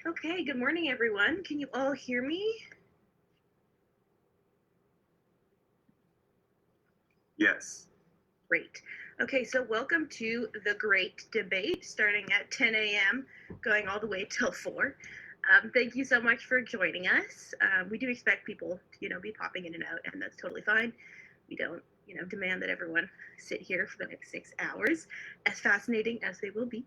Okay, good morning, everyone. Can you all hear me? Yes. Great. Okay, so welcome to the great debate starting at 10 a.m., going all the way till 4. Thank you so much for joining us. We do expect people to, be popping in and out, and that's totally fine. We don't, demand that everyone sit here for the next 6 hours, as fascinating as they will be.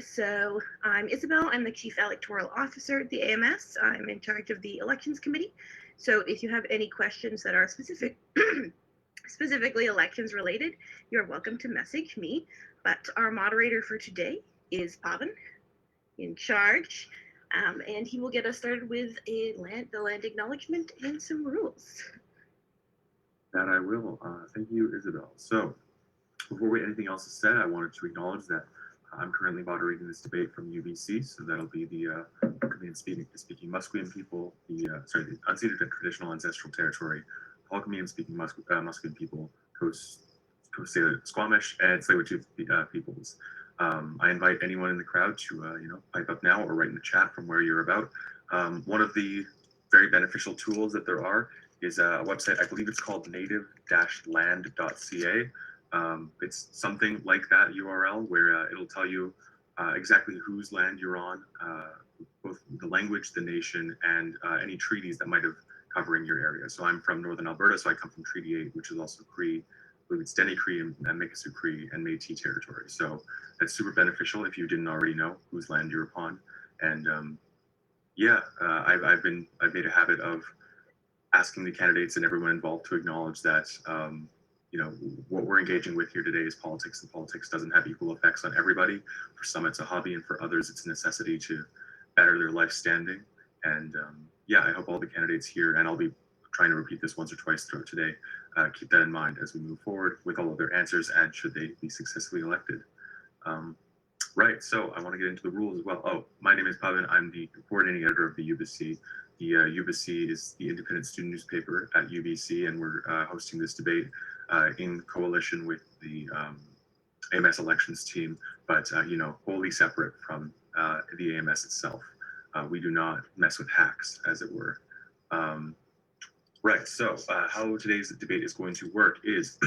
So I'm Isabel. I'm the Chief Electoral Officer at the AMS. I'm in charge of the Elections Committee. So if you have any questions that are specifically elections related, you're welcome to message me. But our moderator for today is Pavan, in charge, and he will get us started with the land acknowledgement and some rules. That I will. Thank you, Isabel. So before anything else is said, I wanted to acknowledge that I'm currently moderating this debate from Ubyssey, so that'll be the speaking Musqueam people, the unceded traditional ancestral territory, Holcombian speaking Musqueam people, Coast Squamish, and Tsleil-Waututh peoples. I invite anyone in the crowd to pipe up now or write in the chat from where you're about. One of the very beneficial tools that there are is a website, I believe it's called native-land.ca. It's something like that URL where it'll tell you exactly whose land you're on, both the language, the nation, and any treaties that might have covering your area. So I'm from Northern Alberta, so I come from Treaty 8, which is also Cree, I believe it's Denny Cree and Mikisew Cree and Métis territory. So that's super beneficial if you didn't already know whose land you're upon. And I've made a habit of asking the candidates and everyone involved to acknowledge that what we're engaging with here today is politics, and politics doesn't have equal effects on everybody. For some, it's a hobby, and for others, it's a necessity to better their life standing. And I hope all the candidates here, and I'll be trying to repeat this once or twice throughout today, keep that in mind as we move forward with all of their answers and should they be successfully elected. Right, so I want to get into the rules as well. Oh, my name is Pavan. I'm the coordinating editor of the Ubyssey. The Ubyssey is the independent student newspaper at UBC, and we're hosting this debate in coalition with the AMS elections team, but wholly separate from the AMS itself. We do not mess with hacks, as it were. Right, so how today's debate is going to work is,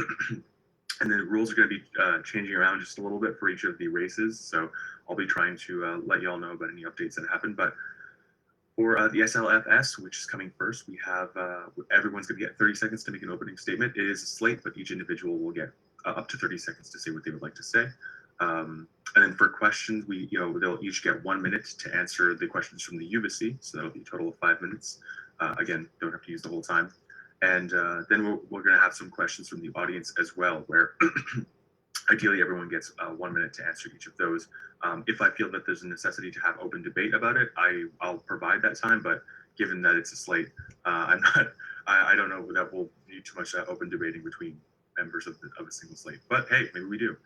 and the rules are going to be changing around just a little bit for each of the races, so I'll be trying to let you all know about any updates that happen, but for the SLFS, which is coming first, we have everyone's going to get 30 seconds to make an opening statement. It is a slate, but each individual will get up to 30 seconds to say what they would like to say. And then for questions, they'll each get 1 minute to answer the questions from the Ubyssey, so that'll be a total of 5 minutes. Again, don't have to use the whole time. And then we're going to have some questions from the audience as well, where ideally everyone gets 1 minute to answer each of those. If I feel that there's a necessity to have open debate about it, I'll provide that time, but given that it's a slate, I don't know that we'll need too much open debating between members of a single slate, but hey, maybe we do.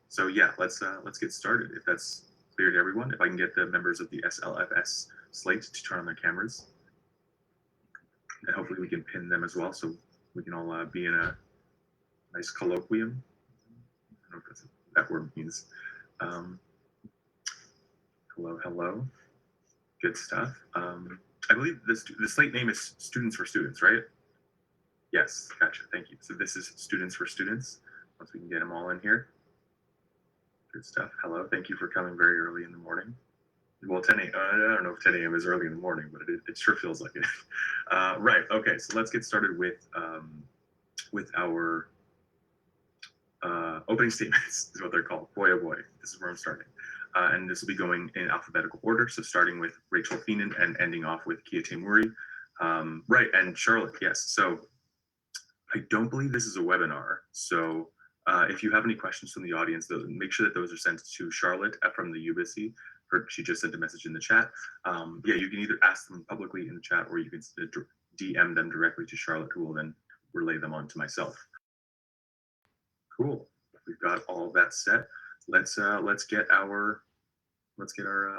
So yeah, let's get started, if that's clear to everyone. If I can get the members of the SLFS slate to turn on their cameras, and hopefully we can pin them as well, so we can all be in a nice colloquium. I don't know if that word means. Hello. Good stuff. I believe the slate name is Students for Students, right? Yes, gotcha. Thank you. So this is Students for Students. Once we can get them all in here. Good stuff. Hello. Thank you for coming very early in the morning. Well, 10 a.m. I don't know if 10 a.m. is early in the morning, but it sure feels like it. Right. Okay. So let's get started with our opening statements, is what they're called. Boy, oh boy. This is where I'm starting. And this will be going in alphabetical order. So starting with Rachel Feenan and ending off with Kia Taimuri. Right. And Charlotte. Yes. So I don't believe this is a webinar. So if you have any questions from the audience, make sure that those are sent to Charlotte from the Ubyssey. She just sent a message in the chat. You can either ask them publicly in the chat, or you can DM them directly to Charlotte, who will then relay them on to myself. Cool. We've got all of that set. Let's get our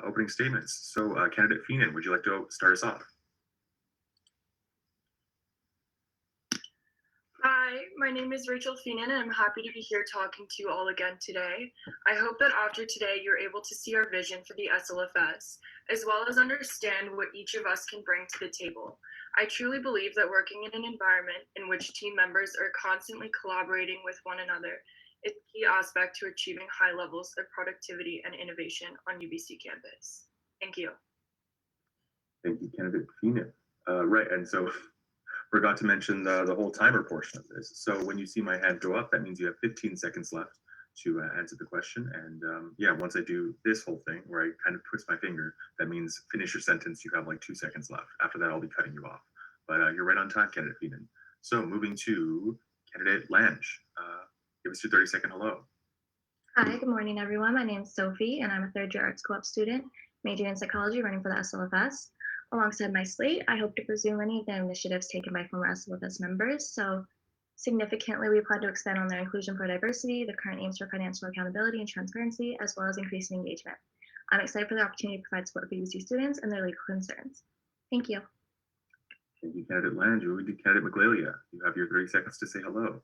opening statements. So, candidate Feenan, would you like to start us off? Hi, my name is Rachel Feenan, and I'm happy to be here talking to you all again today. I hope that after today, you're able to see our vision for the SLFS, as well as understand what each of us can bring to the table. I truly believe that working in an environment in which team members are constantly collaborating with one another is a key aspect to achieving high levels of productivity and innovation on Ubyssey campus. Thank you. Thank you, candidate Feenan. Right, and so forgot to mention the whole timer portion of this. So when you see my hand go up, that means you have 15 seconds left to answer the question. And yeah, once I do this whole thing where I kind of twist my finger, that means finish your sentence. You have like 2 seconds left. After that, I'll be cutting you off. But you're right on time, candidate Feenan. So moving to candidate Lange. Give us your 30-second hello. Hi, good morning, everyone. My name is Sophie, and I'm a third-year arts co-op student, majoring in psychology, running for the SLFS. Alongside my slate, I hope to pursue many of the initiatives taken by former SLFS members. So significantly, we plan to expand on their inclusion for diversity, the current aims for financial accountability and transparency, as well as increasing engagement. I'm excited for the opportunity to provide support for UC students and their legal concerns. Thank you. Thank you, candidate Lange. We do candidate Maglalia. You have your 30 seconds to say hello.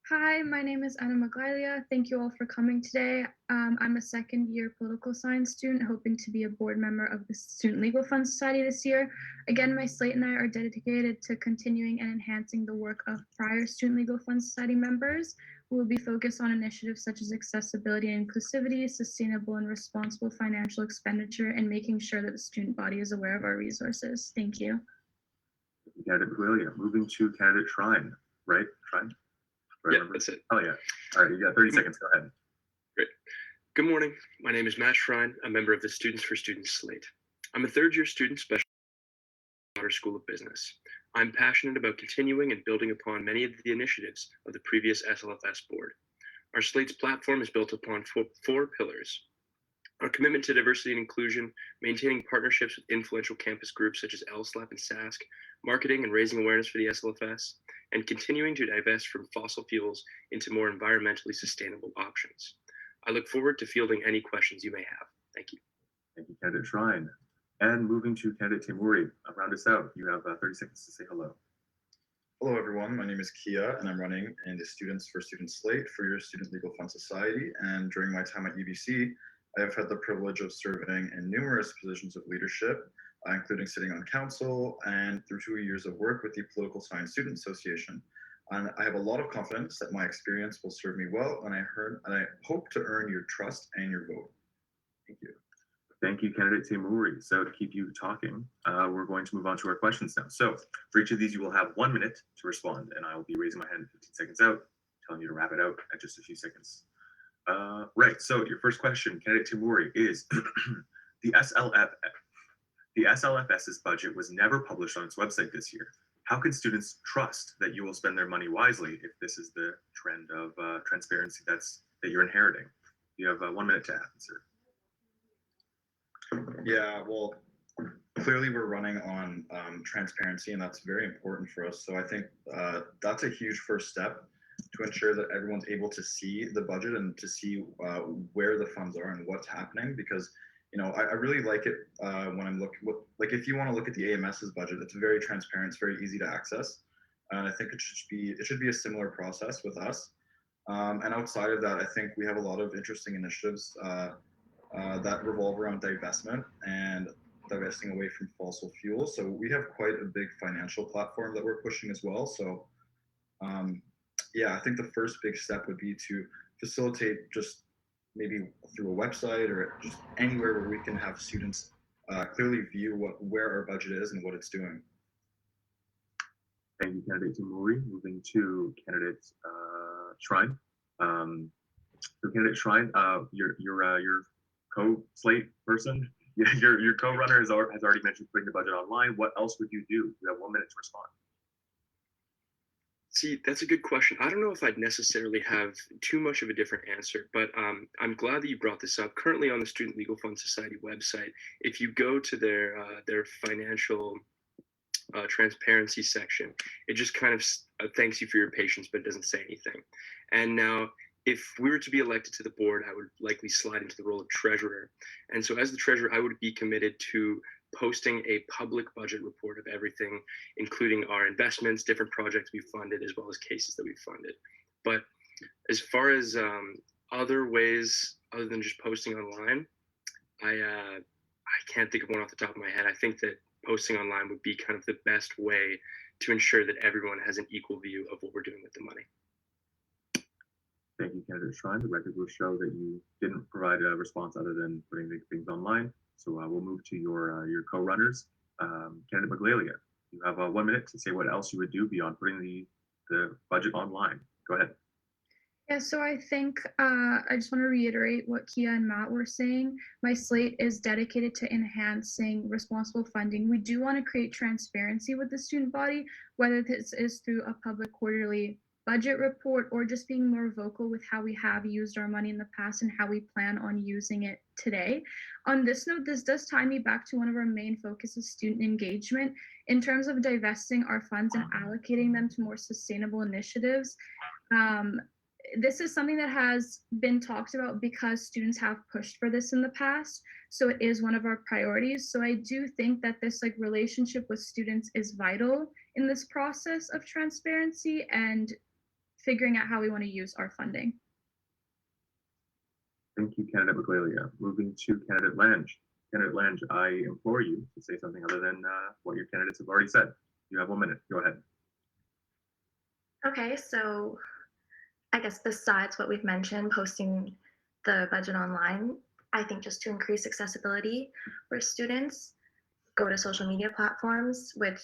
Hi, my name is Anna Maglalia. Thank you all for coming today. I'm a second-year political science student hoping to be a board member of the Student Legal Fund Society this year. Again, my slate and I are dedicated to continuing and enhancing the work of prior Student Legal Fund Society members who will be focused on initiatives such as accessibility and inclusivity, sustainable and responsible financial expenditure, and making sure that the student body is aware of our resources. Thank you. Candidate Maglalia. Moving to candidate Shrine, right? Shrine? Yeah, that's it. Oh, yeah. All right, you got 30 seconds. Go ahead. Great. Good morning. My name is Matt Shrine, a member of the Students for Students slate. I'm a third-year student specialized in the Water School of Business. I'm passionate about continuing and building upon many of the initiatives of the previous SLFS board. Our slate's platform is built upon four pillars: our commitment to diversity and inclusion, maintaining partnerships with influential campus groups such as LSLAP and SASC, marketing and raising awareness for the SLFS, and continuing to divest from fossil fuels into more environmentally sustainable options. I look forward to fielding any questions you may have. Thank you. Thank you, candidate Shrine. And moving to candidate Timuri, round us out. You have 30 seconds to say hello. Hello, everyone. My name is Kia, and I'm running in the Students for Students slate for your Student Legal Fund Society. And during my time at UBC, I have had the privilege of serving in numerous positions of leadership, including sitting on council and through 2 years of work with the Political Science Student Association. And I have a lot of confidence that my experience will serve me well, and I hope to earn your trust and your vote. Thank you. Thank you, candidate Timuri. So to keep you talking, we're going to move on to our questions now. So for each of these, you will have 1 minute to respond, and I will be raising my hand 15 seconds out, telling you to wrap it out at just a few seconds. Right, so your first question, candidate Timuri, is the SLFS's budget was never published on its website this year. How can students trust that you will spend their money wisely if this is the trend of transparency that you're inheriting? You have 1 minute to answer. Yeah, well, clearly we're running on transparency, and that's very important for us. So I think that's a huge first step to ensure that everyone's able to see the budget and to see where the funds are and what's happening. Because I really like it when I'm looking, like if you want to look at the AMS's budget, it's very transparent, it's very easy to access. And I think it should be a similar process with us. And outside of that, I think we have a lot of interesting initiatives that revolve around divestment and divesting away from fossil fuels. So we have quite a big financial platform that we're pushing as well. So yeah, I think the first big step would be to facilitate just maybe through a website or just anywhere where we can have students clearly view where our budget is and what it's doing. Thank you, candidate Timuri. Moving to candidate Shrine. So candidate Shrine, your co-slate person, your co-runner has already mentioned putting the budget online. What else would you do? You have 1 minute to respond. See, that's a good question. I don't know if I'd necessarily have too much of a different answer, but I'm glad that you brought this up. Currently on the Student Legal Fund Society website, if you go to their financial transparency section, it just kind of thanks you for your patience, but it doesn't say anything. And now, if we were to be elected to the board, I would likely slide into the role of treasurer. And so as the treasurer, I would be committed to posting a public budget report of everything, including our investments, different projects we've funded, as well as cases that we've funded. But as far as other ways other than just posting online, I can't think of one off the top of my head. I think that posting online would be kind of the best way to ensure that everyone has an equal view of what we're doing with the money. Thank you, candidate Shrine. The record will show that you didn't provide a response other than putting the things online. So we'll move to your co-runners. Candidate Maglalia, you have 1 minute to say what else you would do beyond putting the budget online. Go ahead. Yeah, so I think I just want to reiterate what Kia and Matt were saying. My slate is dedicated to enhancing responsible funding. We do want to create transparency with the student body, whether this is through a public quarterly budget report or just being more vocal with how we have used our money in the past and how we plan on using it today. On this note, this does tie me back to one of our main focuses, student engagement. In terms of divesting our funds and allocating them to more sustainable initiatives, this is something that has been talked about because students have pushed for this in the past. So it is one of our priorities. So I do think that this relationship with students is vital in this process of transparency and figuring out how we want to use our funding. Thank you, candidate Maglalia. Moving to candidate Lange. Candidate Lange, I implore you to say something other than what your candidates have already said. You have 1 minute. Go ahead. Okay, so I guess besides what we've mentioned, posting the budget online, I think just to increase accessibility for students, go to social media platforms, which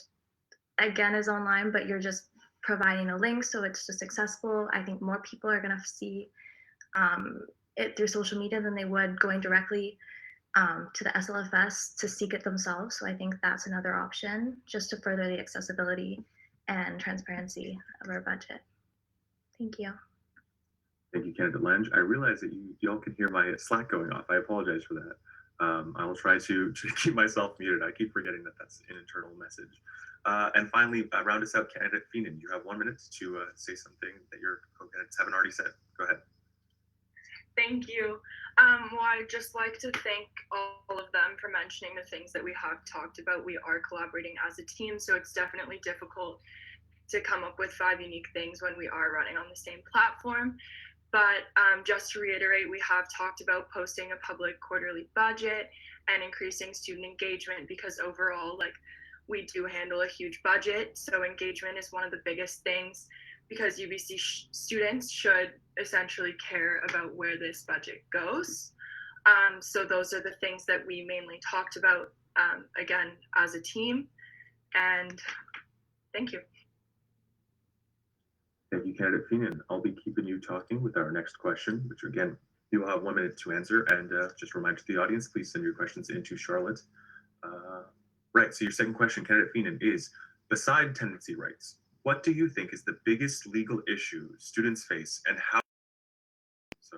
again is online, but you're just providing a link so it's just accessible. I think more people are going to see it through social media than they would going directly to the SLFS to seek it themselves. So I think that's another option just to further the accessibility and transparency of our budget. Thank you. Thank you, candidate Lange. I realize that y'all can hear my Slack going off. I apologize for that. I will try to keep myself muted. I keep forgetting that that's an internal message. And finally, round us out, candidate Feenan. You have 1 minute to say something that your co-candidates haven't already said. Go ahead. Thank you. Well, I'd just like to thank all of them for mentioning the things that we have talked about. We are collaborating as a team, so it's definitely difficult to come up with 5 unique things when we are running on the same platform. But just to reiterate, we have talked about posting a public quarterly budget and increasing student engagement because overall, we do handle a huge budget. So engagement is one of the biggest things because Ubyssey students should essentially care about where this budget goes. So those are the things that we mainly talked about, again, as a team. And thank you. Thank you, candidate Feenan. I'll be keeping you talking with our next question, which again, you will have 1 minute to answer. And just a reminder to the audience, please send your questions into Charlotte. Right, so your second question, candidate Feenan, is, beside tenancy rights, what do you think is the biggest legal issue students face and how? So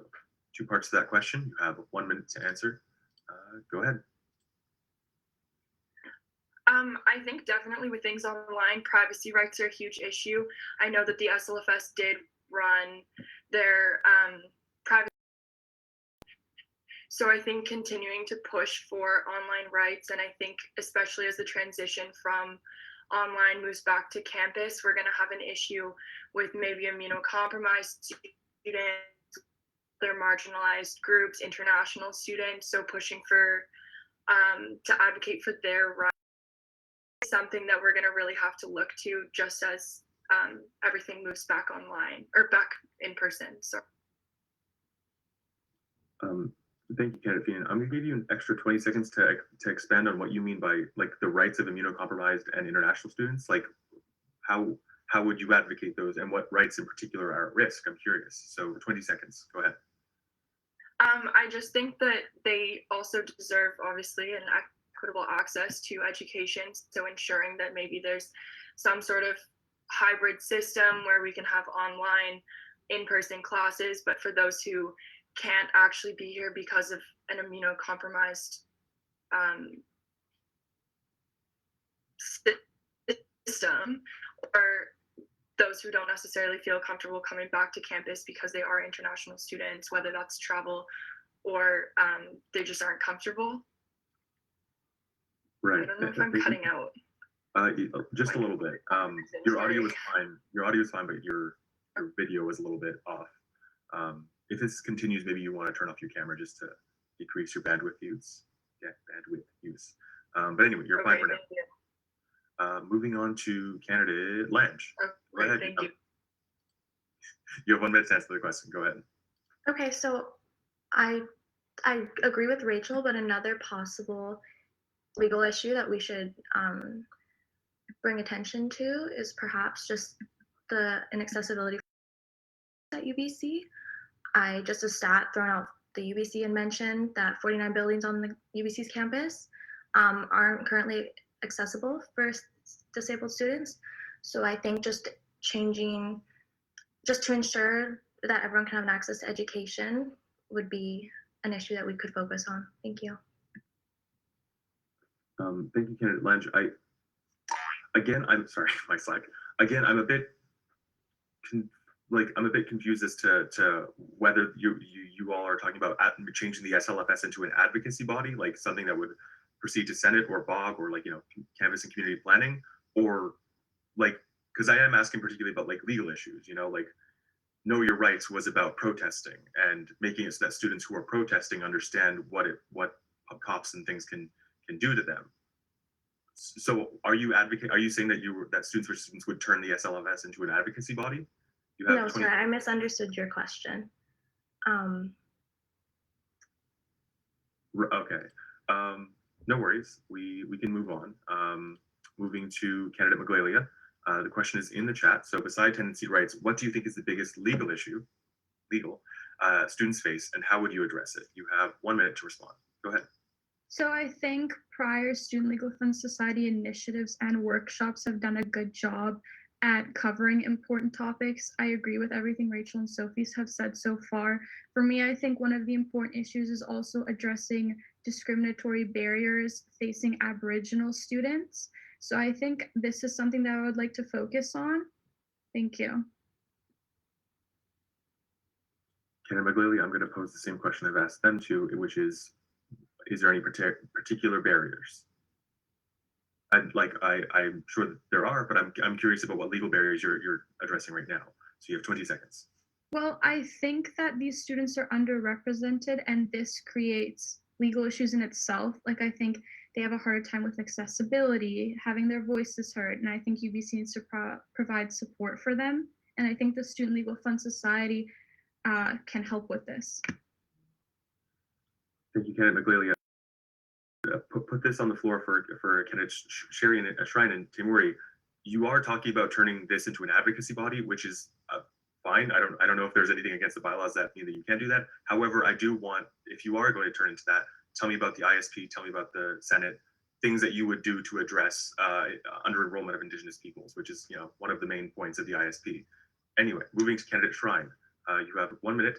2 parts to that question. You have 1 minute to answer. Go ahead. I think definitely with things online, privacy rights are a huge issue. I know that the SLFS did run their privacy. So I think continuing to push for online rights, and I think especially as the transition from online moves back to campus, we're going to have an issue with maybe immunocompromised students, their marginalized groups, international students. So pushing for to advocate for their rights is something that we're going to really have to look to just as everything moves back online or back in person. So. Thank you, candidate Feenan. I'm going to give you an extra 20 seconds to expand on what you mean by the rights of immunocompromised and international students. How would you advocate those, and what rights in particular are at risk? I'm curious. So 20 seconds. Go ahead. I just think that they also deserve, obviously, an equitable access to education. So ensuring that maybe there's some sort of hybrid system where we can have online, in-person classes, but for those who can't actually be here because of an immunocompromised system, or those who don't necessarily feel comfortable coming back to campus because they are international students, whether that's travel or they just aren't comfortable. Right. I don't know if I'm cutting out. Just a little bit. Your audio is fine. Your audio is fine, but your video is a little bit off. If this continues, maybe you want to turn off your camera just to decrease your bandwidth use. Yeah, bandwidth use. But anyway, you're fine for now. Thank you. Moving on to candidate Lange. Oh, Go great, ahead. thank you. You have 1 minute to answer the question. Go ahead. Okay, so I agree with Rachel, but another possible legal issue that we should bring attention to is perhaps just the inaccessibility at UBC. I just a stat thrown out the UBC and mentioned that 49 buildings on the UBC's campus aren't currently accessible for disabled students. So I think just changing, just to ensure that everyone can have access to education would be an issue that we could focus on. Thank you. Thank you, candidate Lange. I'm sorry, my Slack. Again, I'm a bit confused as to whether you all are talking about changing the SLFS into an advocacy body, like something that would proceed to Senate or BOG or canvas and community planning, or because I am asking particularly about legal issues, Know Your Rights was about protesting and making it so that students who are protesting understand what cops and things can do to them. So are you saying that Students for Students would turn the SLFS into an advocacy body? No, sorry, I misunderstood your question. Okay. No worries. We can move on. Moving to candidate Maglalia. The question is in the chat. So beside tenancy rights, what do you think is the biggest legal issue students face, and how would you address it? You have 1 minute to respond. Go ahead. So I think prior Student Legal Fund Society initiatives and workshops have done a good job at covering important topics. I agree with everything Rachel and Sophie have said so far. For me, I think one of the important issues is also addressing discriminatory barriers facing Aboriginal students. So I think this is something that I would like to focus on. Thank you. Candidate Maglalia, I'm going to pose the same question I've asked them to, which is there any particular barriers? I'm sure that there are, but I'm curious about what legal barriers you're addressing right now. So you have 20 seconds. Well, I think that these students are underrepresented, and this creates legal issues in itself. I think they have a hard time with accessibility, having their voices heard, and I think UBC needs to provide support for them. And I think the Student Legal Fund Society can help with this. Thank you, Candidate Maglalia. Put this on the floor for candidates Sherry and Shrine and Timuri. You are talking about turning this into an advocacy body, which is fine. I don't know if there's anything against the bylaws that mean that you can't do that. However, I do want, if you are going to turn into that, tell me about the ISP, tell me about the Senate, things that you would do to address under enrollment of Indigenous peoples, which is one of the main points of the ISP. Anyway, moving to candidate Shrine, you have 1 minute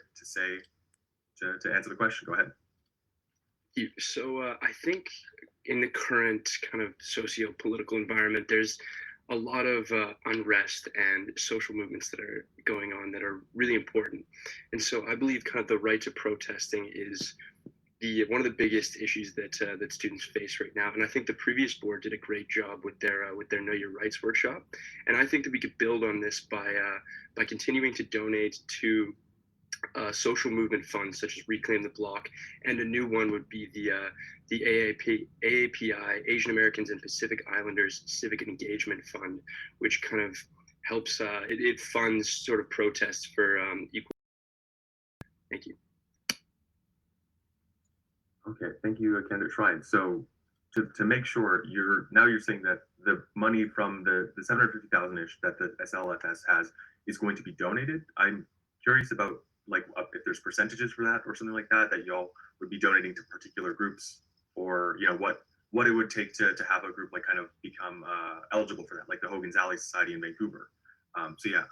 to answer the question. Go ahead. So I think in the current kind of socio-political environment, there's a lot of unrest and social movements that are going on that are really important. And so I believe kind of the right to protesting is one of the biggest issues that students face right now. And I think the previous board did a great job with their Know Your Rights workshop. And I think that we could build on this by continuing to donate to social movement funds such as Reclaim the Block, and a new one would be the AAPI, Asian Americans and Pacific Islanders Civic Engagement Fund, which kind of helps, it funds sort of protests for equal. Thank you. Okay, thank you, candidate Shrine. So to make sure, you're saying that the money from the 750,000-ish that the SLFS has is going to be donated. I'm curious about if there's percentages for that or something like that y'all would be donating to particular groups, or what it would take to have a group kind of become eligible for that, like the Hogan's Alley Society in Vancouver. So yeah,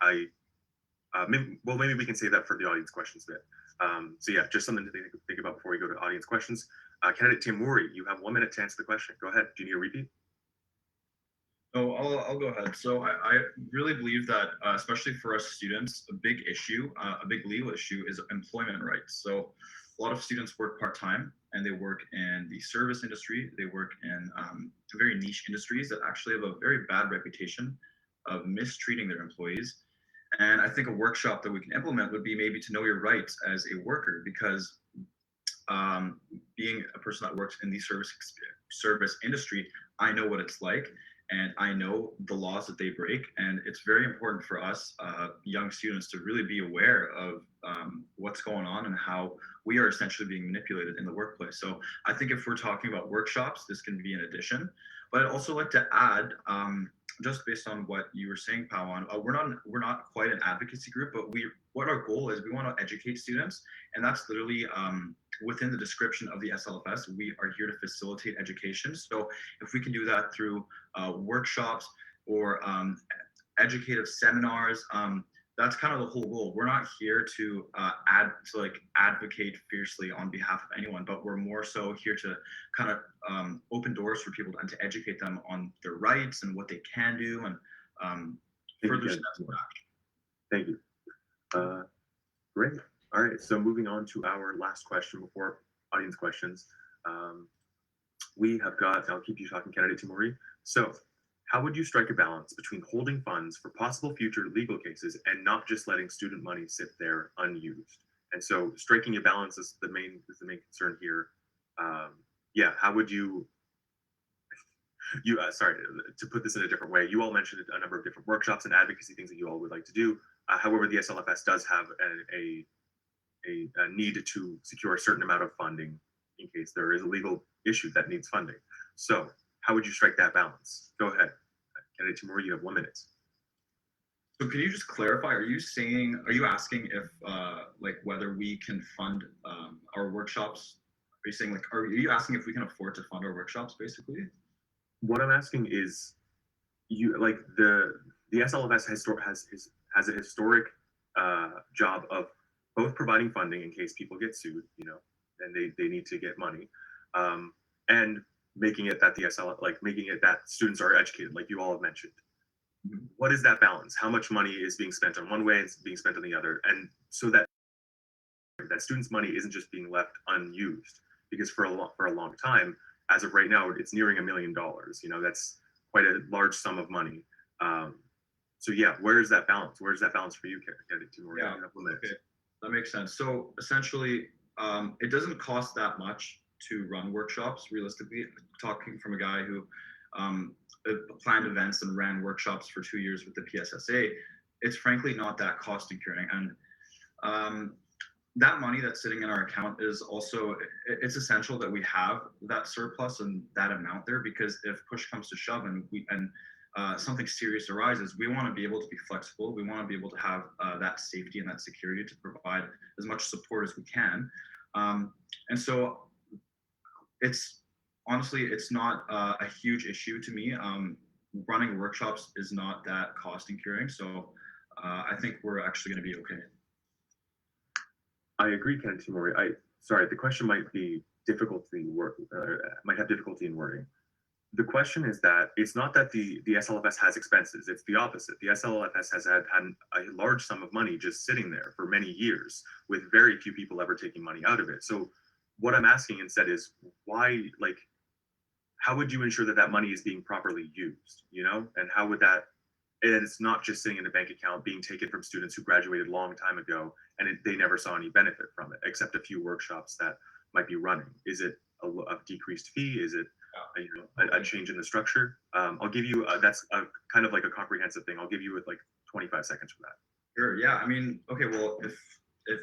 maybe we can save that for the audience questions bit. So yeah, just something to think about before we go to audience questions. Candidate Timuri, you have 1 minute to answer the question. Go ahead. Do you need a repeat? Oh, I'll go ahead. So I really believe that, especially for us students, a big issue, a big legal issue is employment rights. So a lot of students work part-time and they work in the service industry. They work in very niche industries that actually have a very bad reputation of mistreating their employees. And I think a workshop that we can implement would be maybe to know your rights as a worker, because being a person that works in the service industry, I know what it's like, and I know the laws that they break. And it's very important for us young students to really be aware of what's going on and how we are essentially being manipulated in the workplace. So I think if we're talking about workshops, this can be an addition. But I'd also like to add, just based on what you were saying, Pawan, we're not quite an advocacy group, but what our goal is, we want to educate students, and that's literally within the description of the SLFS. We are here to facilitate education. So if we can do that through workshops or educative seminars, that's kind of the whole goal. We're not here to advocate fiercely on behalf of anyone, but we're more so here to kind of open doors for people and to educate them on their rights and what they can do, and further steps back. Thank you. Great. All right. So moving on to our last question before audience questions. We have got, I'll keep you talking, candidate Timuri. So how would you strike a balance between holding funds for possible future legal cases and not just letting student money sit there unused? And so striking a balance is the main concern here. Yeah, how would you sorry, to put this in a different way, you all mentioned a number of different workshops and advocacy things that you all would like to do. However, the SLFS does have a need to secure a certain amount of funding in case there is a legal issue that needs funding. So how would you strike that balance? Go ahead. Candidate Timur, you have 1 minute. So can you just clarify, are you asking if like whether we can fund our workshops? Are you saying, like, are you asking if we can afford to fund our workshops, basically? What I'm asking is, you like the SLFS has a historic job of both providing funding in case people get sued, and they need to get money, and making it that making it that students are educated, like you all have mentioned. Mm-hmm. What is that balance? How much money is being spent on one way and being spent on the other? And so that students' money isn't just being left unused, because for a long time, as of right now, it's nearing $1 million. That's quite a large sum of money. So yeah, where is that balance? Where's that balance for you, candidate Timur? Yeah, okay, that makes sense. So essentially, it doesn't cost that much to run workshops. Realistically, talking from a guy who planned events and ran workshops for 2 years with the PSSA, it's frankly not that cost incurring. And that money that's sitting in our account is also, it's essential that we have that surplus and that amount there, because if push comes to shove and something serious arises, we want to be able to be flexible. We want to be able to have that safety and that security to provide as much support as we can. And so it's not a huge issue to me. Running workshops is not that cost incurring. So I think we're actually going to be okay. I agree, Ken Timuri. Sorry, the question might have difficulty in wording. The question is that it's not that the SLFS has expenses, it's the opposite. The SLFS has had a large sum of money just sitting there for many years with very few people ever taking money out of it. So what I'm asking instead is, why, how would you ensure that money is being properly used, and how would that, and it's not just sitting in the bank account being taken from students who graduated a long time ago and they never saw any benefit from it, except a few workshops that might be running. Is it a decreased fee? Is it a change in the structure? I'll give you, that's kind of like a comprehensive thing. I'll give you 25 seconds for that. Sure, yeah, I mean, okay, well, if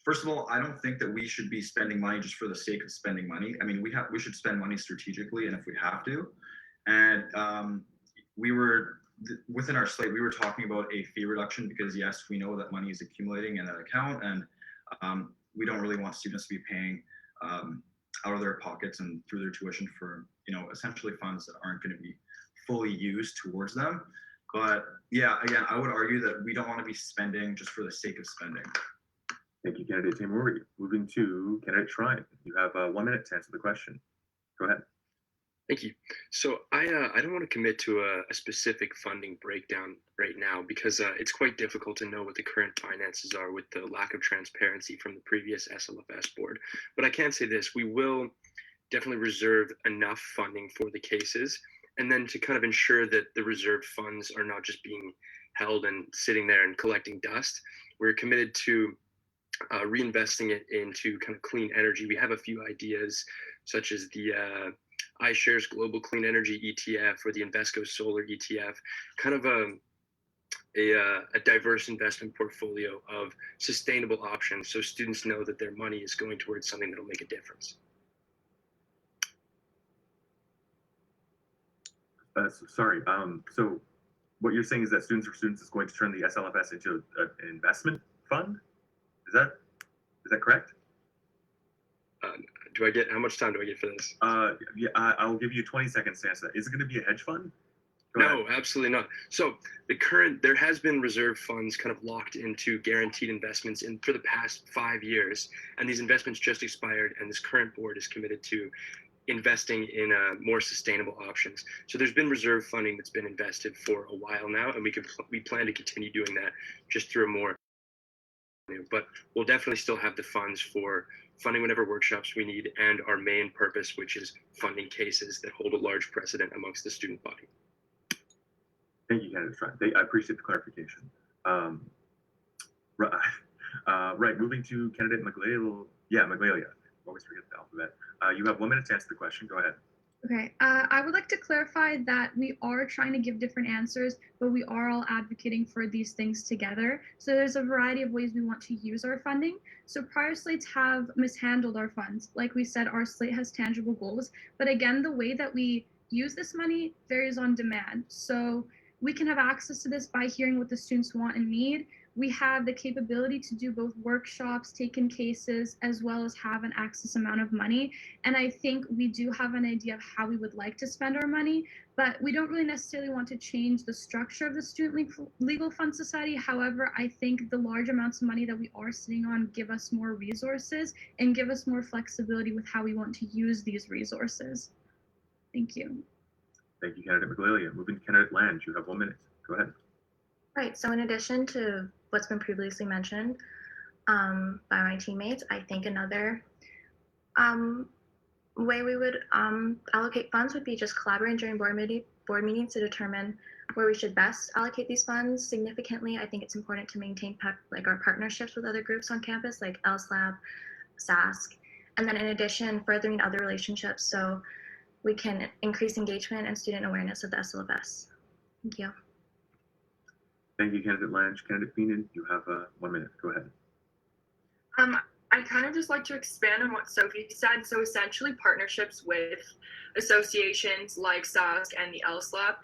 first of all, I don't think that we should be spending money just for the sake of spending money. I mean, we should spend money strategically, and if we have to. And within our slate, we were talking about a fee reduction because, yes, we know that money is accumulating in that account, and we don't really want students to be paying out of their pockets and through their tuition for, essentially funds that aren't going to be fully used towards them. But yeah, again, I would argue that we don't want to be spending just for the sake of spending. Thank you, candidate Timuri. Moving to candidate Shrine. You have 1 minute to answer the question. Go ahead. Thank you. So I don't want to commit to a specific funding breakdown right now because it's quite difficult to know what the current finances are with the lack of transparency from the previous SLFS board. But I can say this: we will definitely reserve enough funding for the cases, and then to kind of ensure that the reserved funds are not just being held and sitting there and collecting dust. We're committed to reinvesting it into kind of clean energy. We have a few ideas, such as the iShares Global Clean Energy ETF or the Invesco Solar ETF, kind of a diverse investment portfolio of sustainable options so students know that their money is going towards something that will make a difference. Sorry. So what you're saying is that Students for Students is going to turn the SLFS into an investment fund? Is that correct? How much time do I get for this? Yeah, I'll give you 20 seconds to answer that. Is it going to be a hedge fund? No, absolutely not. So there has been reserve funds kind of locked into guaranteed investments for the past 5 years, and these investments just expired, and this current board is committed to investing in more sustainable options. So there's been reserve funding that's been invested for a while now, and we plan to continue doing that just through a more. But we'll definitely still have the funds for funding whatever workshops we need and our main purpose, which is funding cases that hold a large precedent amongst the student body. Thank you, candidate Strand. I appreciate the clarification. Right, moving to candidate Maglalia. Yeah, Maglalia. Always forget the alphabet. You have 1 minute to answer the question. Go ahead. Okay, I would like to clarify that we are trying to give different answers, but we are all advocating for these things together. So there's a variety of ways we want to use our funding. So prior slates have mishandled our funds. Like we said, our slate has tangible goals, but again, the way that we use this money varies on demand. So we can have access to this by hearing what the students want and need. We have the capability to do both workshops, take in cases, as well as have an access amount of money. And I think we do have an idea of how we would like to spend our money, but we don't really necessarily want to change the structure of the Student Legal Fund Society. However, I think the large amounts of money that we are sitting on give us more resources and give us more flexibility with how we want to use these resources. Thank you. Thank you, candidate Maglalia. Moving to candidate Land. You have 1 minute. Go ahead. Right, so in addition to what's been previously mentioned by my teammates, I think another way we would allocate funds would be just collaborating during board meetings to determine where we should best allocate these funds. Significantly, I think it's important to maintain our partnerships with other groups on campus, like LSLAB, SASC, and then in addition, furthering other relationships so we can increase engagement and student awareness of the SLFS. Thank you. Thank you, candidate Lange. Candidate Feenan, you have 1 minute. Go ahead. I kind of just like to expand on what Sophie said. So essentially partnerships with associations like SASC and the LSLAB,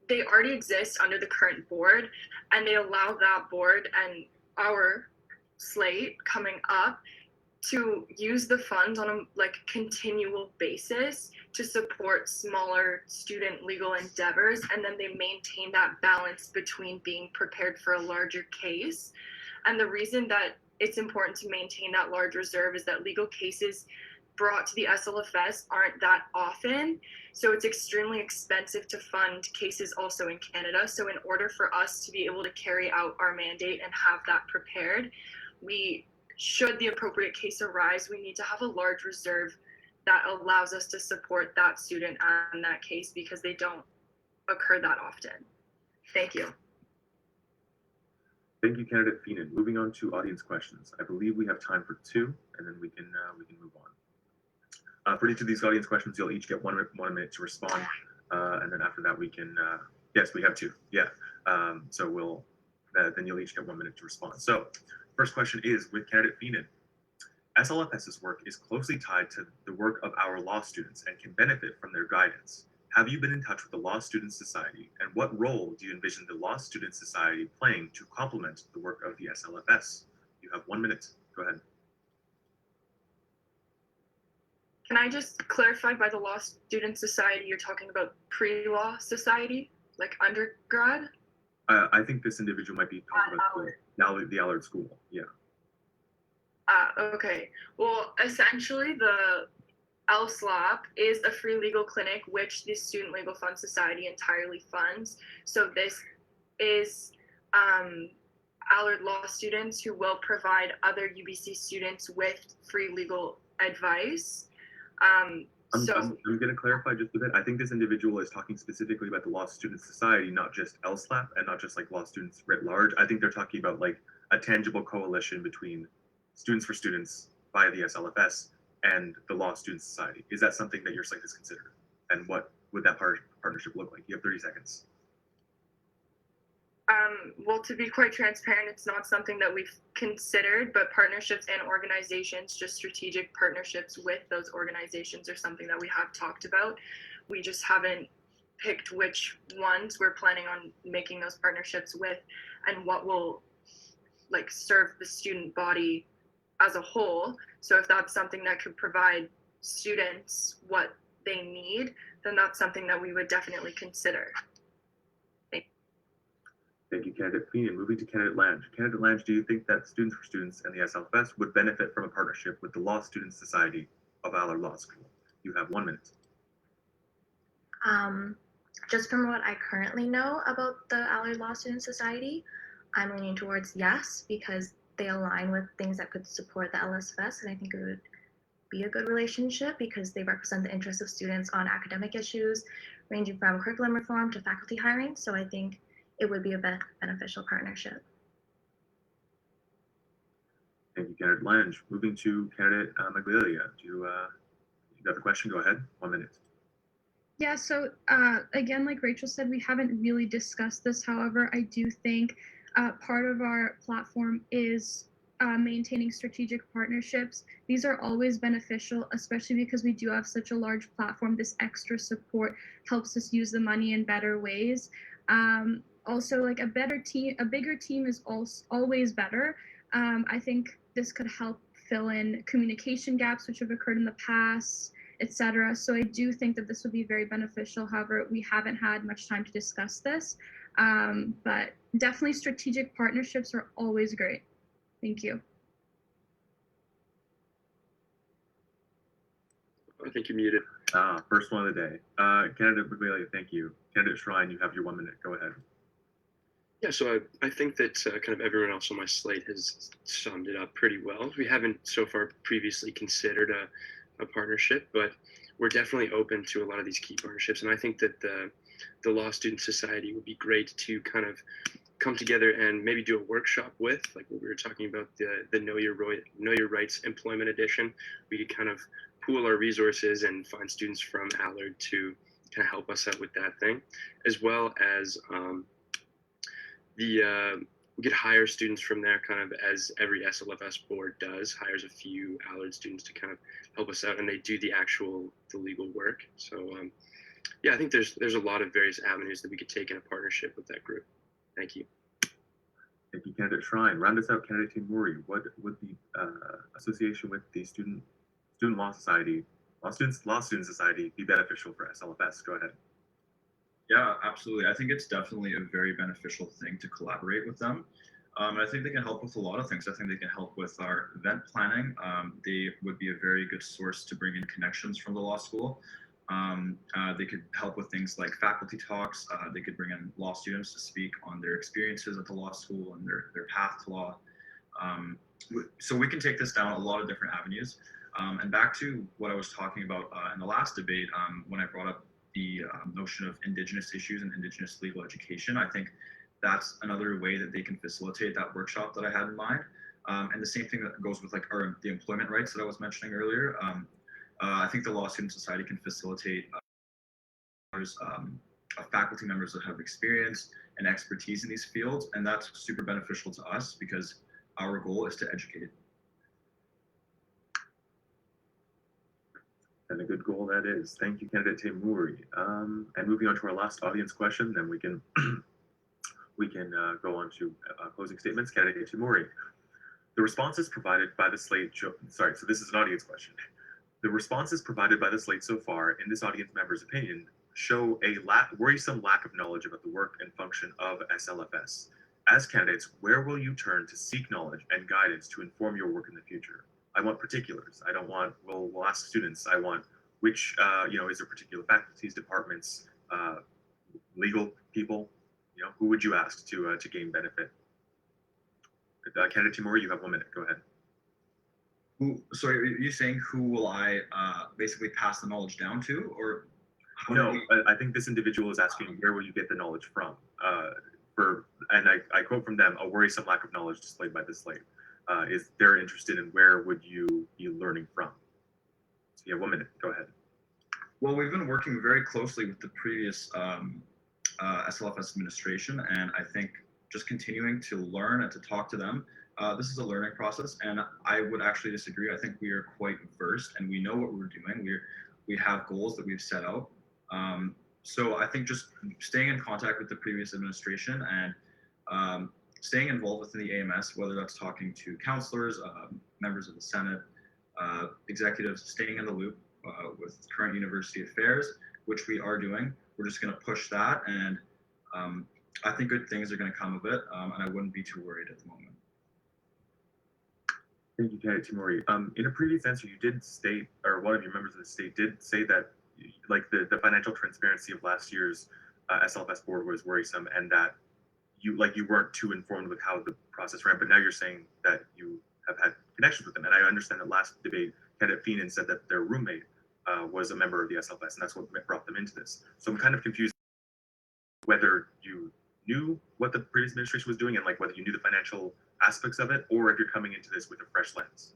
they already exist under the current board, and they allow that board and our slate coming up to use the funds on a continual basis to support smaller student legal endeavors, and then they maintain that balance between being prepared for a larger case. And the reason that it's important to maintain that large reserve is that legal cases brought to the SLFS aren't that often, so it's extremely expensive to fund cases also in Canada. So in order for us to be able to carry out our mandate and have that prepared, should the appropriate case arise, we need to have a large reserve that allows us to support that student and that case because they don't occur that often. Thank you. Thank you, candidate Feenan. Moving on to audience questions. I believe we have time for 2, and then we can move on. For each of these audience questions, you'll each get 1 minute to respond, and then after that we can. Yes, we have 2. Yeah. So then you'll each get 1 minute to respond. So, first question is with candidate Feenan. SLFS's work is closely tied to the work of our law students and can benefit from their guidance. Have you been in touch with the Law Student Society, and what role do you envision the Law Student Society playing to complement the work of the SLFS? You have 1 minute. Go ahead. Can I just clarify, by the Law Student Society, you're talking about pre-law society, like undergrad? I think this individual might be talking about the Allard School. Yeah. Okay. Well, essentially, the LSLAP is a free legal clinic which the Student Legal Fund Society entirely funds. So this is Allard Law students who will provide other UBC students with free legal advice. I'm going to clarify just a bit. I think this individual is talking specifically about the Law Student Society, not just LSLAP, and not just like law students writ large. I think they're talking about like a tangible coalition between Students for Students via the SLFS and the Law Student Society. Is that something that your slate has considered? And what would that partnership look like? You have 30 seconds. Well, to be quite transparent, it's not something that we've considered, but partnerships and organizations, just strategic partnerships with those organizations, are something that we have talked about. We just haven't picked which ones we're planning on making those partnerships with and what will like serve the student body as a whole. So if that's something that could provide students what they need, then that's something that we would definitely consider. Thank you, Candidate Feenan. Moving to Candidate Lange. Candidate Lange, do you think that Students for Students and the SLFS would benefit from a partnership with the Law Student Society of Allard Law School? You have 1 minute. Just from what I currently know about the Allard Law Student Society, I'm leaning towards yes, because they align with things that could support the LSFS, and I think it would be a good relationship because they represent the interests of students on academic issues, ranging from curriculum reform to faculty hiring. So I think it would be a beneficial partnership. Thank you, Candidate Lange. Moving to Candidate Maglia. Do you got the question? Go ahead. 1 minute. Yeah, so again, like Rachel said, we haven't really discussed this. However, I do think part of our platform is maintaining strategic partnerships. These are always beneficial, especially because we do have such a large platform. This extra support helps us use the money in better ways. Also, like a bigger team is always better. I think this could help fill in communication gaps which have occurred in the past, etc. So I do think that this would be very beneficial. However, we haven't had much time to discuss this, but definitely strategic partnerships are always great. Thank you. I think you're muted. First one of the day. Candidate Maglia, thank you. Candidate Shrine, you have your 1 minute. Go ahead. Yeah, so I think that kind of everyone else on my slate has summed it up pretty well. We haven't so far previously considered a partnership, but we're definitely open to a lot of these key partnerships. And I think that the Law Student Society would be great to kind of come together and maybe do a workshop with, like what we were talking about, the Know Your Rights Employment Edition. We could kind of pool our resources and find students from Allard to kind of help us out with that thing, as well as we could hire students from there, kind of as every SLFS board does, hires a few Allard students to kind of help us out, and they do the legal work. So yeah, I think there's a lot of various avenues that we could take in a partnership with that group. Thank you. Thank you, Candidate Shrine. Round us out, Candidate Timuri. What would the association with the Student Law Society, Law Student Society, be beneficial for SLFS? Go ahead. Yeah, absolutely. I think it's definitely a very beneficial thing to collaborate with them. I think they can help with a lot of things. I think they can help with our event planning. They would be a very good source to bring in connections from the law school. They could help with things like faculty talks. They could bring in law students to speak on their experiences at the law school and their path to law. So we can take this down a lot of different avenues. And back to what I was talking about in the last debate, when I brought up the notion of Indigenous issues and Indigenous legal education, I think that's another way that they can facilitate that workshop that I had in mind. And the same thing that goes with like the employment rights that I was mentioning earlier. I think the Law Student Society can facilitate faculty members that have experience and expertise in these fields, and that's super beneficial to us because our goal is to educate. And a good goal that is. Thank you, Candidate Timuri. And moving on to our last audience question, then we can go on to closing statements. Candidate Timuri, the responses provided by the slate. Sorry, so this is an audience question. The responses provided by the slate so far, in this audience member's opinion, show a worrisome lack of knowledge about the work and function of SLFS. As candidates, where will you turn to seek knowledge and guidance to inform your work in the future? I want particulars. I don't want, we'll ask students. I want which, is there particular faculties, departments, legal people, who would you ask to gain benefit? Candidate Timori, you have 1 minute. Go ahead. Sorry, are you saying who will I basically pass the knowledge down to, or how No, I think this individual is asking where will you get the knowledge from? And I quote from them: "A worrisome lack of knowledge displayed by the slate." Is they're interested in where would you be learning from? So yeah, 1 minute. Go ahead. Well, we've been working very closely with the previous SLFS administration, and I think just continuing to learn and to talk to them. This is a learning process, and I would actually disagree. I think we are quite versed, and we know what we're doing. We have goals that we've set out. So I think just staying in contact with the previous administration and staying involved within the AMS, whether that's talking to counselors, members of the Senate, executives, staying in the loop with current university affairs, which we are doing. We're just going to push that, and I think good things are going to come of it, and I wouldn't be too worried at the moment. Thank you, Candidate Timori. In a previous answer, you did state, or one of your members of the state did say that, like the financial transparency of last year's SLFS board was worrisome, and that you weren't too informed with how the process ran. But now you're saying that you have had connections with them, and I understand that last debate, Candidate Feenan said that their roommate was a member of the SLFS, and that's what brought them into this. So I'm kind of confused whether you knew what the previous administration was doing and like whether you knew the financial aspects of it, or if you're coming into this with a fresh lens.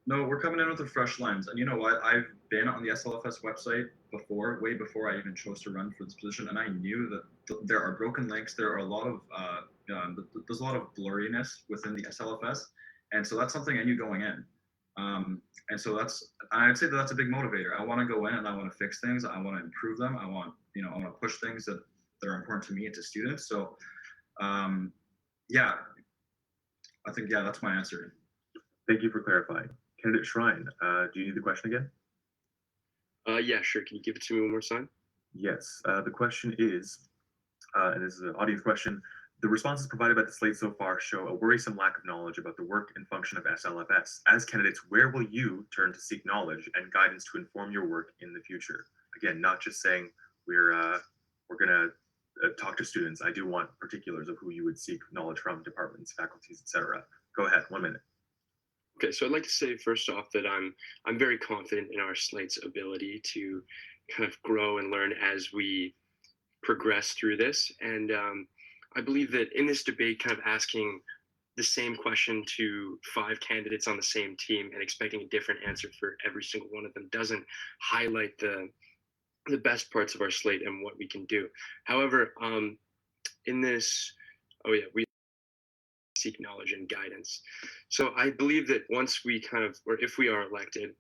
No, we're coming in with a fresh lens. And you know what? I've been on the SLFS website before, way before I even chose to run for this position, and I knew that there are broken links. There are a lot of there's a lot of blurriness within the SLFS, and so that's something I knew going in. And so I'd say that's a big motivator. I want to go in and I want to fix things. I want to improve them. I want to push things that are important to me and to students. So, yeah, I think that's my answer. Thank you for clarifying. Candidate Shrine, do you need the question again? Yeah, sure. Can you give it to me one more time? Yes. The question is, and this is an audience question, the responses provided by the slate so far show a worrisome lack of knowledge about the work and function of SLFS. As candidates, where will you turn to seek knowledge and guidance to inform your work in the future? Again, not just saying we're going to talk to students. I do want particulars of who you would seek knowledge from, departments, faculties, etc. Go ahead, 1 minute. Okay, so I'd like to say first off that I'm very confident in our slate's ability to kind of grow and learn as we progress through this. And I believe that in this debate, kind of asking the same question to 5 candidates on the same team and expecting a different answer for every single one of them doesn't highlight the best parts of our slate and what we can do. However, in this, we seek knowledge and guidance. So I believe that once we if we are elected,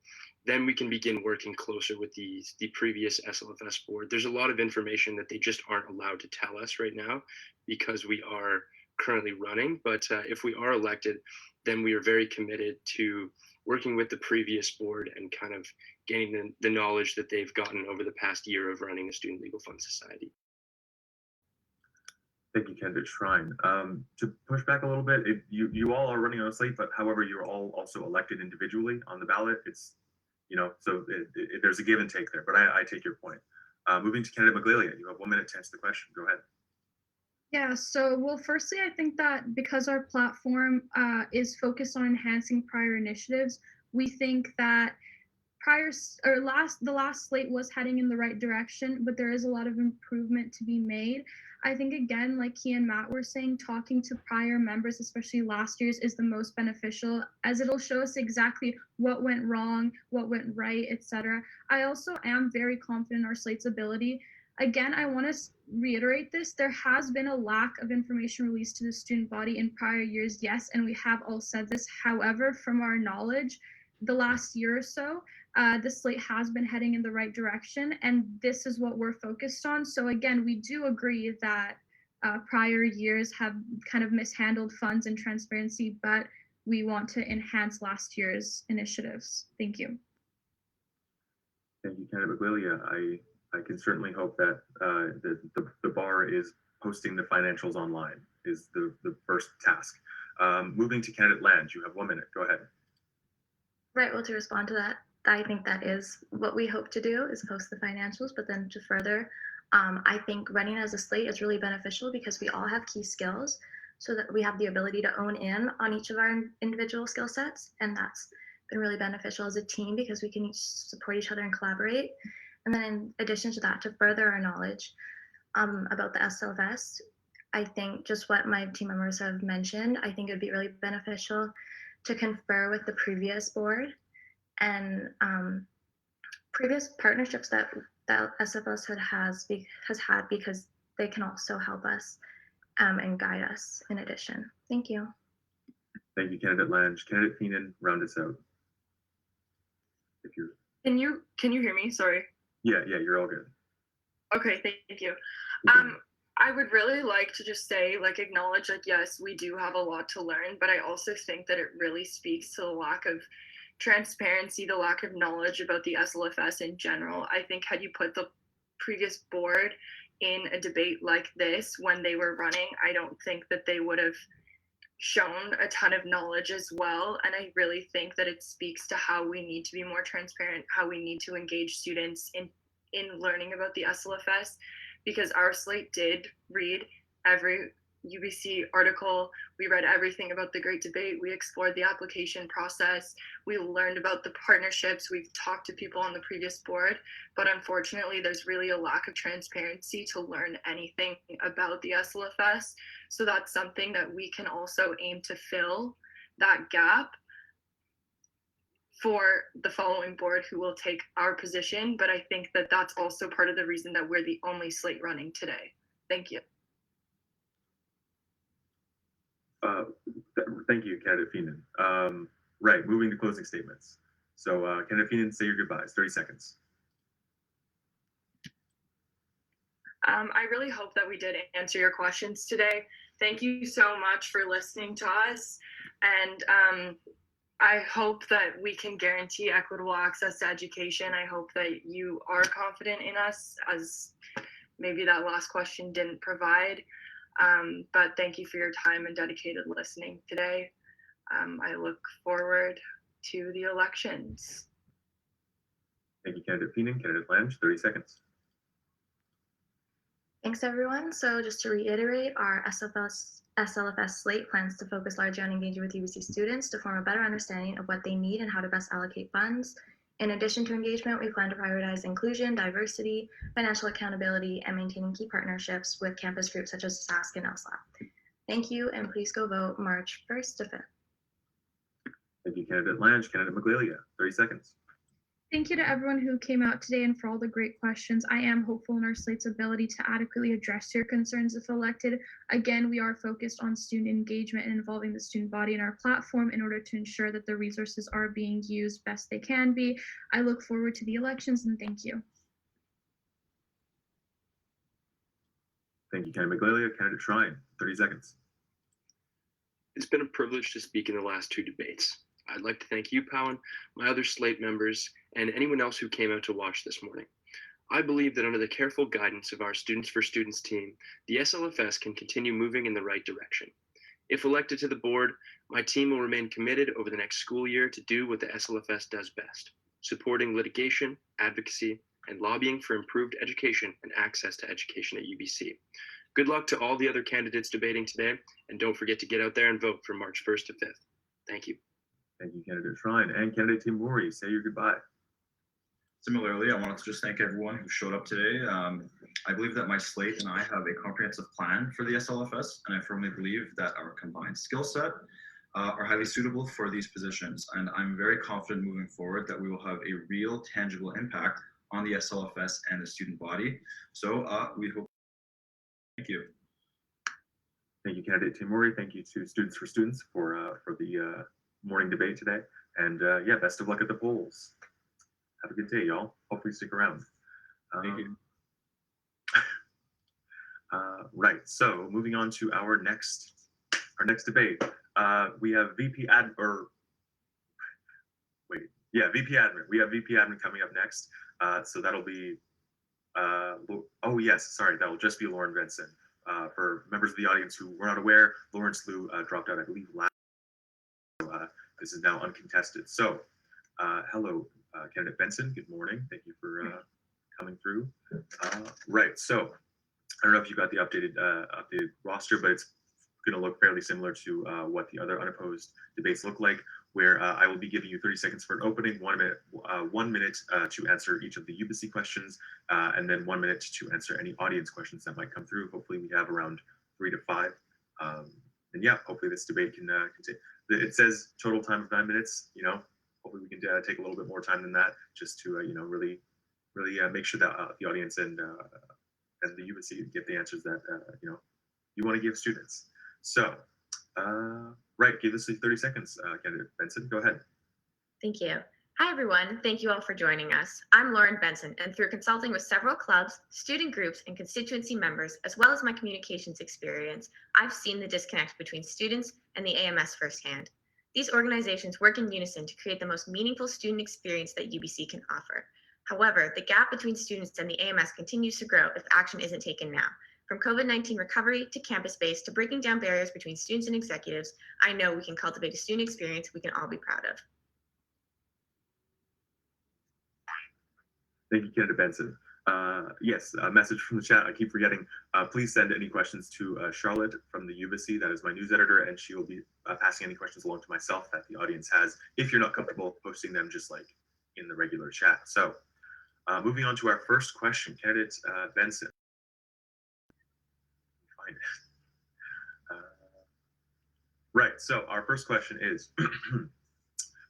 then we can begin working closer with the previous SLFS board. There's a lot of information that they just aren't allowed to tell us right now because we are currently running. But if we are elected, then we are very committed to working with the previous board and kind of gaining the knowledge that they've gotten over the past year of running the Student Legal Fund Society. Thank you, Candidate Shrine. To push back a little bit, you all are running on a slate, but however, you're all also elected individually on the ballot. It's, so there's a give and take there, but I take your point. Moving to Candidate Maglalia, you have 1 minute to answer the question. Go ahead. Yeah, so well, firstly, I think that because our platform is focused on enhancing prior initiatives, we think that the last slate was heading in the right direction, but there is a lot of improvement to be made. I think, again, like Key and Matt were saying, talking to prior members, especially last year's, is the most beneficial, as it'll show us exactly what went wrong, what went right, etc. I also am very confident in our slate's ability. Again, I want to reiterate this. There has been a lack of information released to the student body in prior years, yes, and we have all said this. However, from our knowledge, the last year or so, the slate has been heading in the right direction, and this is what we're focused on. So again, we do agree that prior years have kind of mishandled funds and transparency, but we want to enhance last year's initiatives. Thank you. Thank you, Candidate Maglalia. I can certainly hope that the bar is posting the financials online is the first task. Moving to Candidate Land, you have 1 minute. Go ahead. Right, well, to respond to that, I think that is what we hope to do, is post the financials, but then to further, I think running as a slate is really beneficial because we all have key skills, so that we have the ability to own in on each of our individual skill sets. And that's been really beneficial as a team because we can each support each other and collaborate. And then in addition to that, to further our knowledge about the SLFS, I think just what my team members have mentioned, I think it would be really beneficial to confer with the previous board and previous partnerships that SFS has had, because they can also help us and guide us in addition. Thank you. Thank you, candidate Lange. Candidate Feenan, round us out. If you're, Can you hear me? Sorry. yeah, you're all good. Okay, thank you. I would really like to just say, like, acknowledge, like, yes, we do have a lot to learn, but I also think that it really speaks to the lack of transparency, the lack of knowledge about the SLFS in general. I think had you put the previous board in a debate like this when they were running, I don't think that they would have shown a ton of knowledge as well. And I really think that it speaks to how we need to be more transparent, how we need to engage students in learning about the SLFS, because our slate did read every Ubyssey article. We read everything about the Great Debate. We explored the application process. We learned about the partnerships. We've talked to people on the previous board, but unfortunately, there's really a lack of transparency to learn anything about the SLFS. So that's something that we can also aim to fill that gap for the following board who will take our position. But I think that that's also part of the reason that we're the only slate running today. Thank you. Thank you, candidate Feenan. Right, moving to closing statements. So candidate Feenan, say your goodbyes, 30 seconds. I really hope that we did answer your questions today. Thank you so much for listening to us. And I hope that we can guarantee equitable access to education. I hope that you are confident in us, as maybe that last question didn't provide. But thank you for your time and dedicated listening today. I look forward to the elections. Thank you, candidate Feenan. Candidate Lange, 30 seconds. Thanks, everyone. So just to reiterate, our SLFS slate plans to focus largely on engaging with Ubyssey students to form a better understanding of what they need and how to best allocate funds. In addition to engagement, we plan to prioritize inclusion, diversity, financial accountability, and maintaining key partnerships with campus groups such as SASC and LSLAP. Thank you, and please go vote March 1st to 5th. Thank you, candidate Lange. Candidate Maglalia, 30 seconds. Thank you to everyone who came out today and for all the great questions. I am hopeful in our slate's ability to adequately address your concerns if elected. Again, we are focused on student engagement and involving the student body in our platform in order to ensure that the resources are being used best they can be. I look forward to the elections, and thank you. Thank you, candidate Maglalia. Candidate Shrine, 30 seconds. It's been a privilege to speak in the last two debates. I'd like to thank you, Powen, my other slate members, and anyone else who came out to watch this morning. I believe that under the careful guidance of our Students for Students team, the SLFS can continue moving in the right direction. If elected to the board, my team will remain committed over the next school year to do what the SLFS does best, supporting litigation, advocacy, and lobbying for improved education and access to education at UBC. Good luck to all the other candidates debating today, and don't forget to get out there and vote from March 1st to 5th. Thank you. Thank you, candidate Shrine. And candidate Timuri, say your goodbye. Similarly, I wanted to just thank everyone who showed up today. I believe that my slate and I have a comprehensive plan for the SLFS, and I firmly believe that our combined skill set are highly suitable for these positions. And I'm very confident moving forward that we will have a real tangible impact on the SLFS and the student body. So we hope. Thank you. Thank you, candidate Timuri. Thank you to Students for Students for the morning debate today. And yeah, best of luck at the polls. Have a good day, y'all. Hopefully stick around. Thank you. Right, so moving on to our next debate. We have VP Admin. We have VP Admin coming up next. So that'll be, oh yes, sorry, that will just be Lauren Benson. For members of the audience who were not aware, Lawrence Liu dropped out, I believe, last. This is now uncontested. So Hello, candidate Benson. Good morning. Thank you for coming through. Right. So I don't know if you got the updated roster, but it's going to look fairly similar to what the other unopposed debates look like, where I will be giving you 30 seconds for an opening, 1 minute to answer each of the Ubyssey questions, and then 1 minute to answer any audience questions that might come through. Hopefully we have around 3 to 5. And yeah, hopefully this debate can continue. It says total time of 9 minutes, hopefully we can take a little bit more time than that, just to, really make sure that the audience and the Ubyssey get the answers that, you want to give students. So, right, give us 30 seconds, candidate Benson, go ahead. Thank you. Hi, everyone. Thank you all for joining us. I'm Lauren Benson, and through consulting with several clubs, student groups, and constituency members, as well as my communications experience, I've seen the disconnect between students and the AMS firsthand. These organizations work in unison to create the most meaningful student experience that Ubyssey can offer. However, the gap between students and the AMS continues to grow if action isn't taken now. From COVID-19 recovery to campus-based to breaking down barriers between students and executives, I know we can cultivate a student experience we can all be proud of. Thank you, candidate Benson. Yes, a message from the chat. I keep forgetting. Please send any questions to Charlotte from the Ubyssey. That is my news editor, and she will be passing any questions along to myself that the audience has, if you're not comfortable posting them just like in the regular chat. So moving on to our first question, candidate Benson. Find it. Right, so our first question is,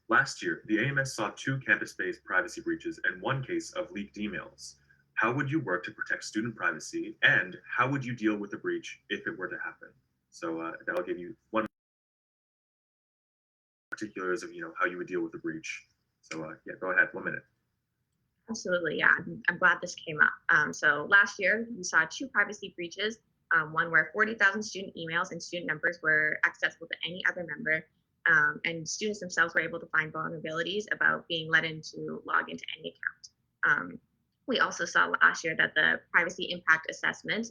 last year, the AMS saw 2 campus-based privacy breaches and 1 case of leaked emails. How would you work to protect student privacy, and how would you deal with a breach if it were to happen? So that'll give you 1 particulars of how you would deal with a breach. So yeah, go ahead, 1 minute. Absolutely, yeah. I'm glad this came up. So last year, we saw 2 privacy breaches, one where 40,000 student emails and student numbers were accessible to any other member, and students themselves were able to find vulnerabilities about being let in to log into any account. We also saw last year that the privacy impact assessment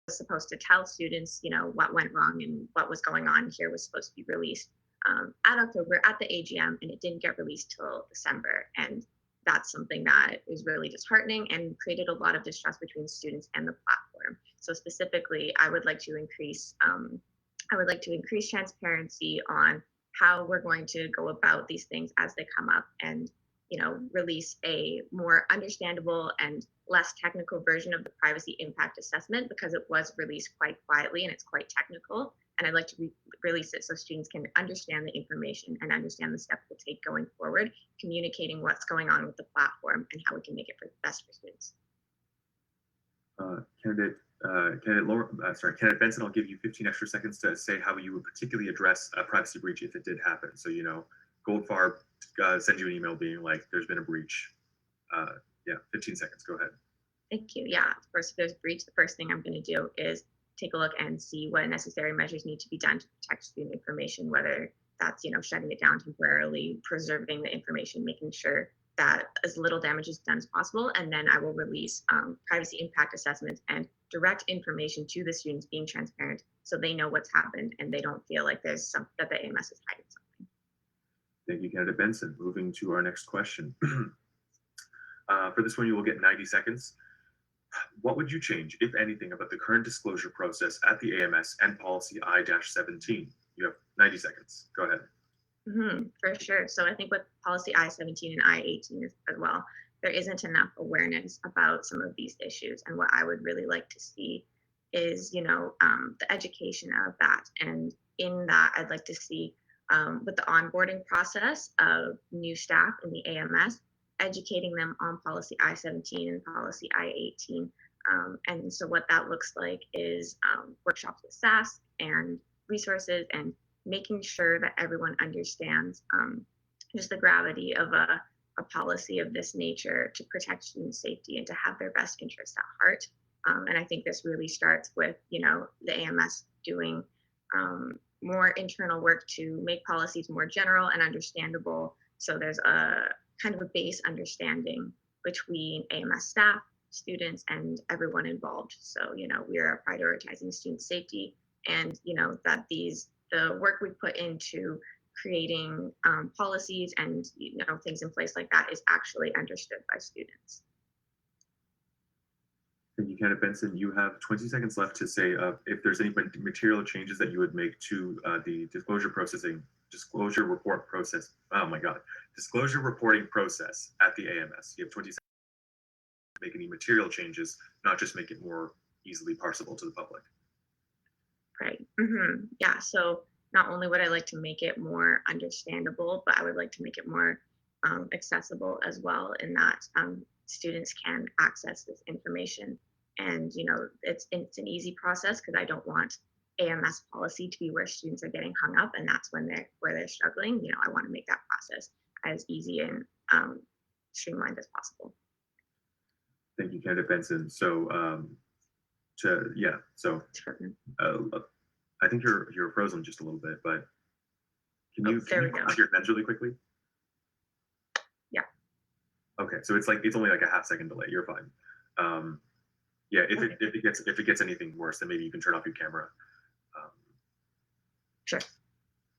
was supposed to tell students, what went wrong and what was going on here was supposed to be released at October at the AGM, and it didn't get released till December. And that's something that is really disheartening and created a lot of distrust between students and the platform. So specifically, I would like to increase transparency on how we're going to go about these things as they come up, and release a more understandable and less technical version of the privacy impact assessment, because it was released quite quietly and it's quite technical. And I'd like to release it so students can understand the information and understand the steps we'll take going forward, communicating what's going on with the platform and how we can make it best for students. Candidate Benson, I'll give you 15 extra seconds to say how you would particularly address a privacy breach if it did happen. So, Goldfarb send you an email being like, there's been a breach. Yeah, 15 seconds, go ahead. Thank you. Yeah, of course, if there's a breach, the first thing I'm going to do is take a look and see what necessary measures need to be done to protect student information, whether that's, shutting it down temporarily, preserving the information, making sure that as little damage is done as possible. And then I will release privacy impact assessments and direct information to the students, being transparent so they know what's happened and they don't feel like that the AMS is hiding something. Thank you, candidate Benson. Moving to our next question. For this one, you will get 90 seconds. What would you change, if anything, about the current disclosure process at the AMS and policy I-17? You have 90 seconds. Go ahead. For sure. So I think with policy I-17 and I-18 as well, there isn't enough awareness about some of these issues. And what I would really like to see is, the education of that. And in that, I'd like to see with the onboarding process of new staff in the AMS, educating them on policy I-17 and policy I-18. And so what that looks like is workshops with SAS and resources, and making sure that everyone understands just the gravity of a policy of this nature to protect student safety and to have their best interests at heart. And I think this really starts with, the AMS doing more internal work to make policies more general and understandable. So there's a kind of a base understanding between AMS staff, students, and everyone involved. So, we are prioritizing student safety, and, that the work we put into creating policies and things in place like that is actually understood by students. Thank you, Candidate Benson. You have 20 seconds left to say if there's any material changes that you would make to the disclosure report process. Oh my God, disclosure reporting process at the AMS. You have 20 seconds to make any material changes, not just make it more easily parsable to the public. Right. Yeah. So not only would I like to make it more understandable, but I would like to make it more accessible as well, in that students can access this information. And it's an easy process, because I don't want AMS policy to be where students are getting hung up, and that's when they're struggling. I want to make that process as easy and streamlined as possible. Thank you, Candidate Benson. So I think you're frozen just a little bit, but can you put your hands really quickly? Yeah. Okay, so it's only like a half-second delay. You're fine. Yeah, if it gets anything worse, then maybe you can turn off your camera. Sure.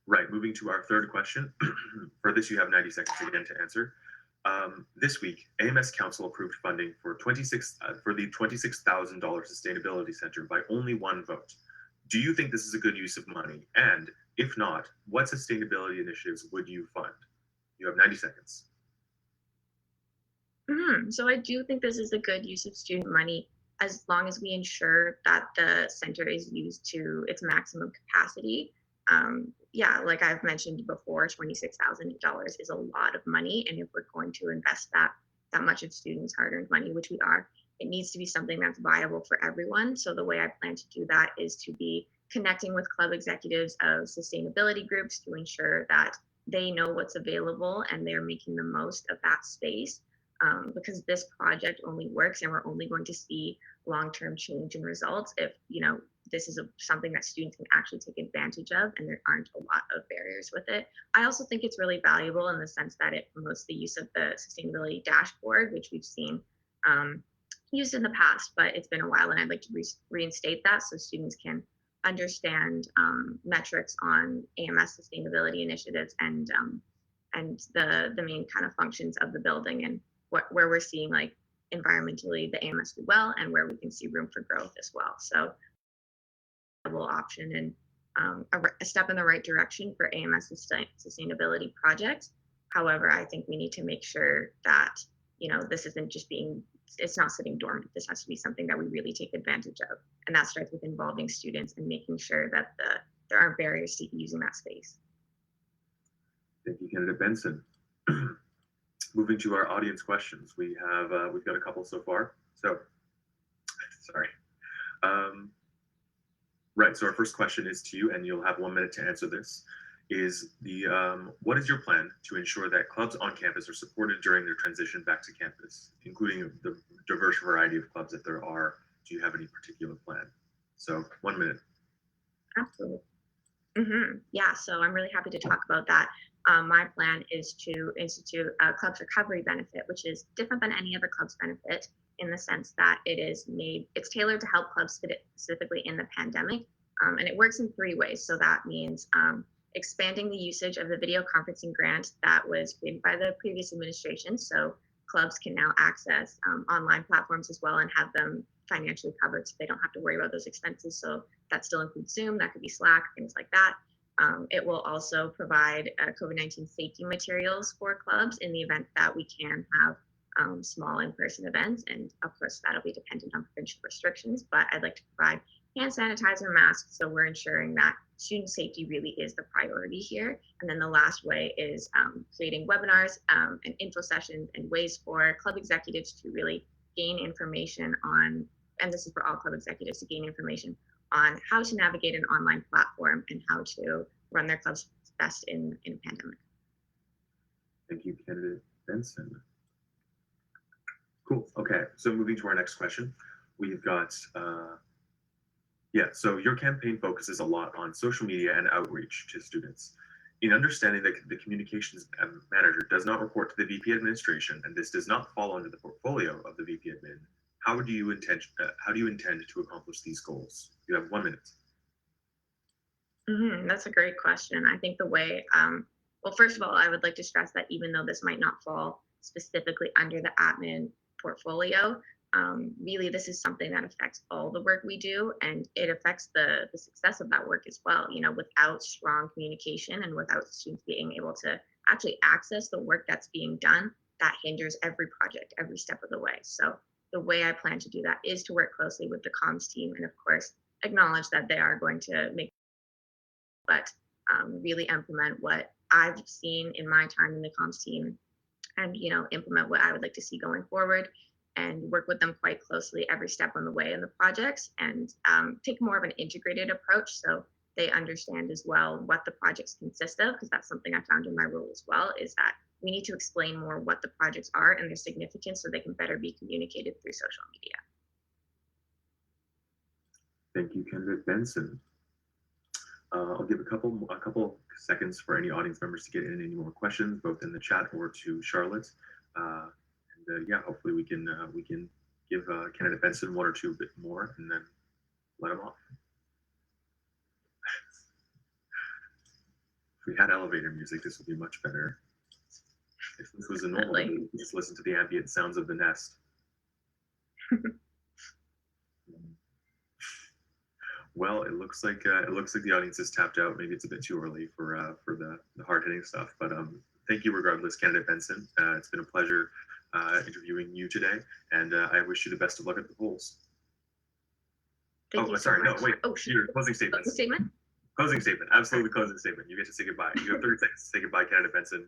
Right. Moving to our third question. For this, you have 90 seconds again to answer. This week, AMS Council approved funding for the $26,000 Sustainability Center by only one vote. Do you think this is a good use of money? And if not, what sustainability initiatives would you fund? You have 90 seconds. So I do think this is a good use of student money, as long as we ensure that the center is used to its maximum capacity. Yeah, like I've mentioned before, $26,000 is a lot of money, and if we're going to invest that much of students' hard-earned money, which we are, it needs to be something that's viable for everyone. So the way I plan to do that is to be connecting with club executives of sustainability groups to ensure that they know what's available and they're making the most of that space, because this project only works, and we're only going to see long-term change and results if this is something that students can actually take advantage of, and there aren't a lot of barriers with it. I also think it's really valuable in the sense that it promotes the use of the sustainability dashboard, which we've seen used in the past, but it's been a while, and I'd like to reinstate that so students can understand metrics on AMS sustainability initiatives and the main kind of functions of the building, and where we're seeing environmentally the AMS do well, and where we can see room for growth as well. So option and a step in the right direction for AMS sustainability projects. However, I think we need to make sure that this isn't it's not sitting dormant. This has to be something that we really take advantage of, and that starts with involving students and making sure that there aren't barriers to using that space. Thank you, Candidate Benson. Moving to our audience questions, we've got a couple so far. So, sorry. Right. So our first question is to you, and you'll have 1 minute to answer this. What is your plan to ensure that clubs on campus are supported during their transition back to campus, including the diverse variety of clubs that there are? Do you have any particular plan? So 1 minute. Absolutely. Yeah, so I'm really happy to talk about that. My plan is to institute a club's recovery benefit, which is different than any other club's benefit in the sense that it's tailored to help clubs specifically in the pandemic. And it works in 3 ways. So that means expanding the usage of the video conferencing grant that was created by the previous administration. So clubs can now access online platforms as well and have them financially covered, so they don't have to worry about those expenses. So that still includes Zoom, that could be Slack, things like that. It will also provide COVID-19 safety materials for clubs in the event that we can have small in-person events. And of course, that'll be dependent on provincial restrictions, but I'd like to provide hand sanitizer, masks, so we're ensuring that student safety really is the priority here. And then the last way is creating webinars and info sessions and ways for club executives to really gain information on, and this is for all club executives, to gain information on how to navigate an online platform and how to run their clubs best in a pandemic. Thank you, Candidate Benson. Cool. Okay, so moving to our next question, we've got, so your campaign focuses a lot on social media and outreach to students. In understanding that the communications manager does not report to the VP administration, and this does not fall under the portfolio of the VP admin, how do you intend to accomplish these goals? You have 1 minute. That's a great question. I think the way, well, first of all, I would like to stress that even though this might not fall specifically under the admin portfolio, really this is something that affects all the work we do, and it affects the success of that work as well. You know, without strong communication and without students being able to actually access the work that's being done, that hinders every project, every step of the way. So the way I plan to do that is to work closely with the comms team, and of course, acknowledge that they are going to make, but really implement what I've seen in my time in the comms team, and implement what I would like to see going forward, and work with them quite closely every step on the way in the projects, and take more of an integrated approach so they understand as well what the projects consist of, because that's something I found in my role as well, is that we need to explain more what the projects are and their significance so they can better be communicated through social media. Thank you, candidate Benson. I'll give a couple seconds for any audience members to get in any more questions, both in the chat or to Charlotte. Yeah, hopefully we can give candidate Benson one or two a bit more, and then let him off. If we had elevator music, this would be much better. If this was a normal, movie, just listen to the ambient sounds of the nest. Well, it looks like the audience is tapped out. Maybe it's a bit too early for the hard hitting stuff. But thank you regardless, candidate Benson. It's been a pleasure interviewing you today, and I wish you the best of luck at the polls. Thank you sorry, so much. no, wait. Oh, shoot. Your closing statement. Closing statement? Closing statement. Absolutely closing statement. You get to say goodbye. You have 30 seconds to say goodbye, candidate Benson.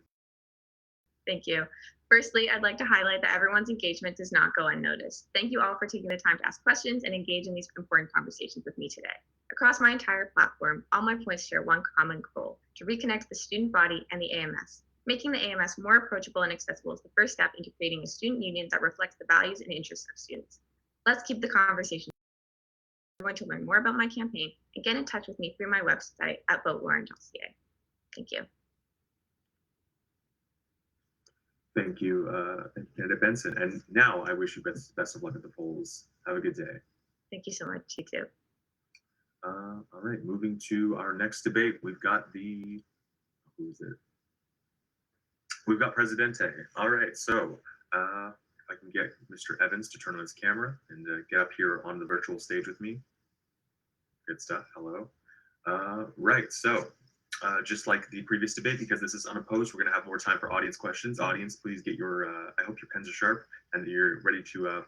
Thank you. Firstly, I'd like to highlight that everyone's engagement does not go unnoticed. Thank you all for taking the time to ask questions and engage in these important conversations with me today. Across my entire platform, all my points share one common goal: to reconnect the student body and the AMS. Making the AMS more approachable and accessible is the first step into creating a student union that reflects the values and interests of students. Let's keep the conversation. If you want to learn more about my campaign, and get in touch with me through my website at votewarren.ca. Thank you. Thank you, candidate Benson. And now I wish you best of luck at the polls. Have a good day. Thank you so much. You too. All right, moving to our next debate. We've got who is it? We've got Presidente. All right, so if I can get Mr. Evans to turn on his camera and get up here on the virtual stage with me. Good stuff. Hello. Right, so just like the previous debate, because this is unopposed, we're going to have more time for audience questions. Audience, please get your, I hope your pens are sharp and that you're ready to,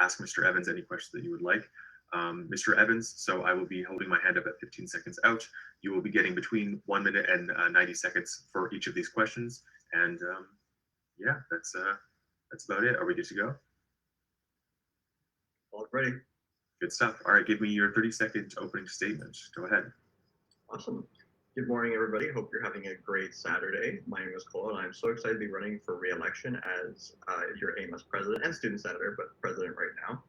ask Mr. Evans any questions that you would like. Mr. Evans, so I will be holding my hand up at 15 seconds out. You will be getting between 1 minute and 90 seconds for each of these questions. And yeah, that's about it. Are we good to go? All ready. Good stuff. All right, give me your 30-second opening statement. Go ahead. Awesome. Good morning, everybody. Hope you're having a great Saturday. My name is Cole, and I'm so excited to be running for re-election as your AMS president and student senator, but president right now.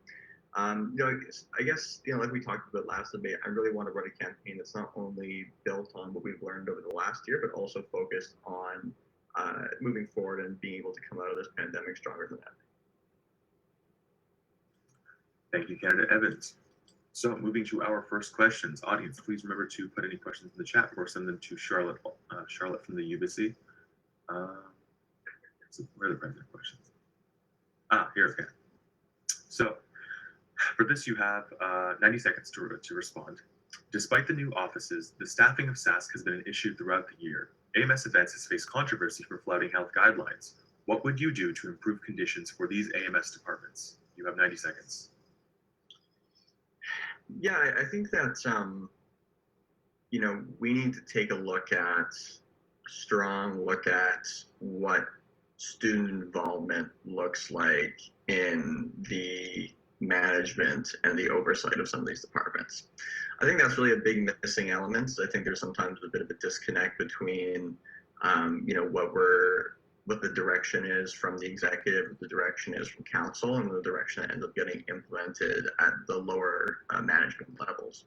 I guess, like we talked about last debate, I really want to run a campaign that's not only built on what we've learned over the last year, but also focused on moving forward and being able to come out of this pandemic stronger than ever. Thank you, candidate Evans. So moving to our first questions. Audience, please remember to put any questions in the chat or send them to Charlotte from the Ubyssey. Where are the president questions? Here, okay. So for this, you have 90 seconds to respond. Despite the new offices, the staffing of SASC has been an issue throughout the year. AMS Events has faced controversy for flouting health guidelines. What would you do to improve conditions for these AMS departments? You have 90 seconds. Yeah, I think that, we need to take a strong look at what student involvement looks like in the management and the oversight of some of these departments. I think that's really a big missing element. I think there's sometimes a bit of a disconnect between, what the direction is from the executive, what the direction is from council, and the direction that ends up getting implemented at the lower management levels.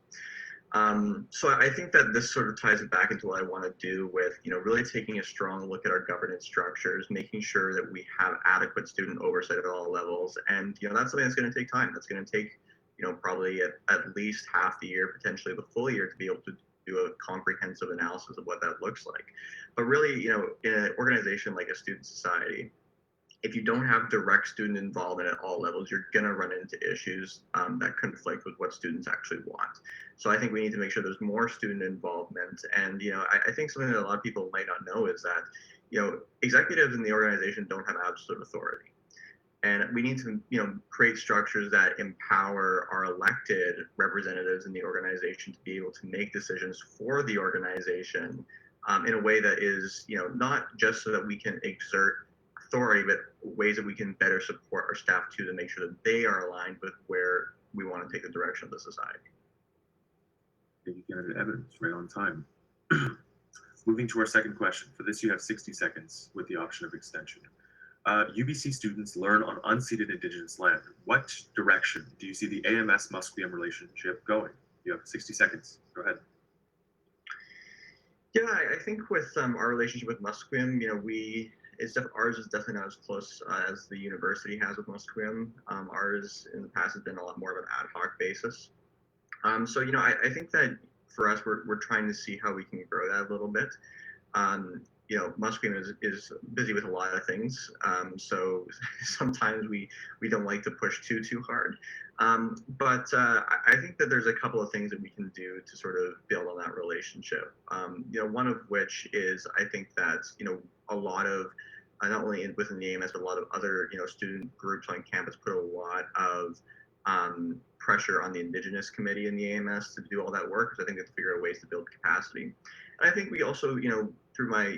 So I think that this sort of ties it back into what I want to do with, really taking a strong look at our governance structures, making sure that we have adequate student oversight at all levels. And, that's something that's going to take time. That's going to take, probably at least half the year, potentially the full year, to be able to do a comprehensive analysis of what that looks like. But really, in an organization like a student society, if you don't have direct student involvement at all levels, you're going to run into issues that conflict with what students actually want. So I think we need to make sure there's more student involvement. And, I think something that a lot of people might not know is that, executives in the organization don't have absolute authority. And we need to, create structures that empower our elected representatives in the organization to be able to make decisions for the organization in a way that is, not just so that we can exert authority, but ways that we can better support our staff too, to make sure that they are aligned with where we want to take the direction of the society. Thank you, candidate Evans. Right on time. Moving to our second question. For this, you have 60 seconds with the option of extension. Ubyssey students learn on unceded Indigenous land. What direction do you see the AMS Musqueam relationship going? You have 60 seconds. Go ahead. Yeah, I think with our relationship with Musqueam, ours is definitely not as close as the university has with Musqueam. Ours in the past has been a lot more of an ad hoc basis. So I think that for us, we're trying to see how we can grow that a little bit. Musqueam is busy with a lot of things, so sometimes we don't like to push too hard. But I think that there's a couple of things that we can do to sort of build on that relationship. One of which is I think that a lot of not only within the AMS but a lot of other student groups on campus put a lot of pressure on the Indigenous committee in the AMS to do all that work, because I think they have to figure out ways to build capacity. And I think we also, through my,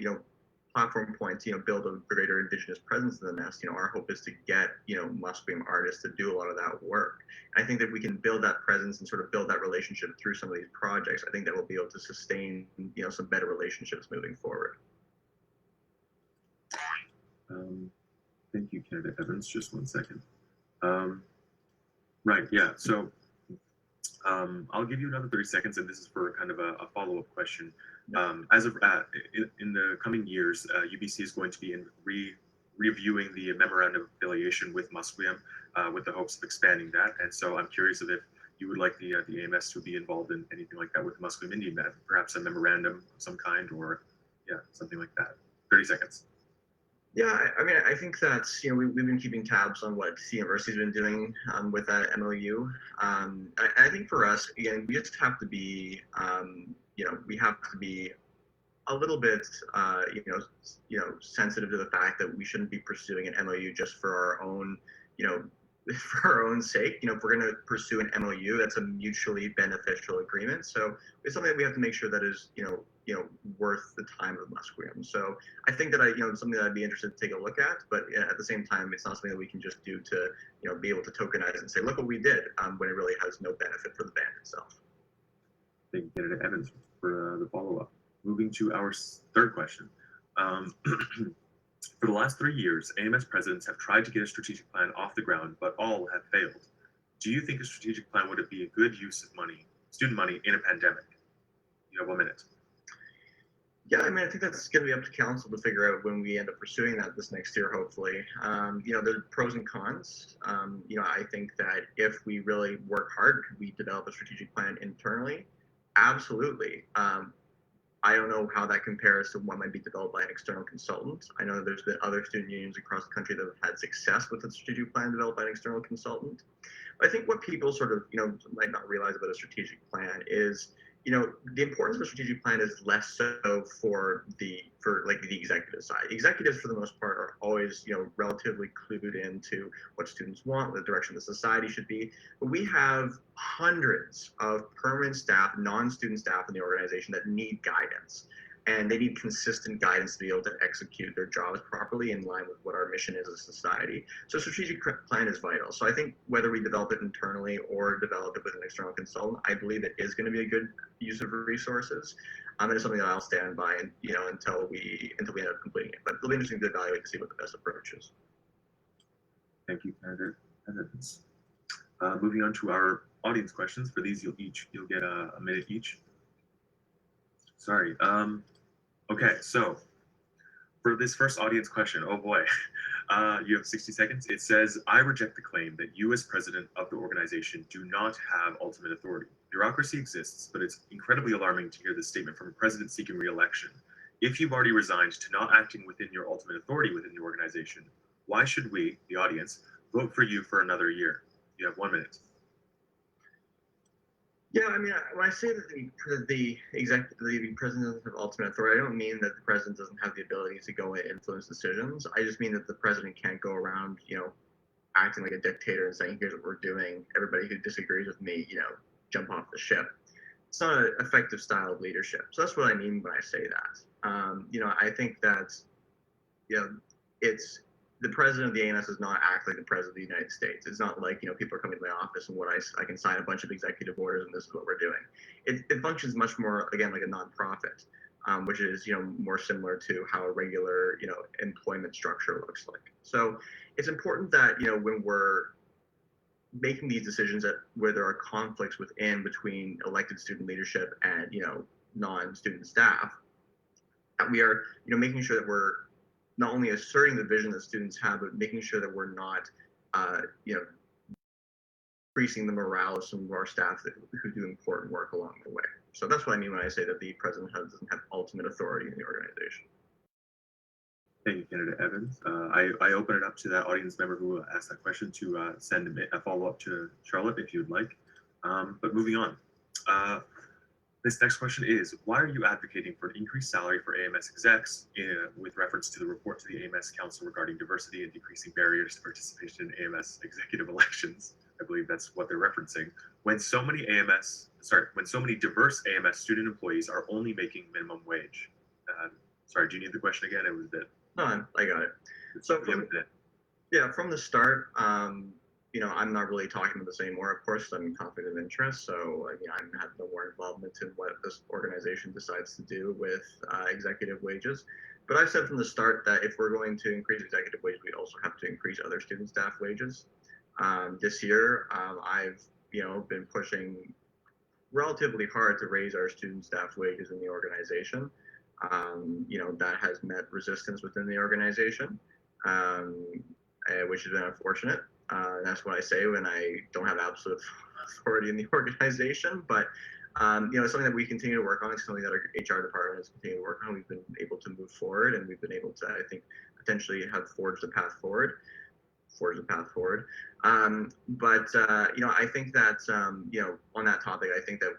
platform points, build a greater Indigenous presence in the nest. Our hope is to get, Musqueam artists to do a lot of that work. And I think that we can build that presence and sort of build that relationship through some of these projects. I think that will be able to sustain, some better relationships moving forward. Thank you, candidate Evans. Just one second. Right, yeah. So I'll give you another 30 seconds, and this is for kind of a follow-up question. As of in the coming years, Ubyssey is going to be reviewing the memorandum of affiliation with Musqueam with the hopes of expanding that. And so I'm curious if you would like the AMS to be involved in anything like that with the Musqueam Indian Band, perhaps a memorandum of some kind, or something like that. 30 seconds. Yeah, I think that we've been keeping tabs on what the university's been doing with that MOU. I think for us, again, we just have to be, we have to be a little bit, sensitive to the fact that we shouldn't be pursuing an MOU just for our own, for our own sake. If we're going to pursue an MOU, that's a mutually beneficial agreement. So it's something that we have to make sure that is, worth the time of Musqueam. So I think that something that I'd be interested to take a look at, but at the same time, it's not something that we can just do to, be able to tokenize and say, look what we did, when it really has no benefit for the band itself. Thank you, candidate Evans, for the follow-up. Moving to our third question. For the last 3 years, AMS presidents have tried to get a strategic plan off the ground, but all have failed. Do you think a strategic plan would be a good use of money, student money, in a pandemic? You have 1 minute. Yeah, I think that's going to be up to council to figure out when we end up pursuing that this next year, hopefully. There's pros and cons. I think that if we really work hard, could we develop a strategic plan internally? Absolutely. I don't know how that compares to what might be developed by an external consultant. I know that there's been other student unions across the country that have had success with a strategic plan developed by an external consultant. But I think what people sort of, might not realize about a strategic plan is, the importance of a strategic plan is less so for the executive side. Executives, for the most part, are always, relatively clued into what students want, what the direction of the society should be. But we have hundreds of permanent staff, non-student staff in the organization that need guidance. And they need consistent guidance to be able to execute their jobs properly in line with what our mission is as a society. So a strategic plan is vital. So I think whether we develop it internally or develop it with an external consultant, I believe it is going to be a good use of resources. And it's something that I'll stand by, and until we end up completing it. But it'll be interesting to evaluate to see what the best approach is. Thank you, candidate Evans. Moving on to our audience questions. For these, you'll get a minute each. Sorry. Okay, so for this first audience question, oh boy, You have 60 seconds. It says, I reject the claim that you as president of the organization do not have ultimate authority. Bureaucracy exists, but it's incredibly alarming to hear this statement from a president seeking re-election. If you've already resigned to not acting within your ultimate authority within the organization, why should we, the audience, vote for you for another year? You have 1 minute. Yeah, I mean, when I say that the president doesn't have ultimate authority, I don't mean that the president doesn't have the ability to go and influence decisions. I just mean that the president can't go around, acting like a dictator and saying, here's what we're doing. Everybody who disagrees with me, jump off the ship. It's not an effective style of leadership. So that's what I mean when I say that. I think that, it's the president of the AMS does not act like the president of the United States. It's not like, people are coming to my office and I can sign a bunch of executive orders and this is what we're doing. It functions much more, again, like a nonprofit, which is, more similar to how a regular, employment structure looks like. So it's important that, when we're making these decisions where there are conflicts between elected student leadership and, non-student staff, that we are, making sure that we're not only asserting the vision that students have, but making sure that we're not, increasing the morale of some of our staff who do important work along the way. So that's what I mean when I say that the president doesn't have ultimate authority in the organization. Thank you, candidate Evans. I open it up to that audience member who asked that question to send a follow-up to Charlotte if you'd like. But moving on. This next question is, why are you advocating for an increased salary for AMS execs with reference to the report to the AMS Council regarding diversity and decreasing barriers to participation in AMS executive elections? I believe that's what they're referencing. When so many diverse AMS student employees are only making minimum wage. Sorry, do you need the question again? It was a bit. No, I got it. So from the start, I'm not really talking about this anymore. Of course, I'm in conflict of interest, so I have no more involvement in what this organization decides to do with executive wages. But I've said from the start that if we're going to increase executive wages, we also have to increase other student staff wages. This year, I've been pushing relatively hard to raise our student staff wages in the organization. That has met resistance within the organization, which has been unfortunate. That's what I say when I don't have absolute authority in the organization. But it's something that we continue to work on. It's something that our HR department has continued to work on. We've been able to move forward, and we've been able to, I think, potentially have forged a path forward. I think that on that topic, I think that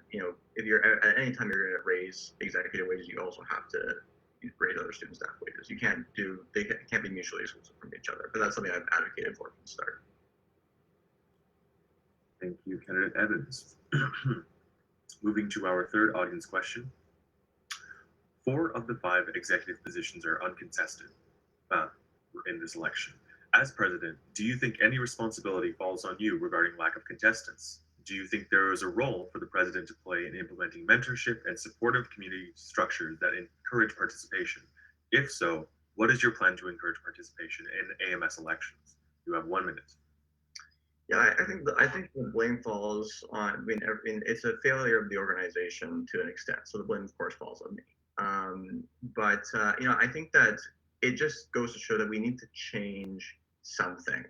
if you're at any time you're going to raise executive wages, you also have to raise other student staff wages. They can't be mutually exclusive from each other. But that's something I've advocated for from the start. Thank you, candidate Evans. Moving to our third audience question. 4 of the 5 executive positions are uncontested in this election. As president, do you think any responsibility falls on you regarding lack of contestants? Do you think there is a role for the president to play in implementing mentorship and supportive community structures that encourage participation? If so, what is your plan to encourage participation in AMS elections? You have 1 minute. Yeah, I think the blame falls on. It's a failure of the organization to an extent, so the blame, of course, falls on me. I think that it just goes to show that we need to change something.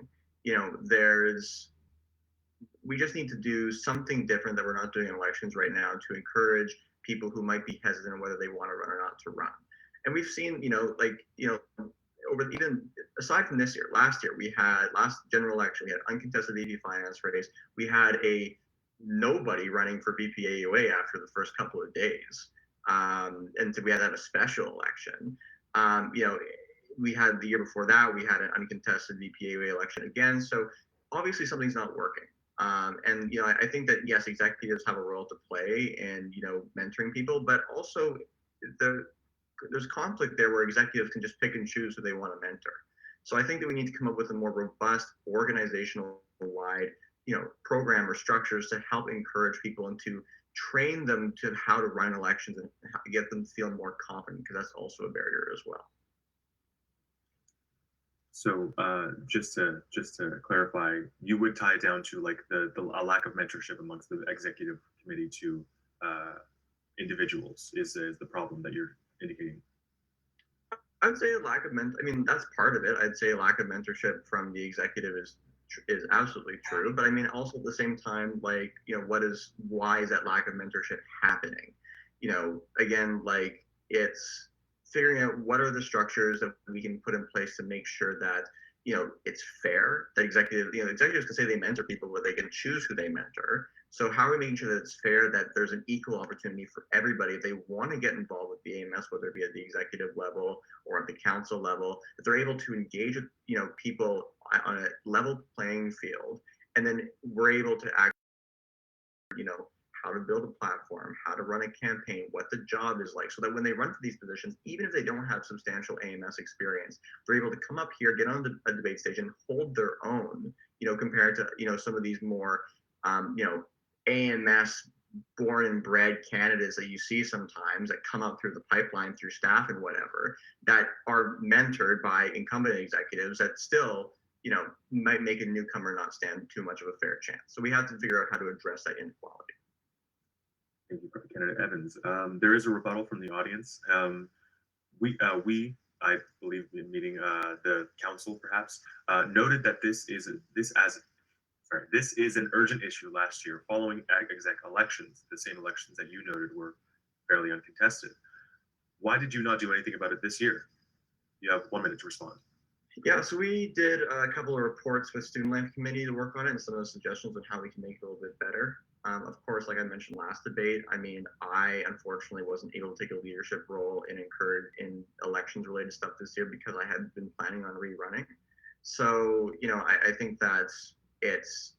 We just need to do something different that we're not doing in elections right now to encourage people who might be hesitant on whether they want to run or not to run. And we've seen, over even aside from this year, last general election, we had uncontested VP finance race. We had nobody running for BPAUA after the first couple of days. And so we had to have a special election. We had the year before that, we had an uncontested VPAUA election again. So obviously something's not working. I think that, yes, executives have a role to play in, mentoring people, but also there's conflict there where executives can just pick and choose who they want to mentor. So I think that we need to come up with a more robust organizational-wide, program or structures to help encourage people and to train them to how to run elections and get them to feel more confident, because that's also a barrier as well. So just to clarify, you would tie it down to like a lack of mentorship amongst the executive committee to individuals is the problem that you're indicating. I'd say a lack of I mean, that's part of it. I'd say lack of mentorship from the executive is absolutely true. But I mean, also at the same time, like, why is that lack of mentorship happening? Again, like, it's figuring out what are the structures that we can put in place to make sure that it's fair. That executives can say they mentor people, but they can choose who they mentor. So how are we making sure that it's fair, that there's an equal opportunity for everybody if they want to get involved with the AMS, whether it be at the executive level or at the council level, that they're able to engage with people on a level playing field, and then we're able to act, how to build a platform, how to run a campaign, what the job is like, so that when they run for these positions, even if they don't have substantial AMS experience, they're able to come up here, get on a debate stage, and hold their own, compared to, some of these more, AMS born and bred candidates that you see sometimes that come up through the pipeline through staff and whatever, that are mentored by incumbent executives that still, might make a newcomer not stand too much of a fair chance. So we have to figure out how to address that inequality. Thank you, Candidate Evans. There is a rebuttal from the audience. We, I believe, in meeting the council, perhaps, noted that this is an urgent issue last year following exec elections. The same elections that you noted were fairly uncontested. Why did you not do anything about it this year? You have 1 minute to respond. Yeah, so we did a couple of reports with Student Life Committee to work on it, and some of the suggestions on how we can make it a little bit better. Of course, like I mentioned last debate, I mean, I unfortunately wasn't able to take a leadership role in elections related stuff this year because I had been planning on rerunning. So, I think it's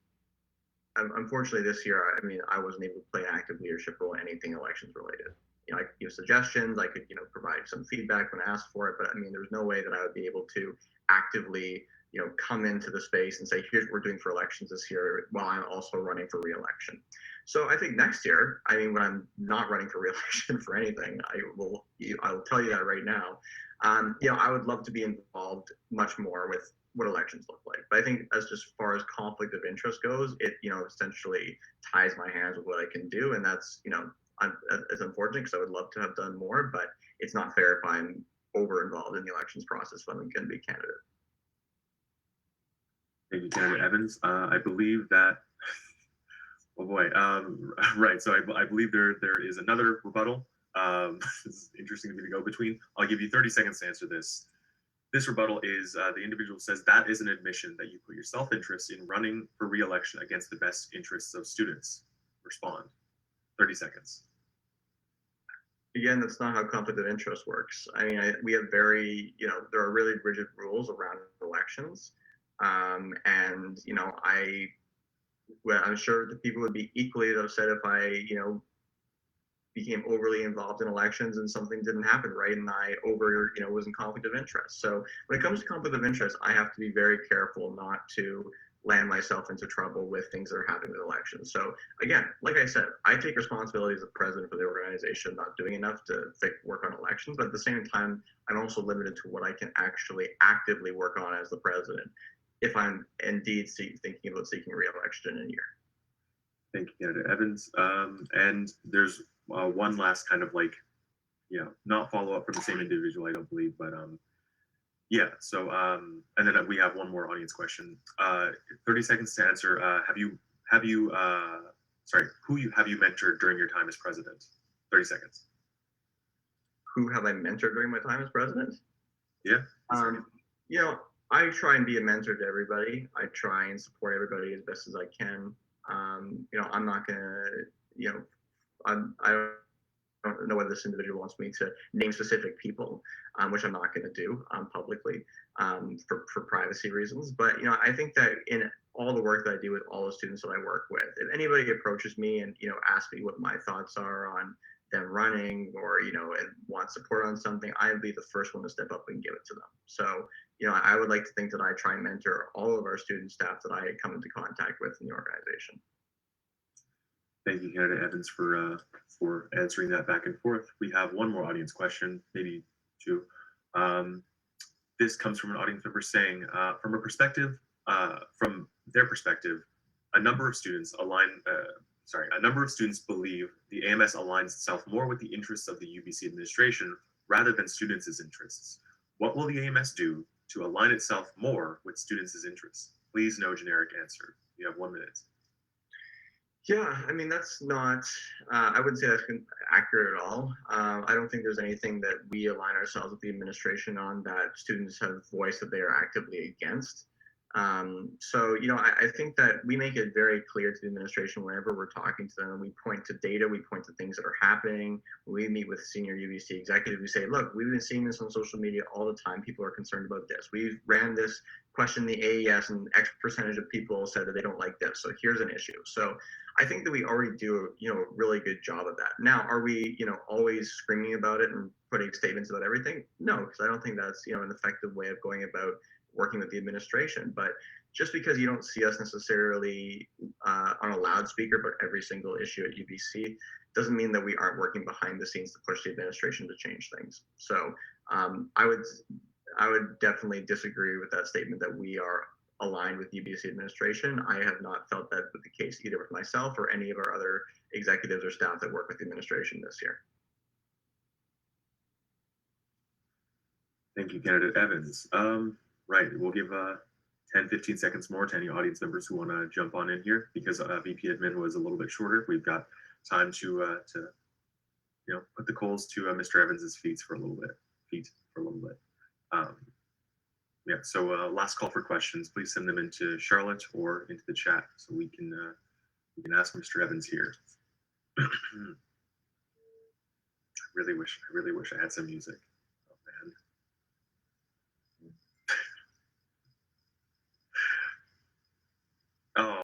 unfortunately this year, I mean, I wasn't able to play an active leadership role in anything elections related. I could give suggestions, I could, provide some feedback when asked for it, but I mean, there's no way that I would be able to actively, come into the space and say, here's what we're doing for elections this year while I'm also running for re-election. So I think next year, I mean, when I'm not running for re-election for anything, I will tell you that right now. I would love to be involved much more with what elections look like. But I think as far as conflict of interest goes, it, essentially ties my hands with what I can do. And that's, it's unfortunate because I would love to have done more, but it's not fair if I'm over involved in the elections process when I'm going to be a candidate. Thank you, Candidate Evans. I believe that, oh boy, right. So I believe there is another rebuttal. It's interesting to me to go between. I'll give you 30 seconds to answer this. This rebuttal is the individual says that is an admission that you put your self-interest in running for re-election against the best interests of students. Respond. 30 seconds. Again, that's not how conflict of interest works. I mean, we have there are really rigid rules around elections. And, I'm sure the people would be equally upset if I, became overly involved in elections and something didn't happen right and I was in conflict of interest. So when it comes to conflict of interest, I have to be very careful not to land myself into trouble with things that are happening with elections. So again, like I said, I take responsibility as the president for the organization, not doing enough to work on elections, but at the same time, I'm also limited to what I can actually actively work on as the president if I'm indeed thinking about seeking re-election in a year. Thank you, Candidate Evans. And there's one last kind of not follow up from the same individual, I don't believe, but yeah. So and then we have one more audience question. 30 seconds to answer. Who have you mentored during your time as president? 30 seconds. Who have I mentored during my time as president? Yeah. I try and be a mentor to everybody. I try and support everybody as best as I can. I'm not gonna, I don't know whether this individual wants me to name specific people, which I'm not going to do publicly for privacy reasons. But, I think that in all the work that I do with all the students that I work with, if anybody approaches me and, asks me what my thoughts are on them running or, and want support on something, I'd be the first one to step up and give it to them. So, I would like to think that I try and mentor all of our student staff that I come into contact with in the organization. Thank you, Candidate Evans, for answering that back and forth. We have one more audience question, maybe two. This comes from an audience member saying, from their perspective, a number of students believe the AMS aligns itself more with the interests of the Ubyssey administration rather than students' interests. What will the AMS do to align itself more with students' interests? Please, no generic answer. You have 1 minute. Yeah, I mean, that's not, I wouldn't say that's accurate at all. I don't think there's anything that we align ourselves with the administration on that students have voiced that they are actively against. So, I think that we make it very clear to the administration whenever we're talking to them. We point to data, we point to things that are happening. When we meet with senior Ubyssey executive, we say, look, we've been seeing this on social media all the time. People are concerned about this. We've ran this question the AES, and X percentage of people said that they don't like this. So here's an issue. So I think that we already do, a really good job of that. Now, are we, always screaming about it and putting statements about everything? No, because I don't think that's, an effective way of going about working with the administration. But just because you don't see us necessarily on a loudspeaker about every single issue at Ubyssey doesn't mean that we aren't working behind the scenes to push the administration to change things. So I would definitely disagree with that statement that we are aligned with the Ubyssey administration. I have not felt that with the case either with myself or any of our other executives or staff that work with the administration this year. Thank you, candidate Evans. Right, we'll give 10, 15 seconds more to any audience members who want to jump on in here because VP Admin was a little bit shorter. We've got time to put the coals to Mr. Evans's feet for a little bit. Yeah, so last call for questions. Please send them into Charlotte or into the chat so we can ask Mr. Evans here. I really wish I had some music. Oh man. Oh,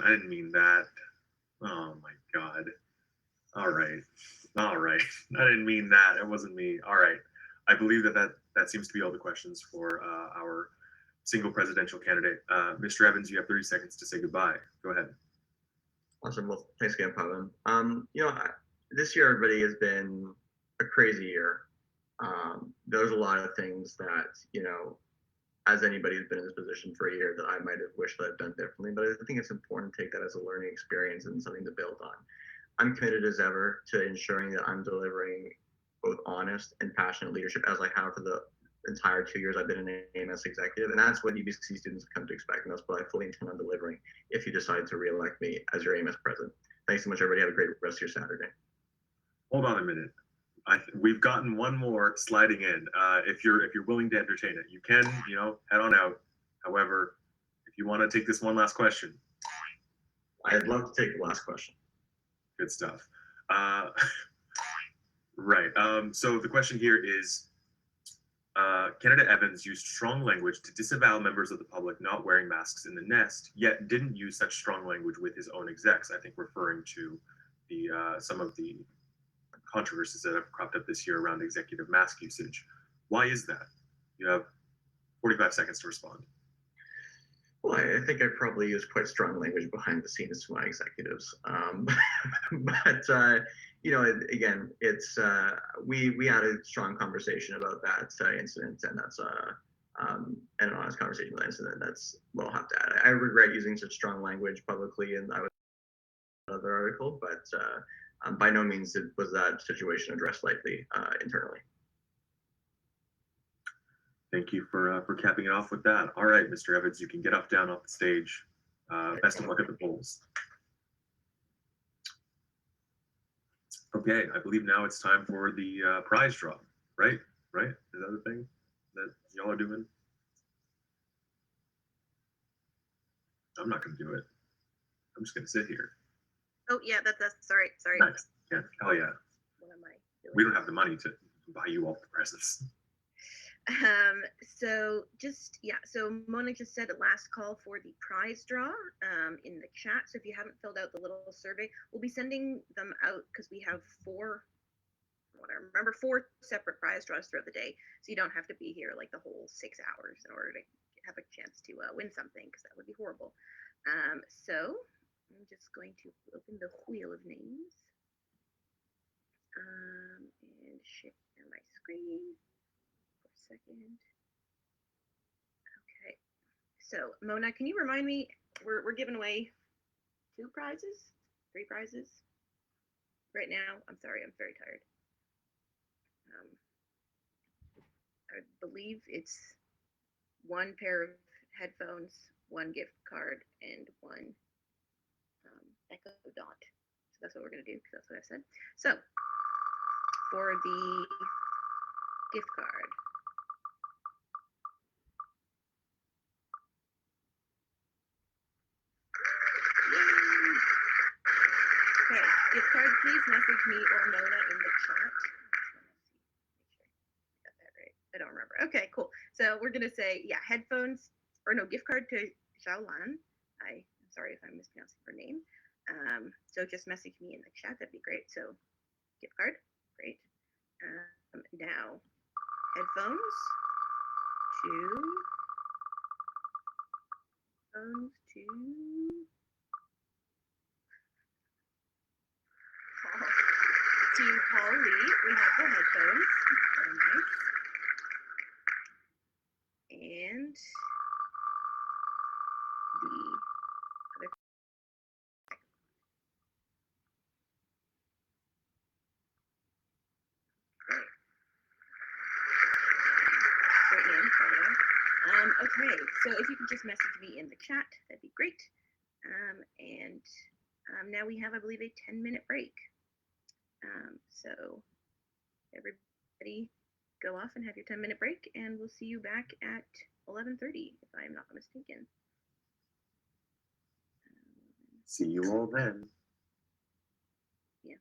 I didn't mean that. Oh my God. All right. I didn't mean that. It wasn't me. All right. I believe that seems to be all the questions for our single presidential candidate. Mr. Evans, you have 30 seconds to say goodbye. Go ahead. Awesome. Well, thanks again, Pavan. This year, everybody has been a crazy year. There's a lot of things that, as anybody who's been in this position for a year that I might have wished that I'd done differently, but I think it's important to take that as a learning experience and something to build on. I'm committed as ever to ensuring that I'm delivering both honest and passionate leadership as I have for the entire 2 years I've been an AMS executive. And that's what Ubyssey students have come to expect. And that's what I fully intend on delivering if you decide to re-elect me as your AMS president. Thanks so much, everybody. Have a great rest of your Saturday. Hold on a minute. We've gotten one more sliding in. If you're willing to entertain it, you can, head on out. However, if you want to take this one last question. I'd love to take the last question. Good stuff. Right. So the question here is, candidate Evans used strong language to disavow members of the public not wearing masks in the nest, yet didn't use such strong language with his own execs. I think referring to some of the controversies that have cropped up this year around executive mask usage. Why is that? You have 45 seconds to respond. Well, I think I probably use quite strong language behind the scenes to my executives. But again, it's we had a strong conversation about that incident, and that's an honest conversation about that incident. That's what I'll have to add. I regret using such strong language publicly, and I was another article, but by no means was that situation addressed lightly internally. Thank you for capping it off with that. All right, Mr. Evans, you can get down off the stage. Best of luck at the polls. Okay, I believe now it's time for the prize draw, right? Right? Is that the thing that y'all are doing? I'm not going to do it. I'm just going to sit here. Oh, yeah, that's sorry. Nice. Yeah, hell yeah. What am I doing? We don't have the money to buy you all the presents. So Mona just said last call for the prize draw in the chat. So if you haven't filled out the little survey, we'll be sending them out because we have four separate prize draws throughout the day. So you don't have to be here like the whole 6 hours in order to have a chance to win something, because that would be horrible. So I'm just going to open the wheel of names and share my screen. Second. Okay. So Mona, can you remind me, we're giving away 3 prizes right now? I'm sorry, I'm very tired. I believe it's one pair of headphones, one gift card, and one Echo Dot. So that's what we're gonna do because that's what I said. So for the gift card, okay, gift card, please message me or Mona in the chat. Got that right. I don't remember. Okay, cool. So we're gonna say, yeah, headphones or no, gift card to Xiaolan. I'm sorry if I'm mispronouncing her name. So just message me in the chat. That'd be great. So gift card, great. Now headphones to Paul. To Paul Lee, we have the headphones. Very nice. And the other. Great name, by the way. Okay, so if you could just message me in the chat, that'd be great. And now we have, I believe, a 10-minute break. So everybody go off and have your 10-minute break, and we'll see you back at 11:30, if I'm not mistaken. See you all then. Yeah.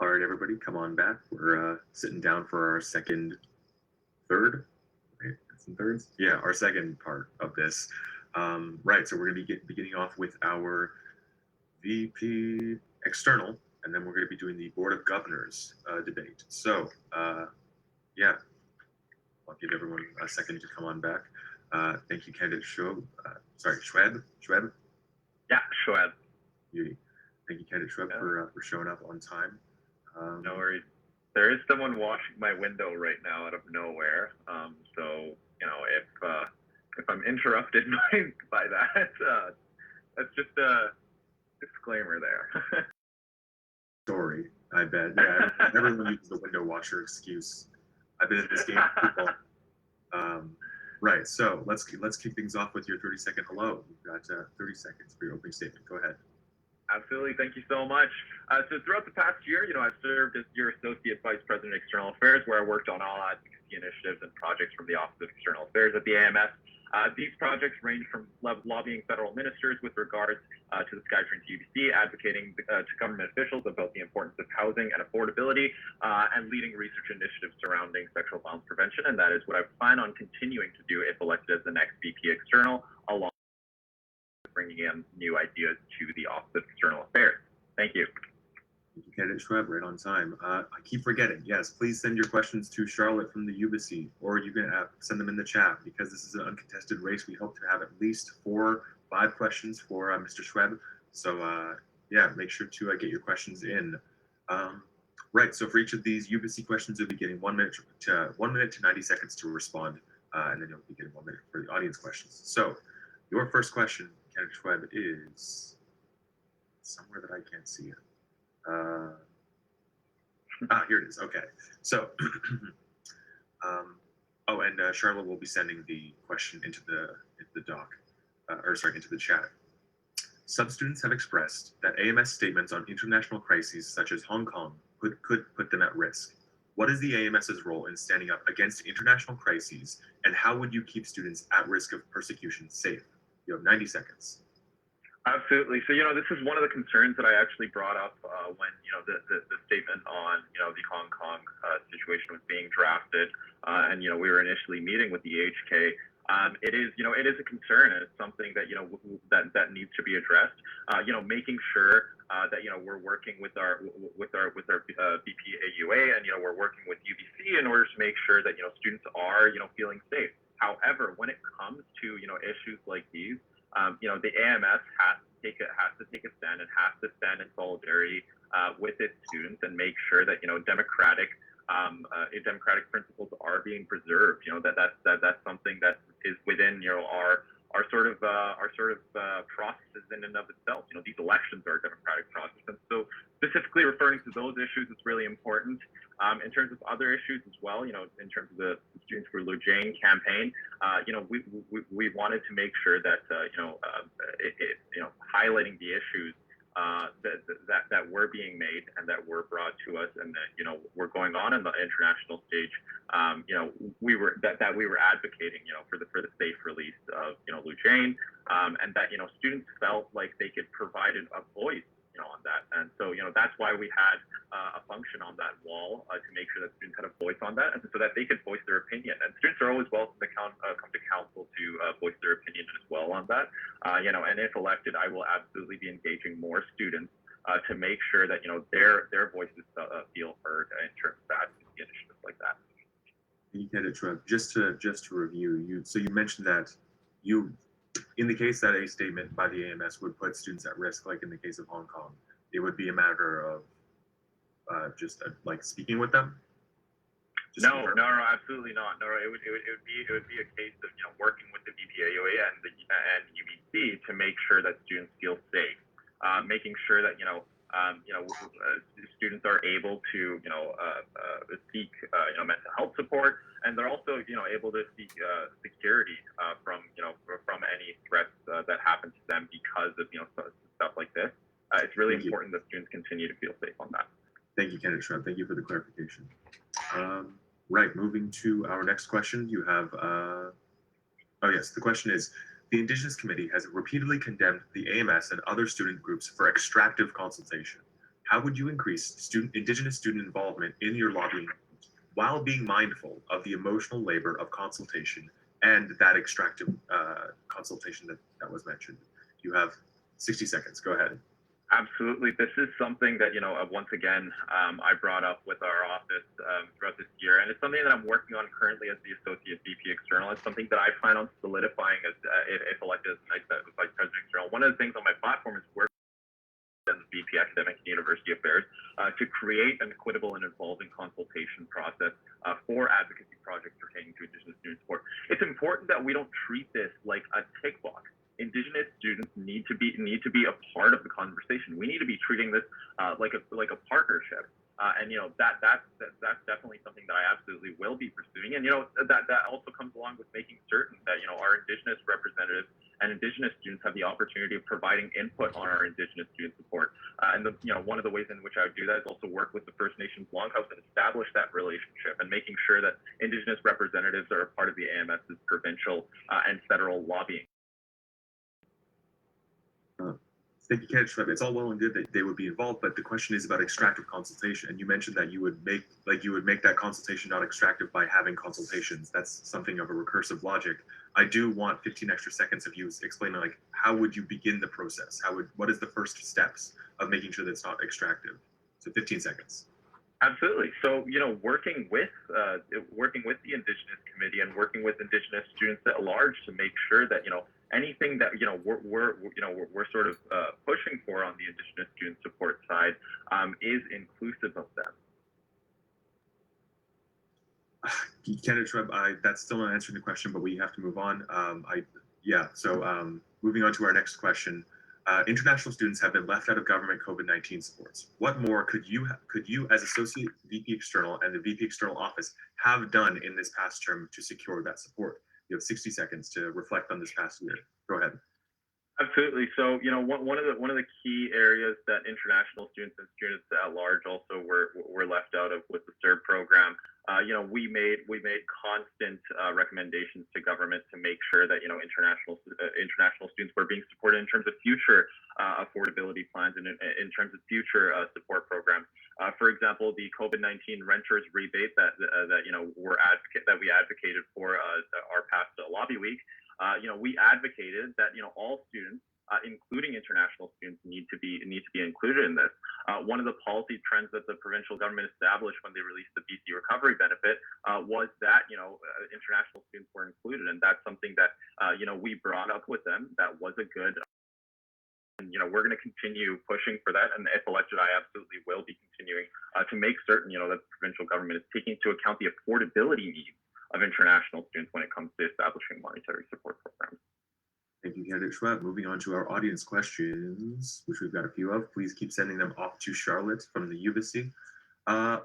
All right, everybody, come on back. We're sitting down for our third, right? Some thirds? Yeah, our second part of this. Right, so we're going to be beginning off with our VP external, and then we're going to be doing the Board of Governors debate. So, yeah, I'll give everyone a second to come on back. Thank you, candidate Schwab. Schwab? Yeah, Schwab. Beauty. Thank you, candidate Schwab, for showing up on time. No worries. There is someone washing my window right now out of nowhere. So you know, if I'm interrupted by that, that's just a disclaimer there. Story, I bet. Yeah, everyone uses the window washer excuse. I've been in this game with people. Right, so let's kick things off with your 30-second hello. You've got 30 seconds for your opening statement. Go ahead. Absolutely, thank you so much. So throughout the past year, I've served as your Associate Vice President of External Affairs, where I worked on all advocacy initiatives and projects from the Office of External Affairs at the AMS. These projects range from lobbying federal ministers with regards to the SkyTrain to Ubyssey, advocating to government officials about the importance of housing and affordability, and leading research initiatives surrounding sexual violence prevention. And that is what I plan on continuing to do if elected as the next VP External, along with bringing in new ideas to the Office of External Affairs. Thank you. Thank you, candidate Schwab, right on time. I keep forgetting. Yes, please send your questions to Charlotte from the Ubyssey, or you can send them in the chat, because this is an uncontested race. We hope to have at least 4-5 questions for Mr. Schwab. So yeah, make sure to get your questions in. Right. So for each of these Ubyssey questions, you'll be getting 1 minute to 90 seconds to respond, and then you'll be getting 1 minute for the audience questions. So your first question, candidate Schwab, is somewhere that I can't see it. Here it is. Okay. So, oh, and Charlotte will be sending the question into the doc, into the chat. Some students have expressed that AMS statements on international crises such as Hong Kong could put them at risk. What is the AMS's role in standing up against international crises, and how would you keep students at risk of persecution safe? You have 90 seconds. Absolutely. So, this is one of the concerns that I actually brought up when, the statement on, the Hong Kong situation was being drafted, and, we were initially meeting with the HK. It is a concern, and it's something that, that needs to be addressed. Making sure that, we're working with our BPAUA, and, we're working with Ubyssey in order to make sure that, students are, feeling safe. However, when it comes to, issues like these, the AMS has to take a stand and has to stand in solidarity with its students and make sure that democratic principles are being preserved. That's something that is within our sort of processes in and of itself. These elections are a democratic process, and so specifically referring to those issues is really important. In terms of other issues as well, in terms of the Students for Lujain campaign, we wanted to make sure that highlighting the issues that were being made and that were brought to us and that were going on in the international stage, we were advocating for the safe release of Lujain, and that students felt like they could provide a voice on that. And so that's why we had a function on that wall to make sure that students had a voice on that, and so that they could voice their opinion. And students are always welcome to come to council to voice their opinion as well on that. And if elected, I will absolutely be engaging more students to make sure that their voices feel heard in terms of advocacy initiatives like that. You get it, Trev. Just to review, you mentioned that in the case that a statement by the AMS would put students at risk, like in the case of Hong Kong, it would be a matter of like speaking with them. No, absolutely not. No, it would be a case of working with the BPAUA and Ubyssey to make sure that students feel safe, making sure that students are able to seek mental health support, and they're also able to seek security from any threats that happen to them because of stuff like this. It's really important that students continue to feel safe on that. Thank you, Kenneth Shrubb. Thank you for the clarification. Right, moving to our next question. You have, oh yes, the question is, the Indigenous Committee has repeatedly condemned the AMS and other student groups for extractive consultation. how would you increase Indigenous student involvement in your lobbying while being mindful of the emotional labor of consultation and that extractive consultation that was mentioned? You have 60 seconds. Go ahead. Absolutely. This is something that, once again, I brought up with our office throughout this year. And it's something that I'm working on currently as the Associate VP External. It's something that I plan on solidifying if elected as Vice President External. One of the things on my platform is work as VP Academic and University Affairs to create an equitable and involving consultation process for advocacy projects pertaining to Indigenous student support. It's important that we don't treat this like a tick box. Indigenous students need to be a part of the conversation. We need to be treating this like a partnership. That's definitely something that I absolutely will be pursuing. And that also comes along with making certain that our Indigenous representatives and Indigenous students have the opportunity of providing input on our Indigenous student support. And one of the ways in which I would do that is also work with the First Nations Longhouse and establish that relationship and making sure that Indigenous representatives are a part of the AMS's provincial and federal lobbying. Thank you, Ken. It's all well and good that they would be involved, but the question is about extractive consultation. And you mentioned that you would make that consultation not extractive by having consultations. That's something of a recursive logic. I do want 15 extra seconds of you explaining how would you begin the process? What is the first steps of making sure that it's not extractive? So 15 seconds. Absolutely. So, working with the Indigenous Committee and working with Indigenous students at large to make sure that anything that we're sort of pushing for on the Indigenous student support side is inclusive of them. Candidate, that's still not answering the question, but we have to move on. Moving on to our next question. International students have been left out of government COVID-19 supports. What more could you as Associate VP External and the VP External Office have done in this past term to secure that support? You have 60 seconds to reflect on this past year. Go ahead. Absolutely. So, one of the key areas that international students and students at large also were left out of was the CERB program. We made constant recommendations to government to make sure that international students were being supported in terms of future affordability plans and in terms of future support programs. For example, the COVID-19 renters rebate that we advocated for our past lobby week. We advocated that all students, including international students, need to be included in this. One of the policy trends that the provincial government established when they released the BC Recovery Benefit was that international students were included, and that's something that we brought up with them. That was a good. And, we're going to continue pushing for that, and if elected, I absolutely will be continuing to make certain that the provincial government is taking into account the affordability needs of international students when it comes to establishing monetary support programs. Thank you, Candidate Schwab. Moving on to our audience questions, which we've got a few of. Please keep sending them off to Charlotte from the Ubyssey.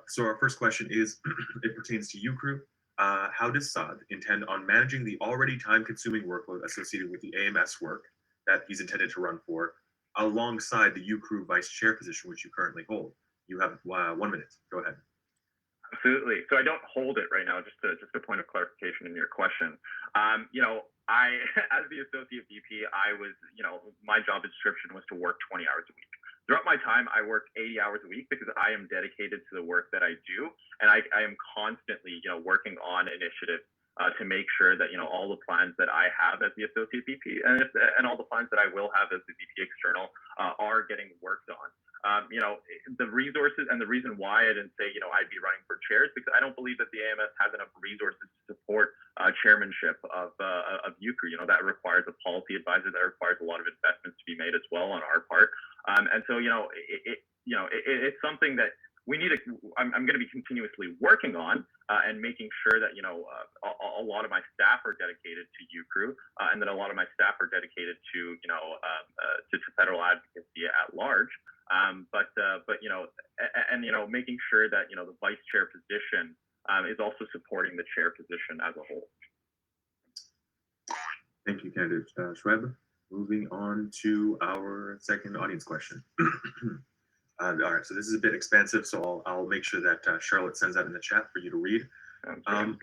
So our first question is, it pertains to UCRU. How does SAD intend on managing the already time-consuming workload associated with the AMS work that he's intended to run for, alongside the UCRU Vice Chair position, which you currently hold? You have 1 minute. Go ahead. Absolutely. So I don't hold it right now, just a point of clarification in your question. I, as the Associate VP, I was, my job description was to work 20 hours a week. Throughout my time, I work 80 hours a week because I am dedicated to the work that I do. And I am constantly, working on initiatives to make sure that, all the plans that I have as the Associate VP and all the plans that I will have as the VP External are getting worked on. The resources and the reason why I didn't say, I'd be running for chairs, because I don't believe that the AMS has enough resources to support chairmanship of UCRU. That requires a policy advisor, that requires a lot of investments to be made as well on our part. And so, it's something that we need to, I'm going to be continuously working on and making sure that, a lot of my staff are dedicated to UCRU and that a lot of my staff are dedicated to, to federal advocacy at large. Making sure that, the vice chair position is also supporting the chair position as a whole. Thank you, Candidate Schwab. Moving on to our second audience question. All right, so this is a bit expansive, so I'll make sure that Charlotte sends that in the chat for you to read.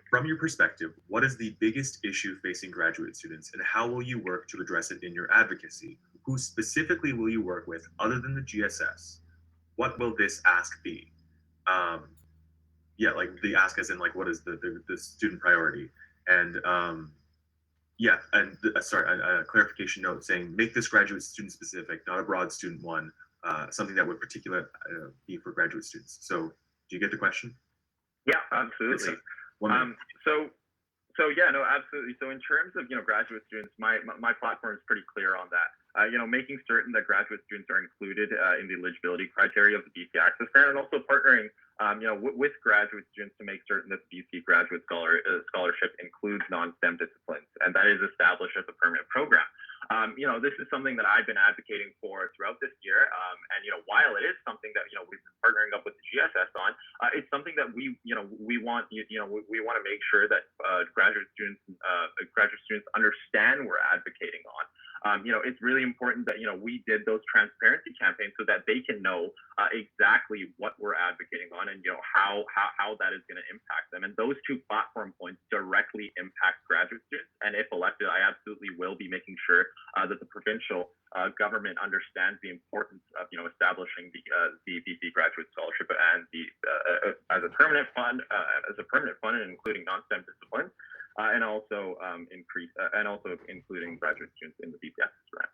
From your perspective, what is the biggest issue facing graduate students, and how will you work to address it in your advocacy? Who specifically will you work with, other than the GSS? what will this ask be? Yeah, like the ask as in like what is the student priority? And yeah, and sorry, a clarification note saying make this graduate student specific, not a broad student one, something that would particular be for graduate students. So do you get the question? Yeah, absolutely. So yeah, no, absolutely. So in terms of graduate students, my platform is pretty clear on that. Making certain that graduate students are included in the eligibility criteria of the BC Access Grant, and also partnering with graduate students to make certain that the BC Graduate Scholarship includes non-STEM disciplines, and that is established as a permanent program. This is something that I've been advocating for throughout this year, and while it is something that we've been partnering up with the GSS on, it's something that we want we want to make sure that graduate students understand we're advocating on. It's really important that we did those transparency campaigns so that they can know exactly what we're advocating on, and how that is going to impact them. And those two platform points directly impact graduate students. And if elected, I absolutely will be making sure that the provincial government understands the importance of establishing the BC Graduate Scholarship and as a permanent fund and including non-STEM disciplines. And also including graduate students in the BCS grant.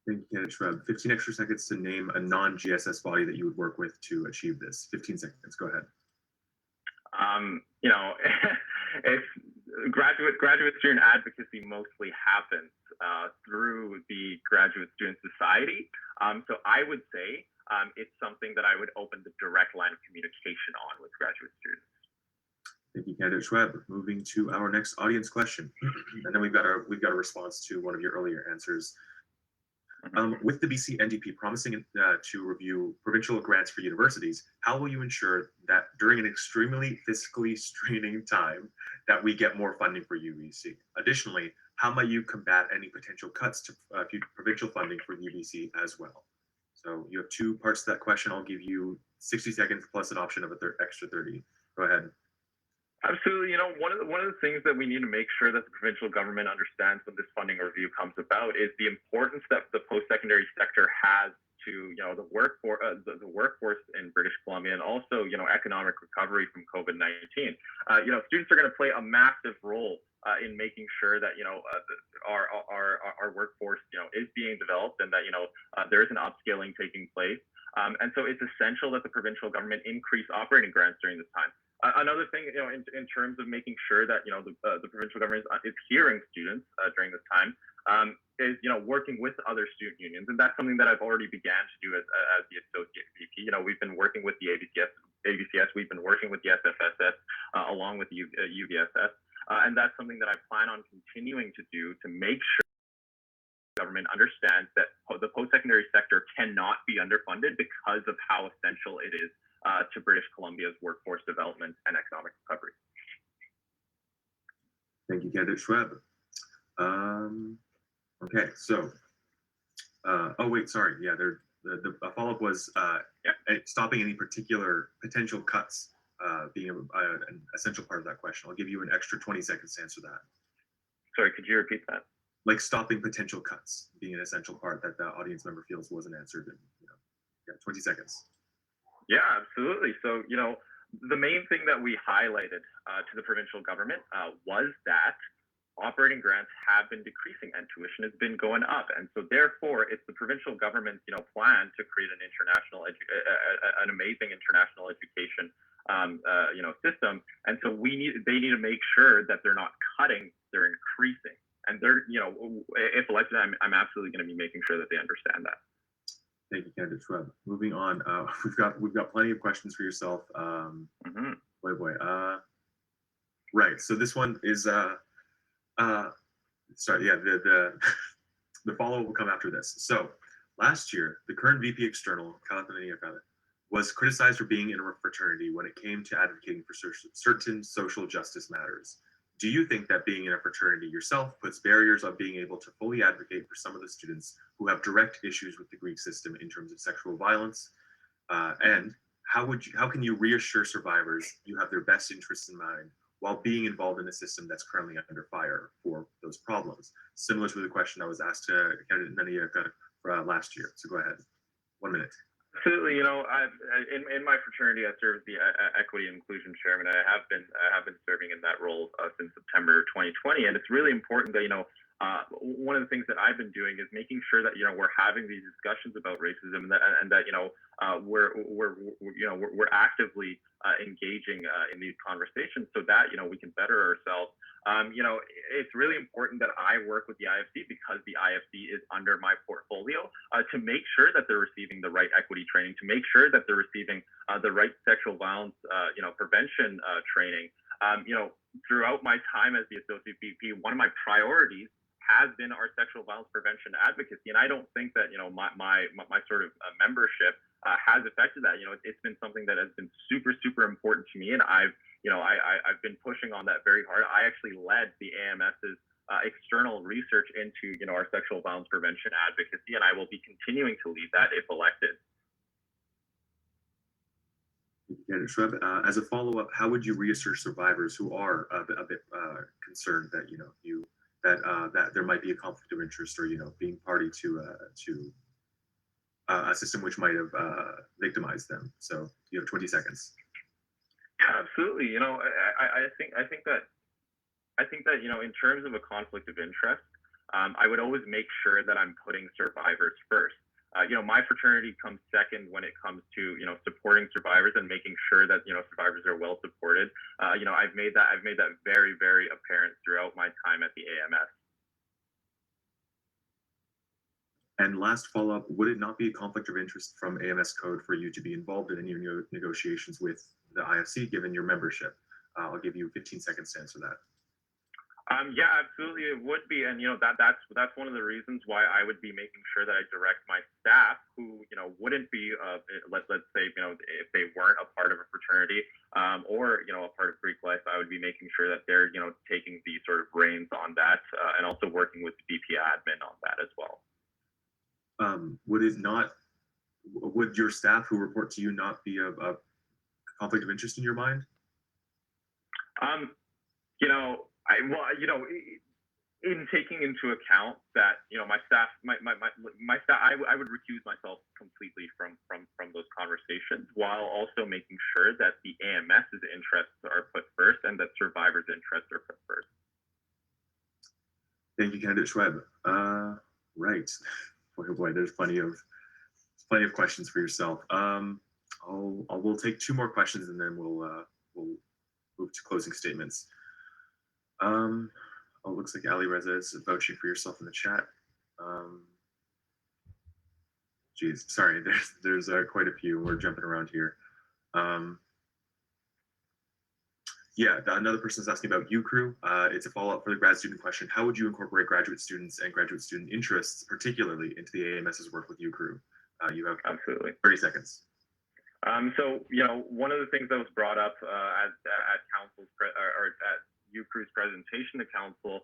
Thank you, candidate Schwab. 15 extra seconds to name a non-GSS body that you would work with to achieve this. 15 seconds. Go ahead. It's graduate student advocacy mostly happens through the Graduate Student Society. So I would say it's something that I would open the direct line of communication on with graduate students. Thank you, candidate Schwab. Moving to our next audience question, and then we've got a response to one of your earlier answers. With the BC NDP promising to review provincial grants for universities, how will you ensure that during an extremely fiscally straining time that we get more funding for UBC? Additionally, how might you combat any potential cuts to provincial funding for UBC as well? So you have two parts to that question. I'll give you 60 seconds plus an option of a extra 30. Go ahead. Absolutely. One of the things that we need to make sure that the provincial government understands when this funding review comes about is the importance that the post-secondary sector has to the workforce in British Columbia, and also economic recovery from COVID-19. Students are going to play a massive role in making sure that our workforce is being developed, and that there is an upscaling taking place. And so it's essential that the provincial government increase operating grants during this time. Another thing, in terms of making sure that the provincial government is hearing students during this time, is working with other student unions, and that's something that I've already began to do as the associate VP. We've been working with the ABCS, we've been working with the SFSS, along with the UBSS, and that's something that I plan on continuing to do to make sure the government understands that the post-secondary sector cannot be underfunded because of how essential it is to British Columbia's workforce development and economic recovery. Thank you, candidate Schwab. Okay, so, oh wait, sorry. Yeah, the follow-up was stopping any particular potential cuts being an essential part of that question. I'll give you an extra 20 seconds to answer that. Sorry, could you repeat that? Like stopping potential cuts being an essential part that the audience member feels wasn't answered in 20 seconds. Yeah, absolutely. So, the main thing that we highlighted to the provincial government was that operating grants have been decreasing and tuition has been going up. And so therefore, it's the provincial government's, plan to create an amazing international education, system. And so they need to make sure that they're not cutting, they're increasing. And they're, if elected, I'm absolutely going to be making sure that they understand that. Thank you, candidate Schwab. Moving on, we've got plenty of questions for yourself. Right. So this one is sorry. Yeah, the follow-up will come after this. So last year, the current VP External, was criticized for being in a fraternity when it came to advocating for certain social justice matters. Do you think that being in a fraternity yourself puts barriers on being able to fully advocate for some of the students who have direct issues with the Greek system in terms of sexual violence? And how can you reassure survivors you have their best interests in mind while being involved in a system that's currently under fire for those problems? Similar to the question that was asked to candidate Nania last year. So go ahead. 1 minute. Absolutely. In my fraternity, I serve as the equity and inclusion chairman. I have been serving in that role since September 2020, and it's really important that one of the things that I've been doing is making sure that we're having these discussions about racism, and that we're actively engaging in these conversations so that we can better ourselves. It's really important that I work with the IFC because the IFC is under my portfolio to make sure that they're receiving the right equity training, to make sure that they're receiving the right sexual violence, prevention training. Throughout my time as the associate VP, one of my priorities has been our sexual violence prevention advocacy, and I don't think that my sort of membership has affected that. It's been something that has been super important to me, and I've been pushing on that very hard. I actually led the AMS's external research into our sexual violence prevention advocacy, and I will be continuing to lead that if elected. Shreb, as a follow-up, how would you reassure survivors who are a bit concerned that that there might be a conflict of interest, or being party to a system which might have victimized them? So you have 20 seconds. Absolutely. I think that in terms of a conflict of interest, I would always make sure that I'm putting survivors first. My fraternity comes second when it comes to supporting survivors and making sure that survivors are well supported. I've made that very apparent throughout my time at the AMS. And last follow-up, would it not be a conflict of interest from AMS code for you to be involved in any negotiations with the IFC, given your membership? I'll give you 15 seconds to answer that. Yeah, absolutely, it would be, and that's one of the reasons why I would be making sure that I direct my staff, who wouldn't be let's say if they weren't a part of a fraternity or a part of Greek life, I would be making sure that they're taking the sort of reins on that, and also working with the VP admin on that as well. Would your staff who report to you not be a conflict of interest in your mind? In taking into account that my staff, I would recuse myself completely from those conversations, while also making sure that the AMS's interests are put first and that survivors' interests are put first. Thank you, candidate Schweb. Right. Boy, oh boy, there's plenty of questions for yourself. We'll take two more questions and then we'll move to closing statements. Looks like Ali Reza is vouching for yourself in the chat. Geez, sorry, there's quite a few. We're jumping around here. Yeah, another person is asking about UCrew. It's a follow-up for the grad student question. How would you incorporate graduate students and graduate student interests, particularly into the AMS's work with UCrew? You have absolutely 30 seconds. So, one of the things that was brought up at council's or at UCrew's presentation to council,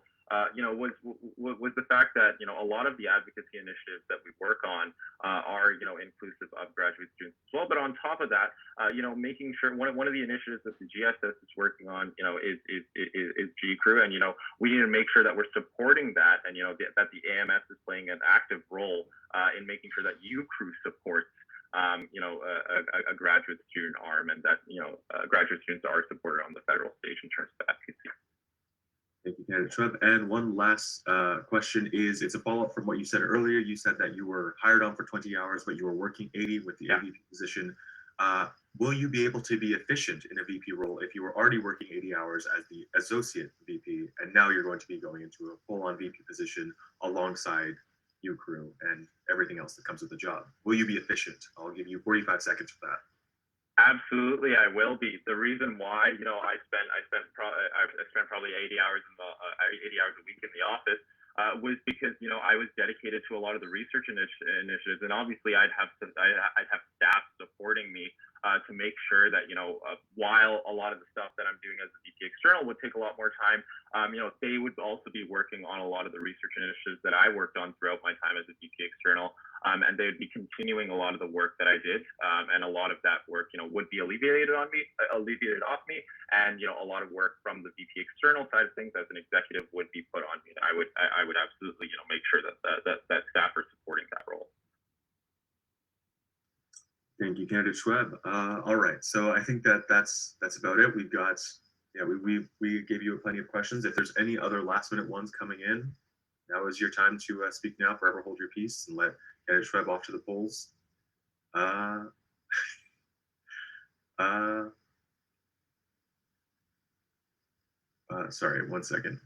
was the fact that a lot of the advocacy initiatives that we work on are inclusive of graduate students as well. But on top of that, making sure one of the initiatives that the GSS is working on, is GCrew, and we need to make sure that we're supporting that, and that the AMS is playing an active role in making sure that UCrew supports a graduate student arm, and that graduate students are supported on the federal stage in terms of advocacy. Thank you, candidate Trev. And one last question is, it's a follow-up from what you said earlier. You said that you were hired on for 20 hours, but you were working 80 with the AVP position. Will you be able to be efficient in a VP role if you were already working 80 hours as the associate VP, and now you're going to be going into a full-on VP position alongside UCrew and everything else that comes with the job? Will you be efficient? I'll give you 45 seconds for that. Absolutely, I will be. The reason why, I spent probably 80 hours a week in the office was because I was dedicated to a lot of the research initiatives, and obviously I'd have staff supporting me to make sure that while a lot of the stuff that I'm doing as a VP external would take a lot more time, they would also be working on a lot of the research initiatives that I worked on throughout my time as a VP external. And they would be continuing a lot of the work that I did, and a lot of that work, would be alleviated off me, and a lot of work from the VP external side of things as an executive would be put on me. And I would absolutely, make sure that staff are supporting that role. Thank you, candidate Schweb. All right, so I think that's about it. We've got, yeah, we gave you plenty of questions. If there's any other last minute ones coming in, now is your time to speak now, forever hold your peace, and let candidate Schweb off to the polls. Sorry, 1 second.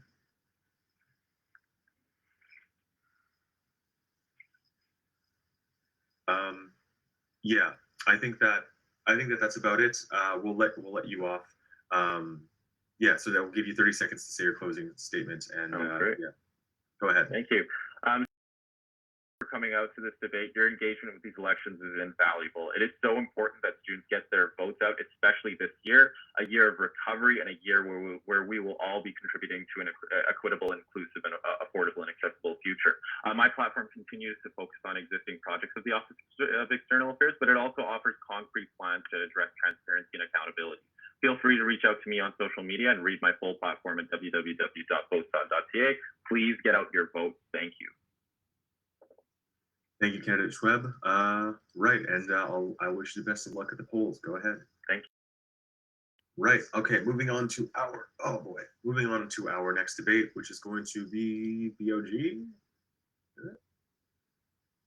Yeah, I think that's about it. We'll let you off. Yeah, so that will give you 30 seconds to say your closing statement, and yeah, go ahead. Thank you. For coming out to this debate. Your engagement with these elections is invaluable. It is so important that students get their votes out, especially this year, a year of recovery and a year where we will all be contributing to an equitable, inclusive, and affordable and accessible future. My platform continues to focus on existing projects of the Office of External Affairs, but it also offers concrete plans to address transparency and accountability. Feel free to reach out to me on social media and read my full platform at www.votes.ca. Please get out your vote. Thank you. Thank you, candidate Schweb. Right, and I wish you the best of luck at the polls. Go ahead. Thank you. Right. Okay. Moving on to our next debate, which is going to be BOG.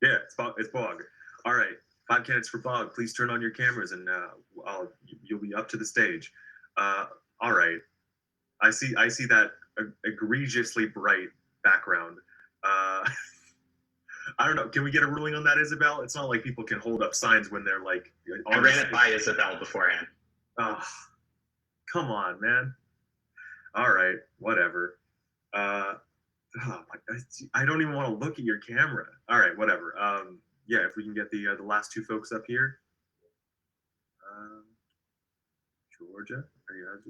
Yeah, it's Bog. All right. 5 candidates for Bog. Please turn on your cameras, and you'll be up to the stage. All right. I see that egregiously bright background. I don't know. Can we get a ruling on that, Isabel? It's not like people can hold up signs when they're like. I ran it by Isabel beforehand. Oh, come on, man. All right, whatever. I don't even want to look at your camera. All right, whatever. Yeah, if we can get the last 2 folks up here. Georgia, are you out?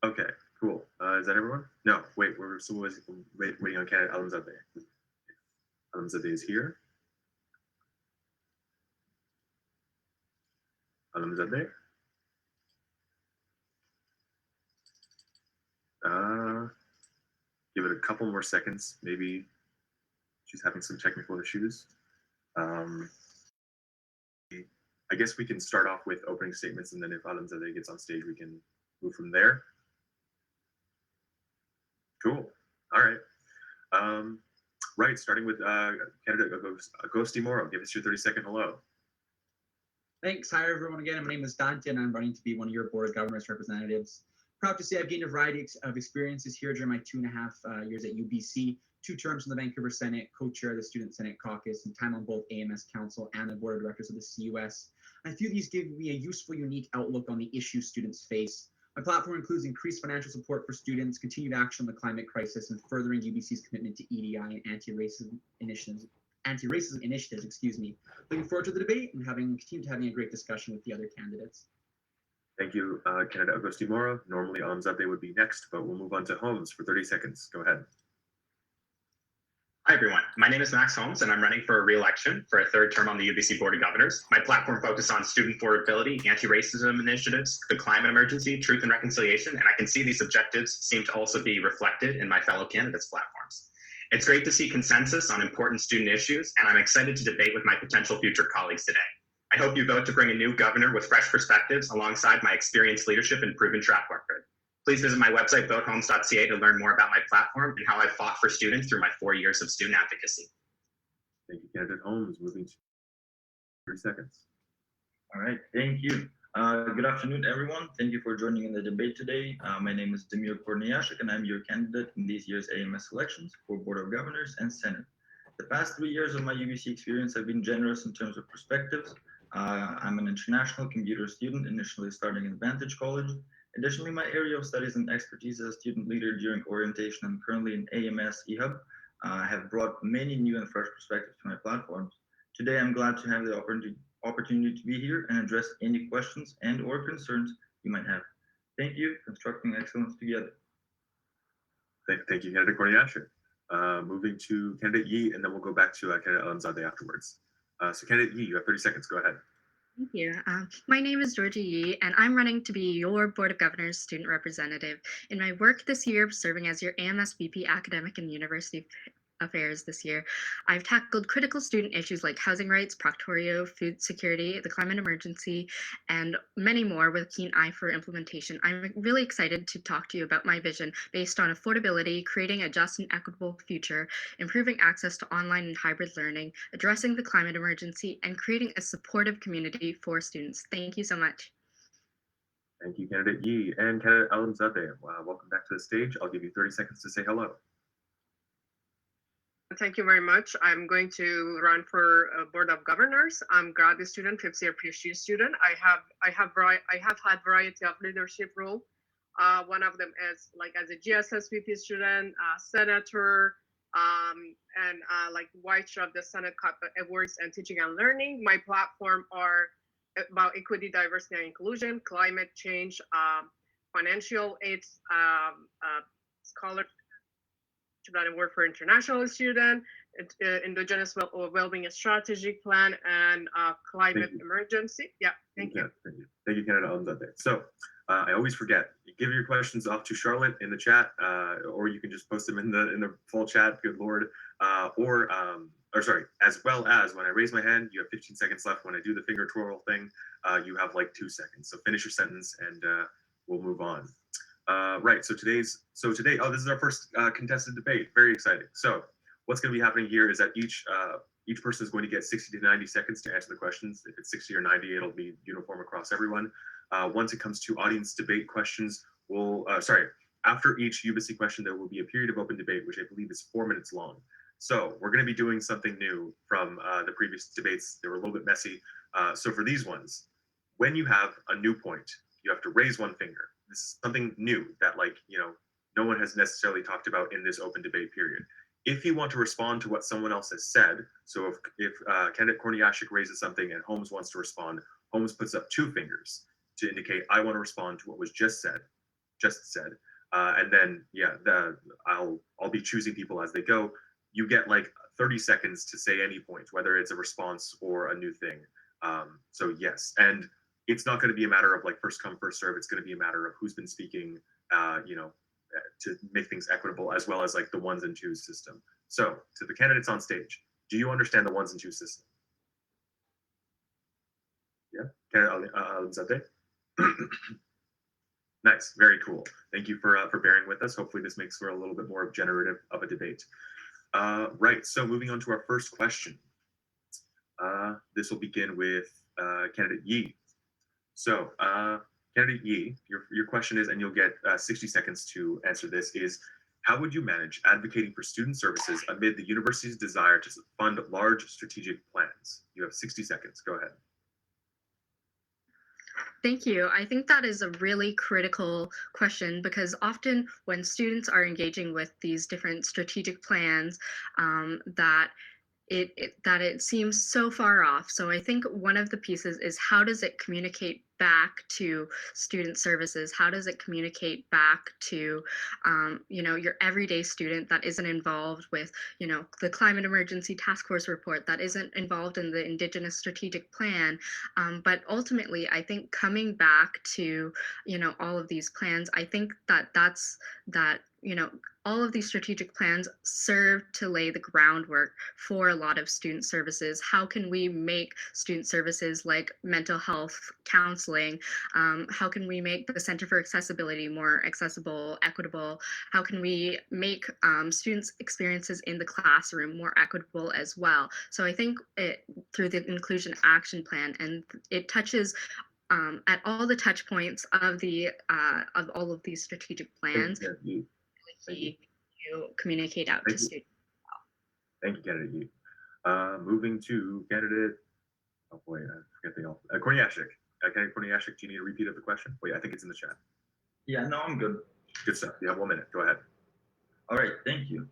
Okay, cool. Is that everyone? No, wait, we're still waiting on candidate Alamzadeh. Alamzadeh is here. Alamzadeh. Give it a couple more seconds. Maybe she's having some technical issues. I guess we can start off with opening statements, and then if Alamzadeh gets on stage, we can move from there. Cool. All right. Right, starting with candidate Agosti Moro. Give us your 30-second hello. Thanks. Hi, everyone. Again, my name is Dante, and I'm running to be one of your Board of Governors representatives. Proud to say I've gained a variety of experiences here during my 2.5 years at Ubyssey, 2 terms in the Vancouver Senate, co-chair of the Student Senate Caucus, and time on both AMS Council and the Board of Directors of the CUS. I feel these give me a useful, unique outlook on the issues students face. My platform includes increased financial support for students, continued action on the climate crisis, and furthering UBC's commitment to EDI and anti-racism initiatives. Looking forward to the debate and continue having a great discussion with the other candidates. Thank you, candidate Agosti Moro. Normally, Alamzadeh would be next, but we'll move on to Holmes for 30 seconds. Go ahead. Hi, everyone. My name is Max Holmes, and I'm running for a re-election for a 3rd term on the UBC Board of Governors. My platform focuses on student affordability, anti-racism initiatives, the climate emergency, truth and reconciliation, and I can see these objectives seem to also be reflected in my fellow candidates' platforms. It's great to see consensus on important student issues, and I'm excited to debate with my potential future colleagues today. I hope you vote to bring a new governor with fresh perspectives alongside my experienced leadership and proven track record. Please visit my website, votehomes.ca, to learn more about my platform and how I fought for students through my 4 years of student advocacy. Thank you, candidate Holmes. Moving to 30 seconds. All right, thank you. Good afternoon, everyone. Thank you for joining in the debate today. My name is Demir Korniashik, and I'm your candidate in this year's AMS elections for Board of Governors and Senate. The past 3 years of my UBC experience have been generous in terms of perspectives. I'm an international computer student, initially starting in Vantage College. Additionally, my area of studies and expertise as a student leader during orientation and currently in AMS eHub have brought many new and fresh perspectives to my platforms. Today, I'm glad to have the opportunity to be here and address any questions and or concerns you might have. Thank you. Constructing excellence together. Thank you, candidate Korniashik. Moving to candidate Yi, and then we'll go back to candidate Alamzadeh afterwards. So candidate Yi, you have 30 seconds. Go ahead. Thank you. My name is Georgia Yee, and I'm running to be your Board of Governors student representative. In my work this year, serving as your AMS VP Academic and University Affairs this year, I've tackled critical student issues like housing rights, proctorio, food security, the climate emergency, and many more with a keen eye for implementation. I'm really excited to talk to you about my vision based on affordability, creating a just and equitable future, improving access to online and hybrid learning, addressing the climate emergency, and creating a supportive community for students. Thank you so much. Thank you, candidate Yee. And candidate Alamzadeh, welcome back to the stage. I'll give you 30 seconds to say hello. Thank you very much. I'm going to run for Board of Governors. I'm graduate student, 5th year PhD student. I have had variety of leadership role. One of them is like as a GSS VP student, senator, and like White Chair of the Senate Cup Awards and Teaching and Learning. My platform are about equity, diversity, and inclusion, climate change, financial aid, scholarship and work for international student, indigenous well-being strategic plan, and climate emergency. Yeah, thank you. Thank you, Canada Alamzadeh. So I always forget. Give your questions off to Charlotte in the chat, or you can just post them in the full chat. Good Lord. Or sorry, as well as when I raise my hand, you have 15 seconds left. When I do the finger twirl thing, you have like 2 seconds. So finish your sentence, and we'll move on. Right, so today, this is our first contested debate. Very exciting. So what's going to be happening here is that each person is going to get 60 to 90 seconds to answer the questions. If it's 60 or 90, it'll be uniform across everyone. Once it comes to audience debate questions, after each Ubyssey question, there will be a period of open debate, which I believe is 4 minutes long. So we're going to be doing something new from the previous debates. They were a little bit messy. So for these ones, when you have a new point, you have to raise one finger. This is something new that no one has necessarily talked about in this open debate period. If you want to respond to what someone else has said, so if candidate Korniashik raises something and Holmes wants to respond, Holmes puts up 2 fingers to indicate I want to respond to what was just said. And then I'll be choosing people as they go. You get like 30 seconds to say any point, whether it's a response or a new thing. So yes, and it's not going to be a matter of like first come, first serve. It's going to be a matter of who's been speaking, to make things equitable, as well as like the 1s and 2s system. So to the candidates on stage, do you understand the 1s and 2s system? Yeah, candidate Alamzadeh. Nice, very cool. Thank you for bearing with us. Hopefully this makes for a little bit more generative of a debate. Right, so moving on to our first question. This will begin with candidate Yee. So, candidate Yee, your question is, and you'll get 60 seconds to answer this, is how would you manage advocating for student services amid the university's desire to fund large strategic plans? You have 60 seconds. Go ahead. Thank you. I think that is a really critical question because often when students are engaging with these different strategic plans, that it seems so far off. So I think one of the pieces is how does it communicate back to student services? How does it communicate back to, your everyday student that isn't involved with, the climate emergency task force report, that isn't involved in the Indigenous strategic plan. But ultimately, I think coming back to, all of these plans, I think all of these strategic plans serve to lay the groundwork for a lot of student services. How can we make student services like mental health, counseling? How can we make the Center for Accessibility more accessible, equitable? How can we make students' experiences in the classroom more equitable as well? So I think through the Inclusion Action Plan, and it touches at all the touch points of all of these strategic plans. To communicate out to students. Thank you, candidate Yee. Moving to candidate, oh boy, I forget the all. Korniashik. Candidate Korniashik, do you need a repeat of the question? Wait, I think it's in the chat. Yeah, no, I'm good. Good stuff. You have 1 minute. Go ahead. All right, thank you.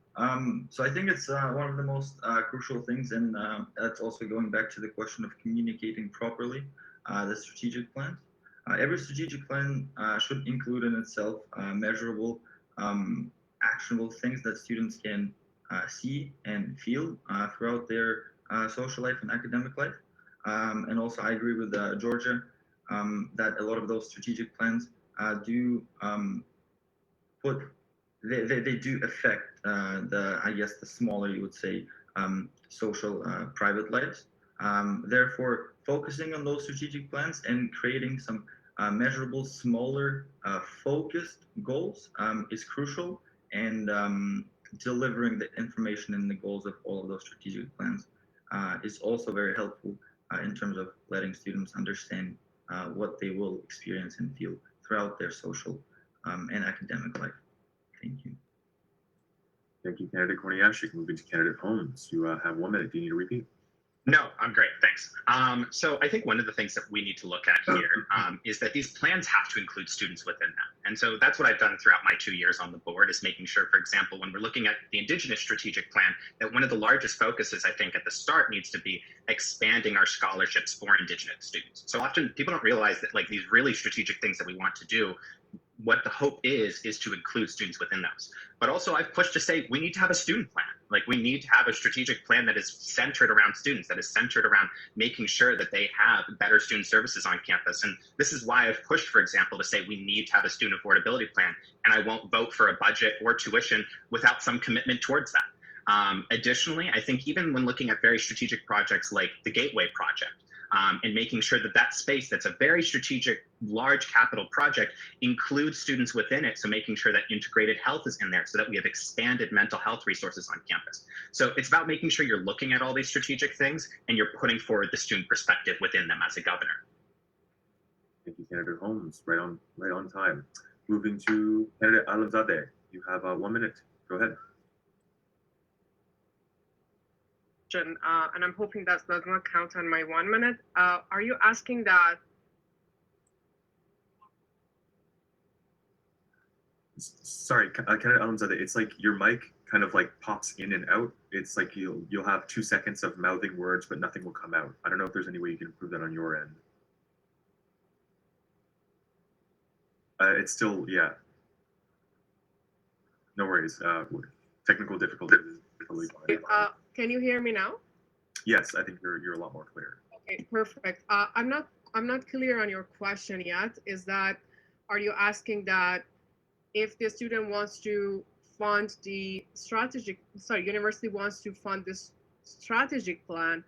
So I think it's one of the most crucial things, and that's also going back to the question of communicating properly the strategic plan. Every strategic plan should include in itself measurable, actionable things that students can see and feel throughout their social life and academic life. And also I agree with Georgia that a lot of those strategic plans do put they do affect the smaller, you would say, social private lives. Therefore, focusing on those strategic plans and creating some measurable, smaller, focused goals is crucial, and delivering the information and the goals of all of those strategic plans is also very helpful in terms of letting students understand what they will experience and feel throughout their social and academic life. Thank you. Thank you, candidate Korniashik. Moving to candidate Holmes. You have 1 minute. Do you need a repeat? No, I'm great, thanks. So I think one of the things that we need to look at here is that these plans have to include students within them. And so that's what I've done throughout my 2 years on the board, is making sure, for example, when we're looking at the Indigenous strategic plan, that one of the largest focuses, I think, at the start needs to be expanding our scholarships for Indigenous students. So often people don't realize that, like, these really strategic things that we want to do, what the hope is to include students within those. But also I've pushed to say we need to have a student plan. Like, we need to have a strategic plan that is centered around students, that is centered around making sure that they have better student services on campus. And this is why I've pushed, for example, to say we need to have a student affordability plan. And I won't vote for a budget or tuition without some commitment towards that. Additionally, I think even when looking at very strategic projects like the Gateway Project, and making sure that that space, that's a very strategic, large capital project, includes students within it. So making sure that integrated health is in there, so that we have expanded mental health resources on campus. So it's about making sure you're looking at all these strategic things and you're putting forward the student perspective within them as a governor. Thank you, candidate Holmes. Right on time. Moving to candidate Alamzadeh. You have 1 minute. Go ahead. And I'm hoping that does not count on my 1 minute. Are you asking that? Sorry, candidate Alamzadeh, it's like your mic kind of like pops in and out. It's like you'll have 2 seconds of mouthing words, but nothing will come out. I don't know if there's any way you can improve that on your end. It's still, yeah. No worries. Technical difficulties. Can you hear me now? Yes, I think you're a lot more clear. Okay, perfect. I'm not clear on your question yet. Is that, are you asking that if the student wants to fund the university wants to fund this strategic plan,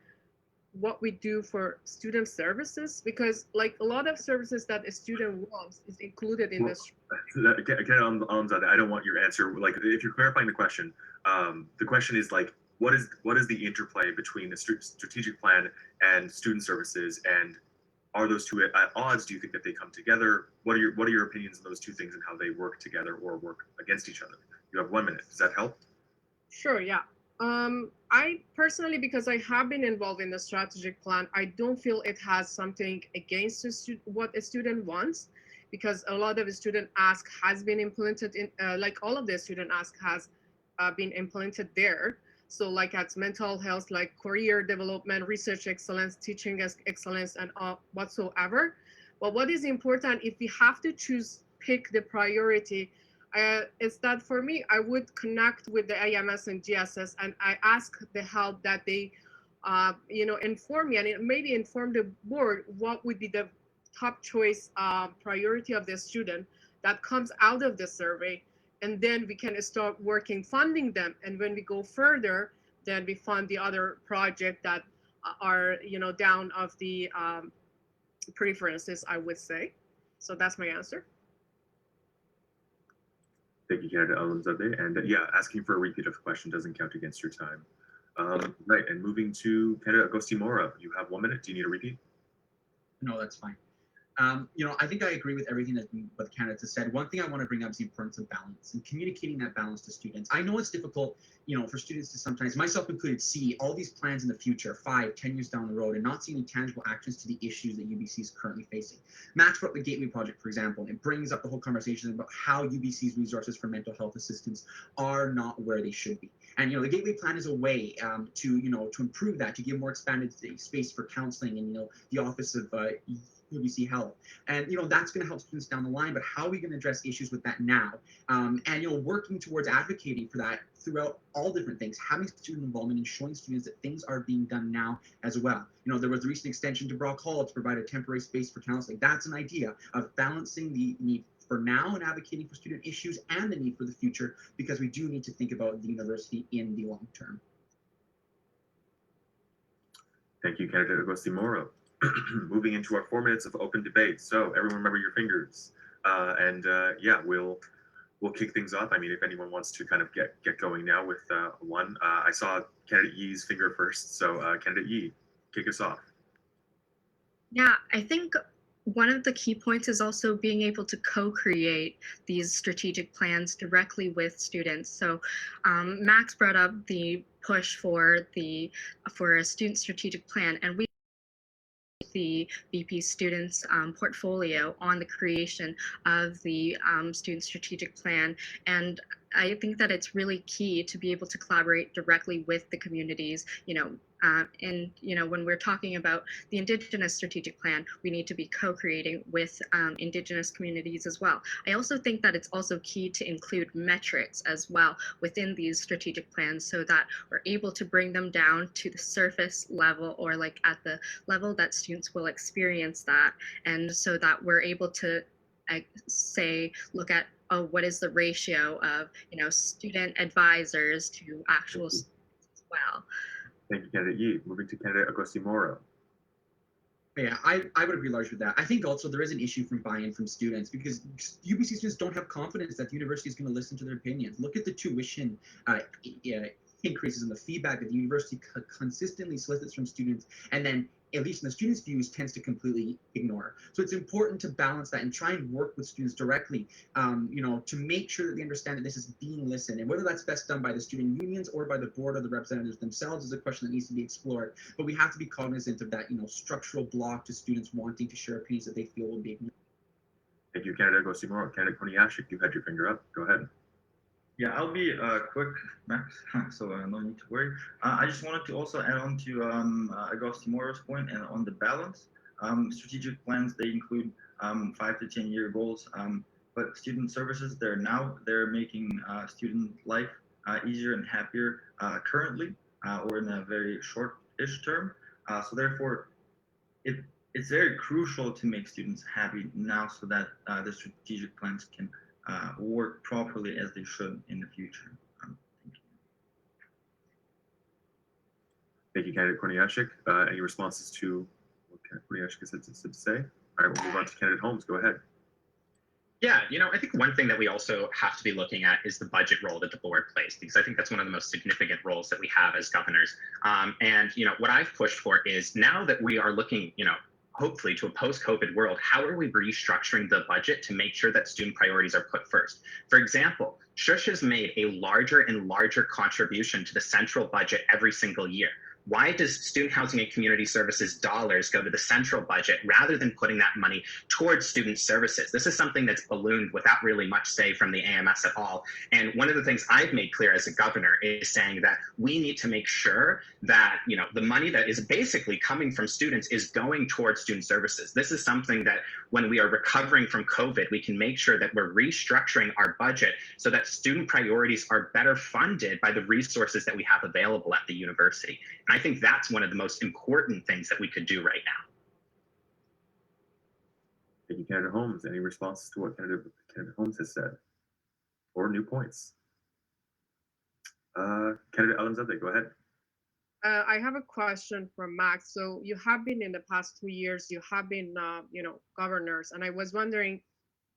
what we do for student services? Because like a lot of services that a student wants is included in this. Again, on that, I don't want your answer. Like, if you're clarifying the question is like, what is the interplay between the strategic plan and student services, and are those two at odds? Do you think that they come together? What are your opinions on those two things and how they work together or work against each other? You have 1 minute. Does that help? Sure. Yeah. I personally, because I have been involved in the strategic plan, I don't feel it has something against what a student wants, because a lot of the student ask has been implemented in, like all of the student ask has been implemented there. So like at mental health, like career development, research excellence, teaching excellence, and whatsoever. But what is important, if we have to pick the priority, is that for me, I would connect with the AMS and GSS, and I ask the help that they, inform me, and maybe inform the board what would be the top choice priority of the student that comes out of the survey. And then we can start funding them. And when we go further, then we fund the other project that are, down of the preferences, I would say. So that's my answer. Thank you, candidate Alamzadeh. And yeah, asking for a repeat of the question doesn't count against your time. Right, and moving to candidate Agosti Mora. You have 1 minute. Do you need a repeat? No, that's fine. I think I agree with everything that what the candidates have said. One thing I want to bring up is the importance of balance and communicating that balance to students. I know it's difficult, for students to sometimes, myself included, see all these plans in the future, 5, 10 years down the road, and not see any tangible actions to the issues that Ubyssey is currently facing. Max brought up the Gateway Project, for example. It brings up the whole conversation about how Ubyssey's resources for mental health assistance are not where they should be. And the Gateway Plan is a way to improve that, to give more expanded space for counseling, and the Office of Ubyssey Health. And, that's going to help students down the line, but how are we going to address issues with that now? And, working towards advocating for that throughout all different things, having student involvement and showing students that things are being done now as well. There was a recent extension to Brock Hall to provide a temporary space for counseling. That's an idea of balancing the need for now and advocating for student issues and the need for the future, because we do need to think about the university in the long term. Thank you, candidate Ubyssey Moro. Moving into our 4 minutes of open debate. So everyone remember your fingers. Yeah, we'll kick things off. I mean, if anyone wants to kind of get going now with one. I saw candidate Yee's finger first. So candidate Yee, kick us off. Yeah, I think one of the key points is also being able to co-create these strategic plans directly with students. So Max brought up the push for a student strategic plan, and we the BP students portfolio on the creation of the student strategic plan. And I think that it's really key to be able to collaborate directly with the communities, when we're talking about the Indigenous strategic plan, we need to be co-creating with Indigenous communities as well. I also think that it's also key to include metrics as well within these strategic plans, so that we're able to bring them down to the surface level, or like at the level that students will experience that, and so that we're able to look at, what is the ratio of student advisors to actual students as well. Thank you, candidate Yee. Moving to candidate Ubyssey Moro. Yeah, I would agree largely with that. I think also there is an issue from buy-in from students, because UBC students don't have confidence that the university is going to listen to their opinions. Look at the tuition increases and the feedback that the university consistently solicits from students, and then, at least in the students' views, tends to completely ignore. So it's important to balance that and try and work with students directly, to make sure that they understand that this is being listened. And whether that's best done by the student unions or by the board or the representatives themselves is a question that needs to be explored. But we have to be cognizant of that, structural block to students wanting to share opinions that they feel will be ignored. Thank you, candidate Ubyssey Moro. Candidate Koniashik, you had your finger up. Go ahead. Yeah, I'll be quick, Max, so no need to worry. I just wanted to also add on to Ubyssey Moro's point and on the balance. Strategic plans, they include 5 to 10 year goals, but student services, they're making student life easier and happier currently, or in a very short-ish term. So therefore, it's very crucial to make students happy now, so that the strategic plans can work properly as they should in the future. Thank you. Thank you, candidate Koniashik. Any responses to what candidate Koniashik has to say? All right, we'll move on to candidate Holmes. Go ahead. Yeah, I think one thing that we also have to be looking at is the budget role that the board plays, because I think that's one of the most significant roles that we have as governors. And what I've pushed for is, now that we are looking, hopefully to a post-COVID world, how are we restructuring the budget to make sure that student priorities are put first? For example, Shush has made a larger and larger contribution to the central budget every single year. Why does student housing and community services dollars go to the central budget rather than putting that money towards student services? This is something that's ballooned without really much say from the AMS at all. And one of the things I've made clear as a governor is saying that we need to make sure that, the money that is basically coming from students is going towards student services. This is something that when we are recovering from COVID, we can make sure that we're restructuring our budget so that student priorities are better funded by the resources that we have available at the university. And I think that's one of the most important things that we could do right now. Thank you, candidate Holmes. Any responses to what candidate Holmes has said, or new points? Candidate Alanzadeh, go ahead. I have a question for Max. So you have been, in the past 2 years, you have been, governors, and I was wondering,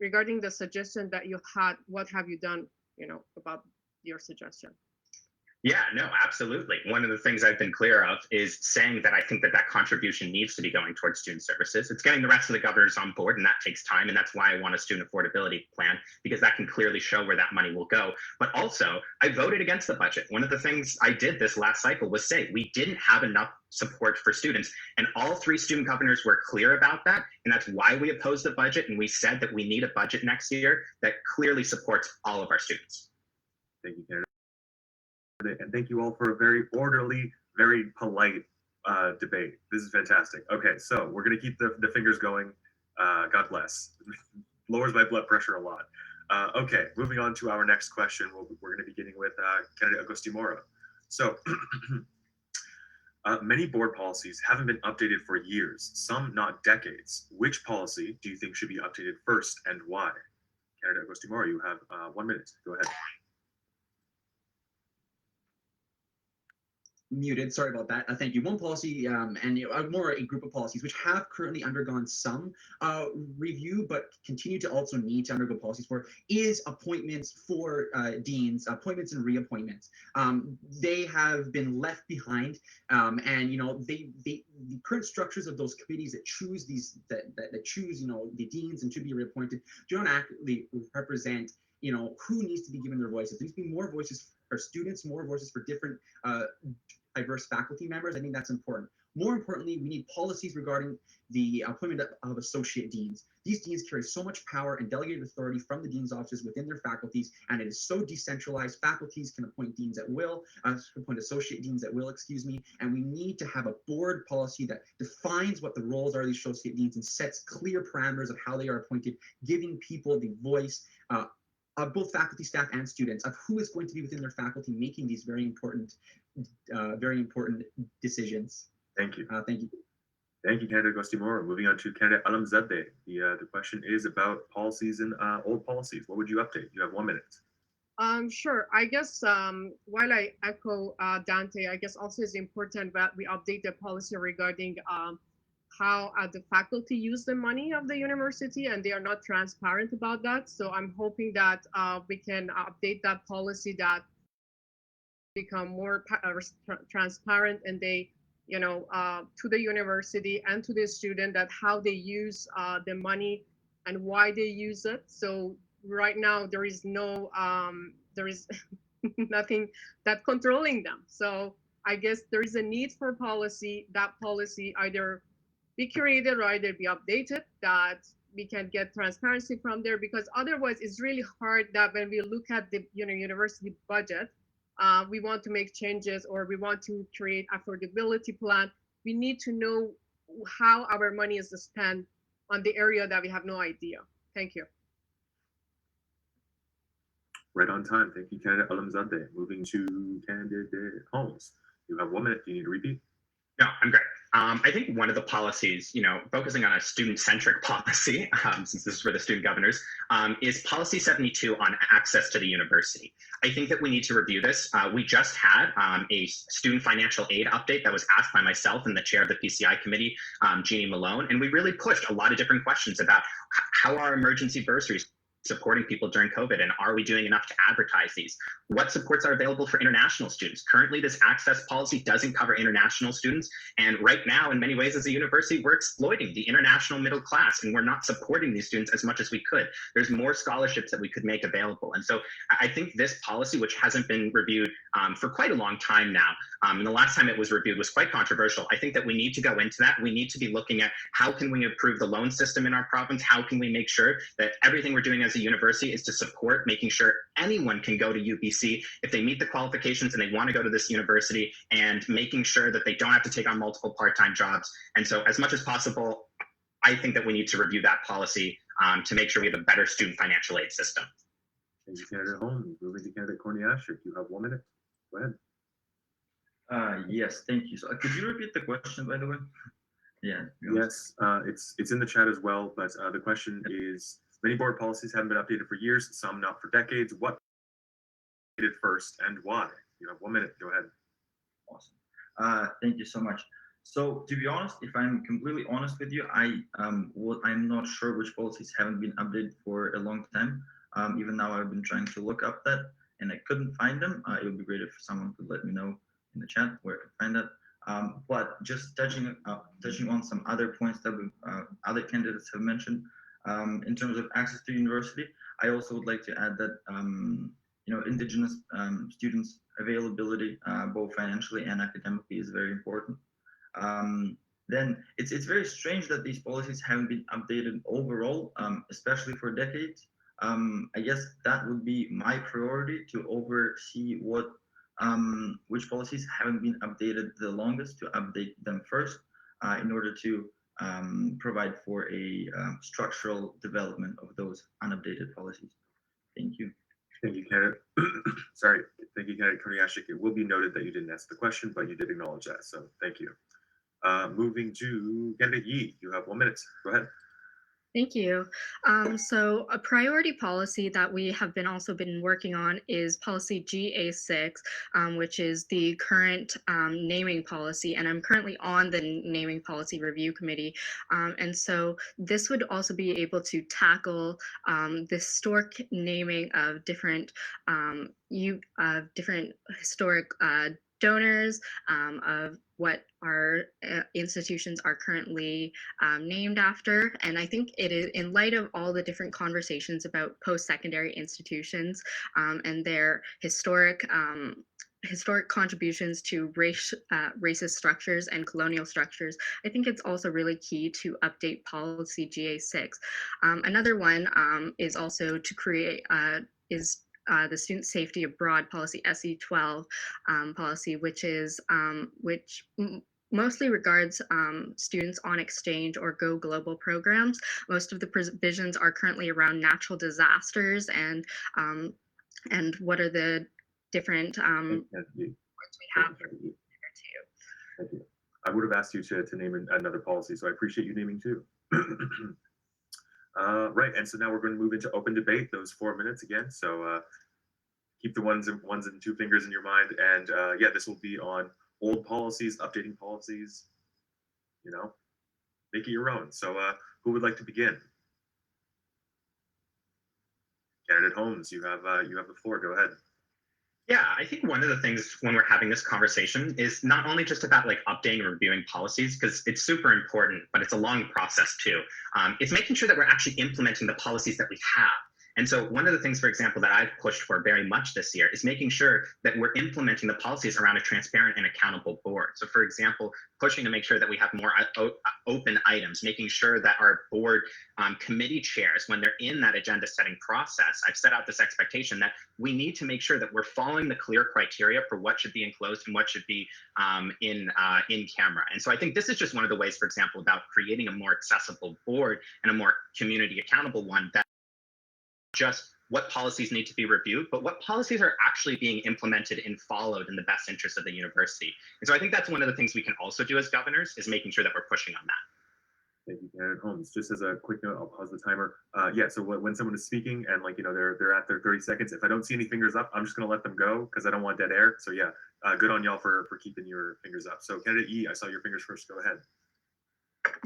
regarding the suggestion that you had, what have you done, about your suggestion? Yeah, no, absolutely. One of the things I've been clear of is saying that I think that contribution needs to be going towards student services. It's getting the rest of the governors on board, and that takes time. And that's why I want a student affordability plan, because that can clearly show where that money will go. But also, I voted against the budget. One of the things I did this last cycle was say we didn't have enough support for students. And all 3 student governors were clear about that. And that's why we opposed the budget. And we said that we need a budget next year that clearly supports all of our students. Thank you, candidate. And thank you all for a very orderly, very polite debate. This is fantastic. Okay, so we're going to keep the fingers going. God bless. Lowers my blood pressure a lot. Okay, moving on to our next question. We're going to be beginning with candidate Agostimoro. So, many board policies haven't been updated for years, some not decades. Which policy do you think should be updated first and why? Candidate Agostimoro, you have 1 minute. Go ahead. Muted. Sorry about that. Thank you. One policy, and more a group of policies which have currently undergone some review, but continue to also need to undergo policies for is appointments for deans, appointments and reappointments. They have been left behind, and the current structures of those committees that choose that choose the deans and to be reappointed do not accurately represent who needs to be given their voices. There needs to be more voices for students, more voices for different diverse faculty members. I think that's important. More importantly, we need policies regarding the appointment of associate deans. These deans carry so much power and delegated authority from the dean's offices within their faculties, and it is so decentralized. Faculties can appoint deans at will, appoint associate deans at will, excuse me, and we need to have a board policy that defines what the roles are of these associate deans and sets clear parameters of how they are appointed, giving people the voice of both faculty, staff, and students of who is going to be within their faculty making these very important decisions. Thank you. Thank you. Thank you, candidate Agostimoro. Moving on to candidate Alamzadeh. The question is about policies and old policies. What would you update? You have 1 minute. Sure. I guess while I echo Dante, I guess also it's important that we update the policy regarding how the faculty use the money of the university, and they are not transparent about that. So I'm hoping that we can update that policy that become more transparent, and they, to the university and to the student, that how they use the money and why they use it. So right now there is nothing that controlling them. So I guess there is a need for policy. That policy either be created or either be updated, that we can get transparency from there, because otherwise it's really hard that when we look at the university budget, we want to make changes or we want to create affordability plan. We need to know how our money is spent on the area that we have no idea. Thank you. Right on time. Thank you, candidate Alamzadeh. Moving to candidate Holmes. You have 1 minute. Do you need to repeat? No, I'm great. I think one of the policies, focusing on a student-centric policy, since this is for the student governors, is policy 72 on access to the university. I think that we need to review this. We just had a student financial aid update that was asked by myself and the chair of the PCI committee, Jeannie Malone, and we really pushed a lot of different questions about how are emergency bursaries supporting people during COVID, and are we doing enough to advertise these? What supports are available for international students? Currently, this access policy doesn't cover international students, and right now, in many ways, as a university, we're exploiting the international middle class, and we're not supporting these students as much as we could. There's more scholarships that we could make available, and so I think this policy, which hasn't been reviewed for quite a long time now, and the last time it was reviewed was quite controversial. I think that we need to go into that. We need to be looking at how can we improve the loan system in our province? How can we make sure that everything we're doing as a university is to support making sure anyone can go to Ubyssey if they meet the qualifications and they want to go to this university, and making sure that they don't have to take on multiple part-time jobs. And so as much as possible, I think that we need to review that policy to make sure we have a better student financial aid system. Thank you, candidate Holmes. Moving to candidate Korniashik. You have 1 minute. Go ahead. Yes, thank you. So could you repeat the question, by the way? Yeah. Yes, it's in the chat as well, but the question is, many board policies haven't been updated for years, some not for decades. What updated first and why? You have 1 minute. Go ahead. Awesome. Thank you so much. So to be honest, if I'm completely honest with you, I'm not sure which policies haven't been updated for a long time. Even now, I've been trying to look up that, and I couldn't find them. It would be great if someone could let me know in the chat where I could find that. But just touching on some other points that other candidates have mentioned, in terms of access to university, I also would like to add that Indigenous students' availability, both financially and academically, is very important. Then it's very strange that these policies haven't been updated overall, especially for decades. I guess that would be my priority, to oversee which policies haven't been updated the longest, to update them first, in order to provide for a structural development of those unupdated policies. Thank you. Thank you, candidate. Sorry, thank you, candidate Korniashik. It will be noted that you didn't ask the question, but you did acknowledge that, so thank you. Moving to candidate Yi, you have 1 minute. Go ahead. Thank you. So a priority policy that we have also been working on is policy GA6, which is the current naming policy, and I'm currently on the naming policy review committee. And so this would also be able to tackle the historic naming of different different historic donors, of what our institutions are currently named after. And I think it is, in light of all the different conversations about post-secondary institutions and their historic contributions to racist structures and colonial structures, I think it's also really key to update policy GA6. Another one is also to create the Student Safety Abroad policy, SE12 policy, which mostly regards students on exchange or go global programs. Most of the provisions are currently around natural disasters and what are the different words we have for too. Thank you. I would have asked you to name another policy, so I appreciate you naming two. Right, and so now we're going to move into open debate, those 4 minutes again. So keep the ones and two fingers in your mind. And yeah, this will be on old policies, updating policies, you know, make it your own. So who would like to begin? Candidate Holmes, you have the floor. Go ahead. Yeah, I think one of the things when we're having this conversation is not only just about like updating and reviewing policies, because it's super important, but it's a long process too. It's making sure that we're actually implementing the policies that we have. And so one of the things, for example, that I've pushed for very much this year is making sure that we're implementing the policies around a transparent and accountable board. So for example, pushing to make sure that we have more open items, making sure that our board committee chairs, when they're in that agenda setting process, I've set out this expectation that we need to make sure that we're following the clear criteria for what should be enclosed and what should be in camera. And so I think this is just one of the ways, for example, about creating a more accessible board and a more community accountable one, that just what policies need to be reviewed, but what policies are actually being implemented and followed in the best interest of the university. And so I think that's one of the things we can also do as governors, is making sure that we're pushing on that. Thank you, Candidate Holmes. Just as a quick note, I'll pause the timer. Yeah, so when someone is speaking and they're at their 30 seconds, if I don't see any fingers up, I'm just gonna let them go because I don't want dead air. So yeah, good on y'all for keeping your fingers up. So Candidate E, I saw your fingers first. Go ahead.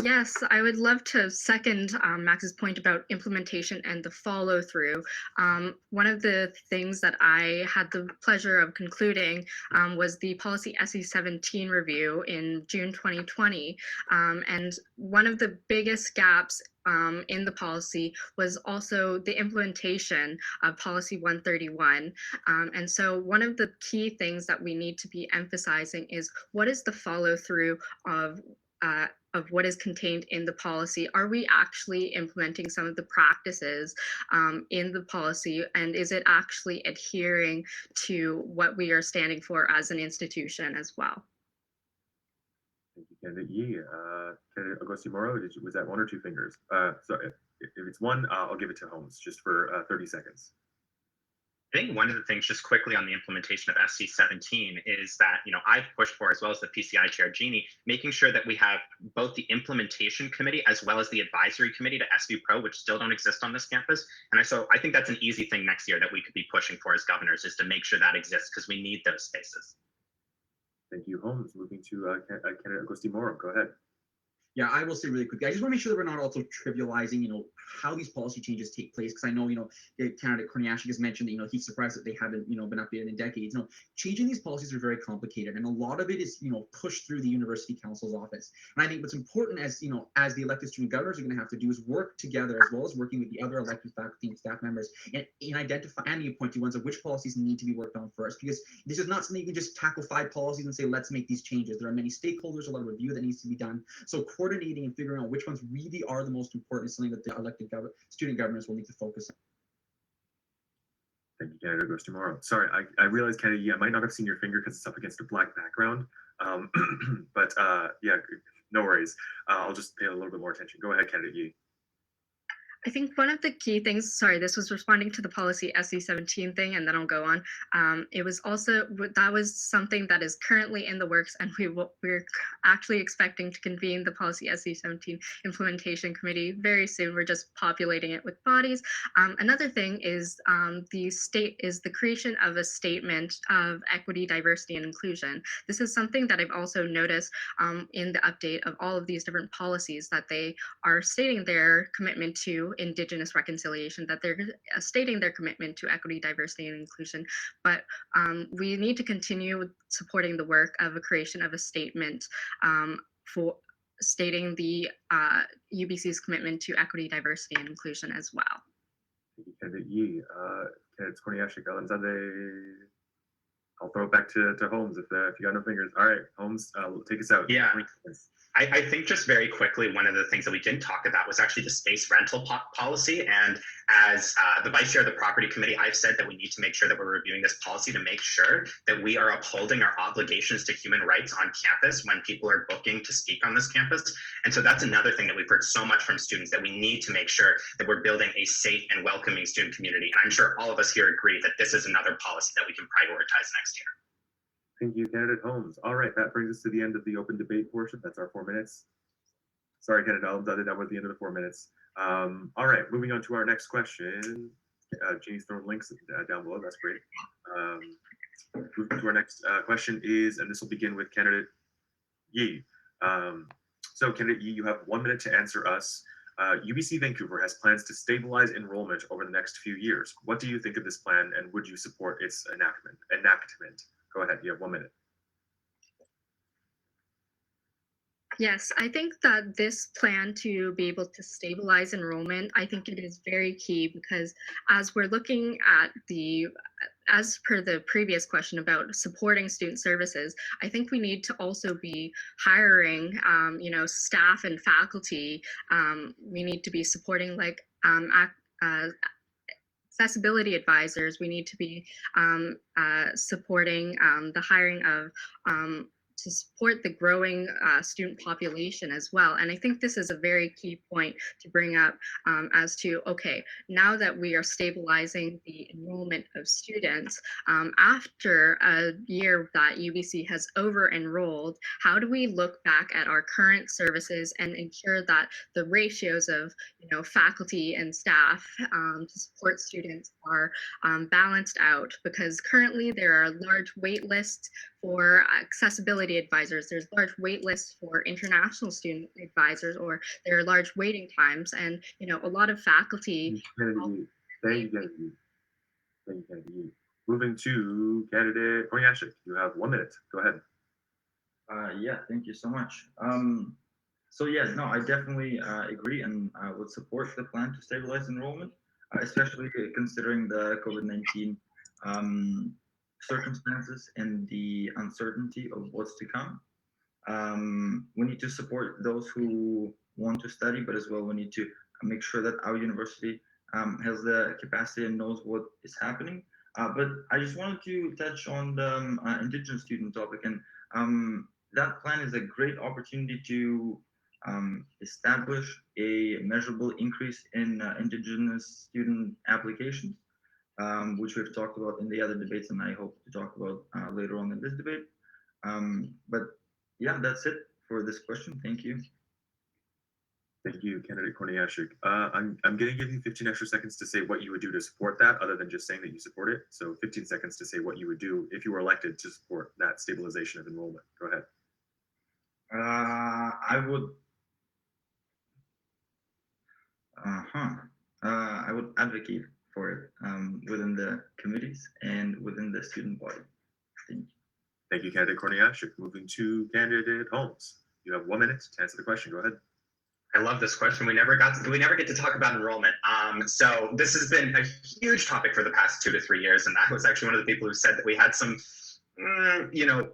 Yes, I would love to second Max's point about implementation and the follow through. One of the things that I had the pleasure of concluding was the policy SE17 review in June 2020. And one of the biggest gaps in the policy was also the implementation of policy 131. And so one of the key things that we need to be emphasizing is what is the follow through of what is contained in the policy. Are we actually implementing some of the practices in the policy, and is it actually adhering to what we are standing for as an institution as well? Thank you, Candidate Yi. Candidate Augusti Moro, was that one or two fingers? So if it's one, I'll give it to Holmes just for 30 seconds. I think one of the things, just quickly on the implementation of SC17, is that, I've pushed for, as well as the PCI chair, Jeannie, making sure that we have both the implementation committee as well as the advisory committee to SVU Pro, which still don't exist on this campus. And so I think that's an easy thing next year that we could be pushing for as governors, is to make sure that exists, because we need those spaces. Thank you, Holmes. Moving to Candidate Augusti Moro. Go ahead. Yeah, I will say really quickly, I just want to make sure that we're not also trivializing, how these policy changes take place. Because I know, Candidate Korniashik has mentioned that, he's surprised that they haven't, been updated in decades. Changing these policies are very complicated, and a lot of it is, pushed through the university council's office. And I think what's important as the elected student governors are going to have to do is work together, as well as working with the other elected faculty and staff members, and identify and the appointed ones of which policies need to be worked on first. Because this is not something you can just tackle 5 policies and say, let's make these changes. There are many stakeholders, a lot of review that needs to be done. So coordinating and figuring out which ones really are the most important is something that the elected student governors will need to focus on. Thank you, Candidate Augusti Moro. Sorry, I realized, Candidate, I might not have seen your finger because it's up against a black background. But yeah, No worries. I'll just pay a little bit more attention. Go ahead, candidate Yi. I think one of the key things, sorry, this was responding to the policy SE17 thing, and then I'll go on. It was also, that was something that is currently in the works, and we're actually expecting to convene the policy SE17 implementation committee very soon. We're just populating it with bodies. Another thing is the creation of a statement of equity, diversity, and inclusion. This is something that I've also noticed in the update of all of these different policies, that they are stating their commitment to Indigenous reconciliation, that they're stating their commitment to equity, diversity, and inclusion. But we need to continue supporting the work of a creation of a statement for stating the Ubyssey's commitment to equity, diversity, and inclusion as well. Thank you, candidate Yi. Candidates Korniashik, Alanzadeh. I'll throw it back to Holmes if you got no fingers. All right, Holmes, take us out. Yeah. I think just very quickly, one of the things that we didn't talk about was actually the space rental policy. And as the vice chair of the property committee, I've said that we need to make sure that we're reviewing this policy to make sure that we are upholding our obligations to human rights on campus when people are booking to speak on this campus. And so that's another thing that we've heard so much from students, that we need to make sure that we're building a safe and welcoming student community. And I'm sure all of us here agree that this is another policy that we can prioritize next year. Thank you, candidate Holmes. All right, that brings us to the end of the open debate portion. That's our 4 minutes. Sorry, candidate Alanzadeh, that was the end of the 4 minutes. All right, moving on to our next question. Jeannie's throwing links down below. That's great. Moving to our next question is, and this will begin with candidate Yi. So candidate Yi, you have 1 minute to answer us. UBC Vancouver has plans to stabilize enrollment over the next few years. What do you think of this plan, and would you support its enactment? Go ahead, you have 1 minute. Yes, I think that this plan to be able to stabilize enrollment, I think it is very key, because as we're looking at as per the previous question about supporting student services, I think we need to also be hiring, staff and faculty. We need to be supporting accessibility advisors. We need to be supporting the hiring of to support the growing student population as well. And I think this is a very key point to bring up as to, okay, now that we are stabilizing the enrollment of students, after a year that UBC has over-enrolled, how do we look back at our current services and ensure that the ratios of faculty and staff to support students are balanced out? Because currently there are large wait lists for accessibility advisors, there's large wait lists for international student advisors, or there are large waiting times, and a lot of faculty. Thank you. Moving to candidate Korniashik, you have 1 minute. Go ahead. Yeah, thank you so much. So yes, no, I definitely agree and would support the plan to stabilize enrollment, especially considering the COVID-19 circumstances and the uncertainty of what's to come. We need to support those who want to study, but as well we need to make sure that our university has the capacity and knows what is happening. But I just wanted to touch on the Indigenous student topic, and that plan is a great opportunity to establish a measurable increase in Indigenous student applications, which we've talked about in the other debates, and I hope to talk about later on in this debate. But yeah, that's it for this question. Thank you. Thank you, candidate Korniashik. I'm going to give you 15 extra seconds to say what you would do to support that, other than just saying that you support it. So 15 seconds to say what you would do if you were elected to support that stabilization of enrollment. Go ahead. I would advocate for it within the committees and within the student body. Thank you. Thank you, candidate Korniashik. Moving to candidate Holmes. You have 1 minute to answer the question. Go ahead. I love this question. We never get to talk about enrollment. So this has been a huge topic for the past 2 to 3 years, and I was actually one of the people who said that we had some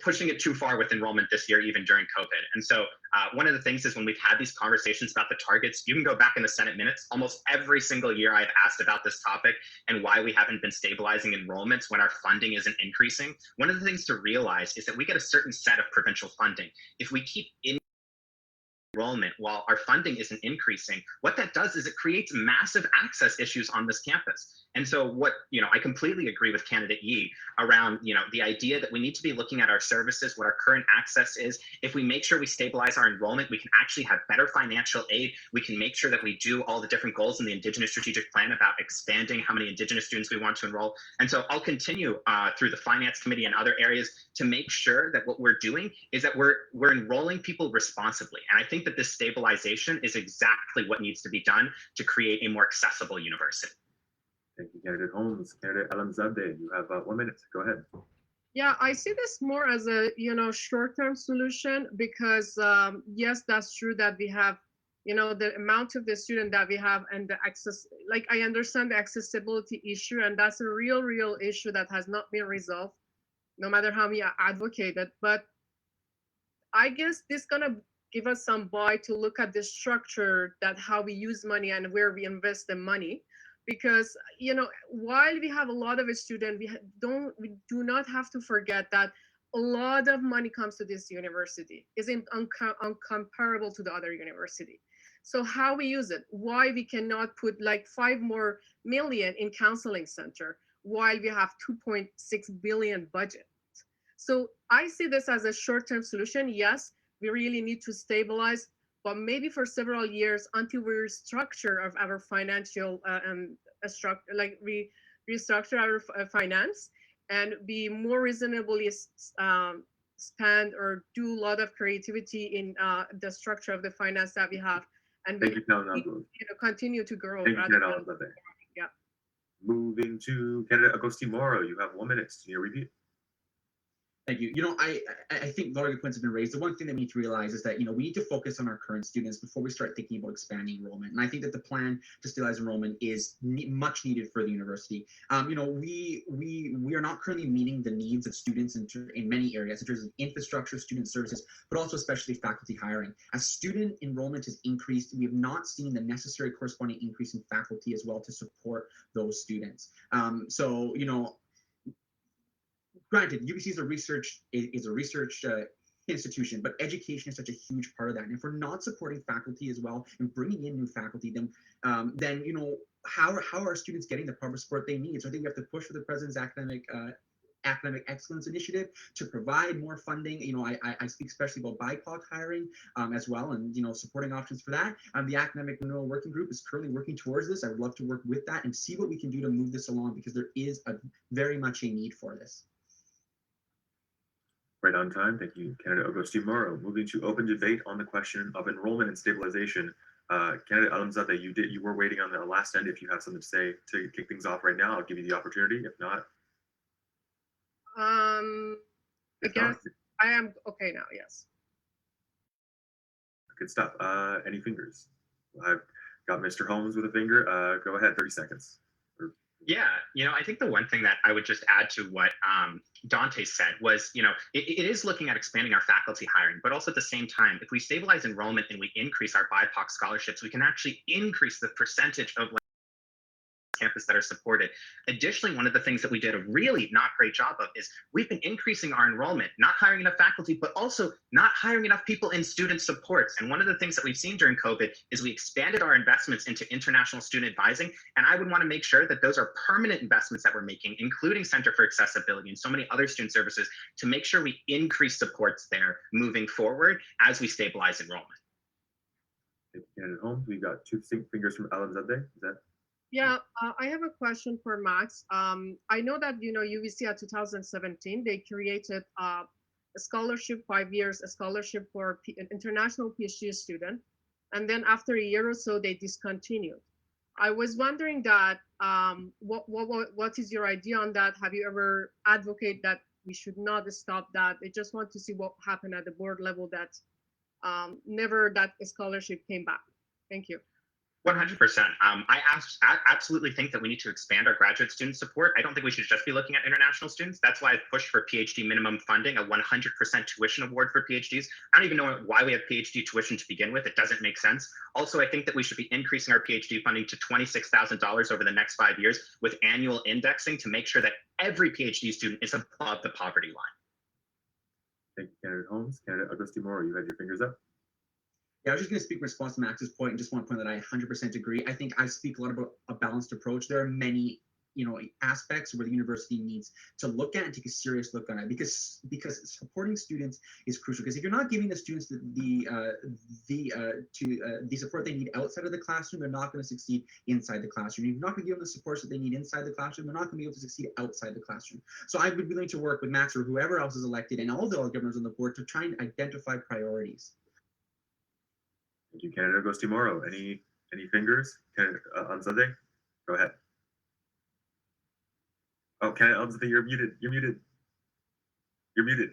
pushing it too far with enrollment this year, even during COVID. And so one of the things is when we've had these conversations about the targets, you can go back in the Senate minutes, almost every single year I've asked about this topic and why we haven't been stabilizing enrollments when our funding isn't increasing. One of the things to realize is that we get a certain set of provincial funding. If we keep enrollment while our funding isn't increasing, what that does is it creates massive access issues on this campus. And so what, I completely agree with candidate Yi around, the idea that we need to be looking at our services, what our current access is. If we make sure we stabilize our enrollment, we can actually have better financial aid. We can make sure that we do all the different goals in the Indigenous Strategic Plan about expanding how many Indigenous students we want to enroll. And so I'll continue through the Finance Committee and other areas to make sure that what we're doing is that we're enrolling people responsibly. And I think that this stabilization is exactly what needs to be done to create a more accessible university. Thank you, Candidate Holmes. Candidate Alamzadeh, you have 1 minute. Go ahead. Yeah, I see this more as a short-term solution because yes, that's true that we have the amount of the student that we have and the access. Like I understand the accessibility issue, and that's a real issue that has not been resolved, no matter how we advocate it. But I guess this gonna give us some buy to look at the structure, that how we use money and where we invest the money. Because while we have a lot of students, we do not have to forget that a lot of money comes to this university is uncomparable to the other university. So how we use it, why we cannot put like 5 more million in counseling center while we have 2.6 billion budget. So I see this as a short-term solution. Yes, we really need to stabilize, but maybe for several years until we restructure of our financial structure, like we restructure our finance and be more reasonably spend or do a lot of creativity in the structure of the finance that we have, and Thank you, continue to grow. Thank you, Candidate. Yeah. Moving to Candidate Agostí Moro, you have 1 minute to review. Thank you. I think a lot of good points have been raised. The one thing that we need to realize is that, we need to focus on our current students before we start thinking about expanding enrollment. And I think that the plan to stabilize enrollment is much needed for the university. We are not currently meeting the needs of students in many areas, in terms of infrastructure, student services, but also especially faculty hiring. As student enrollment has increased, we have not seen the necessary corresponding increase in faculty as well to support those students. Granted, UBC is a research institution, but education is such a huge part of that. And if we're not supporting faculty as well and bringing in new faculty, then how are students getting the proper support they need? So I think we have to push for the president's academic excellence initiative to provide more funding. I speak especially about BIPOC hiring as well, and supporting options for that. The academic renewal working group is currently working towards this. I would love to work with that and see what we can do to move this along, because there is very much a need for this. Right on time. Thank you, Candidate Agostí Moro. Moving to open debate on the question of enrollment and stabilization. Candidate Alamzadeh, you were waiting on the last end. If you have something to say to kick things off right now, I'll give you the opportunity. If not, I guess I am okay now. Yes. Good stuff. Any fingers? I've got Mr. Holmes with a finger. Go ahead. 30 seconds. Yeah, I think the one thing that I would just add to what Dante said was, it is looking at expanding our faculty hiring, but also at the same time, if we stabilize enrollment and we increase our BIPOC scholarships, we can actually increase the percentage of campus that are supported. Additionally, one of the things that we did a really not great job of is we've been increasing our enrollment, not hiring enough faculty, but also not hiring enough people in student supports. And one of the things that we've seen during COVID is we expanded our investments into international student advising. And I would want to make sure that those are permanent investments that we're making, including Center for Accessibility and so many other student services, to make sure we increase supports there moving forward as we stabilize enrollment. Thank you, Candidate Holmes. We got 2 fingers from Alamzadeh. Is that? Yeah, I have a question for Max. I know that, UBC at 2017, they created a scholarship, 5 years, a scholarship for an international PhD student. And then after a year or so, they discontinued. I was wondering that, what is your idea on that? Have you ever advocated that we should not stop that? I just want to see what happened at the board level that never that scholarship came back. Thank you. 100%. I absolutely think that we need to expand our graduate student support. I don't think we should just be looking at international students. That's why I've pushed for PhD minimum funding, a 100% tuition award for PhDs. I don't even know why we have PhD tuition to begin with. It doesn't make sense. Also, I think that we should be increasing our PhD funding to $26,000 over the next 5 years with annual indexing to make sure that every PhD student is above the poverty line. Thank you, Candidate Holmes. Candidate Agostí Moro, you had your fingers up. Yeah, I was just going to speak in response to Max's point and just want to point that I 100% agree. I think I speak a lot about a balanced approach. There are many, aspects where the university needs to look at and take a serious look on it because supporting students is crucial. Because if you're not giving the students the support they need outside of the classroom, they're not going to succeed inside the classroom. If you're not going to give them the support that they need inside the classroom, they're not going to be able to succeed outside the classroom. So I would be willing to work with Max or whoever else is elected and all the other governors on the board to try and identify priorities. Thank you. Canada goes tomorrow. Any fingers? On Sunday? Go ahead. Oh, Canada, you're muted. You're muted. You're muted.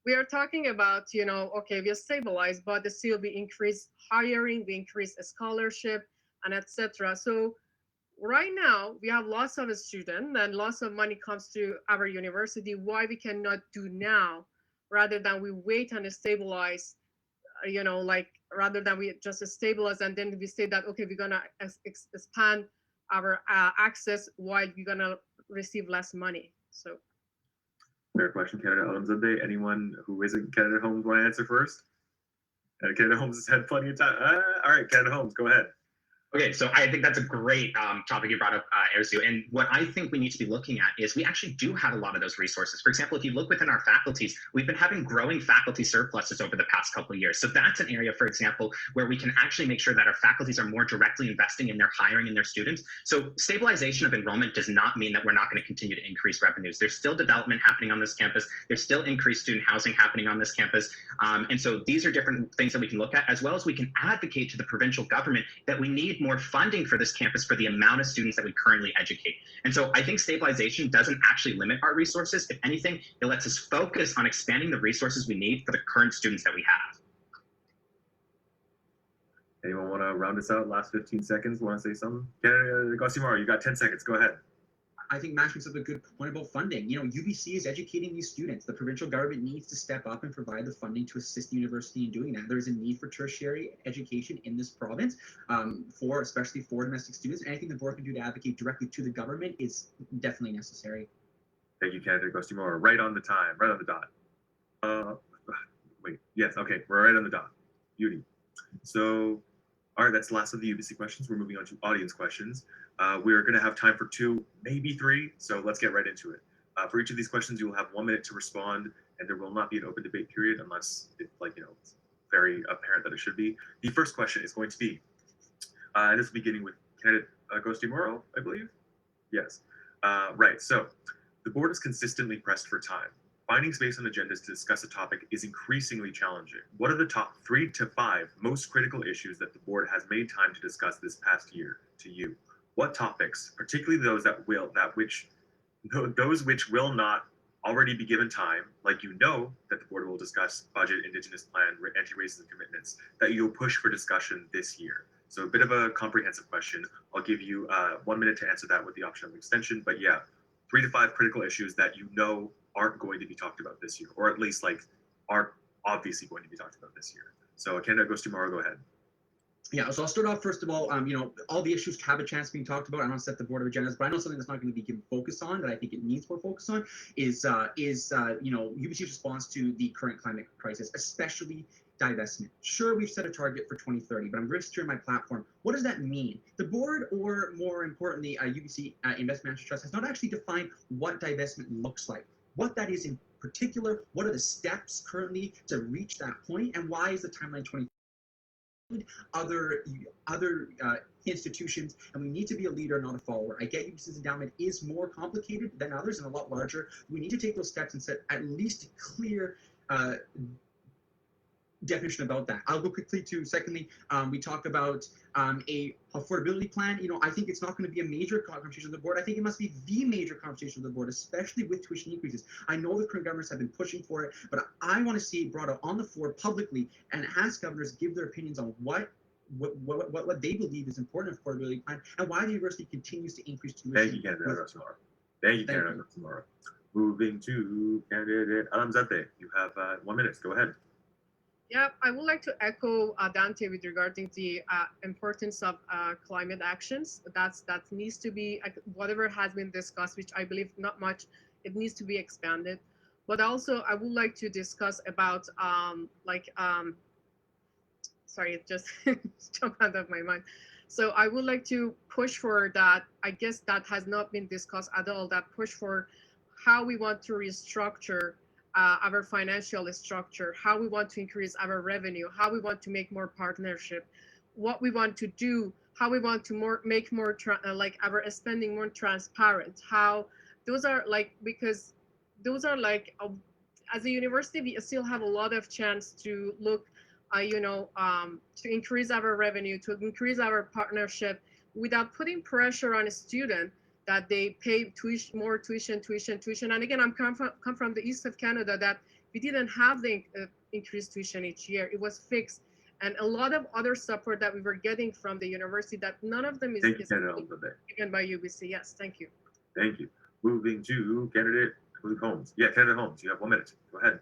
We are talking about, okay, we are stabilized, but the still we increase hiring, we increase a scholarship, and etc. So right now we have lots of students and lots of money comes to our university. Why we cannot do now rather than we wait and stabilize, rather than we just stabilize and then we say that, okay, we're gonna expand our access while we're gonna receive less money. So fair question, Canada Alamzadeh. Anyone who isn't Canada Holmes want to answer first? Canada Holmes has had plenty of time. All right, Canada Holmes, go ahead. Okay, so I think that's a great topic you brought up, Erzu. And what I think we need to be looking at is we actually do have a lot of those resources. For example, if you look within our faculties, we've been having growing faculty surpluses over the past couple of years. So that's an area, for example, where we can actually make sure that our faculties are more directly investing in their hiring and their students. So stabilization of enrollment does not mean that we're not going to continue to increase revenues. There's still development happening on this campus. There's still increased student housing happening on this campus. And so these are different things that we can look at, as well as we can advocate to the provincial government that we need more funding for this campus for the amount of students that we currently educate. And so I think stabilization doesn't actually limit our resources. If anything, it lets us focus on expanding the resources we need for the current students that we have. Anyone want to round us out? Last 15 seconds. Want to say something? Gosimaro, you got 10 seconds. Go ahead. I think Max makes up a good point about funding. Ubyssey is educating these students. The provincial government needs to step up and provide the funding to assist the university in doing that. There is a need for tertiary education in this province, especially for domestic students. Anything the board can do to advocate directly to the government is definitely necessary. Thank you, Canada Goes Tomorrow. Right on the time, right on the dot. Wait, yes, okay, we're right on the dot. Beauty. So, all right, that's the last of the Ubyssey questions. We're moving on to audience questions. We're going to have time for 2, maybe 3, so let's get right into it. For each of these questions, you will have 1 minute to respond, and there will not be an open debate period unless it's it's very apparent that it should be. The first question is going to be, and this will be beginning with Canada Goes Tomorrow, I believe. Yes. Right. So the board is consistently pressed for time. Finding space on agendas to discuss a topic is increasingly challenging. What are the top 3 to 5 most critical issues that the board has made time to discuss this past year to you? What topics, particularly those which will not already be given time, like that the board will discuss budget, Indigenous plan, anti-racism commitments, that you'll push for discussion this year? So a bit of a comprehensive question. I'll give you 1 minute to answer that with the option of extension. But yeah, 3 to 5 critical issues that aren't going to be talked about this year, or at least aren't obviously going to be talked about this year. So Canada Goes Tomorrow, go ahead. Yeah, so I'll start off first of all, all the issues have a chance being talked about. I don't set the board of agendas, but I know something that's not going to be given focus on that I think it needs more focus on is Ubyssey's response to the current climate crisis, especially divestment. Sure, we've set a target for 2030, but I'm registering my platform. What does that mean? The board, or more importantly, Ubyssey Investment Management Trust, has not actually defined what divestment looks like, what that is in particular, what are the steps currently to reach that point, and why is the timeline 2030? Other institutions, and we need to be a leader, not a follower. I get Ubyssey's endowment is more complicated than others and a lot larger. We need to take those steps and set at least a clear definition about that. I'll go quickly to, secondly, we talk about a affordability plan. I think it's not going to be a major conversation of the board. I think it must be the major conversation of the board, especially with tuition increases. I know the current governments have been pushing for it, but I want to see it brought out on the floor publicly and ask governors give their opinions on what they believe is important in affordability plan and why the university continues to increase tuition. Thank you, Canada Goes Tomorrow. Thank you, Canada Goes Tomorrow. Moving to candidate Alamzadeh. You have 1 minute. Go ahead. Yeah, I would like to echo Dante with regarding the importance of climate actions. That needs to be, whatever has been discussed, which I believe not much, it needs to be expanded. But also, I would like to discuss about sorry, it just jumped out of my mind. So I would like to push for that. I guess that has not been discussed at all. That push for how we want to restructure our financial structure, how we want to increase our revenue, how we want to make more partnership, what we want to do, how we want to make more like our spending more transparent. How those are like, because those are like as a university we still have a lot of chance to look to increase our revenue, to increase our partnership without putting pressure on a student that they pay more tuition. And again, I'm come from the east of Canada, that we didn't have the increased tuition each year. It was fixed. And a lot of other support that we were getting from the university, that none of them is given by Ubyssey. Yes, thank you. Thank you. Moving to candidate Holmes. Yeah, candidate Holmes, you have 1 minute. Go ahead.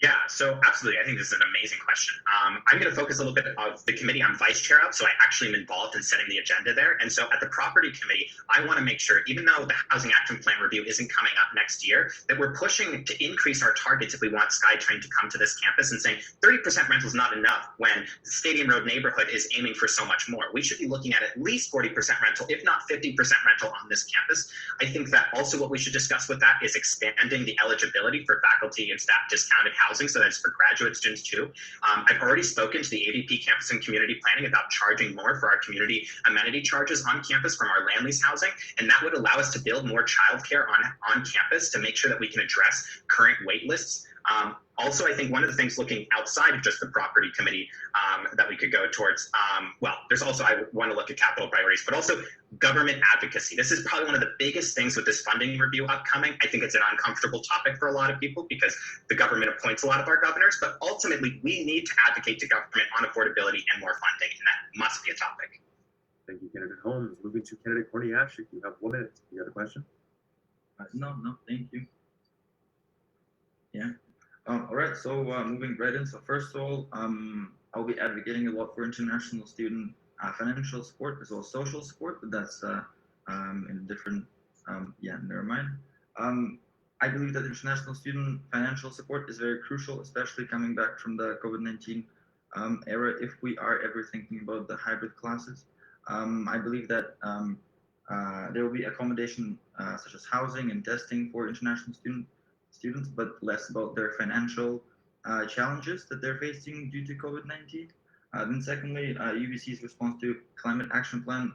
Yeah, so absolutely. I think this is an amazing question. I'm going to focus a little bit of the committee I'm vice chair of, so I actually am involved in setting the agenda there. And so at the property committee, I want to make sure, even though the Housing Action Plan review isn't coming up next year, that we're pushing to increase our targets if we want SkyTrain to come to this campus, and saying 30% rental is not enough when the Stadium Road neighborhood is aiming for so much more. We should be looking at least 40% rental, if not 50% rental on this campus. I think that also what we should discuss with that is expanding the eligibility for faculty and staff discounted housing, so that's for graduate students too. I've already spoken to the AVP Campus and Community Planning about charging more for our community amenity charges on campus from our land lease housing, and that would allow us to build more childcare on campus to make sure that we can address current wait lists. Also, I think one of the things looking outside of just the property committee that we could go towards, well, there's also, I want to look at capital priorities, but also government advocacy. This is probably one of the biggest things with this funding review upcoming. I think it's an uncomfortable topic for a lot of people because the government appoints a lot of our governors, but ultimately we need to advocate to government on affordability and more funding, and that must be a topic. Thank you, candidate Holmes. Moving to candidate Korniashik, you have 1 minute. You have a question? No, thank you. Yeah. All right, so moving right in. So first of all, I'll be advocating a lot for international student financial support as well as social support, but that's in a different, yeah, never mind. I believe that international student financial support is very crucial, especially coming back from the COVID-19 era, if we are ever thinking about the hybrid classes. I believe that there will be accommodation such as housing and testing for international students, but less about their financial challenges that they're facing due to COVID-19. Then secondly, Ubyssey's response to climate action plan,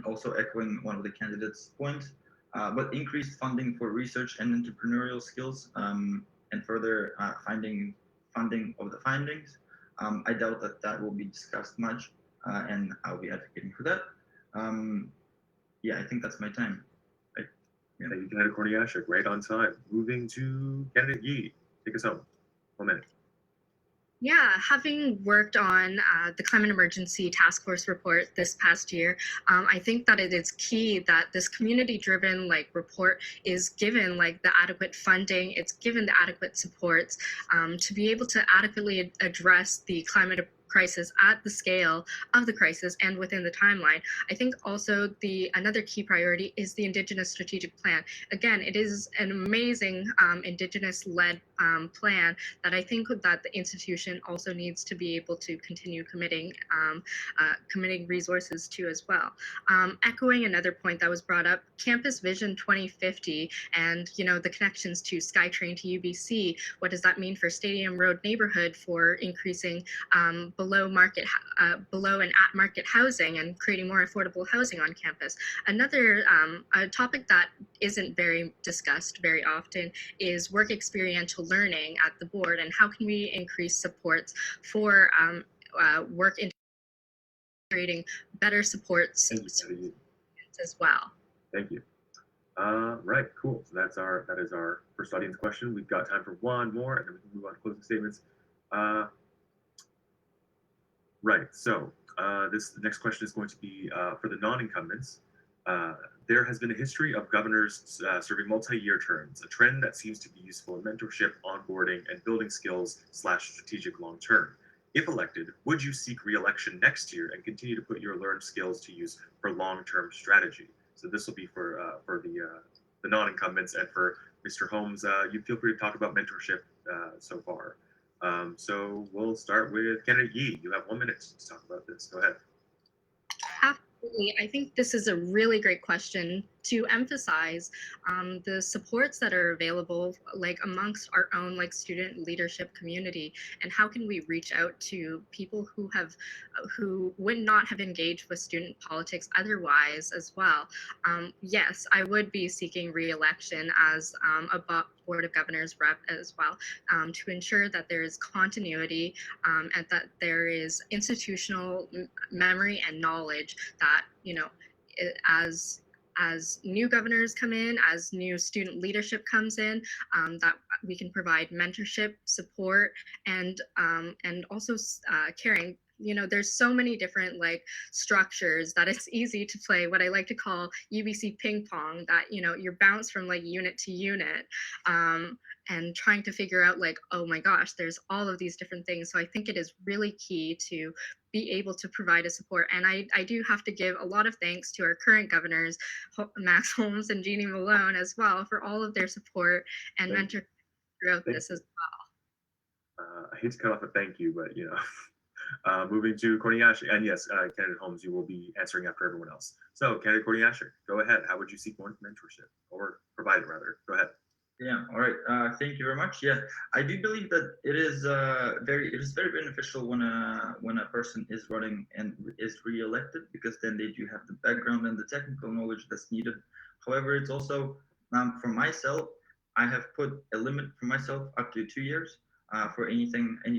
also echoing one of the candidates' points, but increased funding for research and entrepreneurial skills and further funding of the findings. I doubt that will be discussed much, and I'll be advocating for that. Yeah, I think that's my time. Yeah, thank you, candidate Korniashik, right on time. Moving to candidate Yi. Take us home. 1 minute. Yeah, having worked on the climate emergency task force report this past year, I think that it is key that this community-driven report is given the adequate funding, it's given the adequate supports to be able to adequately address the climate crisis at the scale of the crisis and within the timeline. I think also another key priority is the Indigenous Strategic Plan. Again, it is an amazing Indigenous-led plan that I think that the institution also needs to be able to continue committing resources to as well. Echoing another point that was brought up, Campus Vision 2050 and the connections to SkyTrain to Ubyssey. What does that mean for Stadium Road neighborhood for increasing below and at market housing and creating more affordable housing on campus? Another a topic that isn't very discussed very often is work experiential learning at the board, and how can we increase supports for work integrating better supports as well. Thank you. Right, cool. So that is our first audience question. We've got time for one more, and then we can move on to closing statements. Right, so the next question is going to be for the non-incumbents. There has been a history of governors serving multi-year terms, a trend that seems to be useful in mentorship, onboarding, and building skills / strategic long-term. If elected, would you seek re-election next year and continue to put your learned skills to use for long-term strategy? So this will be for the non-incumbents, and for Mr. Holmes, you feel free to talk about mentorship so far. So we'll start with candidate Yi. You have 1 minute to talk about this. Go ahead. Absolutely. I think this is a really great question to emphasize the supports that are available, like amongst our own like student leadership community, and how can we reach out to people who would not have engaged with student politics otherwise as well. Yes, I would be seeking re-election as a Board of Governors rep as well, to ensure that there is continuity and that there is institutional memory and knowledge that, you know, as new governors come in, as new student leadership comes in, that we can provide mentorship, support, and also caring. You know, there's so many different like structures that it's easy to play what I like to call UBC ping pong, that, you know, you're bounced from like unit to unit, and trying to figure out like, oh my gosh, there's all of these different things. So I think it is really key to be able to provide a support. And I do have to give a lot of thanks to our current governors, Max Holmes and Jeannie Malone as well, for all of their support and mentorship throughout this as well. I hate to cut off a thank you, but you know, moving to Korniasher, and yes, candidate Holmes, you will be answering after everyone else. So, candidate Korniasher, go ahead. How would you seek more mentorship, or provide it rather? Go ahead. Yeah, all right. Thank you very much. Yeah, I do believe that it is very beneficial when a person is running and is re-elected, because then they do have the background and the technical knowledge that's needed. However, it's also for myself, I have put a limit for myself up to 2 years for any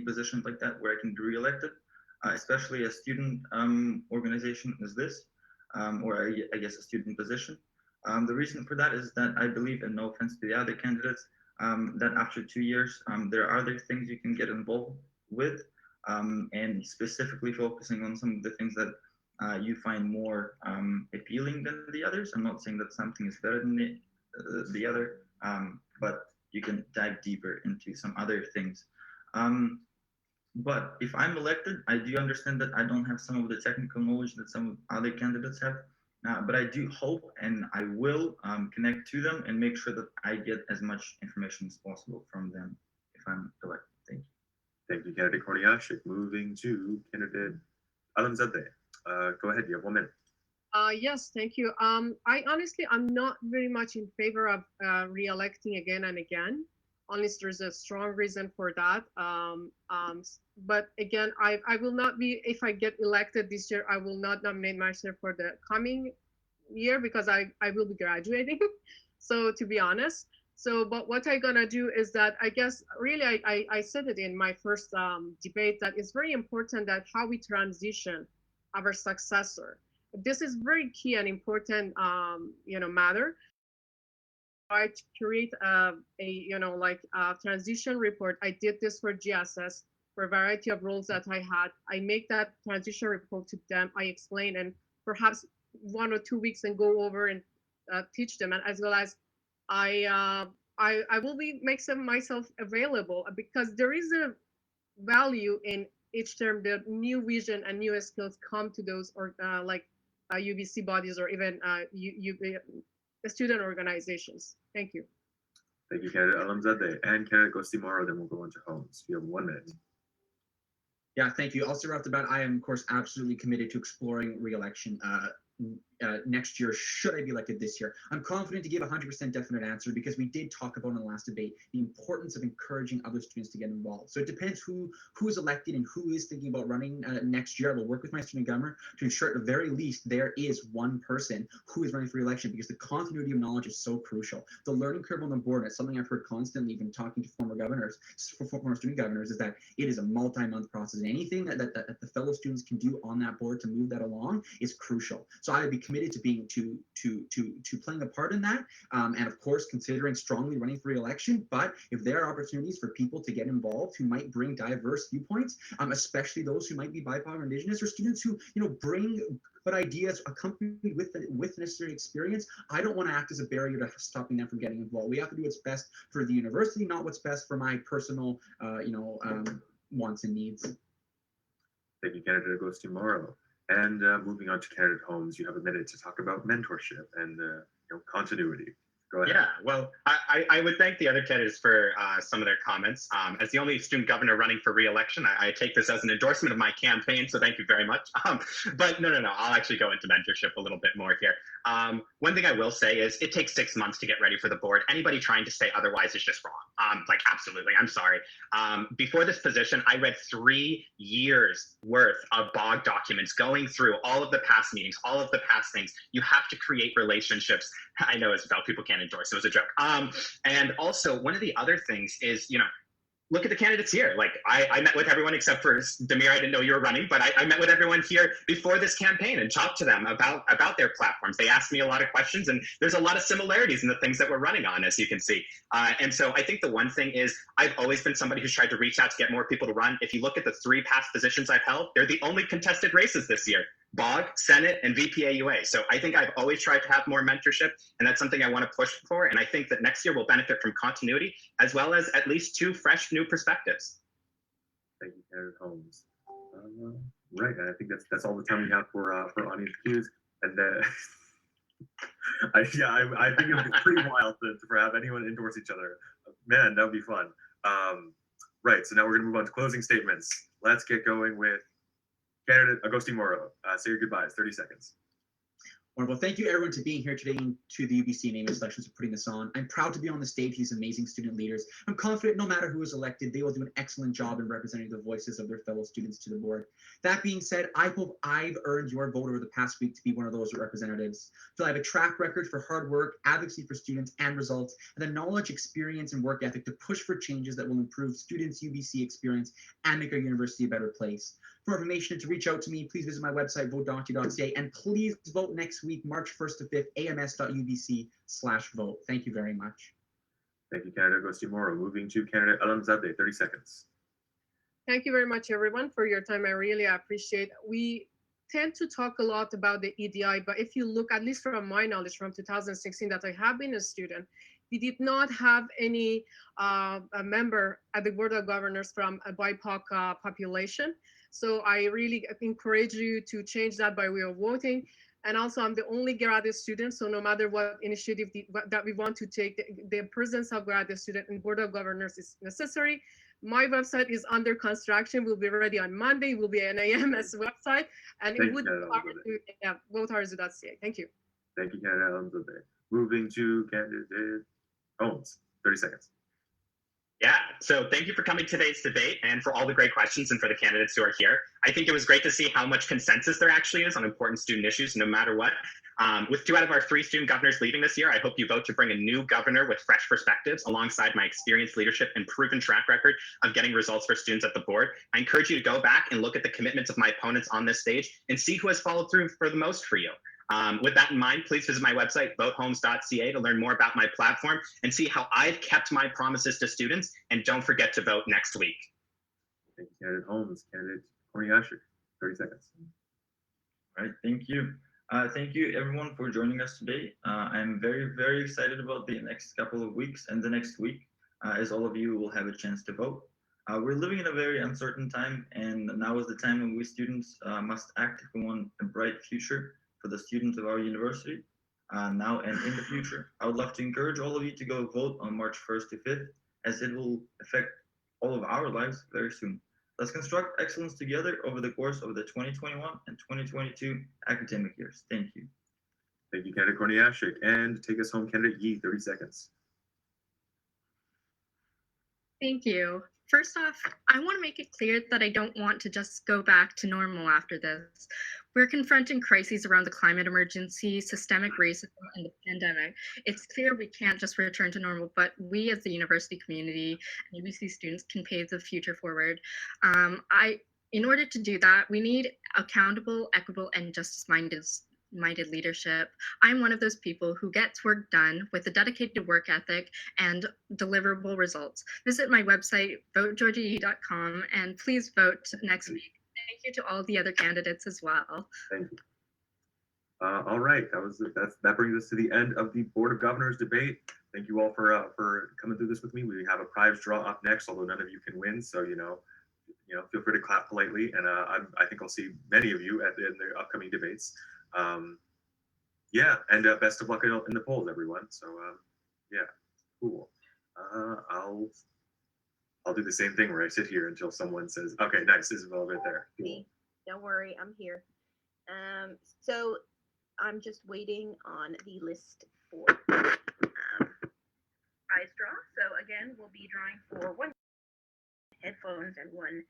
position like that where I can be re-elected, especially a student organization as this, or I guess a student position. The reason for that is that I believe, and no offense to the other candidates, that after 2 years, there are other things you can get involved with, and specifically focusing on some of the things that you find more appealing than the others. I'm not saying that something is better than the other, but you can dive deeper into some other things. But if I'm elected, I do understand that I don't have some of the technical knowledge that some other candidates have. But I do hope, and I will connect to them and make sure that I get as much information as possible from them if I'm elected. Thank you. Thank you, candidate Korniasher. Moving to candidate Alamzadeh. Go ahead. You have 1 minute. Yes, thank you. I honestly, I'm not very much in favor of re-electing again and again, unless there's a strong reason for that. But again, I will not be, if I get elected this year, I will not nominate myself for the coming year because I will be graduating. So to be honest, but what I'm gonna do is that I guess really I said it in my first debate that it's very important that how we transition our successor. This is very key and important matter. I to create a transition report. I did this for GSS for a variety of roles that I had. I make that transition report to them. I explain, and perhaps 1 or 2 weeks and go over and teach them, and as well as I will be make myself available because there is a value in each term. The new vision and new skills come to those or UBC bodies or even student organizations. Thank you. Thank you, candidate Alamzadeh. And candidate Gostimaro, then we'll go on to Holmes. You have 1 minute. Yeah, thank you. Also, right off the bat, I am, of course, absolutely committed to exploring re-election next year, should I be elected this year. I'm confident to give a 100% definite answer because we did talk about in the last debate the importance of encouraging other students to get involved. So it depends who is elected and who is thinking about running next year. I will work with my student governor to ensure at the very least there is one person who is running for re-election because the continuity of knowledge is so crucial. The learning curve on the board, it's something I've heard constantly even talking to former student governors, is that it is a multi-month process, and anything that the fellow students can do on that board to move that along is crucial. So I would be committed to being to playing a part in that, and of course considering strongly running for re-election. But if there are opportunities for people to get involved who might bring diverse viewpoints, especially those who might be BIPOC or Indigenous, or students who bring good ideas accompanied with necessary experience, I don't want to act as a barrier to stopping them from getting involved. We have to do what's best for the university, not what's best for my personal wants and needs. Thank you, candidate Gostimaro. And moving on to candidate Holmes, you have a minute to talk about mentorship and continuity. Go ahead. Yeah, well, I would thank the other candidates for some of their comments. As the only student governor running for re-election, I take this as an endorsement of my campaign, so thank you very much. But no, I'll actually go into mentorship a little bit more here. One thing I will say is it takes 6 months to get ready for the board. Anybody trying to say otherwise is just wrong. Like, absolutely, I'm sorry. Before this position, I read 3 years worth of BOG documents going through all of the past meetings, all of the past things. You have to create relationships. I know Isabel, people can't endorse, it was a joke. And also, one of the other things is, look at the candidates here. Like, I met with everyone except for Demir. I didn't know you were running, but I met with everyone here before this campaign and talked to them about their platforms. They asked me a lot of questions, and there's a lot of similarities in the things that we're running on, as you can see. And so I think the one thing is I've always been somebody who's tried to reach out to get more people to run. If you look at the 3 past positions I've held, they're the only contested races this year: BOG, Senate, and VPAUA. So I think I've always tried to have more mentorship, and that's something I want to push for. And I think that next year we'll benefit from continuity, as well as at least 2 fresh new perspectives. Thank you, Candidate Holmes. Right, and I think that's all the time we have for audience cues. And I think it would be pretty wild to have anyone endorse each other. Man, that would be fun. Right, so now we're going to move on to closing statements. Let's get going with Candidate Agustin Moro. Say your goodbyes, 30 seconds. Wonderful. Thank you, everyone, to being here today and to the Ubyssey and AMS elections for putting this on. I'm proud to be on the stage with these amazing student leaders. I'm confident no matter who is elected, they will do an excellent job in representing the voices of their fellow students to the board. That being said, I hope I've earned your vote over the past week to be one of those representatives. So I have a track record for hard work, advocacy for students and results, and the knowledge, experience, and work ethic to push for changes that will improve students' Ubyssey experience and make our university a better place. For information and to reach out to me, please visit my website, vote.ca, and please vote next week, March 1st to 5th, ams.ubc/vote. Thank you very much. Thank you, Candidate Agustin Moro. Moving to Candidate Alamzadeh, 30 seconds. Thank you very much, everyone, for your time. I really appreciate it. We tend to talk a lot about the EDI, but if you look, at least from my knowledge from 2016 that I have been a student, we did not have any a member at the Board of Governors from a BIPOC population. So I really encourage you to change that by way of voting. And also, I'm the only graduate student, so no matter what initiative that we want to take, the presence of graduate student in Board of Governors is necessary. My website is under construction. Will be ready on Monday. Will be an AMS website, and it would be votearzu.ca. Thank you. Thank you, Candidate Alamzadeh. Moving to Candidate Holmes, 30 seconds. Yeah, so thank you for coming to today's debate and for all the great questions and for the candidates who are here. I think it was great to see how much consensus there actually is on important student issues, no matter what. With 2 out of our 3 student governors leaving this year, I hope you vote to bring a new governor with fresh perspectives alongside my experienced leadership and proven track record of getting results for students at the board. I encourage you to go back and look at the commitments of my opponents on this stage and see who has followed through for the most for you. With that in mind, please visit my website, votehomes.ca, to learn more about my platform and see how I've kept my promises to students. And don't forget to vote next week. Thank you, Candidate Holmes. Candidate Korniashik, 30 seconds. All right, thank you. Thank you, everyone, for joining us today. I'm very, very excited about the next couple of weeks and the next week, as all of you will have a chance to vote. We're living in a very uncertain time, and now is the time when we students must act if we want a bright future for the students of our university, now and in the future. I would love to encourage all of you to go vote on March 1st to 5th, as it will affect all of our lives very soon. Let's construct excellence together over the course of the 2021 and 2022 academic years. Thank you. Thank you, Candidate Korniashik. And take us home, Candidate Yi, 30 seconds. Thank you. First off, I want to make it clear that I don't want to just go back to normal after this. We're confronting crises around the climate emergency, systemic racism, and the pandemic. It's clear we can't just return to normal, but we as the university community and UBC students can pave the future forward. In order to do that, we need accountable, equitable, and justice-minded leadership. I'm one of those people who gets work done with a dedicated work ethic and deliverable results. Visit my website, votegeorgiae.com, and please vote next week. Thank you to all the other candidates as well. Thank you. All right, that brings us to the end of the Board of Governors debate. Thank you all for coming through this with me. We have a prize draw up next, although none of you can win, so feel free to clap politely, and I think I'll see many of you in the upcoming debates. Yeah, and best of luck in the polls, everyone. So Yeah, cool. I'll do the same thing where I sit here until someone says, "Okay, nice, Isabel, right there." Cool. Me. Don't worry, I'm here. So I'm just waiting on the list for prize draw. So again, we'll be drawing for one headphones and one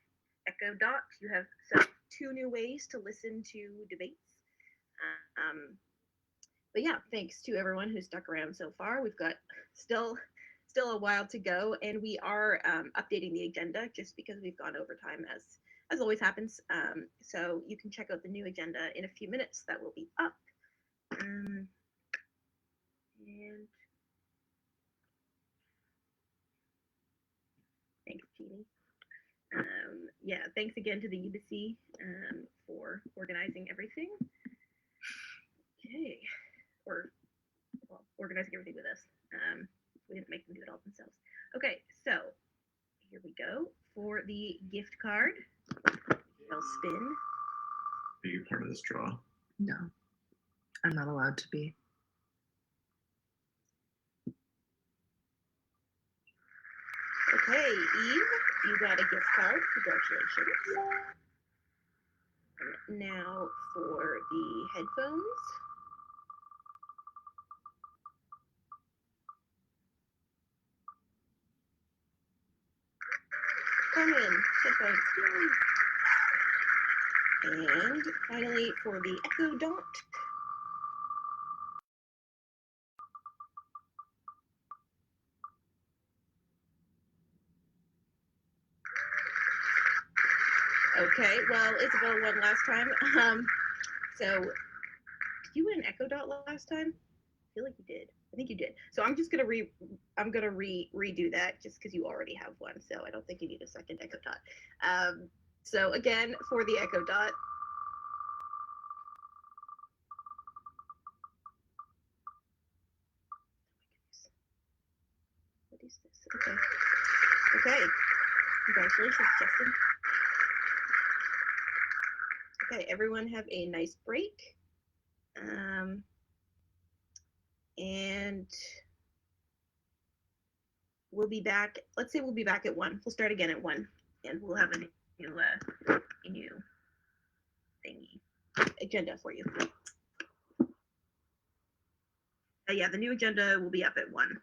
Echo Dot. You have set up 2 new ways to listen to debates. But yeah, thanks to everyone who stuck around so far. We've got still a while to go, and we are updating the agenda just because we've gone over time, as always happens. So you can check out the new agenda in a few minutes. That will be up. And thanks, Jeannie. Yeah, thanks again to the Ubyssey for organizing everything. Okay, or well, organizing everything with us. We didn't make them do it all themselves. Okay, so here we go for the gift card. I'll spin. Are you part of this draw? No, I'm not allowed to be. Okay, Eve, you got a gift card. Congratulations. And now for the headphones. Come in, headphones. Yay. And finally for the Echo Dot. Okay, well, Isabel won last time. So, did you win an Echo Dot last time? I feel like you did. I think you did. So I'm just gonna redo that just because you already have one. So I don't think you need a second Echo Dot. So again, for the Echo Dot. What is this? Okay. Okay. Congratulations, Justin. Okay, everyone have a nice break. And we'll be back. Let's say we'll be back at 1. We'll start again at 1, and we'll have a new thingy agenda for you. Yeah, the new agenda will be up at 1.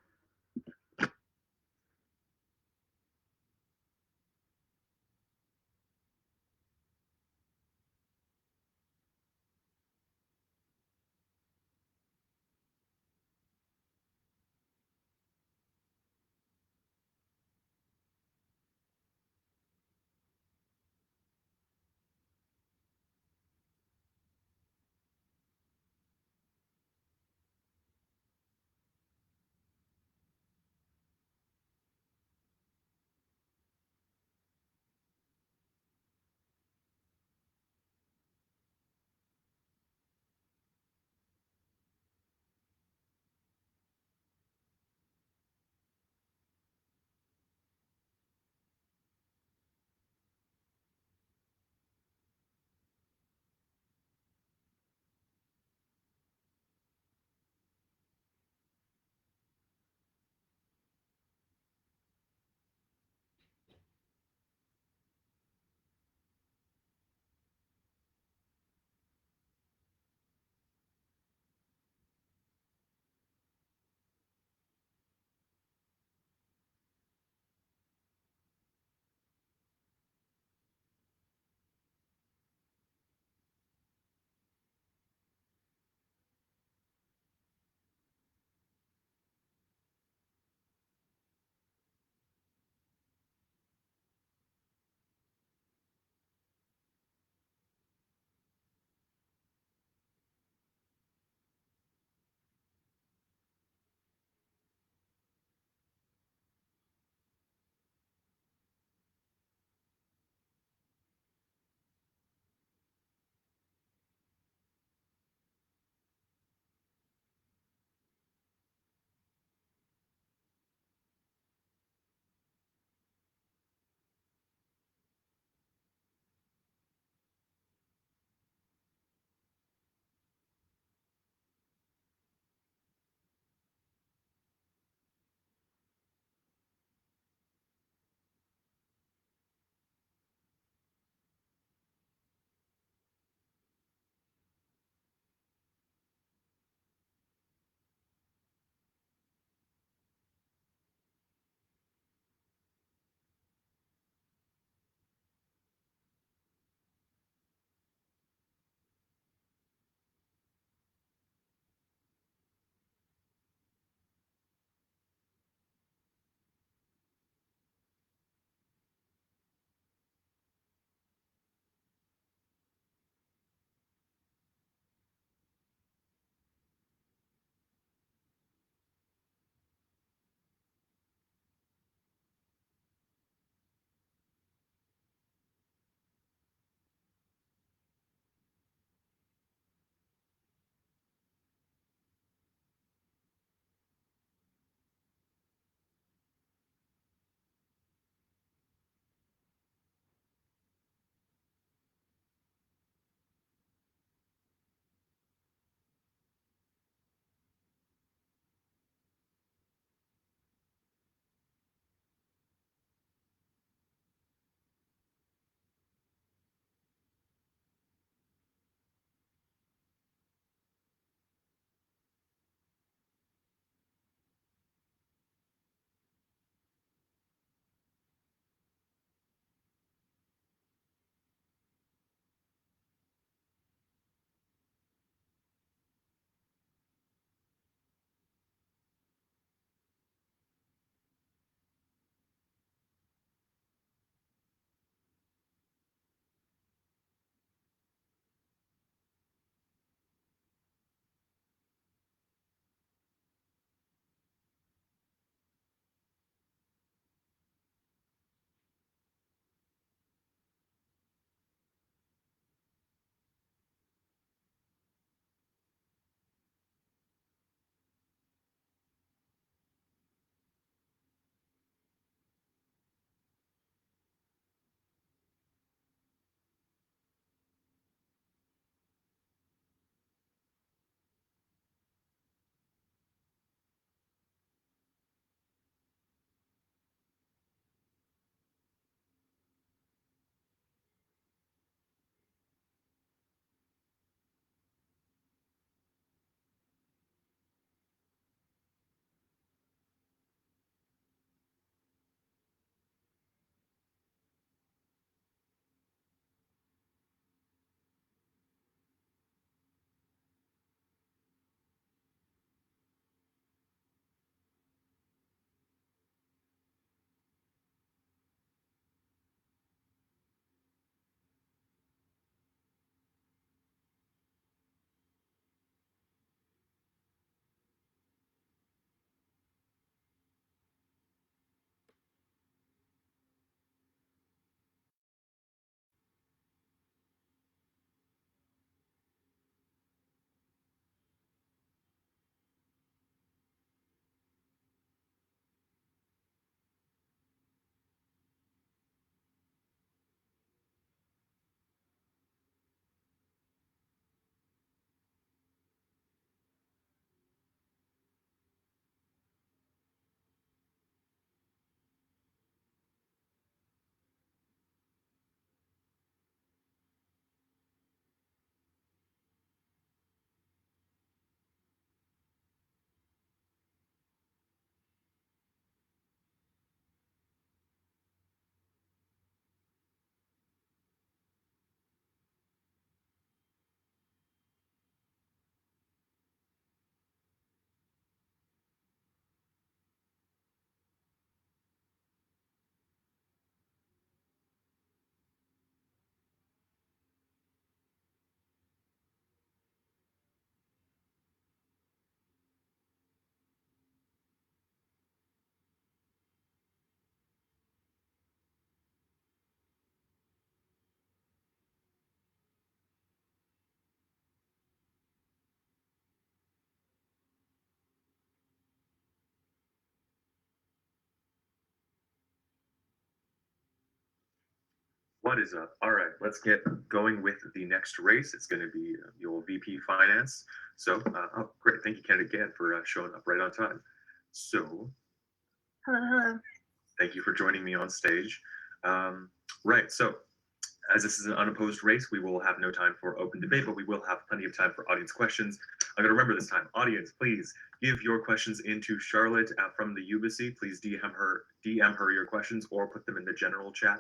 What is up? All right, let's get going with the next race. It's going to be your VP Finance. So, oh, great. Thank you, Ken, again, for showing up right on time. So, Hello. thank you for joining me on stage. Right, so as this is an unopposed race, we will have no time for open debate, but we will have plenty of time for audience questions. I'm going to remember this time. Audience, please give your questions into Charlotte from the Ubyssey. Please DM her your questions or put them in the general chat.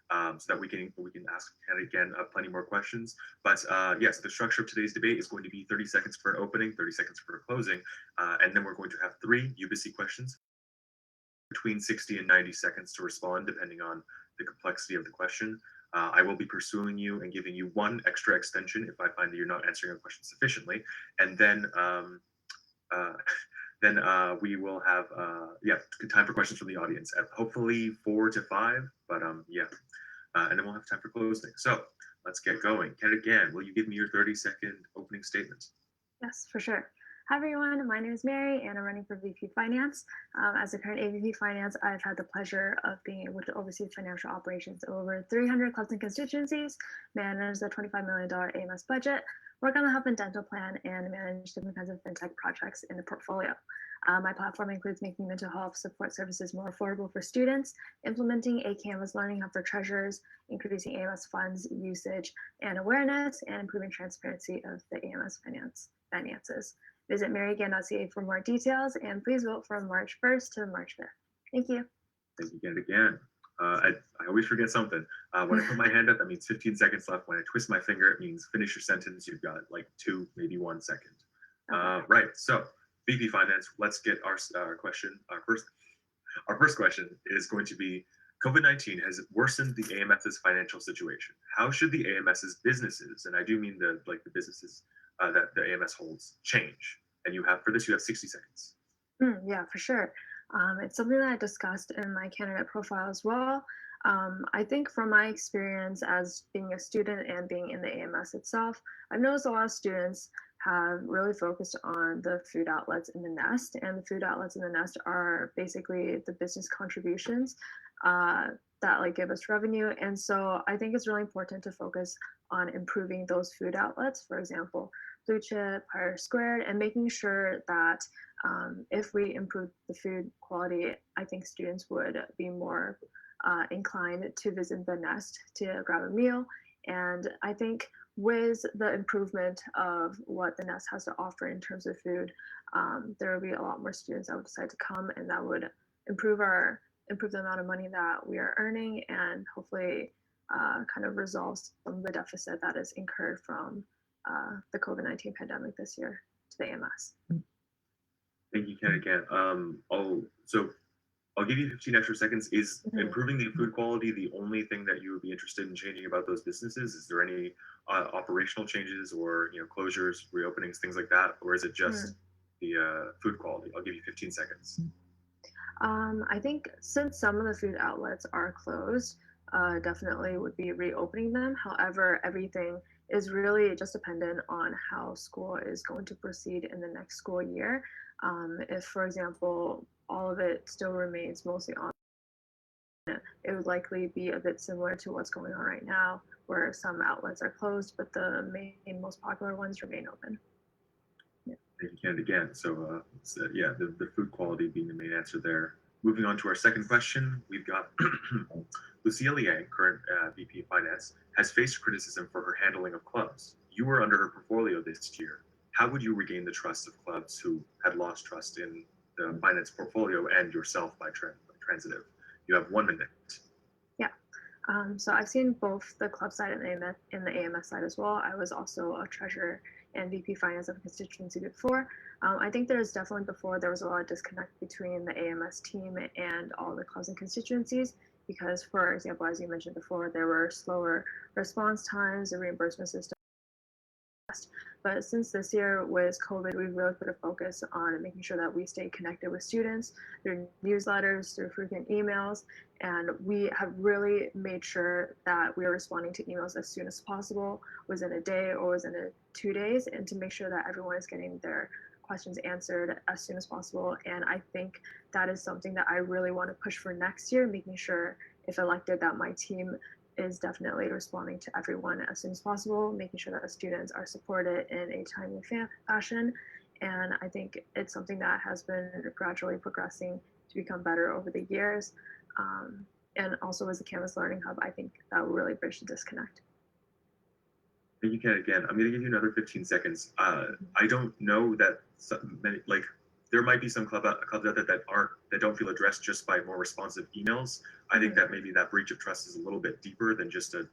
So that we can ask again plenty more questions. But yes, the structure of today's debate is going to be 30 seconds for an opening, 30 seconds for a closing, and then we're going to have 3 Ubyssey questions between 60 and 90 seconds to respond, depending on the complexity of the question. I will be pursuing you and giving you 1 extra extension if I find that you're not answering a question sufficiently, and then we will have time for questions from the audience at hopefully 4 to 5. But and then we'll have time for closing. So let's get going. Ken, again, will you give me your 30-second opening statement? Yes, for sure. Hi, everyone. My name is Mary, and I'm running for VP Finance. As a current AVP Finance, I've had the pleasure of being able to oversee financial operations over 300 clubs and constituencies, manage the $25 million AMS budget, work on the health and dental plan, and manage different kinds of fintech projects in the portfolio. My platform includes making mental health support services more affordable for students, implementing a Canvas learning hub for treasurers, increasing AMS funds usage and awareness, and improving transparency of the AMS finances. Visit maryagain.ca for more details, and please vote from March 1st to March 5th. Thank you. Thank you again. I always forget something. When I put my hand up, that means 15 seconds left. When I twist my finger, it means finish your sentence. You've got like 2, maybe 1 second. Okay. Right, so VP Finance, let's get our question. Our first question is going to be, COVID-19 has worsened the AMS's financial situation. How should the AMS's businesses, and I do mean the businesses that the AMS holds, change? And you have 60 seconds. Yeah, for sure. It's something that I discussed in my candidate profile as well. I think from my experience as being a student and being in the AMS itself, I've noticed a lot of students have really focused on the food outlets in the nest, and the food outlets in the nest are basically the business contributions that like give us revenue. And so I think it's really important to focus on improving those food outlets, for example, Blue Chip, Higher Squared, and making sure that if we improve the food quality, I think students would be more inclined to visit the nest to grab a meal. And I think with the improvement of what the nest has to offer in terms of food, there will be a lot more students that would decide to come, and that would improve the amount of money that we are earning, and hopefully kind of resolve some of the deficit that is incurred from the COVID-19 pandemic this year to the AMS. Thank you, Ken, again. I'll give you 15 extra seconds. Is improving the food quality the only thing that you would be interested in changing about those businesses? Is there any operational changes or closures, reopenings, things like that, or is it just the food quality? I'll give you 15 seconds. I think since some of the food outlets are closed, definitely would be reopening them. However, everything is really just dependent on how school is going to proceed in the next school year. If, for example, all of it still remains mostly on, it would likely be a bit similar to what's going on right now, where some outlets are closed, but the main, most popular ones remain open. Thank you, Ken, again. So, the food quality being the main answer there. Moving on to our second question, we've got Lucia Liang, current VP Finance, has faced criticism for her handling of clubs. You were under her portfolio this year. How would you regain the trust of clubs who had lost trust in the finance portfolio and yourself by transitive? You have 1 minute. Yeah. So I've seen both the club side and the AMS side as well. I was also a treasurer and VP Finance of a constituency before. I think there was a lot of disconnect between the AMS team and all the clubs and constituencies because, for example, as you mentioned before, there were slower response times, the reimbursement system. But since this year with COVID, we've really put a focus on making sure that we stay connected with students through newsletters, through frequent emails, and we have really made sure that we are responding to emails as soon as possible, within a day or within 2 days, and to make sure that everyone is getting their questions answered as soon as possible. And I think that is something that I really want to push for next year, making sure, if elected, that my team is definitely responding to everyone as soon as possible, making sure that the students are supported in a timely fashion. And I think it's something that has been gradually progressing to become better over the years. And also as a Canvas Learning Hub, I think that will really bridge the disconnect. Thank you, Ken. Again, I'm going to give you another 15 seconds. I don't know that many, there might be some clubs out there that don't feel addressed just by more responsive emails. I think that maybe that breach of trust is a little bit deeper than just a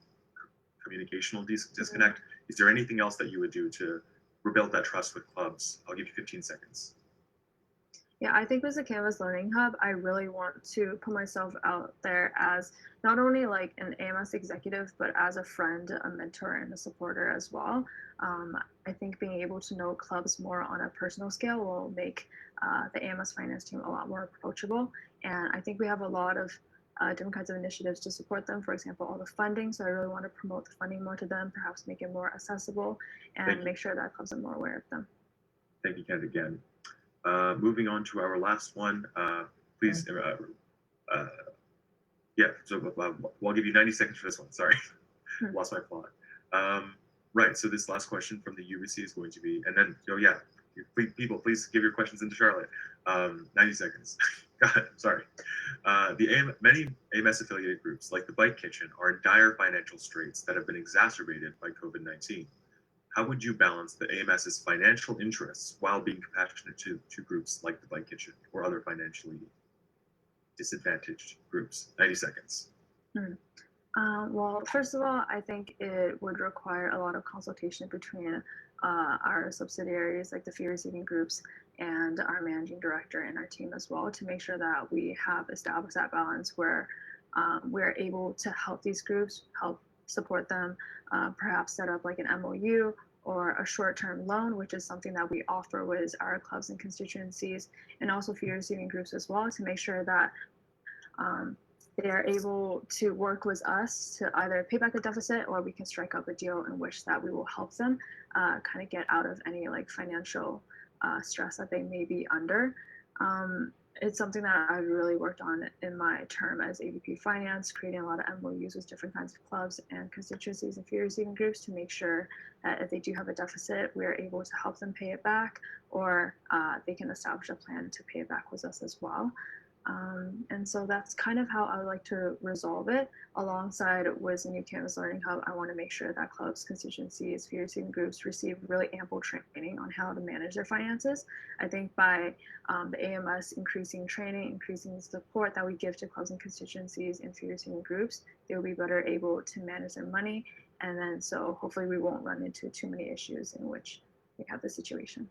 communicational disconnect. Is there anything else that you would do to rebuild that trust with clubs? I'll give you 15 seconds. Yeah, I think as a Canvas Learning Hub, I really want to put myself out there as not only like an AMS executive, but as a friend, a mentor, and a supporter as well. I think being able to know clubs more on a personal scale will make the AMS finance team a lot more approachable. And I think we have a lot of different kinds of initiatives to support them. For example, all the funding. So I really want to promote the funding more to them, perhaps make it more accessible, and make sure that clubs are more aware of them. Thank you, Ken, again. Moving on to our last one, please. Yeah, so I'll give you 90 seconds for this one. Sorry, lost my plot. Right, so this last question from the Ubyssey is going to be, and then, yeah, people, please give your questions into Charlotte. 90 seconds. God, sorry. Many AMS affiliated groups, like the Bike Kitchen, are in dire financial straits that have been exacerbated by COVID-19. How would you balance the AMS's financial interests while being compassionate to groups like the Bike Kitchen or other financially disadvantaged groups? 90 seconds. Well, first of all, I think it would require a lot of consultation between our subsidiaries, like the fee receiving groups, and our managing director and our team as well, to make sure that we have established that balance where we're able to help these groups, help support them, perhaps set up like an MOU or a short-term loan, which is something that we offer with our clubs and constituencies, and also fee receiving groups as well, to make sure that they are able to work with us to either pay back the deficit, or we can strike up a deal in which that we will help them kind of get out of any like financial stress that they may be under. It's something that I've really worked on in my term as AVP Finance, creating a lot of MOUs with different kinds of clubs and constituencies and fee receiving groups to make sure that if they do have a deficit, we're able to help them pay it back, or they can establish a plan to pay it back with us as well. And so that's kind of how I would like to resolve it. Alongside with the new Canvas Learning Hub, I want to make sure that clubs, constituencies, fee receiving groups receive really ample training on how to manage their finances. I think by the AMS increasing training, increasing the support that we give to clubs and constituencies and fee receiving groups, they will be better able to manage their money. And then so hopefully we won't run into too many issues in which we have this situation.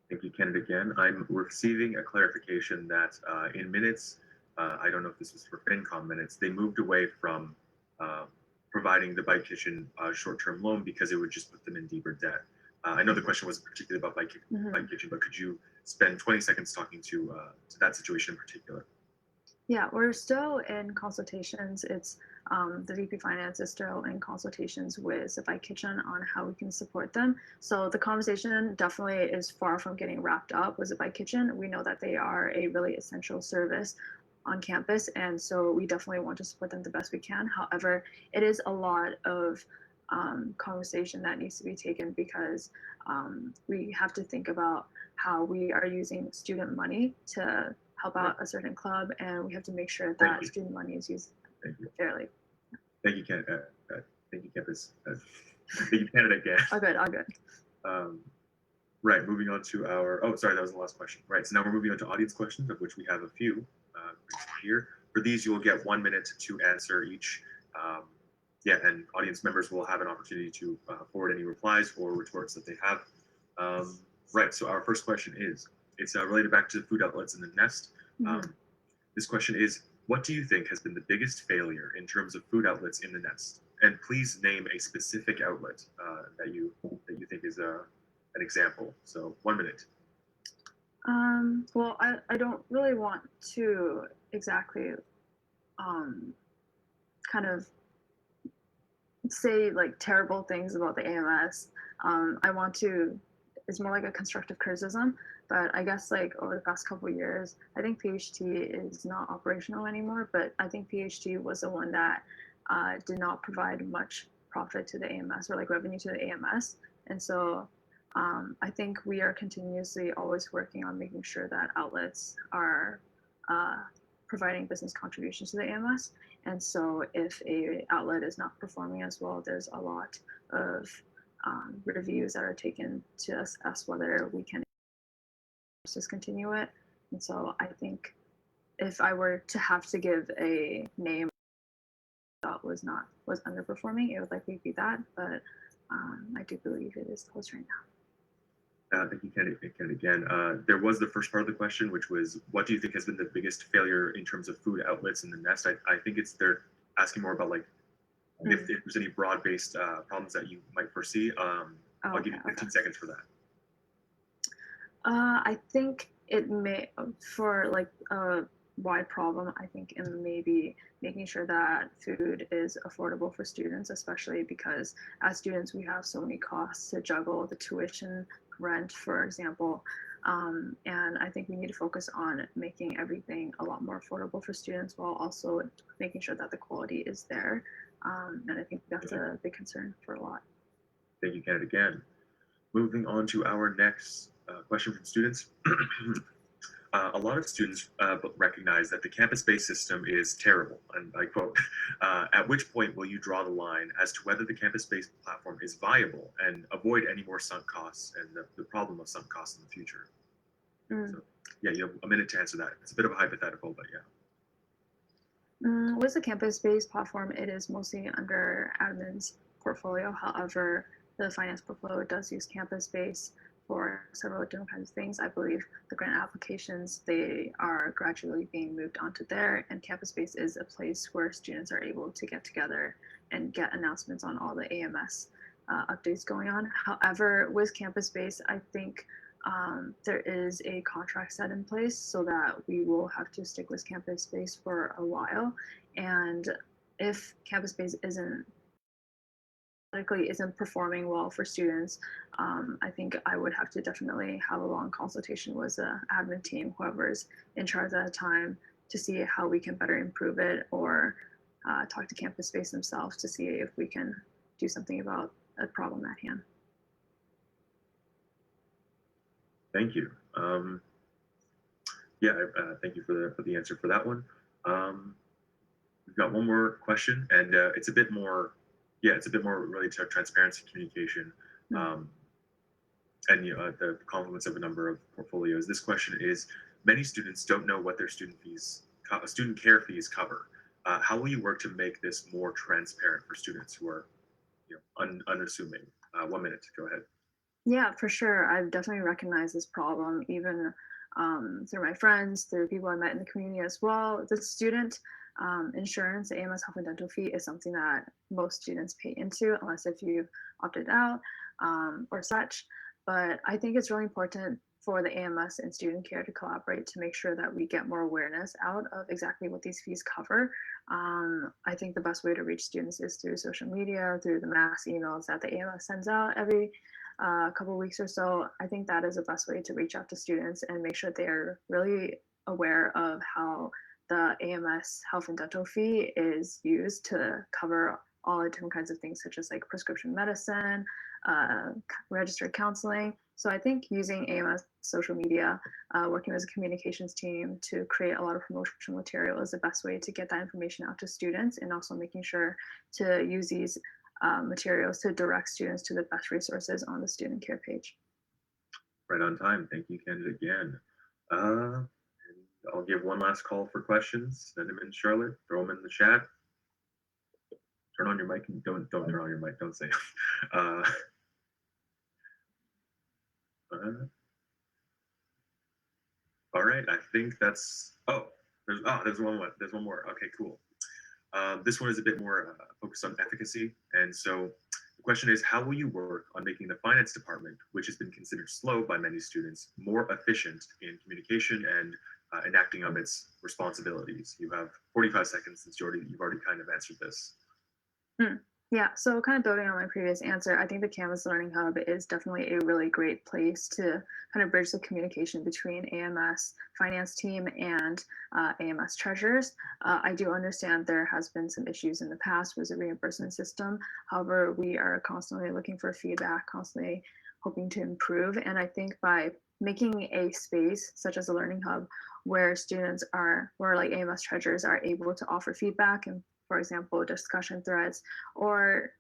Thank you, Ken, again. I'm receiving a clarification that in minutes, I don't know if this was for FinCom minutes, they moved away from providing the Bike Kitchen short-term loan because it would just put them in deeper debt. I know the question wasn't particularly about Bike Kitchen, but could you spend 20 seconds talking to that situation in particular? Yeah, we're still in consultations. It's the VP Finance is still in consultations with the Bike Kitchen on how we can support them. So the conversation definitely is far from getting wrapped up with the Bike Kitchen. We know that they are a really essential service on campus, and so we definitely want to support them the best we can. However, it is a lot of conversation that needs to be taken, because we have to think about how we are using student money to help out a certain club, and we have to make sure that student money is used fairly. Thank you, Ken. Thank you, Campus. Thank you, Canada again. All good, all good. Right, moving on to our, oh, sorry, that was the last question. Right, so now we're moving on to audience questions, of which we have a few here. For these, you will get 1 minute to answer each. Yeah, and audience members will have an opportunity to forward any replies or retorts that they have. Right, so our first question is, it's related back to food outlets in the nest. This question is, what do you think has been the biggest failure in terms of food outlets in the nest? And please name a specific outlet that you think is an example. So 1 minute. Well, I don't really want to exactly kind of say like terrible things about the AMS. I want to, it's more like a constructive criticism. But I guess like over the past couple of years, I think PHT is not operational anymore, but I think PHT was the one that did not provide much profit to the AMS or like revenue to the AMS. And so I think we are continuously always working on making sure that outlets are providing business contributions to the AMS. And so if a outlet is not performing as well, there's a lot of reviews that are taken to assess whether we can discontinue it. And so I think if I were to have to give a name that was underperforming, it would likely be that. But I do believe it is close right now. Thank you, Kennedy. Again, there was the first part of the question, which was, what do you think has been the biggest failure in terms of food outlets in the nest? I think they're asking more about like if there's any broad-based problems that you might foresee. I'll give you 15 seconds for that. I think it may, for like a wide problem, I think it may be making sure that food is affordable for students, especially because as students we have so many costs to juggle, the tuition, rent, for example. And I think we need to focus on making everything a lot more affordable for students while also making sure that the quality is there. And I think that's a big concern for a lot. Thank you, Kennedy. Again, moving on to our next question from students. A lot of students recognize that the campus-based system is terrible, and I quote, at which point will you draw the line as to whether the campus-based platform is viable and avoid any more sunk costs and the problem of sunk costs in the future? So, yeah, you have a minute to answer that. It's a bit of a hypothetical, but yeah. With the campus-based platform, it is mostly under admin's portfolio. However, the finance portfolio does use campus-based for several different kinds of things. I believe the grant applications, they are gradually being moved onto there, and campus-based is a place where students are able to get together and get announcements on all the AMS updates going on. However, with campus-based, I think there is a contract set in place so that we will have to stick with campus-based for a while. And if campus-based isn't performing well for students, I think I would have to definitely have a long consultation with the admin team, whoever's in charge at the time, to see how we can better improve it, or talk to campus-based themselves to see if we can do something about a problem at hand. Thank you. Thank you for the answer for that one. We've got one more question, and it's a bit more related to transparency, communication, and the compliments of a number of portfolios. This question is: many students don't know what their student care fees cover. How will you work to make this more transparent for students who are, unassuming? 1 minute. Go ahead. Yeah, for sure. I've definitely recognized this problem, even through my friends, through people I met in the community as well. The student insurance, the AMS health and dental fee, is something that most students pay into, unless if you've opted out or such. But I think it's really important for the AMS and student care to collaborate to make sure that we get more awareness out of exactly what these fees cover. I think the best way to reach students is through social media, through the mass emails that the AMS sends out every couple of weeks or so. I think that is the best way to reach out to students and make sure they're really aware of how the AMS health and dental fee is used to cover all the different kinds of things, such as like prescription medicine, registered counseling. So I think using AMS social media, working as a communications team to create a lot of promotional material is the best way to get that information out to students, and also making sure to use these materials to direct students to the best resources on the student care page. Right on time. Thank you, Kendra, again. I'll give one last call for questions. Send them in, Charlotte. Throw them in the chat. Turn on your mic and don't turn on your mic. Don't say. All right. I think that's. There's one more. There's one more. Okay, cool. This one is a bit more focused on efficacy. And so the question is, how will you work on making the finance department, which has been considered slow by many students, more efficient in communication and enacting of its responsibilities? You have 45 seconds since you've already kind of answered this. Yeah, so kind of building on my previous answer, I think the Canvas Learning Hub is definitely a really great place to kind of bridge the communication between AMS finance team and AMS treasurers. I do understand there has been some issues in the past with the reimbursement system. However, we are constantly looking for feedback, constantly hoping to improve. And I think by making a space such as a learning hub where students are, where like AMS treasurers are able to offer feedback and, for example, discussion threads, or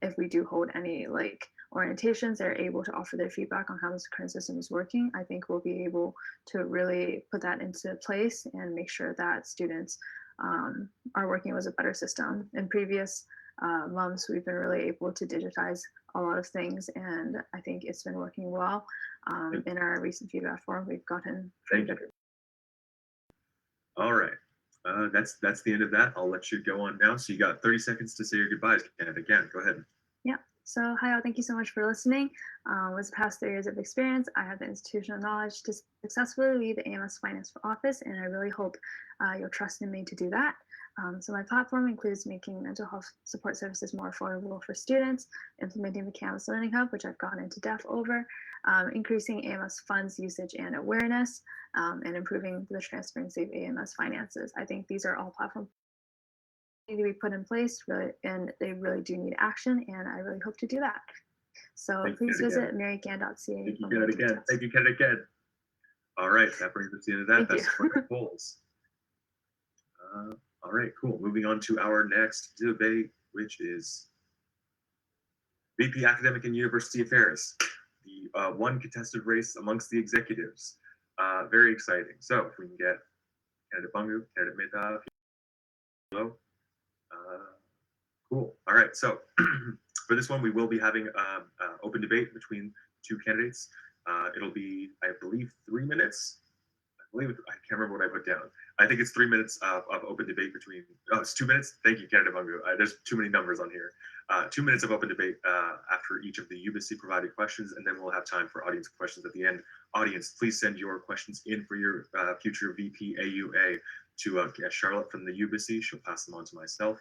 if we do hold any like orientations, they're able to offer their feedback on how this current system is working. I think we'll be able to really put that into place and make sure that students are working with a better system. In previous months, we've been really able to digitize a lot of things, and I think it's been working well. In our recent feedback form, we've gotten Thank you. All right. That's the end of that. I'll let you go on now. So you got 30 seconds to say your goodbyes. And again, go ahead. Yeah. So hi all, thank you so much for listening. With the past 3 years of experience, I have the institutional knowledge to successfully lead the AMS Finance Office, and I really hope you'll trust in me to do that. So my platform includes making mental health support services more affordable for students, implementing the Canvas Learning Hub, which I've gone into depth over, increasing AMS funds usage and awareness, and improving the transparency of AMS finances. I think these are all platforms need to be put in place, really, and they really do need action, and I really hope to do that. So please visit marygan.ca. Thank you, Ken, again. Thank you, Ken, again. All right, that brings us to the end of that. That's for the polls. All right, cool. Moving on to our next debate, which is VP Academic and University Affairs, the one contested race amongst the executives. Very exciting. So if we can get candidate Bungu, candidate Mehta, hello. Cool. All right. So for this one, we will be having open debate between two candidates. It'll be, I believe, 3 minutes. I can't remember what I put down. I think it's 3 minutes of open debate between. Oh, it's 2 minutes. Thank you, candidate Bungu. There's too many numbers on here. 2 minutes of open debate after each of the Ubyssey provided questions, and then we'll have time for audience questions at the end. Audience, please send your questions in for your future VP AUA to Charlotte from the Ubyssey. She'll pass them on to myself.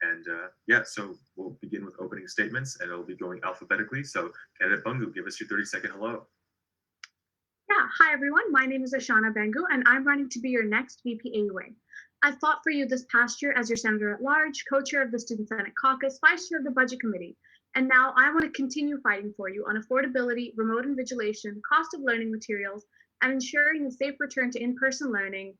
And yeah, so we'll begin with opening statements, and it'll be going alphabetically. So, candidate Bungu, give us your 30-second hello. Yeah, hi everyone. My name is Ashana Bangu, and I'm running to be your next VP AUA. I fought for you this past year as your senator at large, co-chair of the Student Senate Caucus, vice chair of the Budget Committee, and now I want to continue fighting for you on affordability, remote invigilation, cost of learning materials, and ensuring the safe return to in-person learning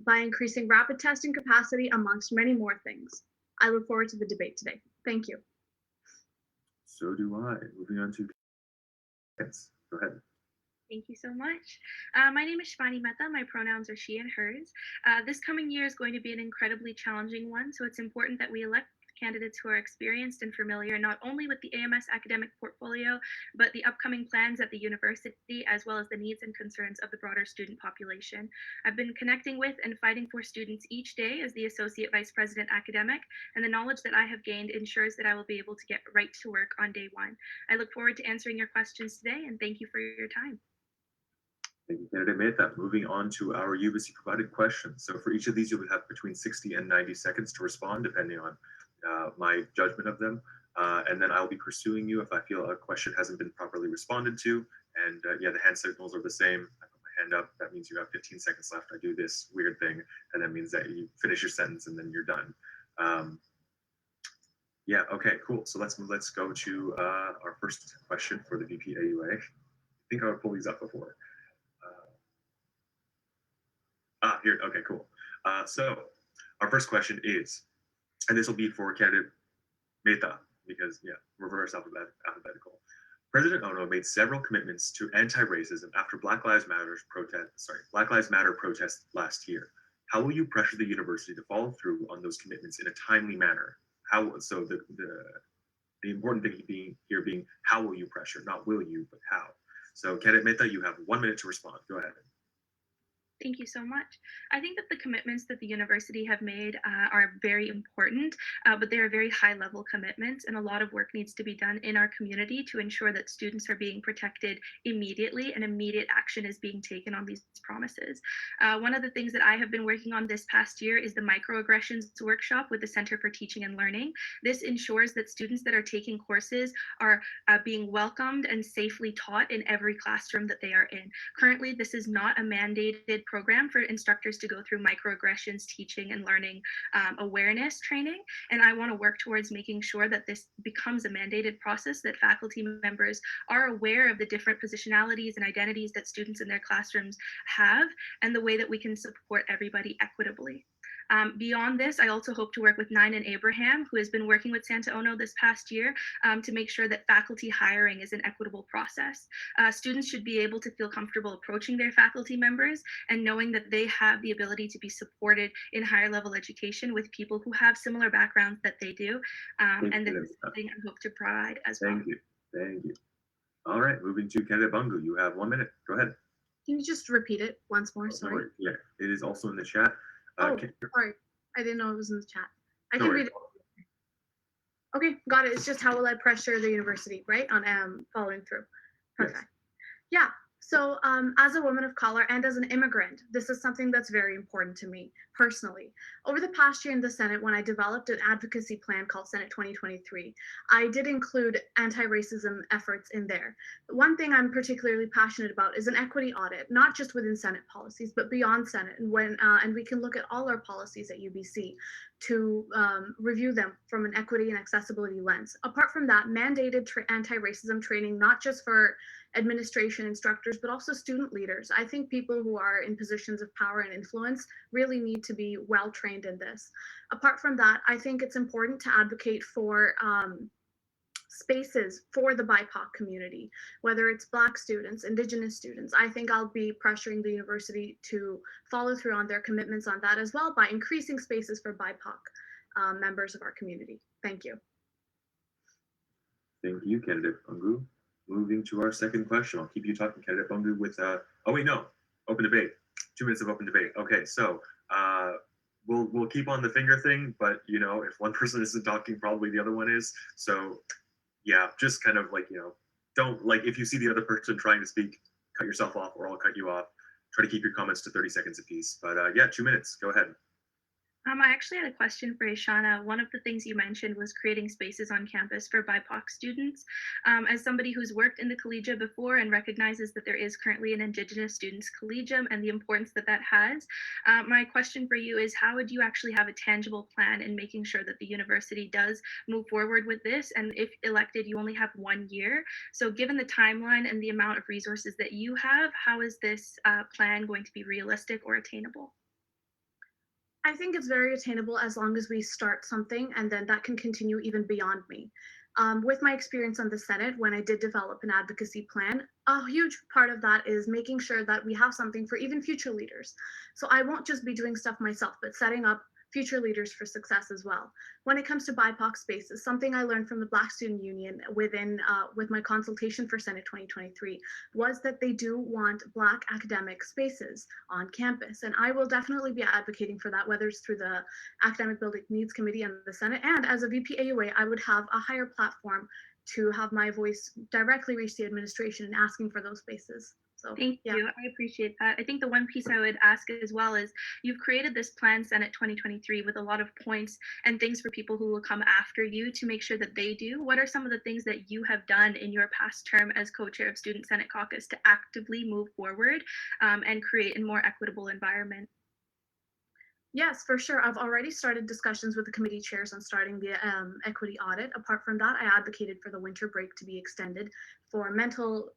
by increasing rapid testing capacity, amongst many more things. I look forward to the debate today. Thank you. So do I. Moving on to yes, go ahead. Thank you so much. My name is Shivani Mehta. My pronouns are she and hers. This coming year is going to be an incredibly challenging one, so it's important that we elect candidates who are experienced and familiar not only with the AMS academic portfolio, but the upcoming plans at the university, as well as the needs and concerns of the broader student population. I've been connecting with and fighting for students each day as the Associate Vice President Academic, and the knowledge that I have gained ensures that I will be able to get right to work on day one. I look forward to answering your questions today, and thank you for your time. Thank you, candidate Mehta. Moving on to our Ubyssey provided questions. So for each of these, you would have between 60 and 90 seconds to respond, depending on my judgment of them. And then I'll be pursuing you if I feel a question hasn't been properly responded to. And yeah, the hand signals are the same. I put my hand up. That means you have 15 seconds left. I do this weird thing, and that means that you finish your sentence and then you're done. Yeah, okay, cool. So let's go to our first question for the VP AUA. I think I would pull these up before. Here, okay, cool. So our first question is, and this will be for candidate Mehta, because yeah, reverse alphabetical. President Ono made several commitments to anti-racism after Black Lives Matter protests last year. How will you pressure the university to follow through on those commitments in a timely manner? So the important thing being how will you pressure, not will you, but how. So candidate Mehta, you have 1 minute to respond. Go ahead. Thank you so much. I think that the commitments that the university have made are very important, but they are very high level commitments, and a lot of work needs to be done in our community to ensure that students are being protected immediately and immediate action is being taken on these promises. One of the things that I have been working on this past year is the microaggressions workshop with the Center for Teaching and Learning. This ensures that students that are taking courses are being welcomed and safely taught in every classroom that they are in. Currently, this is not a mandated program for instructors to go through microaggressions teaching and learning awareness training. And I want to work towards making sure that this becomes a mandated process, that faculty members are aware of the different positionalities and identities that students in their classrooms have and the way that we can support everybody equitably. Beyond this, I also hope to work with Nine and Abraham, who has been working with Santa Ono this past year to make sure that faculty hiring is an equitable process. Students should be able to feel comfortable approaching their faculty members and knowing that they have the ability to be supported in higher level education with people who have similar backgrounds that they do. And this is something I hope to provide as well. Thank you. Thank you. All right, moving to candidate Bungu. You have 1 minute. Go ahead. Can you just repeat it once more? Sorry. Yeah, it is also in the chat. Sorry. I didn't know it was in the chat. I No can worries. read it. Okay, got it. It's just how will I pressure the university, right? On following through. Perfect. Yeah. So as a woman of color and as an immigrant, this is something that's very important to me personally. Over the past year in the Senate, when I developed an advocacy plan called Senate 2023, I did include anti-racism efforts in there. One thing I'm particularly passionate about is an equity audit, not just within Senate policies, but beyond Senate. And we can look at all our policies at UBC to review them from an equity and accessibility lens. Apart from that, mandated anti-racism training, not just for administration instructors, but also student leaders. I think people who are in positions of power and influence really need to be well trained in this. Apart from that, I think it's important to advocate for spaces for the BIPOC community, whether it's Black students, Indigenous students. I think I'll be pressuring the university to follow through on their commitments on that as well by increasing spaces for BIPOC members of our community. Thank you. Thank you, candidate Bungu. Moving to our second question. I'll keep you talking, candidate Bungu, with, oh wait, no, open debate. 2 minutes of open debate. Okay, so we'll keep on the finger thing, but you know, if one person isn't talking, probably the other one is. So yeah, just kind of like, you know, don't, like, if you see the other person trying to speak, cut yourself off or I'll cut you off. Try to keep your comments to 30 seconds apiece. But yeah, 2 minutes. Go ahead. I actually had a question for Ishana. One of the things you mentioned was creating spaces on campus for BIPOC students. As somebody who's worked in the collegia before and recognizes that there is currently an Indigenous Students Collegium and the importance that that has, my question for you is how would you actually have a tangible plan in making sure that the university does move forward with this? And if elected, you only have 1 year. So given the timeline and the amount of resources that you have, how is this plan going to be realistic or attainable? I think it's very attainable as long as we start something and then that can continue even beyond me. With my experience on the Senate, when I did develop an advocacy plan, a huge part of that is making sure that we have something for even future leaders. So I won't just be doing stuff myself, but setting up future leaders for success as well. When it comes to BIPOC spaces, something I learned from the Black Student Union with my consultation for Senate 2023 was that they do want Black academic spaces on campus. And I will definitely be advocating for that, whether it's through the Academic Building Needs Committee and the Senate. And as a VP AUA, I would have a higher platform to have my voice directly reach the administration in asking for those spaces. So, Thank you. I appreciate that. I think the one piece I would ask as well is you've created this plan Senate 2023 with a lot of points and things for people who will come after you to make sure that they do. What are some of the things that you have done in your past term as co-chair of Student Senate Caucus to actively move forward and create a more equitable environment? Yes, for sure. I've already started discussions with the committee chairs on starting the equity audit. Apart from that, I advocated for the winter break to be extended for mental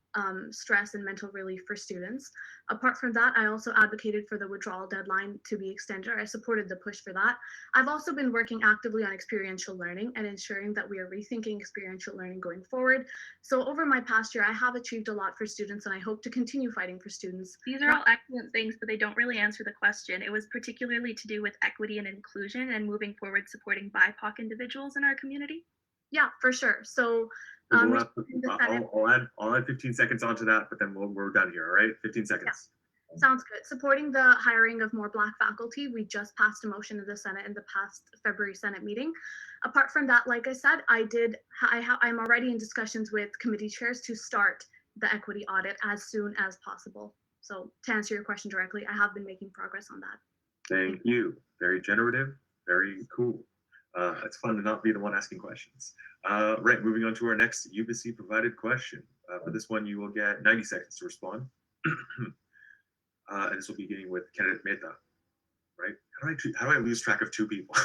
stress and mental relief for students. Apart from that, I also advocated for the withdrawal deadline to be extended. I supported the push for that. I've also been working actively on experiential learning and ensuring that we are rethinking experiential learning going forward. So over my past year, I have achieved a lot for students and I hope to continue fighting for students. These are all excellent things, but they don't really answer the question. It was particularly to do with equity and inclusion and moving forward supporting BIPOC individuals in our community. Yeah, for sure. So I'll add 15 seconds onto that, but then we're done here. All right, 15 seconds. Sounds good. Supporting the hiring of more Black faculty. We just passed a motion in the Senate in the past February Senate meeting. Apart from that, like I said, I'm already in discussions with committee chairs to start the equity audit as soon as possible. So to answer your question directly, I have been making progress on that. Thank you. Very generative, very cool. It's fun to not be the one asking questions. Right, moving on to our next Ubyssey provided question. For this one, you will get 90 seconds to respond. And this will be beginning with candidate Mehta, right? How do I lose track of two people?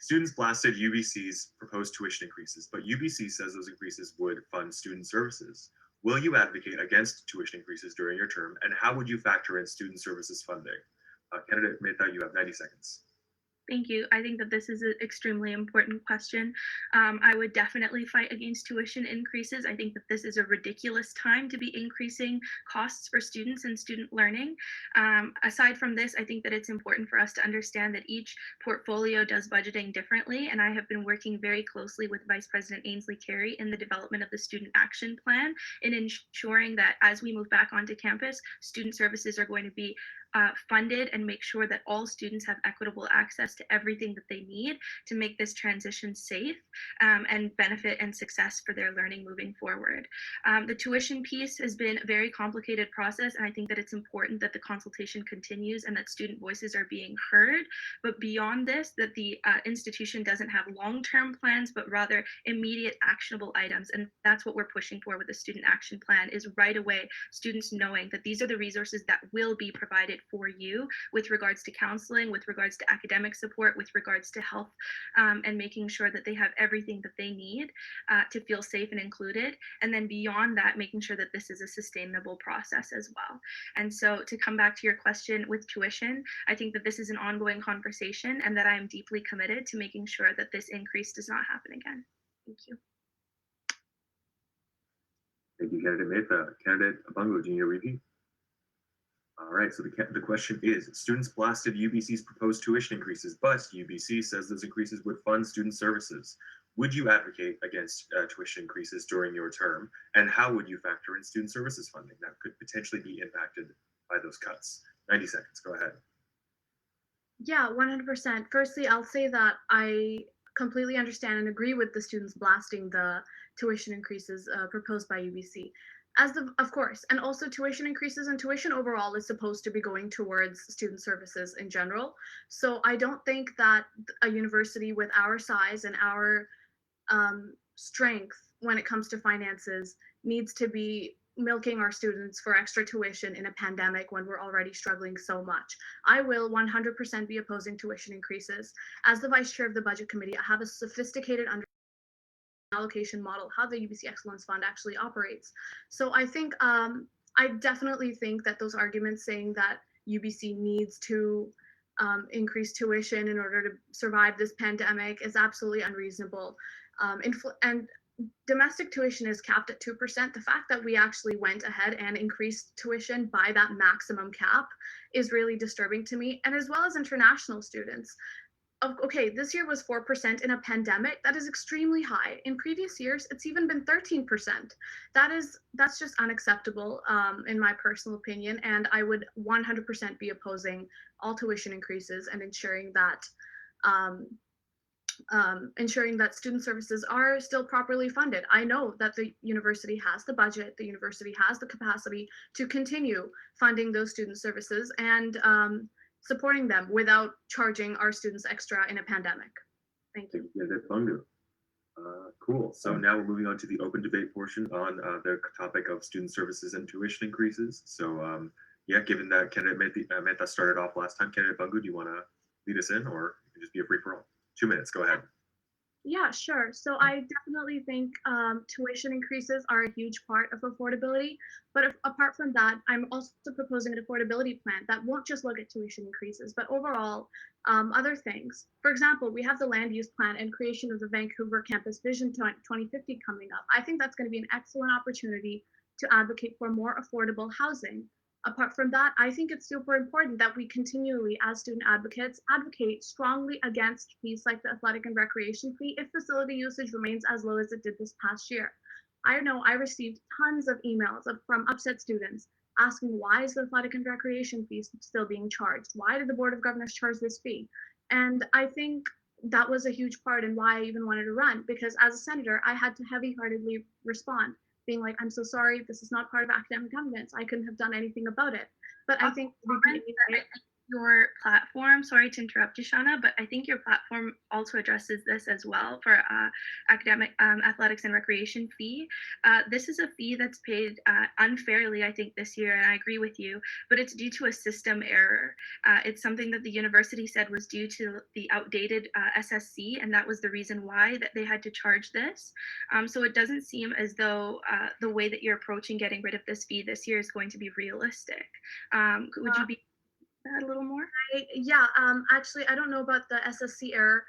Students blasted Ubyssey's proposed tuition increases, but Ubyssey says those increases would fund student services. Will you advocate against tuition increases during your term, and how would you factor in student services funding? Candidate Mehta, you have 90 seconds. Thank you. I think that this is an extremely important question. I would definitely fight against tuition increases. I think that this is a ridiculous time to be increasing costs for students and student learning. Aside from this, I think that it's important for us to understand that each portfolio does budgeting differently, and I have been working very closely with Vice President Ainsley Carey in the development of the Student Action Plan in ensuring that as we move back onto campus, student services are going to be funded and make sure that all students have equitable access to everything that they need to make this transition safe and benefit and success for their learning moving forward. The tuition piece has been a very complicated process, and I think that it's important that the consultation continues and that student voices are being heard. But beyond this, that the institution doesn't have long-term plans, but rather immediate actionable items. And that's what we're pushing for with the Student Action Plan, is right away students knowing that these are the resources that will be provided for you with regards to counseling, with regards to academic support, with regards to health, and making sure that they have everything that they need to feel safe and included. And then beyond that, making sure that this is a sustainable process as well. And so to come back to your question with tuition, I think that this is an ongoing conversation and that I am deeply committed to making sure that this increase does not happen again. Thank you. Thank you, Candidate Mehta. Candidate Abungo, do you need a repeat? All right, so the question is, students blasted Ubyssey's proposed tuition increases, but Ubyssey says those increases would fund student services. Would you advocate against tuition increases during your term? And how would you factor in student services funding that could potentially be impacted by those cuts? 90 seconds, go ahead. Yeah, 100%. Firstly, I'll say that I completely understand and agree with the students blasting the tuition increases proposed by Ubyssey. Of course, and also tuition increases and tuition overall is supposed to be going towards student services in general. So I don't think that a university with our size and our strength when it comes to finances needs to be milking our students for extra tuition in a pandemic when we're already struggling so much. I will 100% be opposing tuition increases. As the vice chair of the budget committee, I have a sophisticated allocation model, how the Ubyssey Excellence Fund actually operates. So I think, I definitely think that those arguments saying that Ubyssey needs to increase tuition in order to survive this pandemic is absolutely unreasonable. And domestic tuition is capped at 2%. The fact that we actually went ahead and increased tuition by that maximum cap is really disturbing to me, and as well as international students. Okay, this year was 4% in a pandemic. That is extremely high. In previous years, it's even been 13%. That's just unacceptable, in my personal opinion. And I would 100% be opposing all tuition increases and ensuring that student services are still properly funded. I know that the university has the budget, the university has the capacity to continue funding those student services and supporting them without charging our students extra in a pandemic. Thank you. Cool. So now we're moving on to the open debate portion on the topic of student services and tuition increases. So yeah, given that candidate Mehta started off last time, candidate Bungu, do you want to lead us in, or it can just be a free for all? 2 minutes. Go ahead. Yeah, sure. So I definitely think tuition increases are a huge part of affordability. But apart from that, I'm also proposing an affordability plan that won't just look at tuition increases, but overall other things. For example, we have the land use plan and creation of the Vancouver Campus Vision 2050 coming up. I think that's going to be an excellent opportunity to advocate for more affordable housing. Apart from that, I think it's super important that we continually, as student advocates, advocate strongly against fees like the athletic and recreation fee if facility usage remains as low as it did this past year. I know I received tons of emails from upset students asking why is the athletic and recreation fee still being charged? Why did the Board of Governors charge this fee? And I think that was a huge part in why I even wanted to run, because as a senator, I had to heavy-heartedly respond, being like, I'm so sorry, this is not part of academic governance. I couldn't have done anything about it. But I think your platform, sorry to interrupt you, Shauna, but I think your platform also addresses this as well for academic athletics and recreation fee. This is a fee that's paid unfairly, I think, this year, and I agree with you, but it's due to a system error. It's something that the university said was due to the outdated SSC, and that was the reason why that they had to charge this. So it doesn't seem as though the way that you're approaching getting rid of this fee this year is going to be realistic. Would you be that a little more? Yeah, actually, I don't know about the SSC error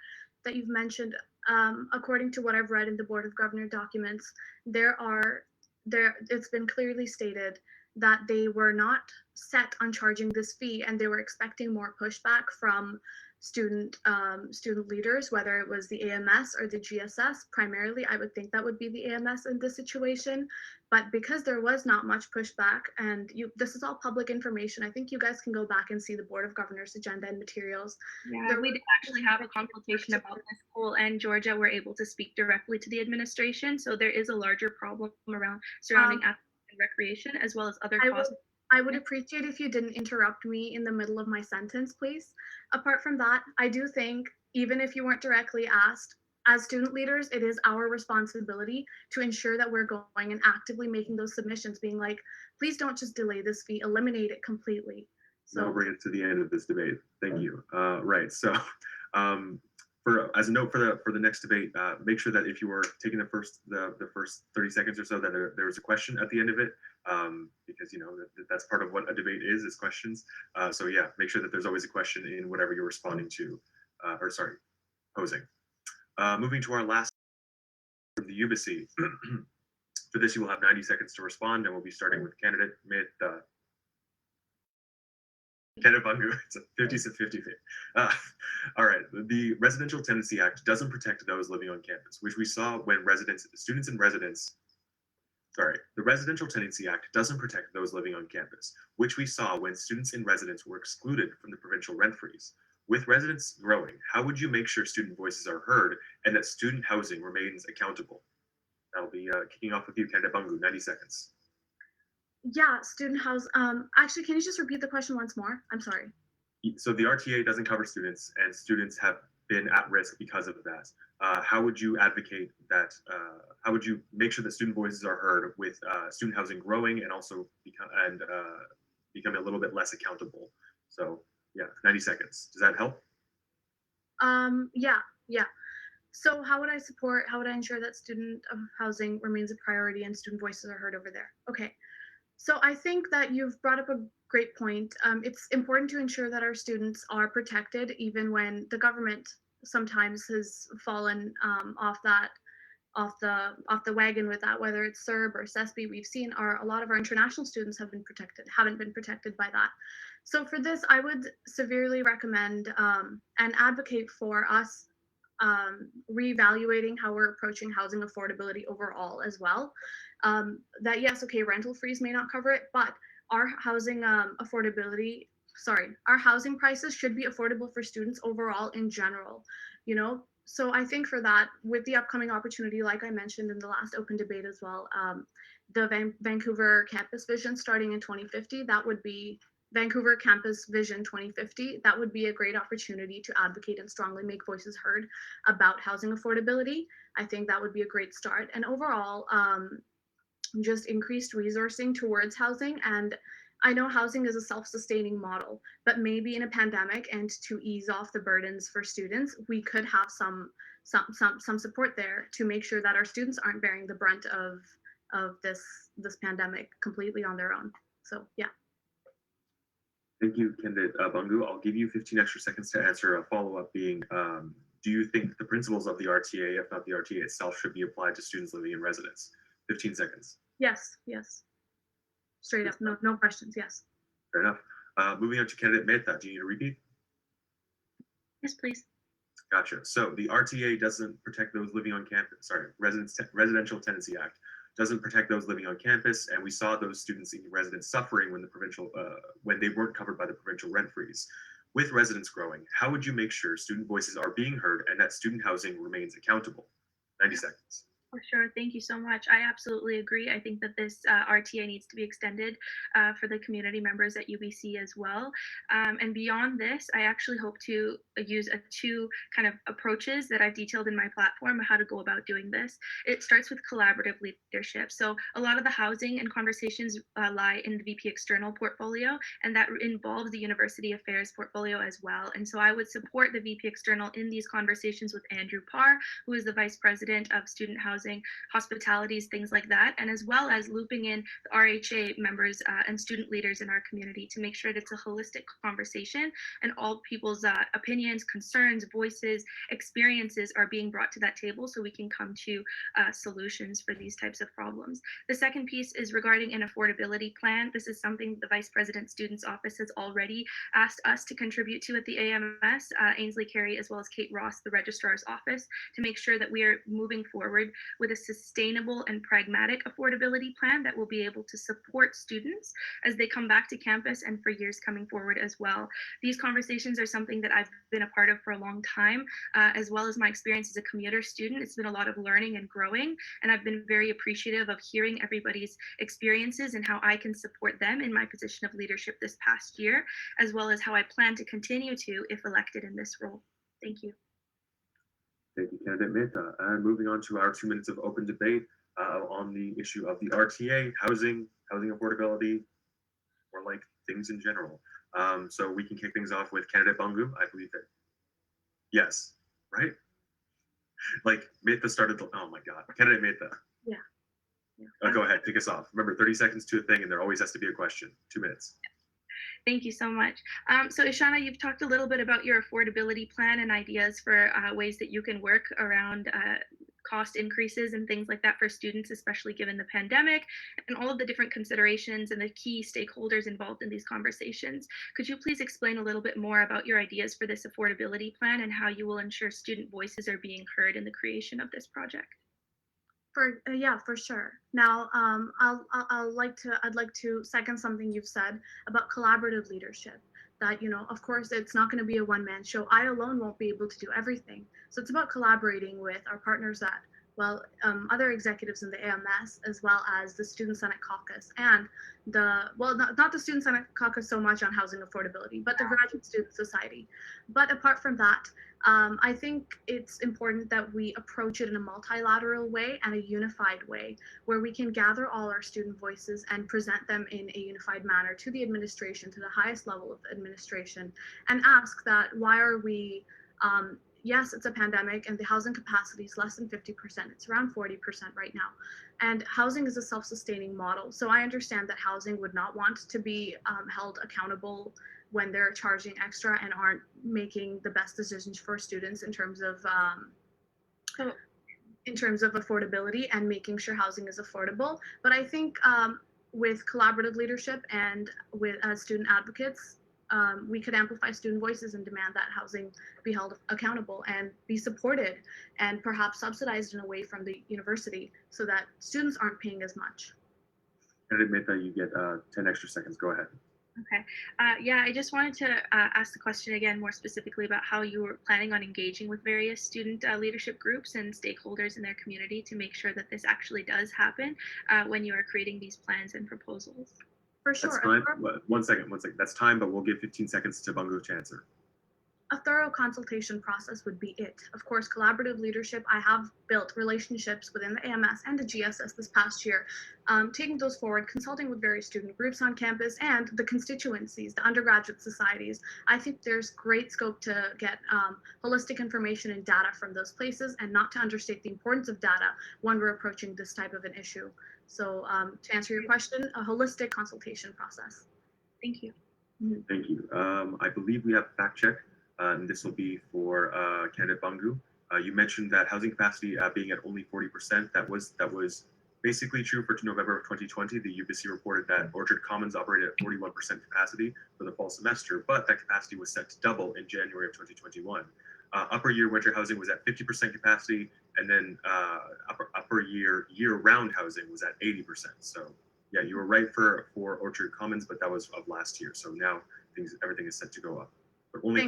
that you've mentioned. According to what I've read in the Board of Governor documents, it's been clearly stated that they were not set on charging this fee, and they were expecting more pushback from student leaders, whether it was the AMS or the GSS. Primarily, I would think that would be the AMS in this situation, but because there was not much pushback, and this is all public information, I think you guys can go back and see the Board of Governors agenda and materials. Yeah, we did actually have a consultation about this. Cole and Georgia were able to speak directly to the administration, so there is a larger problem surrounding athletics and recreation, as well as other costs. I would appreciate if you didn't interrupt me in the middle of my sentence, please. Apart from that, I do think, even if you weren't directly asked, as student leaders, it is our responsibility to ensure that we're going and actively making those submissions, being like, please don't just delay this fee, eliminate it completely. So that'll bring it to the end of this debate. Thank you. Right. So as a note for the next debate, make sure that if you are taking the first 30 seconds or so, that there was a question at the end of it, because that's part of what a debate is questions. So yeah, make sure that there's always a question in whatever you're responding to, posing. Moving to our last of the Ubyssey. For this, you will have 90 seconds to respond, and we'll be starting with candidate Kenneth Bungu. It's a 50-50. All right. The Residential Tenancy Act doesn't protect those living on campus, which we saw when students in residence. Sorry, the Residential Tenancy Act doesn't protect those living on campus, which we saw when students in residence were excluded from the provincial rent freeze. With residents growing, how would you make sure student voices are heard and that student housing remains accountable? That'll be kicking off with you, candidate Bungu. 90 seconds. Yeah, student house. Actually, can you just repeat the question once more? I'm sorry. So the RTA doesn't cover students, and students have been at risk because of that. How would you advocate that? How would you make sure that student voices are heard with student housing growing and also becoming a little bit less accountable? So yeah, 90 seconds. Does that help? Yeah. So how would I ensure that student housing remains a priority and student voices are heard over there? Okay. So I think that you've brought up a great point. It's important to ensure that our students are protected, even when the government sometimes has fallen off the wagon with that, whether it's CERB or CESP. We've seen a lot of our international students haven't been protected by that. So for this, I would severely recommend and advocate for us reevaluating how we're approaching housing affordability overall as well. That yes, okay, rental freeze may not cover it, but our housing our housing prices should be affordable for students overall in general, So I think for that, with the upcoming opportunity, like I mentioned in the last open debate as well, the Vancouver Campus Vision starting in 2050, that would be Vancouver Campus Vision 2050, that would be a great opportunity to advocate and strongly make voices heard about housing affordability. I think that would be a great start. And overall, just increased resourcing towards housing. And I know housing is a self-sustaining model, but maybe in a pandemic and to ease off the burdens for students, we could have some support there to make sure that our students aren't bearing the brunt of this pandemic completely on their own. So yeah. Thank you, candidate Bungu. I'll give you 15 extra seconds to answer. A follow-up being, do you think the principles of the RTA, if not the RTA itself, should be applied to students living in residence? 15 seconds. Yes. Straight up, no questions, yes. Fair enough. Moving on to candidate Mehta, do you need a repeat? Yes, please. Gotcha. So the RTA doesn't protect those living on campus, Residential Tenancy Act doesn't protect those living on campus, and we saw those students and residents suffering when when they weren't covered by the provincial rent freeze. With residents growing, how would you make sure student voices are being heard and that student housing remains accountable? 90 seconds. For sure. Thank you so much. I absolutely agree. I think that this RTA needs to be extended for the community members at Ubyssey as well. And beyond this, I actually hope to use two kind of approaches that I've detailed in my platform how to go about doing this. It starts with collaborative leadership. So a lot of the housing and conversations lie in the VP External portfolio, and that involves the University Affairs portfolio as well. And so I would support the VP External in these conversations with Andrew Parr, who is the Vice President of Student Housing, hospitalities, things like that, and as well as looping in the RHA members and student leaders in our community to make sure that it's a holistic conversation and all people's opinions, concerns, voices, experiences are being brought to that table so we can come to solutions for these types of problems. The second piece is regarding an affordability plan. This is something the Vice President Students Office has already asked us to contribute to at the AMS, Ainsley Carey, as well as Kate Ross, the Registrar's Office, to make sure that we are moving forward with a sustainable and pragmatic affordability plan that will be able to support students as they come back to campus and for years coming forward as well. These conversations are something that I've been a part of for a long time, as well as my experience as a commuter student. It's been a lot of learning and growing, and I've been very appreciative of hearing everybody's experiences and how I can support them in my position of leadership this past year, as well as how I plan to continue to if elected in this role. Thank you. Thank you, candidate Mehta. And moving on to our 2 minutes of open debate on the issue of the RTA, housing affordability, or like things in general. So we can kick things off with candidate Bangu. I believe that, yes, right? Like Mehta started the, oh my God, candidate Mehta. Yeah. Go ahead, kick us off. Remember, 30 seconds to a thing, and there always has to be a question. 2 minutes. Thank you so much. So Ishana, you've talked a little bit about your affordability plan and ideas for ways that you can work around cost increases and things like that for students, especially given the pandemic and all of the different considerations and the key stakeholders involved in these conversations. Could you please explain a little bit more about your ideas for this affordability plan and how you will ensure student voices are being heard in the creation of this project? Yeah, for sure. Now, I'd like to second something you've said about collaborative leadership. That, of course, it's not going to be a one-man show. I alone won't be able to do everything. So it's about collaborating with our partners at, other executives in the AMS, as well as the Student Senate Caucus and not the Student Senate Caucus so much on housing affordability, but the Graduate Student Society. But apart from that, I think it's important that we approach it in a multilateral way and a unified way, where we can gather all our student voices and present them in a unified manner to the administration, to the highest level of the administration, and ask that why are we, yes, it's a pandemic and the housing capacity is less than 50%. It's around 40% right now. And housing is a self-sustaining model. So I understand that housing would not want to be held accountable when they're charging extra and aren't making the best decisions for students in terms of affordability and making sure housing is affordable. But I think with collaborative leadership and with student advocates, we could amplify student voices and demand that housing be held accountable and be supported and perhaps subsidized in a way from the university so that students aren't paying as much. And admit that you get 10 extra seconds. Go ahead. Okay. Yeah, I just wanted to ask the question again more specifically about how you were planning on engaging with various student leadership groups and stakeholders in their community to make sure that this actually does happen when you are creating these plans and proposals. For sure. That's time. 1 second. That's time, but we'll give 15 seconds to Bangu to answer. A thorough consultation process would be it. Of course, collaborative leadership, I have built relationships within the AMS and the GSS this past year, taking those forward, consulting with various student groups on campus and the constituencies, the undergraduate societies. I think there's great scope to get holistic information and data from those places and not to understate the importance of data when we're approaching this type of an issue. So to answer your question, a holistic consultation process. Thank you. Thank you. I believe we have fact check. And this will be for candidate Bangu. You mentioned that housing capacity being at only 40%. That was basically true for November of 2020. The Ubyssey reported that Orchard Commons operated at 41% capacity for the fall semester, but that capacity was set to double in January of 2021. Upper year winter housing was at 50% capacity, and then upper year year-round housing was at 80%. So yeah, you were right for Orchard Commons, but that was of last year. So now everything is set to go up, but only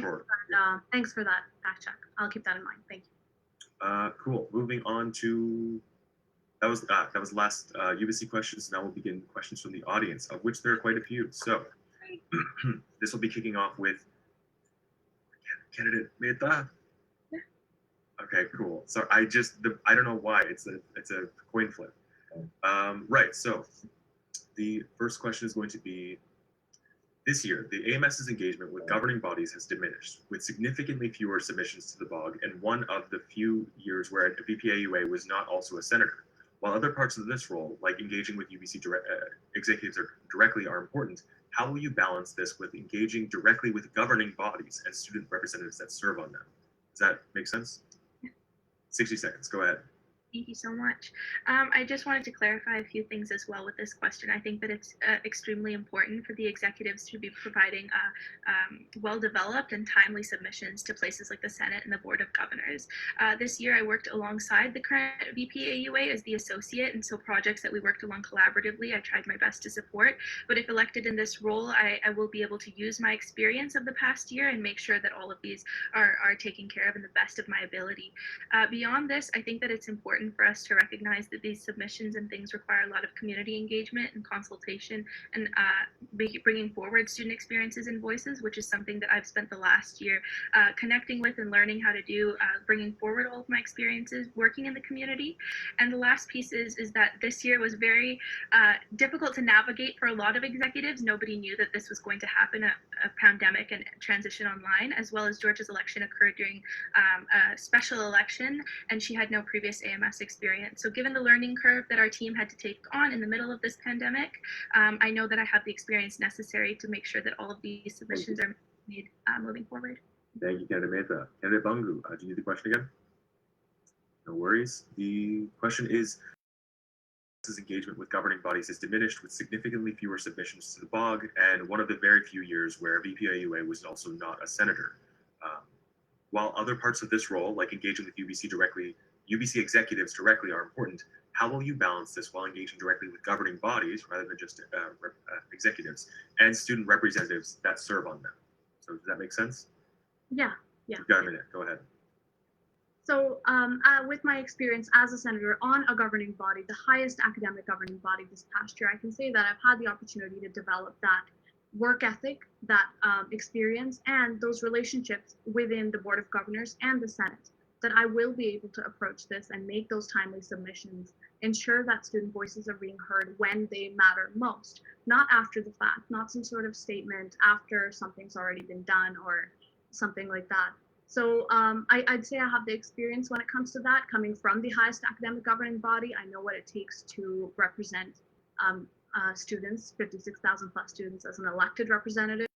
Thanks for that fact check. I'll keep that in mind. Thank you. Cool. Moving on to that was last Ubyssey questions. Now we'll begin questions from the audience, of which there are quite a few. So this will be kicking off with candidate Mehta. Okay, cool. So I don't know why it's a coin flip. Right. So the first question is going to be, this year, the AMS's engagement with governing bodies has diminished, with significantly fewer submissions to the BOG, and one of the few years where a VPAUA was not also a senator. While other parts of this role, like engaging with Ubyssey executives directly, are important, how will you balance this with engaging directly with governing bodies and student representatives that serve on them? Does that make sense? 60 seconds, go ahead. Thank you so much. I just wanted to clarify a few things as well with this question. I think that it's extremely important for the executives to be providing well-developed and timely submissions to places like the Senate and the Board of Governors. This year, I worked alongside the current VPAUA as the associate, and so projects that we worked along collaboratively, I tried my best to support. But if elected in this role, I will be able to use my experience of the past year and make sure that all of these are taken care of in the best of my ability. Beyond this, I think that it's important for us to recognize that these submissions and things require a lot of community engagement and consultation, and bringing forward student experiences and voices, which is something that I've spent the last year connecting with and learning how to do, bringing forward all of my experiences working in the community. And the last piece is that this year was very difficult to navigate for a lot of executives. Nobody knew that this was going to happen, a pandemic and transition online, as well as Georgia's election occurred during a special election, and she had no previous AMS experience. So given the learning curve that our team had to take on in the middle of this pandemic, I know that I have the experience necessary to make sure that all of these submissions are made moving forward. Thank you, Candidate Mehta. Candidate Bangu, do you need the question again? No worries. The question is, engagement with governing bodies has diminished, with significantly fewer submissions to the BOG, and one of the very few years where VPAUA was also not a senator. While other parts of this role, like engaging with Ubyssey executives directly, are important, how will you balance this while engaging directly with governing bodies, rather than just executives, and student representatives that serve on them? So does that make sense? Yeah. You've got a minute, go ahead. So with my experience as a senator on a governing body, the highest academic governing body this past year, I can say that I've had the opportunity to develop that work ethic, that experience, and those relationships within the Board of Governors and the Senate, that I will be able to approach this and make those timely submissions, ensure that student voices are being heard when they matter most, not after the fact, not some sort of statement after something's already been done or something like that. So I'd say I have the experience when it comes to that, coming from the highest academic governing body. I know what it takes to represent students, 56,000 plus students, as an elected representative.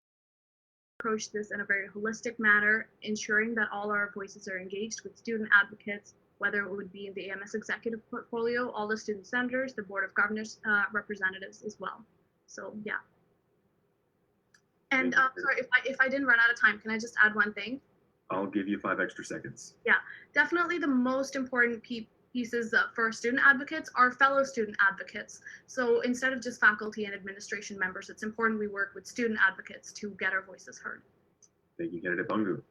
Approach this in a very holistic manner, ensuring that all our voices are engaged with student advocates, whether it would be in the AMS executive portfolio, all the student senators, the Board of Governors representatives as well. So yeah. And sorry, if I didn't run out of time, can I just add one thing? I'll give you 5 extra seconds. Yeah, definitely the most important pieces for student advocates are fellow student advocates. So instead of just faculty and administration members, it's important we work with student advocates to get our voices heard. Thank you, Candidate Bangu.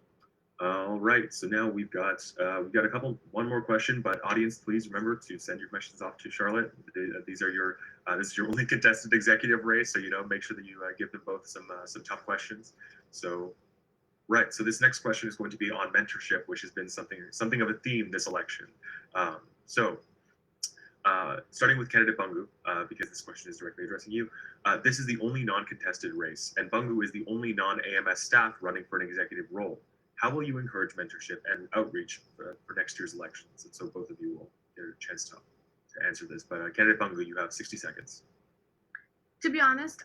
All right, so now we've got one more question, but audience, please remember to send your questions off to Charlotte. These are your this is your only contested executive race, so make sure that you give them both some tough questions. So. Right. So this next question is going to be on mentorship, which has been something of a theme this election. Starting with candidate Bangu, because this question is directly addressing you, this is the only non-contested race, and Bangu is the only non-AMS staff running for an executive role. How will you encourage mentorship and outreach for next year's elections? And so both of you will get a chance to answer this. But candidate Bangu, you have 60 seconds. To be honest,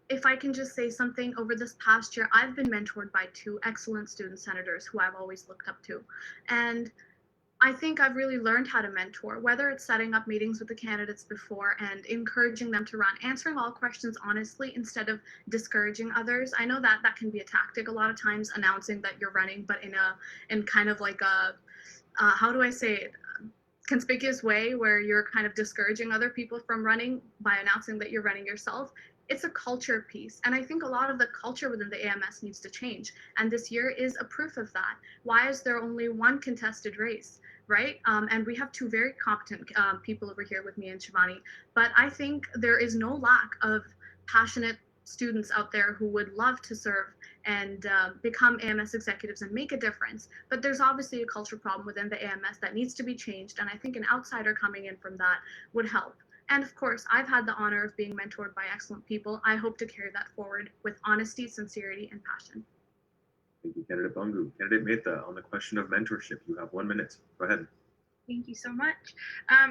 if I can just say something, over this past year, I've been mentored by 2 excellent student senators who I've always looked up to. And I think I've really learned how to mentor, whether it's setting up meetings with the candidates before and encouraging them to run, answering all questions honestly instead of discouraging others. I know that that can be a tactic a lot of times, announcing that you're running, but in kind of like a how do I say it? Conspicuous way where you're kind of discouraging other people from running by announcing that you're running yourself. It's a culture piece. And I think a lot of the culture within the AMS needs to change. And this year is a proof of that. Why is there only one contested race? Right? And we have two very competent people over here with me and Shivani. But I think there is no lack of passionate students out there who would love to serve and become AMS executives and make a difference. But there's obviously a culture problem within the AMS that needs to be changed. And I think an outsider coming in from that would help. And of course, I've had the honor of being mentored by excellent people. I hope to carry that forward with honesty, sincerity, and passion. Thank you, Candidate Bungu. Candidate Mehta, on the question of mentorship, you have 1 minute. Go ahead. Thank you so much.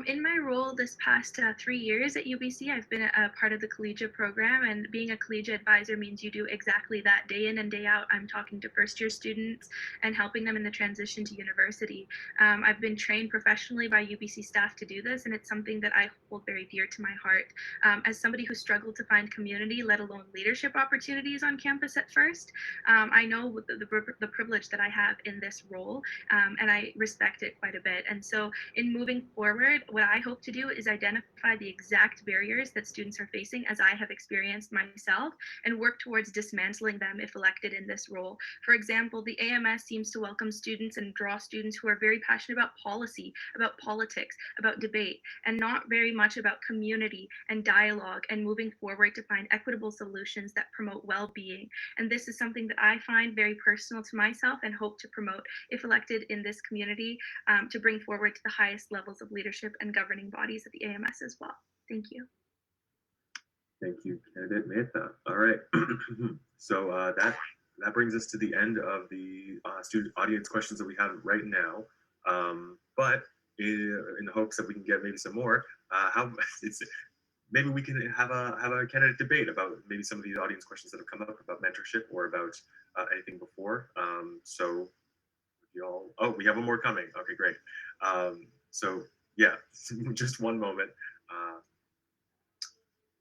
In my role this past 3 years at Ubyssey, I've been a part of the collegiate program, and being a collegiate advisor means you do exactly that day in and day out. I'm talking to first-year students and helping them in the transition to university. I've been trained professionally by Ubyssey staff to do this, and it's something that I hold very dear to my heart. As somebody who struggled to find community, let alone leadership opportunities on campus at first, I know the privilege that I have in this role, and I respect it quite a bit. And so in moving forward, what I hope to do is identify the exact barriers that students are facing, as I have experienced myself, and work towards dismantling them if elected in this role. For example, the AMS seems to welcome students and draw students who are very passionate about policy, about politics, about debate, and not very much about community and dialogue and moving forward to find equitable solutions that promote well-being. And this is something that I find very personal to myself and hope to promote if elected in this community, to bring forward to the highest levels of leadership and governing bodies at the AMS as well. Thank you. Thank you, Candidate Mehta. All right. So that brings us to the end of the student audience questions that we have right now. But in the hopes that we can get maybe some more, maybe we can have a candidate debate about maybe some of these audience questions that have come up about mentorship or about anything before. So y'all, oh, we have one more coming. Okay, great. So yeah, just one moment.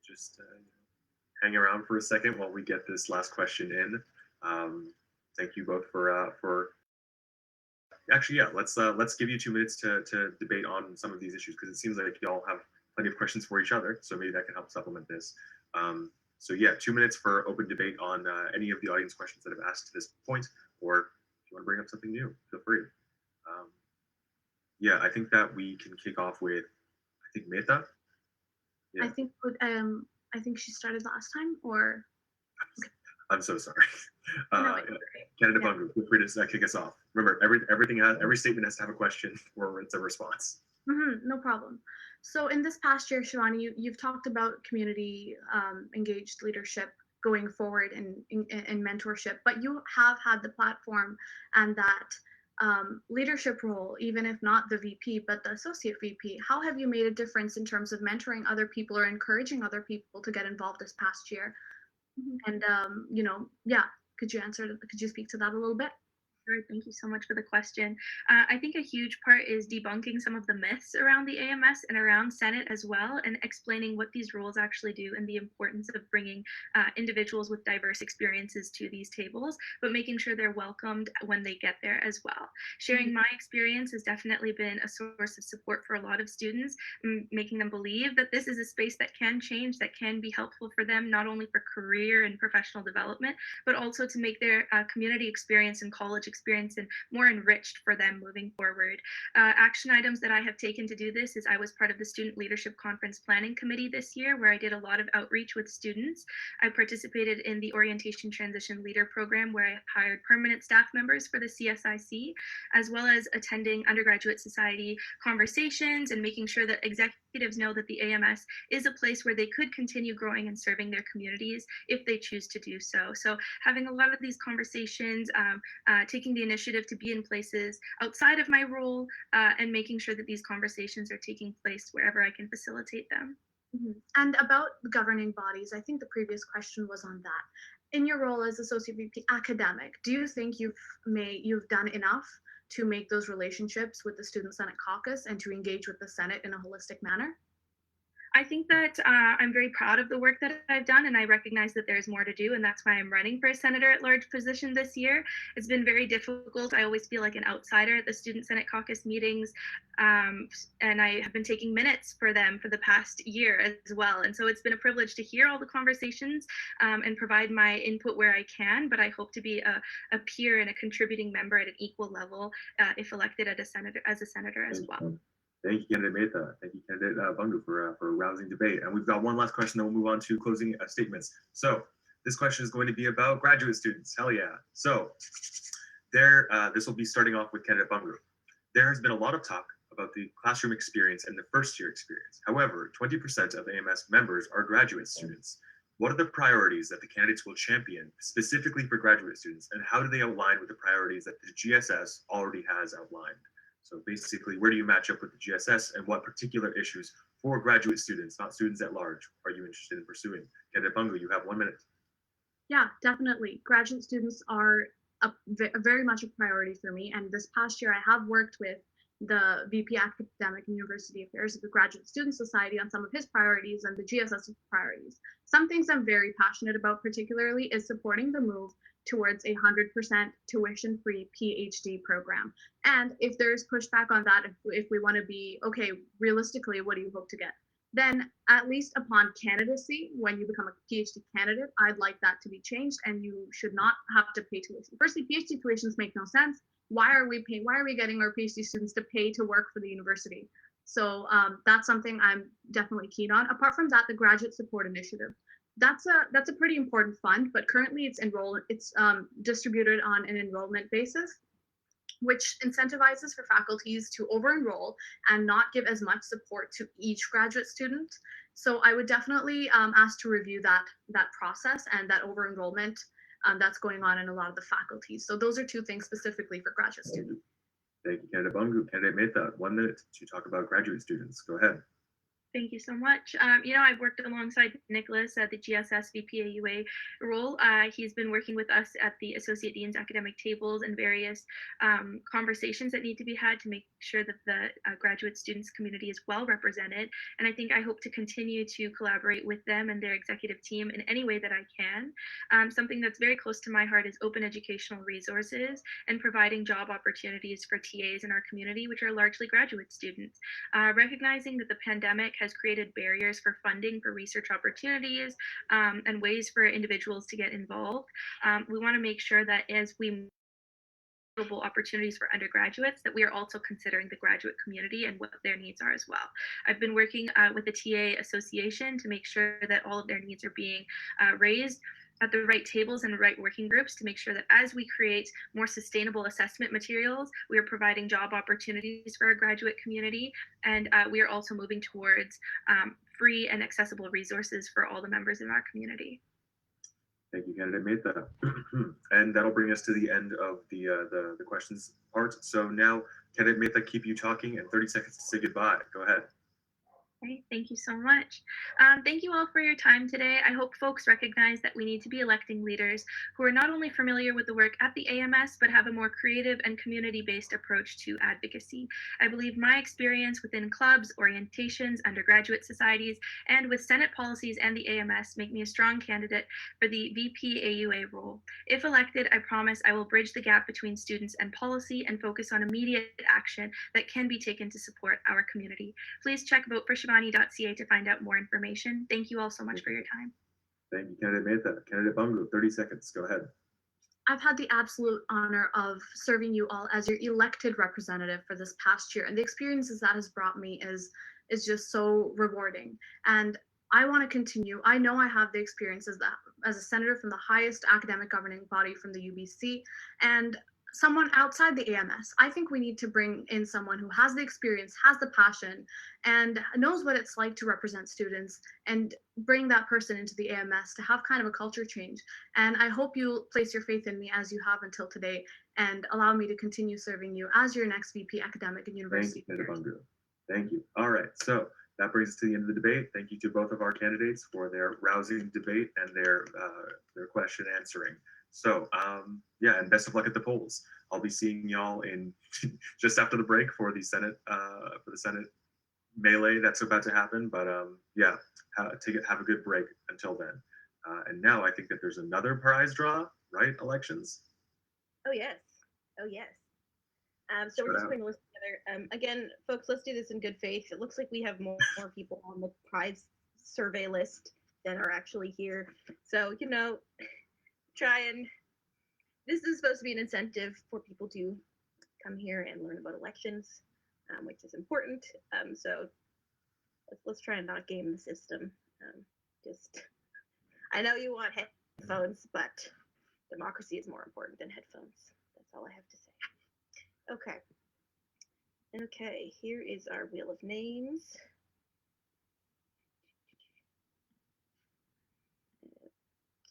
Just hang around for a second while we get this last question in. Thank you both for actually, yeah, let's give you 2 minutes to debate on some of these issues, because it seems like y'all have plenty of questions for each other, so maybe that can help supplement this. So yeah, 2 minutes for open debate on any of the audience questions that have asked to this point, or if you want to bring up something new, feel free. Yeah, I think that we can kick off with, I think, Mehta. Yeah. I think she started last time, or I'm so sorry. Candidate Bungu, feel free to kick us off. Remember, every statement has to have a question or it's a response. No problem. So in this past year, Shivani, you've talked about community engaged leadership going forward in mentorship, but you have had the platform and that leadership role, even if not the VP, but the associate VP. How have you made a difference in terms of mentoring other people or encouraging other people to get involved this past year? And yeah, could you speak to that a little bit? Sure, thank you so much for the question. I think a huge part is debunking some of the myths around the AMS and around Senate as well, and explaining what these roles actually do and the importance of bringing individuals with diverse experiences to these tables, but making sure they're welcomed when they get there as well. Sharing my experience has definitely been a source of support for a lot of students, making them believe that this is a space that can change, that can be helpful for them, not only for career and professional development, but also to make their community experience and college experience and more enriched for them moving forward. Action items that I have taken to do this is I was part of the Student Leadership Conference Planning Committee this year, where I did a lot of outreach with students. I participated in the Orientation Transition Leader Program, where I hired permanent staff members for the CSIC, as well as attending undergraduate society conversations and making sure that executives know that the AMS is a place where they could continue growing and serving their communities if they choose to do so. So having a lot of these conversations, taking the initiative to be in places outside of my role, and making sure that these conversations are taking place wherever I can facilitate them. And about the governing bodies, I think the previous question was on that. in your role as Associate VP Academic, do you think you've done enough to make those relationships with the Student Senate Caucus and to engage with the Senate in a holistic manner? I think that I'm very proud of the work that I've done, and I recognize that there's more to do, and that's why I'm running for a senator at large position this year. It's been very difficult. I always feel like an outsider at the Student Senate Caucus meetings, and I have been taking minutes for them for the past year as well. And so it's been a privilege to hear all the conversations and provide my input where I can, but I hope to be a peer and a contributing member at an equal level if elected as a senator as well. Thank you, candidate Mehta. Thank you, candidate Bungu, for a rousing debate. And we've got one last question, then we'll move on to closing statements. So this question is going to be about graduate students. Hell yeah. So this will be starting off with candidate Bungu. There has been a lot of talk about the classroom experience and the first year experience. However, 20% of AMS members are graduate students. What are the priorities that the candidates will champion specifically for graduate students, and how do they align with the priorities that the GSS already has outlined? So basically, where do you match up with the GSS, and what particular issues for graduate students, not students at large, are you interested in pursuing? Candidate Bungu, you have 1 minute. Yeah, definitely. Graduate students are very much a priority for me. And this past year, I have worked with the VP Academic and University Affairs of the Graduate Student Society on some of his priorities and the GSS priorities. Some things I'm very passionate about particularly is supporting the move towards a 100% tuition-free PhD program. And if there's pushback on that, if we want to be, okay, realistically, what do you hope to get? Then at least upon candidacy, when you become a PhD candidate, I'd like that to be changed, and you should not have to pay tuition. Firstly, PhD tuitions make no sense. Why are we getting our PhD students to pay to work for the university? So that's something I'm definitely keen on. Apart from that, the Graduate Support Initiative. That's a pretty important fund, but currently it's distributed on an enrollment basis, which incentivizes for faculties to over-enroll and not give as much support to each graduate student. So I would definitely ask to review that process and that over-enrollment that's going on in a lot of the faculties. So those are two things specifically for graduate students. Thank you, candidate Bungu. Candidate Mehta, 1 minute to talk about graduate students. Go ahead. Thank you so much. I've worked alongside Nicholas at the GSS VPAUA role. He's been working with us at the Associate Dean's academic tables and various conversations that need to be had to make sure that the graduate students community is well represented. And I hope to continue to collaborate with them and their executive team in any way that I can. Something that's very close to my heart is open educational resources and providing job opportunities for TAs in our community, which are largely graduate students. Recognizing that the pandemic has created barriers for funding for research opportunities and ways for individuals to get involved. We want to make sure that as we opportunities for undergraduates, that we are also considering the graduate community and what their needs are as well. I've been working with the TA Association to make sure that all of their needs are being raised at the right tables and the right working groups to make sure that as we create more sustainable assessment materials, we are providing job opportunities for our graduate community, and we are also moving towards free and accessible resources for all the members in our community. Thank you, candidate Mehta. And that'll bring us to the end of the questions part. So now, candidate Mehta, keep you talking, and 30 seconds to say goodbye. Go ahead. Okay, thank you so much. Thank you all for your time today. I hope folks recognize that we need to be electing leaders who are not only familiar with the work at the AMS, but have a more creative and community-based approach to advocacy. I believe my experience within clubs, orientations, undergraduate societies, and with Senate policies and the AMS make me a strong candidate for the VP AUA role. If elected, I promise I will bridge the gap between students and policy and focus on immediate action that can be taken to support our community. Please check voteforshivani.ca to find out more information. Thank you all so much for your time. Thank you, candidate Mehta. Candidate Bungu, 30 seconds. Go ahead. I've had the absolute honor of serving you all as your elected representative for this past year, and the experiences that has brought me is just so rewarding. And I want to continue. I know I have the experiences that as a senator from the highest academic governing body from the Ubyssey, and someone outside the AMS. I think we need to bring in someone who has the experience, has the passion, and knows what it's like to represent students, and bring that person into the AMS to have kind of a culture change. And I hope you'll place your faith in me as you have until today, and allow me to continue serving you as your next VP Academic and University. Thank you, Candidate Bungu. Thank you. All right, so that brings us to the end of the debate. Thank you to both of our candidates for their rousing debate and their question answering. So yeah, and best of luck at the polls. I'll be seeing y'all in just after the break for the Senate melee that's about to happen. But yeah, have a good break until then. And now I think that there's another prize draw, right? Elections. Oh yes. Oh yes. So we're just putting a list together. Again, folks, let's do this in good faith. It looks like we have more people on the prize survey list than are actually here. So, you know, this is supposed to be an incentive for people to come here and learn about elections, which is important. So let's try and not game the system. I know you want headphones, but democracy is more important than headphones. That's all I have to say. Okay. Okay, here is our wheel of names.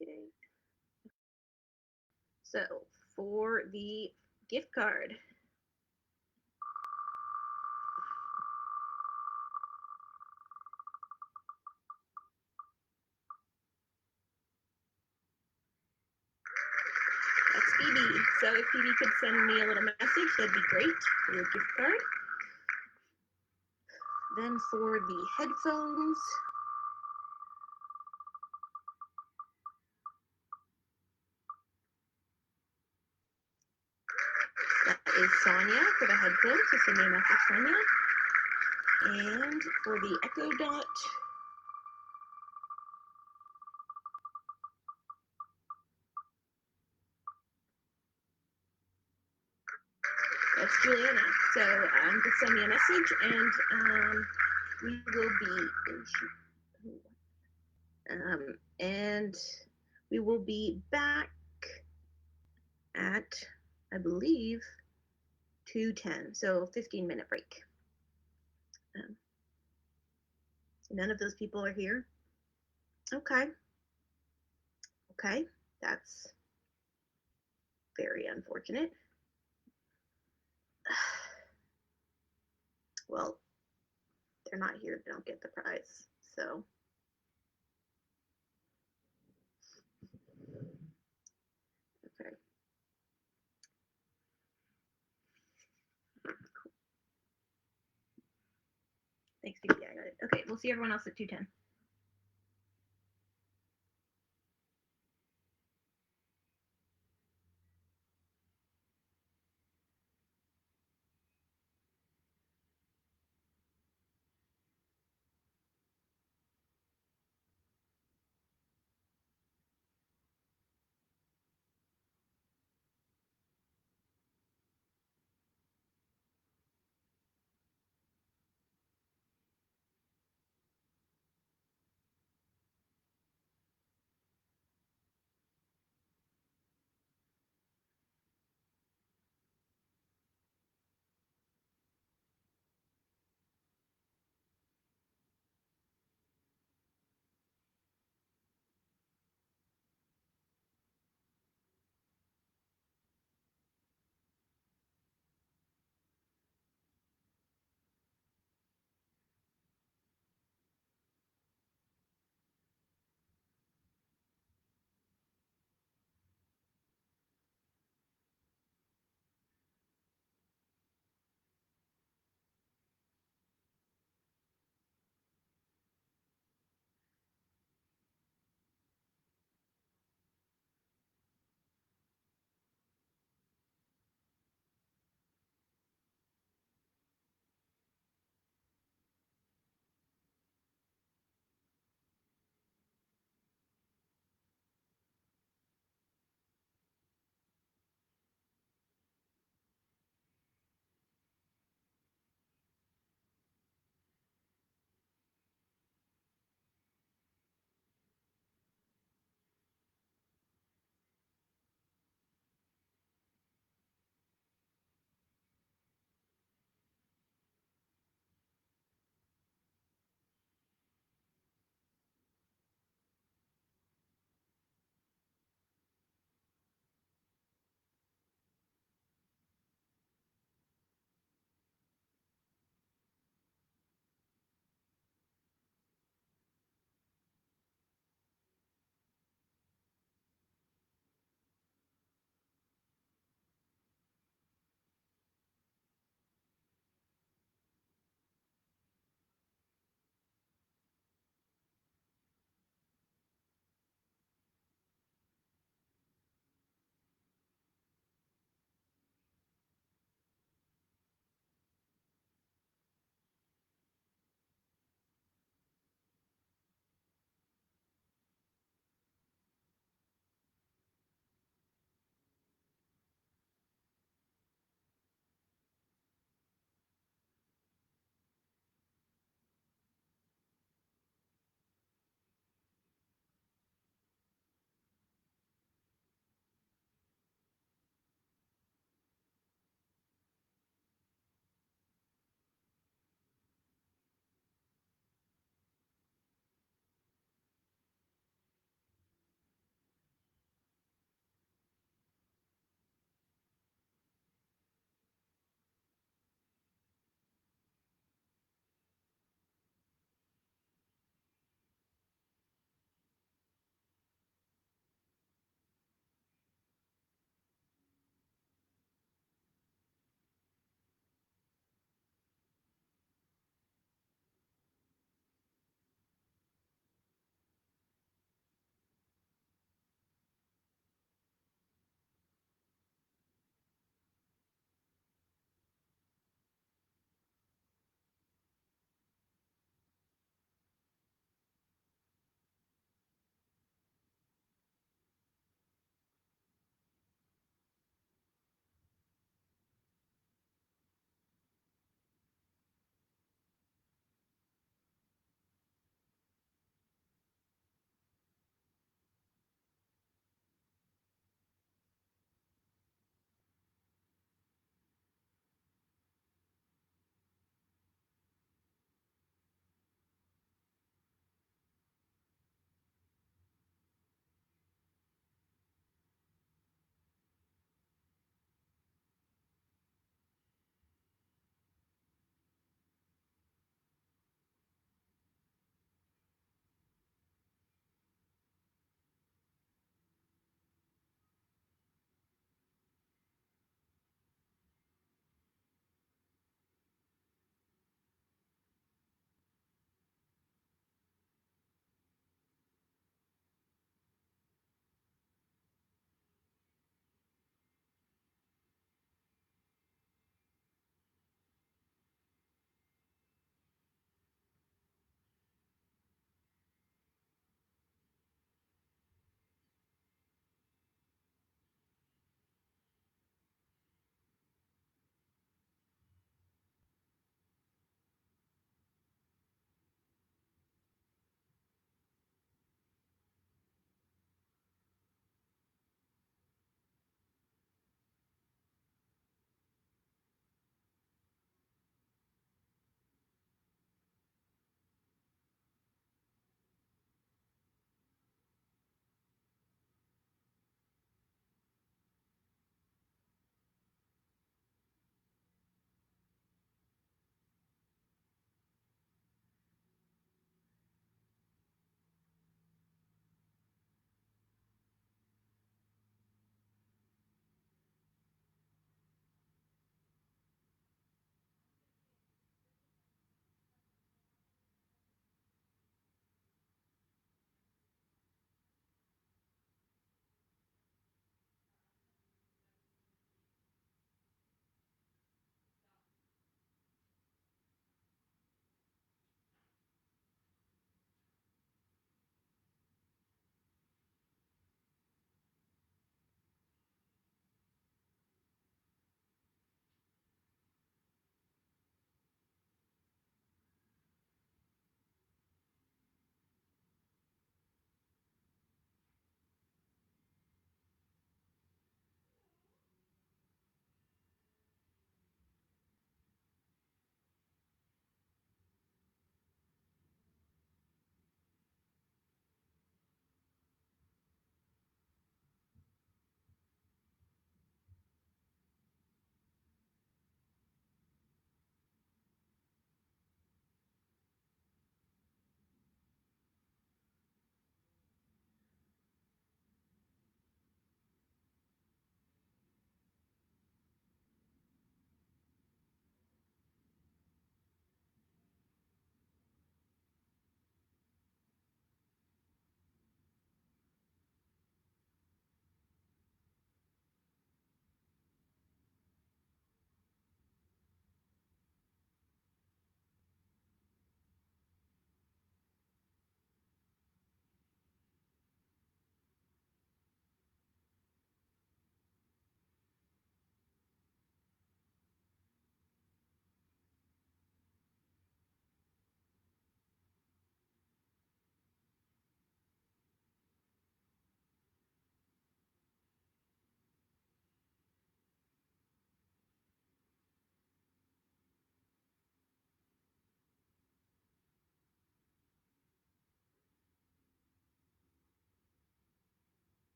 Okay. So for the gift card, that's Phoebe. So if Phoebe could send me a little message, that'd be great for your gift card. Then for the headphones, that is Sonia for the headphones. So send me a message, Sonia. And for the Echo Dot, that's Juliana. So just send me a message, and we will be back at, I believe, 2:10. So 15-minute break. None of those people are here. Okay. Okay, that's very unfortunate. Well, they're not here, they don't get the prize. So okay. Thanks, Phoebe. I got it. Okay, we'll see everyone else at 2:10.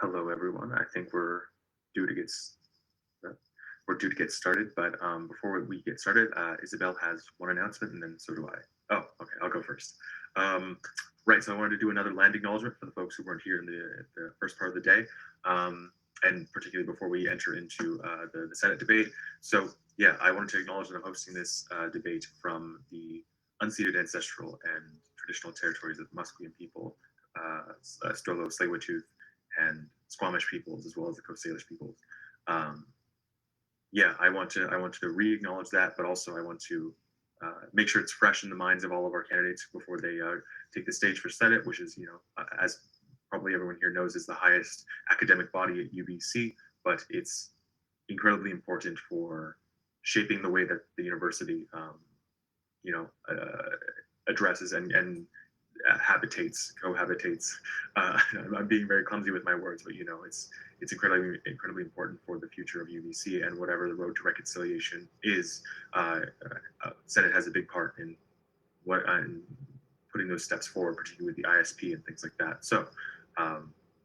Hello, everyone. I think we're due to get started, but before we get started, Isabel has one announcement, and then so do I. Oh, okay, I'll go first. Right, so I wanted to do another land acknowledgement for the folks who weren't here in the first part of the day, and particularly before we enter into the Senate debate. So yeah, I wanted to acknowledge that I'm hosting this debate from the unceded ancestral and traditional territories of Musqueam people, Strollo, Tsleil-Waututh, and Squamish peoples, as well as the Coast Salish peoples. Yeah, I want to re-acknowledge that, but also I want to make sure it's fresh in the minds of all of our candidates before they take the stage for Senate, which is, as probably everyone here knows, is the highest academic body at UBC, but it's incredibly important for shaping the way that the university, addresses and cohabitates. I'm being very clumsy with my words, but it's incredibly important for the future of UBC, and whatever the road to reconciliation is, Senate has a big part in putting those steps forward, particularly with the ISP and things like that. So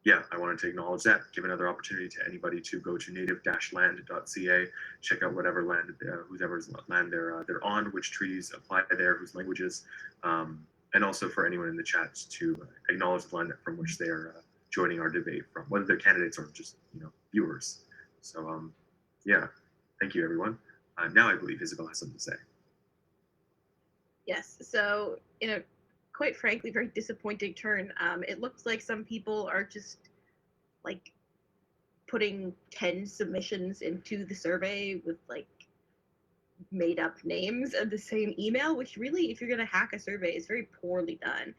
yeah, I wanted to acknowledge that, give another opportunity to anybody to go to native-land.ca, check out whatever land, whoever's land they're on, which treaties apply there, whose languages, and also for anyone in the chat to acknowledge the land from which they are joining our debate from, whether they're candidates or just viewers. So yeah, thank you everyone. Now I believe Isabel has something to say. Yes. So in a quite frankly very disappointing turn, it looks like some people are just like putting 10 submissions into the survey with like made up names of the same email, which really, if you're going to hack a survey, is very poorly done.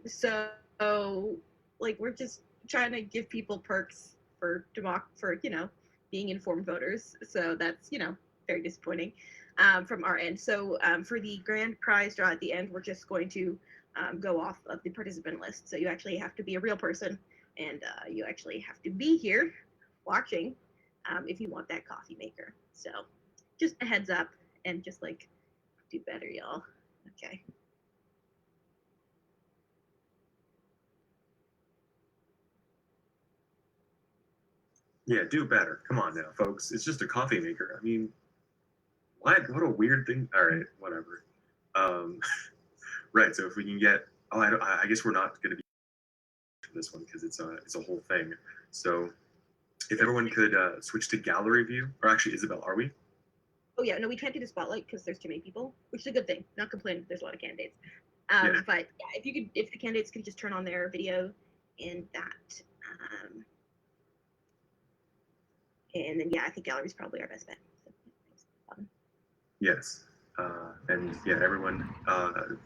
So like we're just trying to give people perks for being informed voters. So that's very disappointing from our end. So for the grand prize draw at the end, we're just going to go off of the participant list. So you actually have to be a real person, and you actually have to be here watching if you want that coffee maker. So just a heads up, and just like do better, y'all. Okay. Yeah, do better. Come on now, folks. It's just a coffee maker. I mean, what a weird thing. All right, whatever. Right. So if we can get, I guess we're not going to be this one because it's a whole thing. So if everyone could switch to gallery view, or actually, Isabel, are we? Oh yeah, no, we can't do the spotlight because there's too many people, which is a good thing. Not complaining, there's a lot of candidates. Yeah. But yeah, if the candidates could just turn on their video and that, and then yeah, I think gallery is probably our best bet. So, Yes. And yeah, everyone,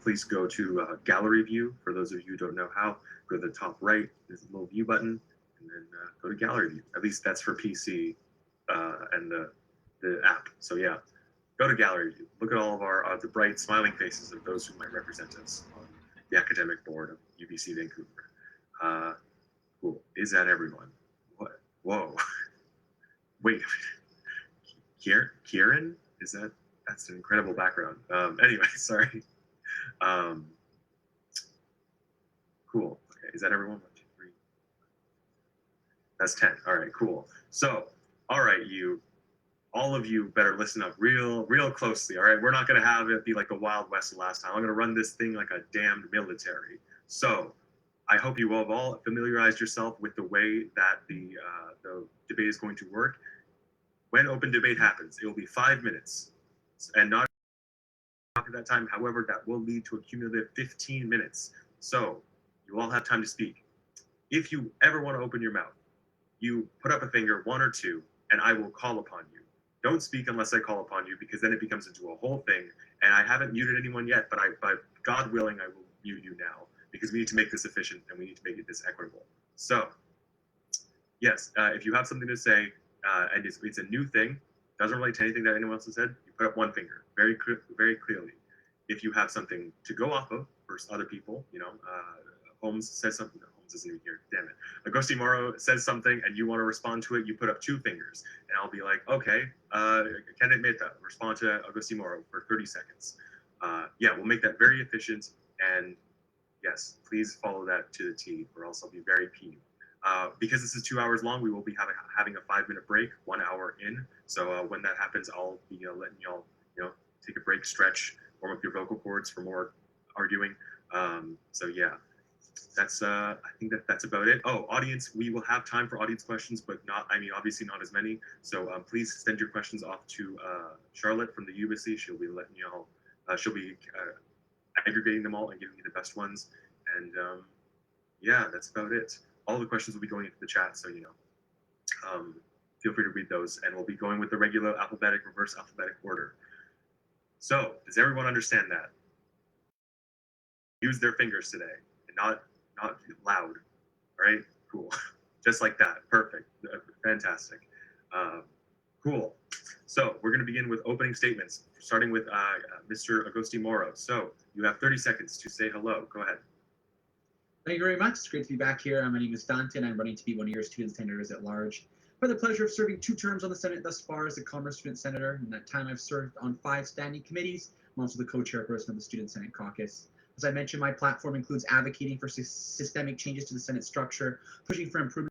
please go to gallery view. For those of you who don't know how, go to the top right. There's a little view button, and then go to gallery view. At least that's for PC and the app. So yeah, go to gallery view. Look at all of our the bright smiling faces of those who might represent us on the academic board of UBC Vancouver. Cool. Is that everyone? What? Whoa. Wait. Kieran? Is that? That's an incredible background. Anyway, sorry. Cool. Okay, is that everyone? 1, 2, 3. That's 10. All right, cool. So, all right, all of you better listen up real closely. All right, we're not gonna have it be like the Wild West last time. I'm gonna run this thing like a damned military. So, I hope you have all familiarized yourself with the way that the debate is going to work. When open debate happens, it will be 5 minutes, and not after that time. However, that will lead to a cumulative 15 minutes. So you all have time to speak. If you ever want to open your mouth, you put up a finger, 1 or 2, and I will call upon you. Don't speak unless I call upon you, because then it becomes into a whole thing. And I haven't muted anyone yet, but God willing, I will mute you now, because we need to make this efficient and we need to make it this equitable. So yes, if you have something to say, and it's a new thing, doesn't relate to anything that anyone else has said, you put up 1 finger very clearly. If you have something to go off of for other people, Holmes says something. Holmes isn't even here. Damn it. Agosti Morrow says something, and you want to respond to it. You put up 2 fingers, and I'll be like, okay, candidate Mehta, respond to Agosti Morrow for 30 seconds. Yeah, we'll make that very efficient, and yes, please follow that to the T, or else I'll be very peeved. Because this is 2 hours long, we will be having a 5-minute break, 1 hour in. So when that happens, I'll be letting y'all, take a break, stretch, warm up your vocal cords for more arguing. So yeah, that's I think that's about it. Oh, audience, we will have time for audience questions, but obviously not as many. So please send your questions off to Charlotte from the Ubyssey. She'll be letting y'all, she'll be aggregating them all and giving you the best ones. And yeah, that's about it. All the questions will be going into the chat, so feel free to read those, and we'll be going with the regular reverse alphabetic order. So, does everyone understand that? Use their fingers today, and not loud. All right, cool. Just like that. Perfect. Fantastic. Cool. So we're going to begin with opening statements, starting with Mr. Agosti Moro. So you have 30 seconds to say hello. Go ahead. Thank you very much. It's great to be back here. My name is Dante, and I'm running to be one of your student senators at large. I've had the pleasure of serving 2 terms on the Senate thus far as the Commerce Student Senator. In that time, I've served on 5 standing committees. I'm also the co-chairperson of the Student Senate Caucus. As I mentioned, my platform includes advocating for systemic changes to the Senate structure, pushing for improvements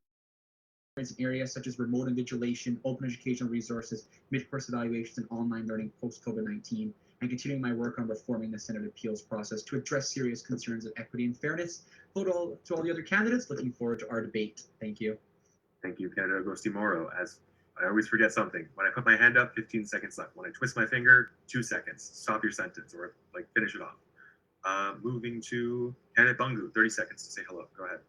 in areas such as remote invigilation, open educational resources, mid-course evaluations, and online learning post-COVID-19, and continuing my work on reforming the Senate appeals process to address serious concerns of equity and fairness. To all the other candidates, looking forward to our debate. Thank you. Thank you, Candidate Agosti Moro. As I always forget something. When I put my hand up, 15 seconds left. When I twist my finger, 2 seconds. Stop your sentence or finish it off. Moving to Candidate Bungu, 30 seconds to say hello. Go ahead.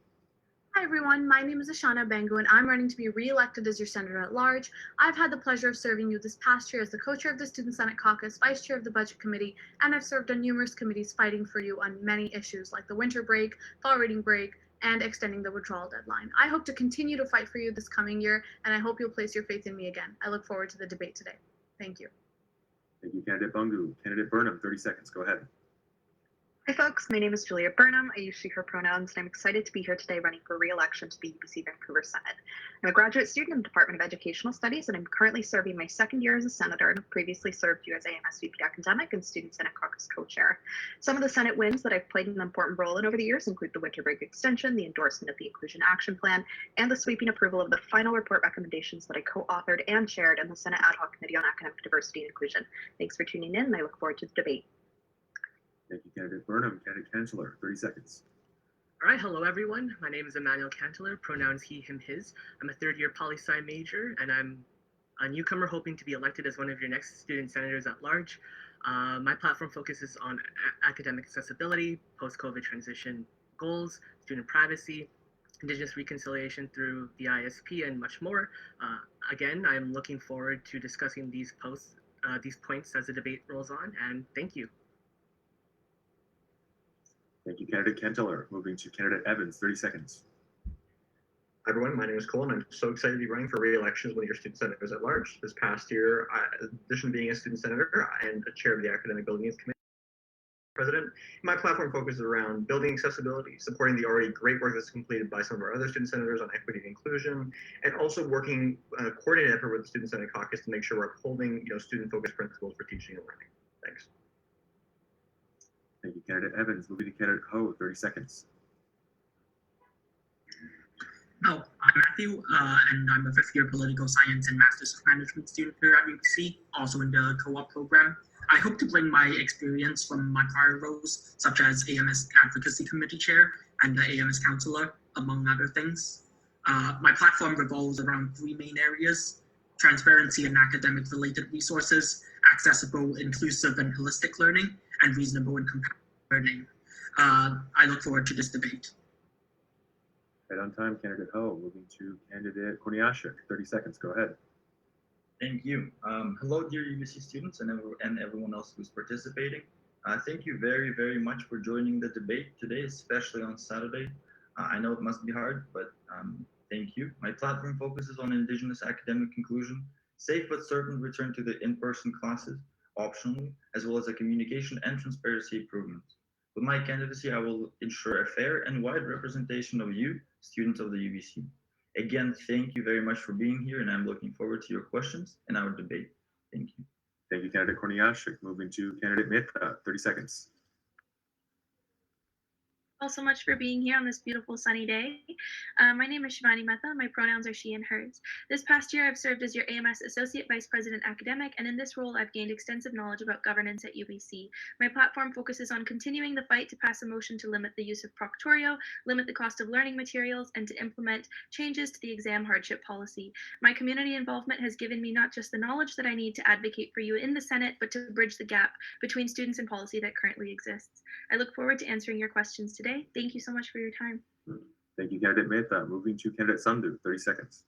Hi everyone, my name is Ashana Bangu and I'm running to be re-elected as your senator at large. I've had the pleasure of serving you this past year as the co-chair of the Student Senate Caucus, vice chair of the Budget Committee, and I've served on numerous committees fighting for you on many issues like the winter break, fall reading break, and extending the withdrawal deadline. I hope to continue to fight for you this coming year, and I hope you'll place your faith in me again. I look forward to the debate today. Thank you. Thank you, Candidate Bungu. Candidate Burnham, 30 seconds. Go ahead. Hi folks, my name is Julia Burnham. I use she, her pronouns, and I'm excited to be here today running for re-election to the UBC Vancouver Senate. I'm a graduate student in the Department of Educational Studies, and I'm currently serving my 2nd year as a senator and have previously served you as AMS VP Academic and Student Senate Caucus co-chair. Some of the Senate wins that I've played an important role in over the years include the winter break extension, the endorsement of the Inclusion Action Plan, and the sweeping approval of the final report recommendations that I co-authored and chaired in the Senate Ad Hoc Committee on Academic Diversity and Inclusion. Thanks for tuning in, and I look forward to the debate. Thank you, Candidate Burnham. Candidate Chancellor, 30 seconds. All right, hello everyone. My name is Emmanuel Canteler, pronouns he, him, his. I'm a 3rd-year poli-sci major, and I'm a newcomer hoping to be elected as one of your next student senators at large. My platform focuses on academic accessibility, post-COVID transition goals, student privacy, Indigenous reconciliation through the ISP, and much more. Again, I'm looking forward to discussing these points as the debate rolls on, and thank you. Thank you, Candidate Canteler. Moving to Candidate Evans, 30 seconds. Hi everyone, my name is Cole, and I'm so excited to be running for re-election as one of your student senators at large. This past year, in addition to being a student senator and a chair of the Academic Buildings Committee president, my platform focuses around building accessibility, supporting the already great work that's completed by some of our other student senators on equity and inclusion, and also working coordinated effort with the Student Senate Caucus to make sure we're upholding student-focused principles for teaching and learning. Thanks. Thank you, Candidate Evans. Moving to Candidate Ho, 30 seconds. Hello, I'm Matthew, and I'm a 5th-year political science and Masters of Management student here at UBC, also in the co-op program. I hope to bring my experience from my prior roles, such as AMS Advocacy Committee Chair and the AMS Counselor, among other things. My platform revolves around 3 main areas: transparency and academic-related resources, accessible, inclusive, and holistic learning, and reasonable and compatible learning. I look forward to this debate. Right on time, Candidate Ho. Moving to Candidate Korniashik, 30 seconds. Go ahead. Thank you. Hello, dear UBC students and everyone else who's participating. Thank you very, very much for joining the debate today, especially on Saturday. I know it must be hard, but thank you. My platform focuses on Indigenous academic inclusion, safe but certain return to the in-person classes, optionally, as well as a communication and transparency improvements. With my candidacy, I will ensure a fair and wide representation of you, students of the UBC. Again, thank you very much for being here, and I'm looking forward to your questions and our debate. Thank you. Thank you, Candidate Korniashik. Moving to Candidate Mehta, 30 seconds. all so much for being here on this beautiful sunny day. My name is Shivani Mehta. My pronouns are she and hers. This past year, I've served as your AMS Associate Vice President Academic, and in this role, I've gained extensive knowledge about governance at Ubyssey. My platform focuses on continuing the fight to pass a motion to limit the use of proctorio, limit the cost of learning materials, and to implement changes to the exam hardship policy. My community involvement has given me not just the knowledge that I need to advocate for you in the Senate, but to bridge the gap between students and policy that currently exists. I look forward to answering your questions today. Thank you so much for your time. Thank you, candidate Mehta. Moving to candidate Sandhu, 30 seconds.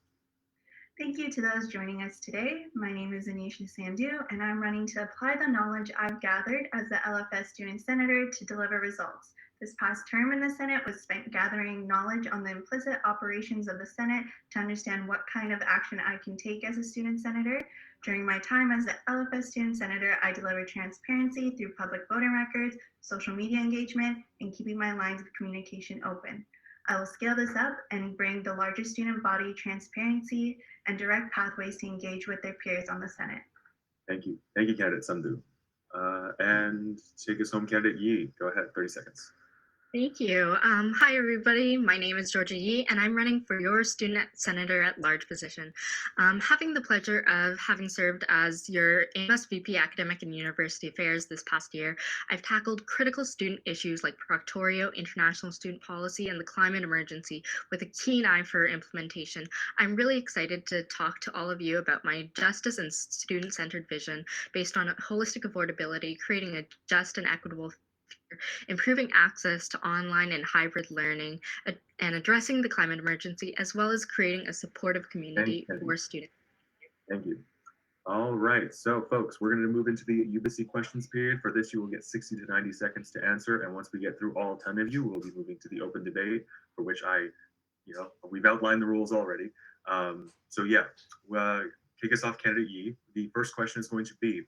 Thank you to those joining us today. My name is Anisha Sandhu, and I'm running to apply the knowledge I've gathered as the LFS Student Senator to deliver results. This past term in the Senate was spent gathering knowledge on the implicit operations of the Senate to understand what kind of action I can take as a student senator. During my time as the LFS Student Senator, I delivered transparency through public voting records, social media engagement, and keeping my lines of communication open. I will scale this up and bring the larger student body transparency and direct pathways to engage with their peers on the Senate. Thank you. Thank you, candidate Sandhu. And take us home, candidate Yi. Go ahead, 30 seconds. Thank you. Hi, everybody. My name is Georgia Yi, and I'm running for your Student Senator at Large position. Having the pleasure of having served as your AMS VP Academic and University Affairs this past year, I've tackled critical student issues like proctorio, international student policy, and the climate emergency with a keen eye for implementation. I'm really excited to talk to all of you about my justice and student-centered vision based on holistic affordability, creating a just and equitable improving access to online and hybrid learning, and addressing the climate emergency, as well as creating a supportive community for students. Thank you. All right, so folks, we're going to move into the Ubyssey questions period. For this, you will get 60 to 90 seconds to answer, and once we get through all 10 of you, we'll be moving to the open debate, for which we've outlined the rules already. So yeah, kick us off, candidate Yi. The first question is going to be,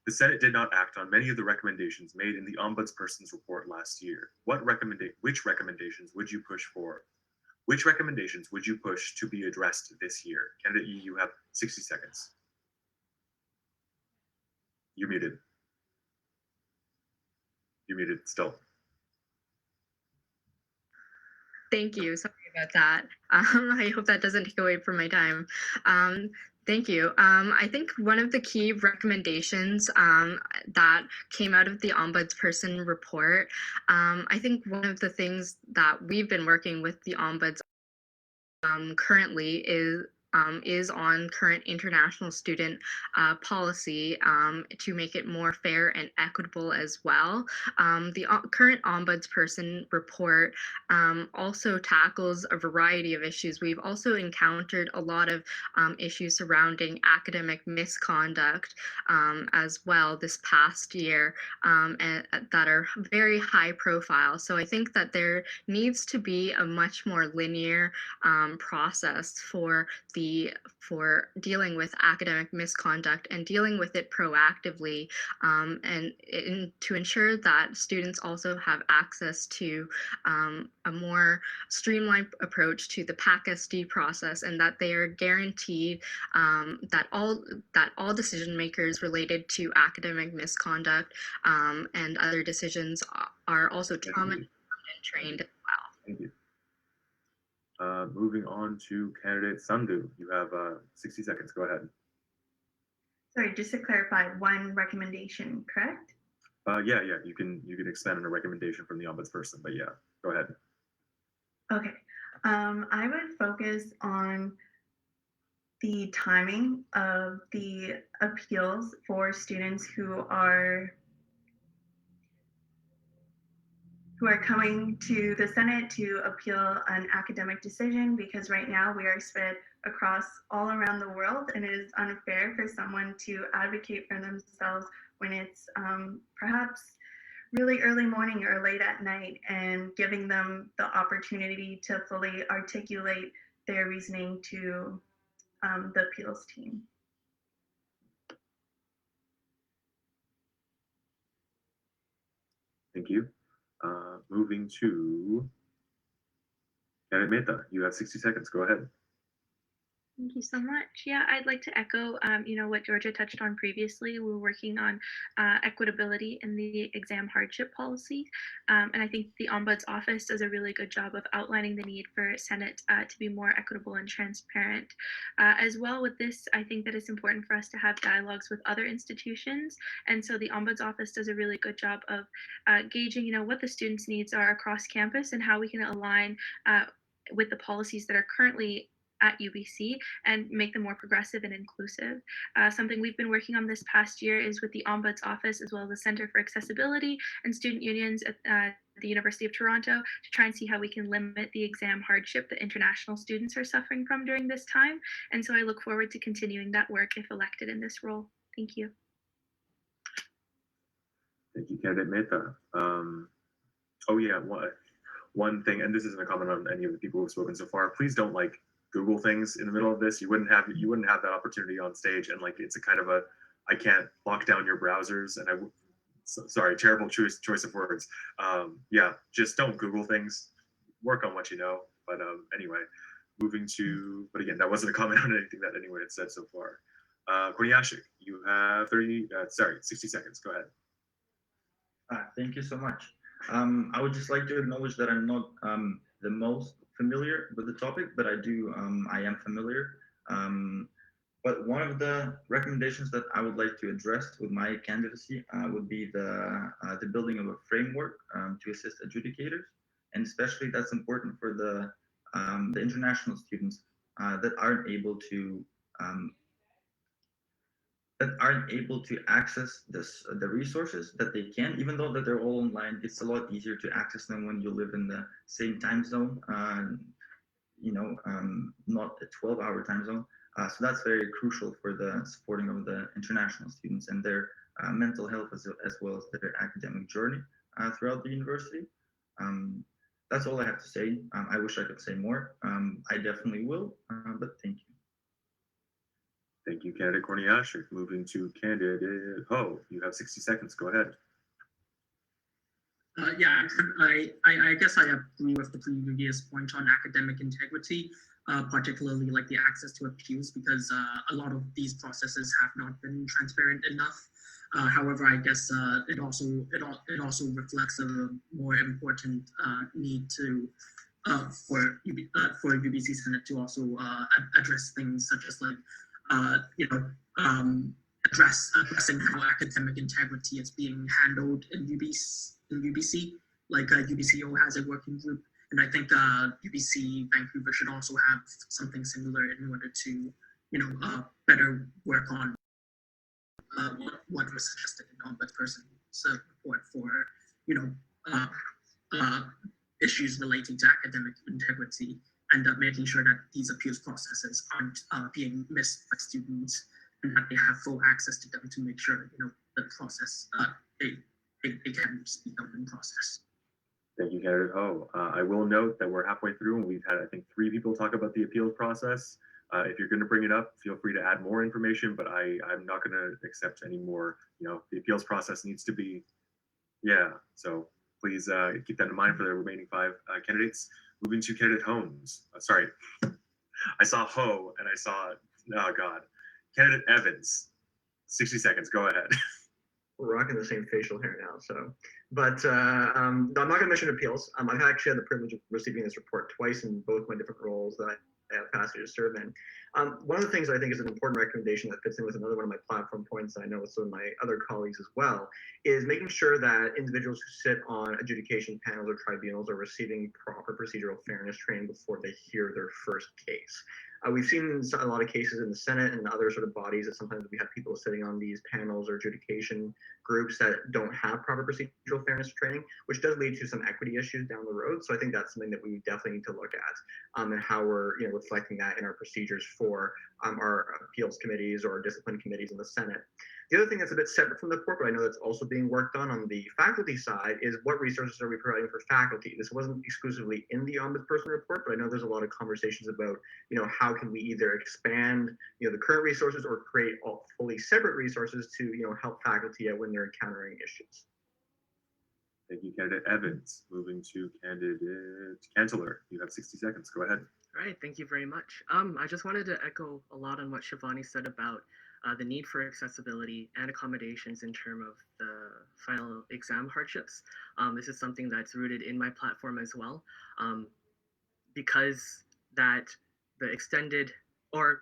the Senate did not act on many of the recommendations made in the Ombudsperson's report last year. Which recommendations would you push for? Which recommendations would you push to be addressed this year? Candidate Yi, you have 60 seconds. You're muted. You're muted still. Thank you. Sorry about that. I hope that doesn't take away from my time. Thank you. I think one of the key recommendations that came out of the Ombudsperson report, I think one of the things that we've been working with the Ombuds currently is on current international student policy to make it more fair and equitable as well. The current Ombudsperson report also tackles a variety of issues. We've also encountered a lot of issues surrounding academic misconduct as well this past year and that are very high profile. So I think that there needs to be a much more linear process for dealing with academic misconduct and dealing with it proactively, and to ensure that students also have access to a more streamlined approach to the PAC-SD process, and that they are guaranteed that all decision makers related to academic misconduct and other decisions are also trauma and trained as well. Thank you. Moving on to candidate Sandhu. You have 60 seconds. Go ahead. Sorry, just to clarify, one recommendation, correct? Yeah. You can expand on a recommendation from the Ombudsperson, but yeah, go ahead. Okay. I would focus on the timing of the appeals for students who are coming to the Senate to appeal an academic decision, because right now we are spread across all around the world, and it is unfair for someone to advocate for themselves when it's perhaps really early morning or late at night, and giving them the opportunity to fully articulate their reasoning to the appeals team. Thank you. Moving to candidate Mehta. You have 60 seconds. Go ahead. Thank you so much. Yeah, I'd like to echo, what Georgia touched on previously. We're working on equitability in the exam hardship policy, and I think the Ombuds office does a really good job of outlining the need for Senate to be more equitable and transparent. As well, with this, I think that it's important for us to have dialogues with other institutions, and so the Ombuds office does a really good job of gauging, what the students' needs are across campus and how we can align. With the policies that are currently at UBC and make them more progressive and inclusive. Something we've been working on this past year is with the Ombuds Office as well as the Center for Accessibility and Student Unions at the University of Toronto to try and see how we can limit the exam hardship that international students are suffering from during this time. And so I look forward to continuing that work if elected in this role. Thank you. Thank you, candidate Mehta. Oh yeah, one thing, and this isn't a comment on any of the people who've spoken so far. Please don't like Google things in the middle of this. You wouldn't have that opportunity on stage, and like it's a kind of a I can't lock down your browsers, and sorry, terrible choice of words. Yeah, just don't Google things. Work on what you know. But anyway, moving to, but again, that wasn't a comment on anything that anyone had said so far. Koryashik, you have 60 seconds. Go ahead. Thank you so much. I would just like to acknowledge that I'm not the most familiar with the topic, but I am familiar. But one of the recommendations that I would like to address with my candidacy would be the building of a framework to assist adjudicators, and especially that's important for the international students that aren't able to access the resources that they can, even though that they're all online. It's a lot easier to access them when you live in the same time zone, not a 12-hour time zone. So that's very crucial for the supporting of the international students and their mental health as well as their academic journey throughout the university. That's all I have to say. I wish I could say more. I definitely will, but thank you. Thank you, candidate Koryashik. Moving to candidate Ho. You have 60 seconds. Go ahead. Yeah, I guess I agree with the previous point on academic integrity, particularly like the access to appeals, because a lot of these processes have not been transparent enough. However, I guess it also reflects a more important need to for UBC Senate to also address things such as like addressing how academic integrity is being handled in UBC. Like UBCO has a working group, and I think UBC Vancouver should also have something similar in order to, better work on what was suggested in ombudsperson report for, issues relating to academic integrity, and making sure that these appeals processes aren't being missed by students, and that they have full access to them to make sure the process it can speed up in process. Thank you, candidate Ho. I will note that we're halfway through, and we've had I think 3 people talk about the appeals process. If you're going to bring it up, feel free to add more information, but I'm not going to accept any more. The appeals process needs to be, so please keep that in mind for the remaining 5 candidates. Moving to candidate Holmes. Sorry, I saw Ho and I saw, oh God, candidate Evans. 60 seconds, go ahead. We're rocking the same facial hair now, so. But I'm not going to mention appeals. I've actually had the privilege of receiving this report twice in both my different roles that I have capacity to serve in. One of the things I think is an important recommendation that fits in with another one of my platform points, I know with some of my other colleagues as well, is making sure that individuals who sit on adjudication panels or tribunals are receiving proper procedural fairness training before they hear their first case. We've seen a lot of cases in the Senate and other sort of bodies that sometimes we have people sitting on these panels or adjudication groups that don't have proper procedural fairness training, which does lead to some equity issues down the road. So I think that's something that we definitely need to look at, and how we're reflecting that in our procedures for our appeals committees or discipline committees in the Senate. The other thing that's a bit separate from the report, but I know that's also being worked on the faculty side, is what resources are we providing for faculty? This wasn't exclusively in the ombudsperson report, but I know there's a lot of conversations about, how can we either expand, the current resources or create fully separate resources to, help faculty out when they're encountering issues. Thank you, candidate Evans. Moving to candidate Cantler. You have 60 seconds. Go ahead. All right, thank you very much. I just wanted to echo a lot on what Shivani said about the need for accessibility and accommodations in terms of the final exam hardships. This is something that's rooted in my platform as well, because that the extended or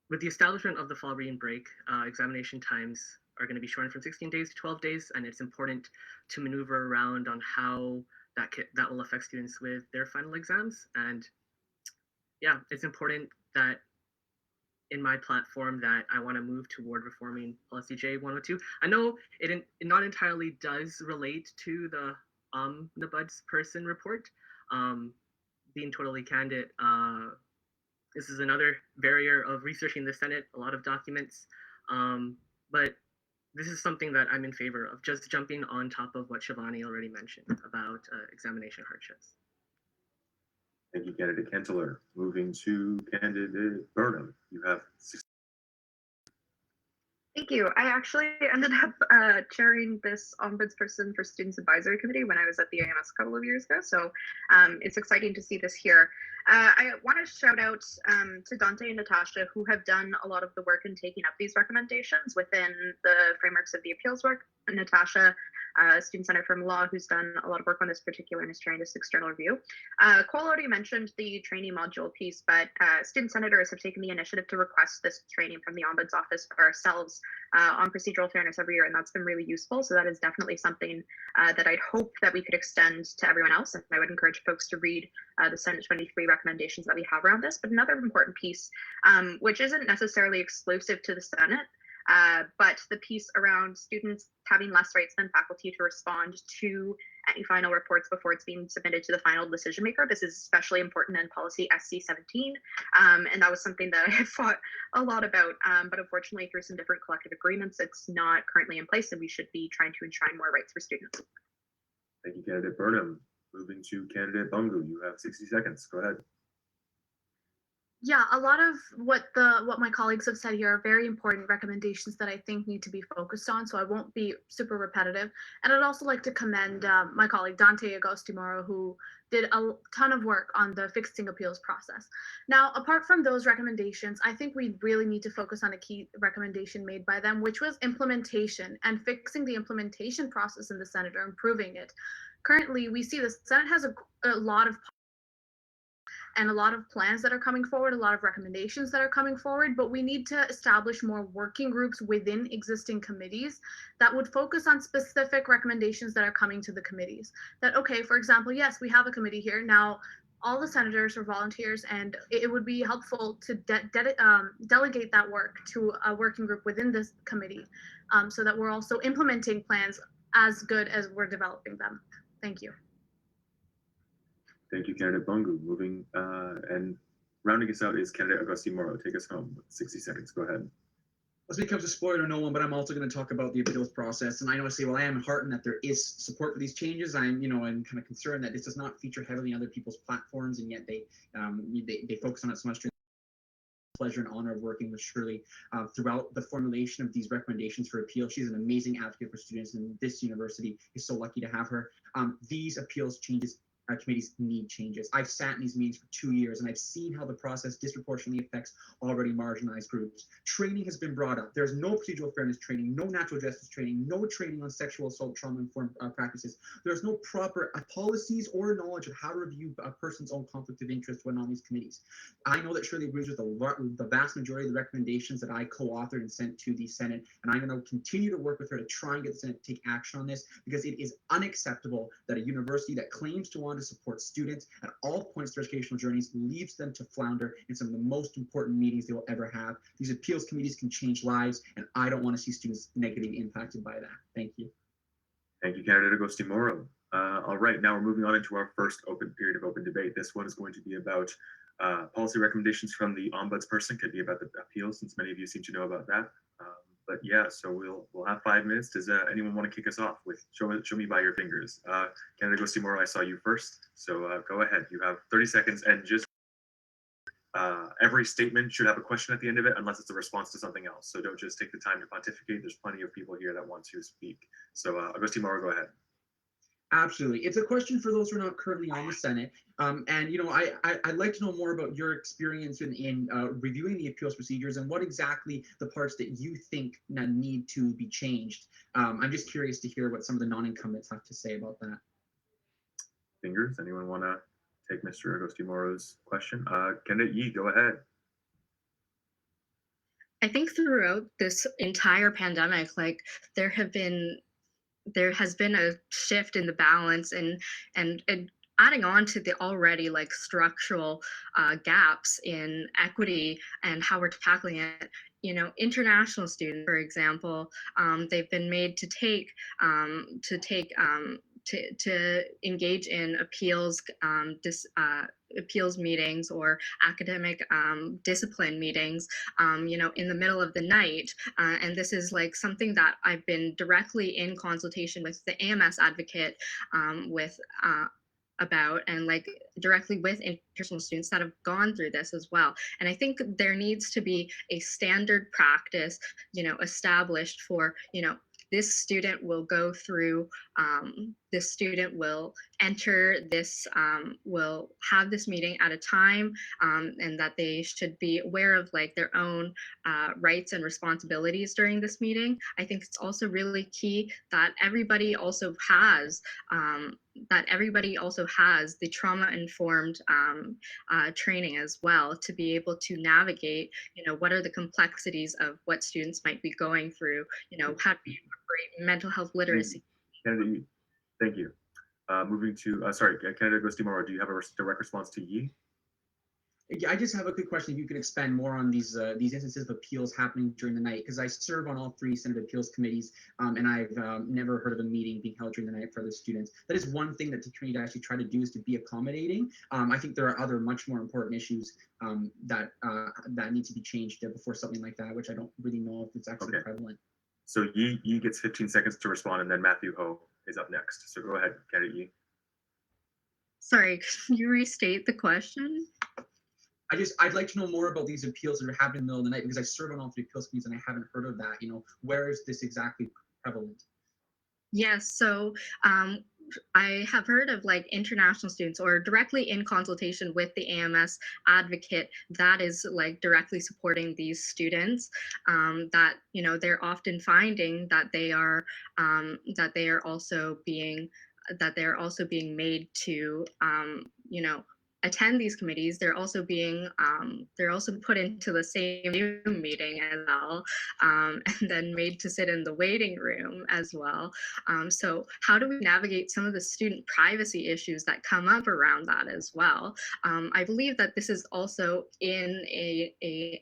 with the establishment of the fall reading break, examination times are going to be shortened from 16 days to 12 days, and it's important to maneuver around on how that will affect students with their final exams. And yeah, it's important that in my platform that I want to move toward reforming policy J102. I know it not entirely does relate to the omnibuds person report. Being totally candid, this is another barrier of researching the Senate, a lot of documents. But this is something that I'm in favor of, just jumping on top of what Shivani already mentioned about examination hardships. Thank you, candidate Kentler. Moving to candidate Burnham. You have 6. Thank you. I actually ended up chairing this Ombudsperson for Students Advisory Committee when I was at the AMS a couple of years ago. So it's exciting to see this here. I want to shout out to Dante and Natasha, who have done a lot of the work in taking up these recommendations within the frameworks of the appeals work. Natasha, student senator from law, who's done a lot of work on this particular and is chairing this external review. Cole already mentioned the training module piece, but student senators have taken the initiative to request this training from the Ombuds office for ourselves on procedural fairness every year, and that's been really useful. So that is definitely something that I'd hope that we could extend to everyone else, and I would encourage folks to read the Senate 23 recommendations that we have around this. But another important piece, which isn't necessarily exclusive to the Senate, but the piece around students having less rights than faculty to respond to any final reports before it's being submitted to the final decision maker. This is especially important in policy SC17, and that was something that I had fought a lot about, but unfortunately through some different collective agreements, it's not currently in place, and we should be trying to enshrine more rights for students. Thank you, candidate Burnham. Moving to candidate Bungu. You have 60 seconds. Go ahead. Yeah, a lot of what my colleagues have said here are very important recommendations that I think need to be focused on, so I won't be super repetitive. And I'd also like to commend my colleague Dante Agostimoro, who did a ton of work on the fixing appeals process. Now, apart from those recommendations, I think we really need to focus on a key recommendation made by them, which was implementation and fixing the implementation process in the Senate or improving it. Currently, we see the Senate has a lot of and a lot of plans that are coming forward, a lot of recommendations that are coming forward, but we need to establish more working groups within existing committees that would focus on specific recommendations that are coming to the committees. That, okay, for example, yes, we have a committee here. Now, all the senators are volunteers, and it would be helpful to delegate that work to a working group within this committee so that we're also implementing plans as good as we're developing them. Thank you. Thank you, candidate Bungu. Moving and rounding us out is candidate Agostimoro. Take us home with 60 seconds. Go ahead. This becomes a spoiler to no one, but I'm also going to talk about the appeals process. And I know I say, well, I am heartened that there is support for these changes. I'm kind of concerned that this does not feature heavily on other people's platforms, and yet they focus on it so much. Pleasure and honor of working with Shirley throughout the formulation of these recommendations for appeal. She's an amazing advocate for students, and this university is so lucky to have her. These appeals changes committees need changes. I've sat in these meetings for 2 years, and I've seen how the process disproportionately affects already marginalized groups. Training has been brought up. There's no procedural fairness training, no natural justice training, no training on sexual assault trauma-informed practices. There's no proper policies or knowledge of how to review a person's own conflict of interest when on these committees. I know that Shirley agrees with the vast majority of the recommendations that I co-authored and sent to the Senate, and I'm going to continue to work with her to try and get the Senate to take action on this, because it is unacceptable that a university that claims to want to support students at all points of their educational journeys leaves them to flounder in some of the most important meetings they will ever have. These appeals committees can change lives, and I don't want to see students negatively impacted by that. Thank you. Thank you, candidate Agostimoro. All right, now we're moving on into our first open period of open debate. This one is going to be about policy recommendations from the ombudsperson. Could be about the appeals, since many of you seem to know about that. But yeah, so we'll have 5 minutes. Does anyone want to kick us off with show me by your fingers? Candidate Agostimoro, I saw you first, so go ahead. You have 30 seconds, and just every statement should have a question at the end of it, unless it's a response to something else. So don't just take the time to pontificate. There's plenty of people here that want to speak. So Agostimoro, go ahead. Absolutely. It's a question for those who are not currently on the Senate. And, you know, I'd like to know more about your experience in reviewing the appeals procedures and what exactly the parts that you think need to be changed. I'm just curious to hear what some of the non-incumbents have to say about that. Fingers, anyone want to take Mr. Agostimoro's question? Candidate Yi, go ahead. I think throughout this entire pandemic, like there has been a shift in the balance and adding on to the already like structural gaps in equity and how we're tackling it. You know, international students, for example, they've been made to engage in appeals appeals meetings or academic discipline meetings, you know, in the middle of the night. And this is like something that I've been directly in consultation with the AMS advocate about, and like directly with international students that have gone through this as well. And I think there needs to be a standard practice, you know, established for, you know, this student will go through, this student will enter this, will have this meeting at a time, and that they should be aware of like their own rights and responsibilities during this meeting. I think it's also really key that everybody also has the trauma-informed training as well, to be able to navigate, you know, what are the complexities of what students might be going through, you know, how to incorporate mental health literacy. Candidate Yi, thank you. Moving to, sorry, Candidate Agostimoro, do you have a direct response to Yi? Yeah, I just have a quick question. If you could expand more on these instances of appeals happening during the night, because I serve on all 3 Senate appeals committees, and I've never heard of a meeting being held during the night for the students. That is one thing that the community actually try to do, is to be accommodating. I think there are other much more important issues that need to be changed before something like that, which I don't really know if it's actually prevalent. So Yi gets 15 seconds to respond, and then Matthew Ho is up next. So go ahead, Candidate Yi. Sorry, can you restate the question? I'd like to know more about these appeals that are happening in the middle of the night, because I serve on all 3 appeals committees and I haven't heard of that. You know, where is this exactly prevalent? Yes, so I have heard of like international students, or directly in consultation with the AMS advocate that is like directly supporting these students, that, you know, they're often finding that they are also being made to, you know, attend these committees. They're also put into the same Zoom meeting as well, and then made to sit in the waiting room as well. So how do we navigate some of the student privacy issues that come up around that as well? I believe that this is also in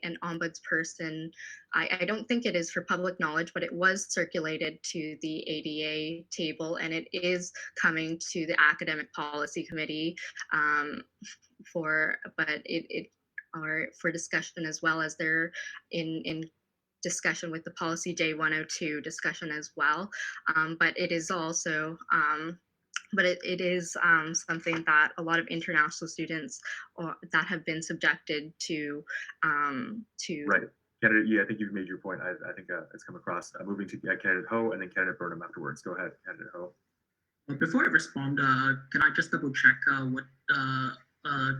an ombudsperson. I don't think it is for public knowledge, but it was circulated to the ADA table, and it is coming to the Academic Policy Committee for discussion, as well as they're in discussion with the Policy J102 discussion as well. But it is also it is something that a lot of international students that have been subjected to Right. Candidate Yi, I think you've made your point. I think it's come across. Moving to Candidate Ho, and then Candidate Burnham afterwards. Go ahead, Candidate Ho. Before I respond, can I just double check what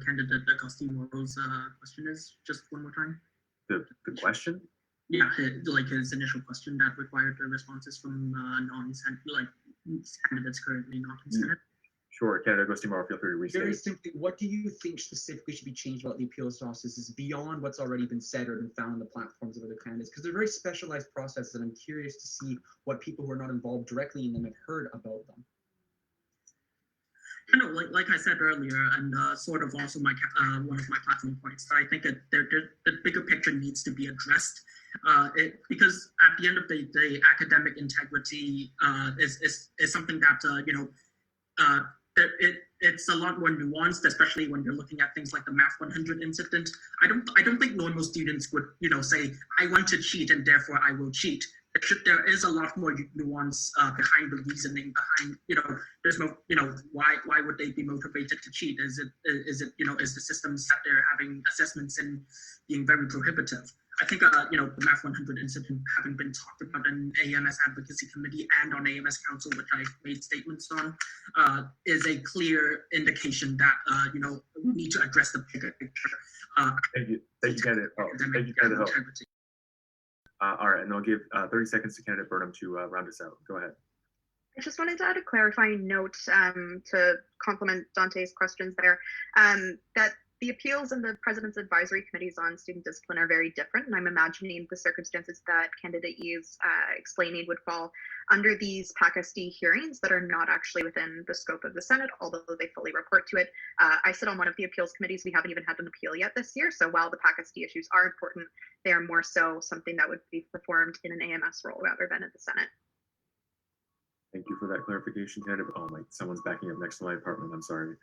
Candidate Agostimoro's question is, just one more time? The question? Yeah, his initial question that required the responses from candidates currently not in Senate. Sure, Candidate Agostimoro, feel free to restate. Very simply, what do you think specifically should be changed about the appeals processes beyond what's already been said or been found on the platforms of other candidates? Because they're very specialized processes, and I'm curious to see what people who are not involved directly in them have heard about them. You know, like I said earlier, and sort of also my one of my platform points, that I think that the bigger picture needs to be addressed, because at the end of the day, academic integrity is something that you know, it's a lot more nuanced, especially when you're looking at things like the Math 100 incident. I don't think normal students would, you know, say, I want to cheat and therefore I will cheat. There is a lot more nuance behind the reasoning behind, you know, there's no, you know, why would they be motivated to cheat? Is it, you know, is the systems that they're having assessments in being very prohibitive? I think, the Math 100 incident having been talked about in AMS Advocacy Committee and on AMS Council, which I made statements on, is a clear indication that, we need to address the bigger picture. Thank you, candidate. Thank you, candidate. All right, and I'll give 30 seconds to candidate Burnham to round us out. Go ahead. I just wanted to add a clarifying note to complement Dante's questions there, that the appeals and the president's advisory committees on student discipline are very different, and I'm imagining the circumstances that candidate E's explaining would fall under these PAC-SD hearings that are not actually within the scope of the Senate, although they fully report to it. I sit on one of the appeals committees. We haven't even had an appeal yet this year, so while the PAC-SD issues are important, they are more so something that would be performed in an AMS role rather than at the Senate. Thank you for that clarification, candidate. Oh my, someone's backing up next to my apartment. I'm sorry.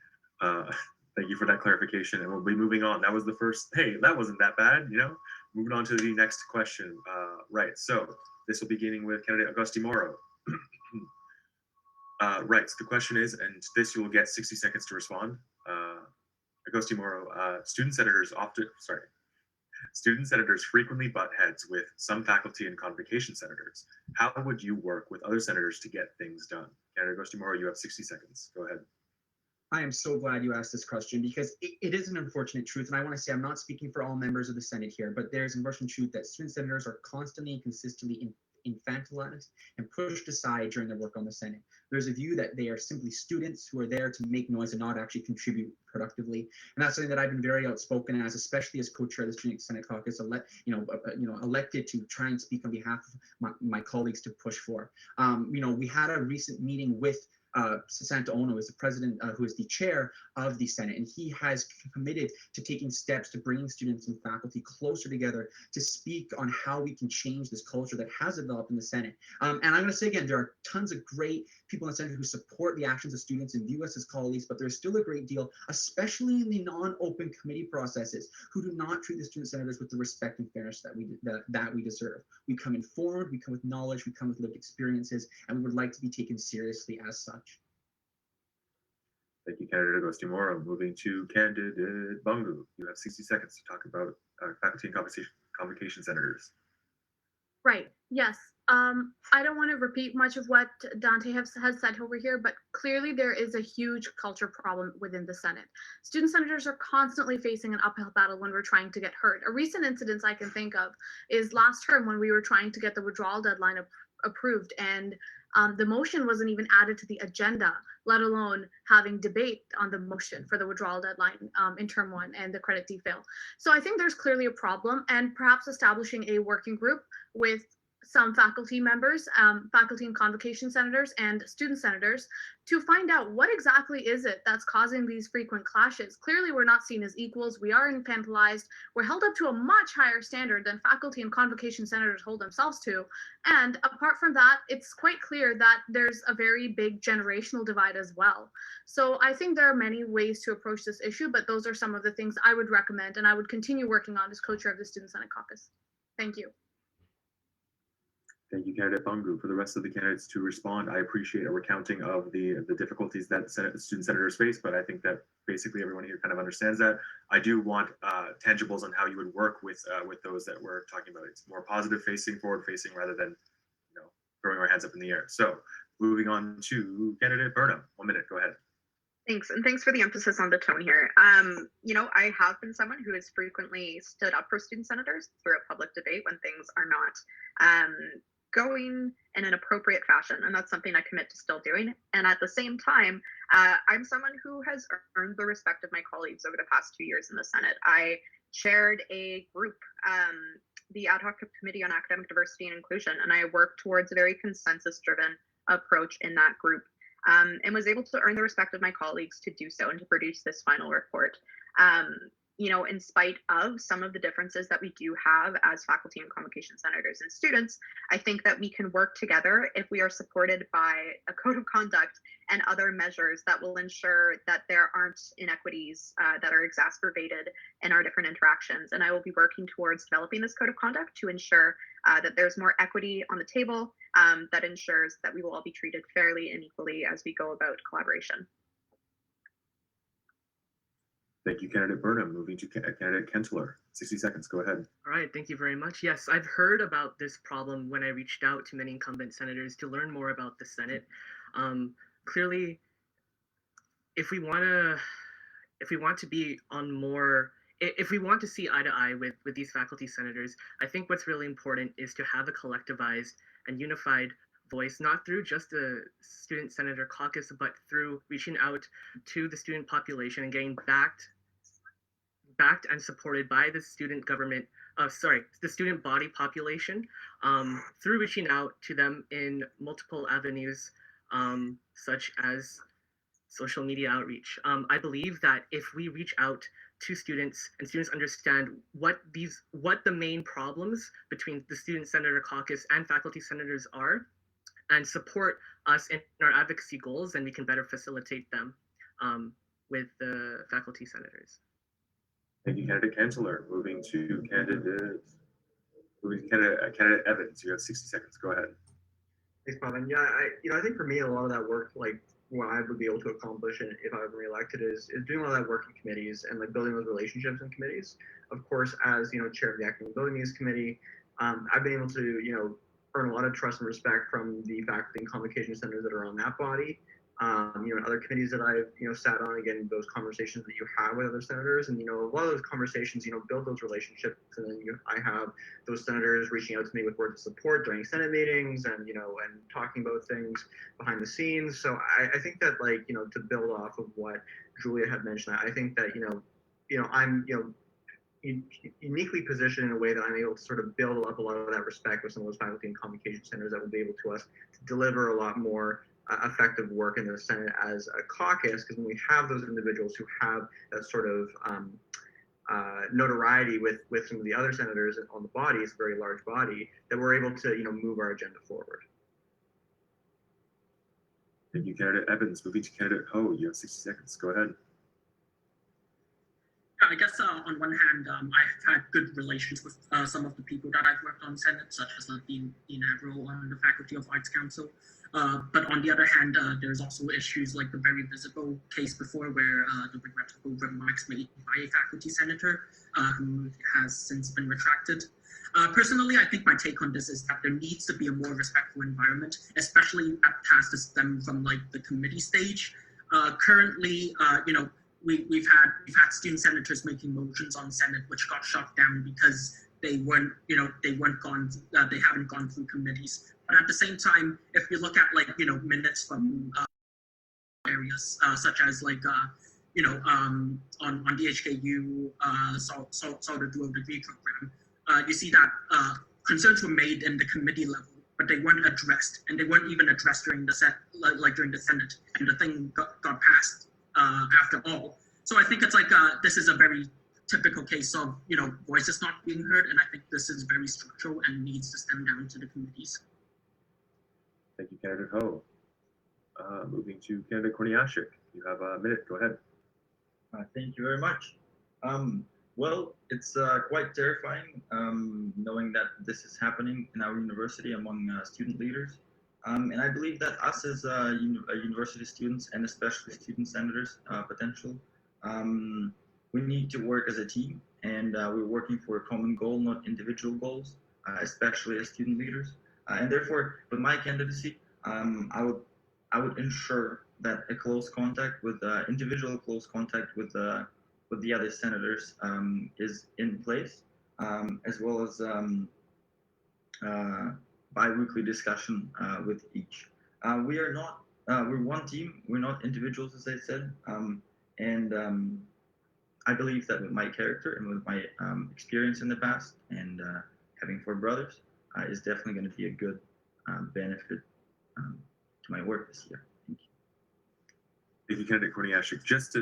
Thank you for that clarification, and we'll be moving on. That was the first. Hey, that wasn't that bad, Moving on to the next question. Right. So this will be beginning with candidate Augusti Morrow. Right. So the question is, and this you will get 60 seconds to respond. Augusti Morrow. Student senators frequently butt heads with some faculty and convocation senators. How would you work with other senators to get things done? Candidate Augusti Morrow, you have 60 seconds. Go ahead. I am so glad you asked this question because it is an unfortunate truth. And I want to say I'm not speaking for all members of the Senate here, but there's an unfortunate truth that student senators are constantly and consistently infantilized and pushed aside during their work on the Senate. There's a view that they are simply students who are there to make noise and not actually contribute productively. And that's something that I've been very outspoken as, especially as co-chair of the Student Senate Caucus, elected to try and speak on behalf of my colleagues to push for. We had a recent meeting with Santa Ono is the president, who is the chair of the Senate, and he has committed to taking steps to bringing students and faculty closer together to speak on how we can change this culture that has developed in the Senate. And I'm going to say again, there are tons of great people in the Senate who support the actions of students and view us as colleagues, but there's still a great deal, especially in the non-open committee processes, who do not treat the student senators with the respect and fairness that we deserve. We come informed, we come with knowledge, we come with lived experiences, and we would like to be taken seriously as such. Thank you, candidate Augusti Morrow. Moving to candidate Bungu. You have 60 seconds to talk about faculty and convocation senators. Right. Yes. I don't want to repeat much of what Dante has said over here, but clearly there is a huge culture problem within the Senate. Student senators are constantly facing an uphill battle when we're trying to get heard. A recent incident I can think of is last term when we were trying to get the withdrawal deadline approved, and the motion wasn't even added to the agenda, let alone having debate on the motion for the withdrawal deadline in term one and the credit defail. So I think there's clearly a problem, and perhaps establishing a working group with some faculty members, faculty and convocation senators and student senators to find out what exactly is it that's causing these frequent clashes. Clearly, we're not seen as equals. We are infantilized. We're held up to a much higher standard than faculty and convocation senators hold themselves to. And apart from that, it's quite clear that there's a very big generational divide as well. So I think there are many ways to approach this issue, but those are some of the things I would recommend and I would continue working on as co-chair of the Student Senate Caucus. Thank you. Thank you, candidate Bungu. For the rest of the candidates to respond, I appreciate a recounting of the difficulties that student senators face, but I think that basically everyone here kind of understands that. I do want tangibles on how you would work with those that we're talking about. It's more positive facing, forward facing, rather than throwing our hands up in the air. So moving on to candidate Burnham. 1 minute, go ahead. Thanks, and thanks for the emphasis on the tone here. I have been someone who has frequently stood up for student senators through a public debate when things are not going in an appropriate fashion, and that's something I commit to still doing. And at the same time, I'm someone who has earned the respect of my colleagues over the past 2 years in the Senate. I chaired a group, the Ad Hoc Committee on Academic Diversity and Inclusion, and I worked towards a very consensus-driven approach in that group, and was able to earn the respect of my colleagues to do so and to produce this final report. In spite of some of the differences that we do have as faculty and convocation senators and students, I think that we can work together if we are supported by a code of conduct and other measures that will ensure that there aren't inequities that are exacerbated in our different interactions. And I will be working towards developing this code of conduct to ensure that there's more equity on the table, that ensures that we will all be treated fairly and equally as we go about collaboration. Thank you, candidate Burnham. Moving to candidate Kentler. 60 seconds. Go ahead. All right, thank you very much. Yes, I've heard about this problem when I reached out to many incumbent senators to learn more about the Senate. Clearly, if we want to be on more, if we want to see eye to eye with these faculty senators, I think what's really important is to have a collectivized and unified voice, not through just the student senator caucus, but through reaching out to the student population and getting backed and supported by the student government, the student body population, through reaching out to them in multiple avenues, such as social media outreach. I believe that if we reach out to students and students understand what the main problems between the student senator caucus and faculty senators are, and support us in our advocacy goals, then we can better facilitate them with the faculty senators. Thank you, candidate Kentler. Moving to candidate Evans. You have 60 seconds. Go ahead. Thanks, Bob. And yeah, I think for me, a lot of that work, like what I would be able to accomplish if I were reelected, is doing a lot of that work in committees and like building those relationships in committees. Of course, as chair of the Academic Building News Committee, I've been able to earn a lot of trust and respect from the faculty and convocation centers that are on that body. Other committees that I've sat on, again, those conversations that you have with other senators, and a lot of those conversations build those relationships, and then I have those senators reaching out to me with words of support during Senate meetings, and and talking about things behind the scenes. So I think that to build off of what Julia had mentioned, I think that I'm uniquely positioned in a way that I'm able to sort of build up a lot of that respect with some of those faculty and convocation centers that will be able to deliver a lot more effective work in the Senate as a caucus, because when we have those individuals who have that sort of notoriety with some of the other senators on the body, it's a very large body, that we're able to move our agenda forward. Thank you, candidate Evans. Moving to candidate Ho. You have 60 seconds. Go ahead. I guess on one hand, I've had good relations with some of the people that I've worked on Senate, such as Dean Averill on the Faculty of Arts Council. But on the other hand, there's also issues like the very visible case before, where the regrettable remarks made by a faculty senator who has since been retracted. Personally, I think my take on this is that there needs to be a more respectful environment, especially at tasks that stem from the committee stage. Currently, we've had student senators making motions on Senate which got shot down because they haven't gone through committees. But at the same time, if you look at minutes from areas such as on DHKU, Solder Dual Degree Program, you see that concerns were made in the committee level, but they weren't addressed, and they weren't even addressed during the during the Senate, and the thing got passed after all. So I think it's this is a very typical case of voices not being heard, and I think this is very structural and needs to stem down to the committees. Thank you, candidate Ho. Moving to candidate Korniashik. You have a minute. Go ahead. Thank you very much. Well, it's quite terrifying knowing that this is happening in our university among student leaders. And I believe that us as university students, and especially student senators, potential, we need to work as a team, and we're working for a common goal, not individual goals, especially as student leaders. And therefore, with my candidacy, I would ensure that a close contact with individual close contact with the other senators is in place, as well as bi-weekly discussion with each. We're one team. We're not individuals, as I said, and I believe that with my character and with my experience in the past, and having 4 brothers, is definitely going to be a good benefit to my work this year. Thank you. Thank you, candidate Korniashik. Just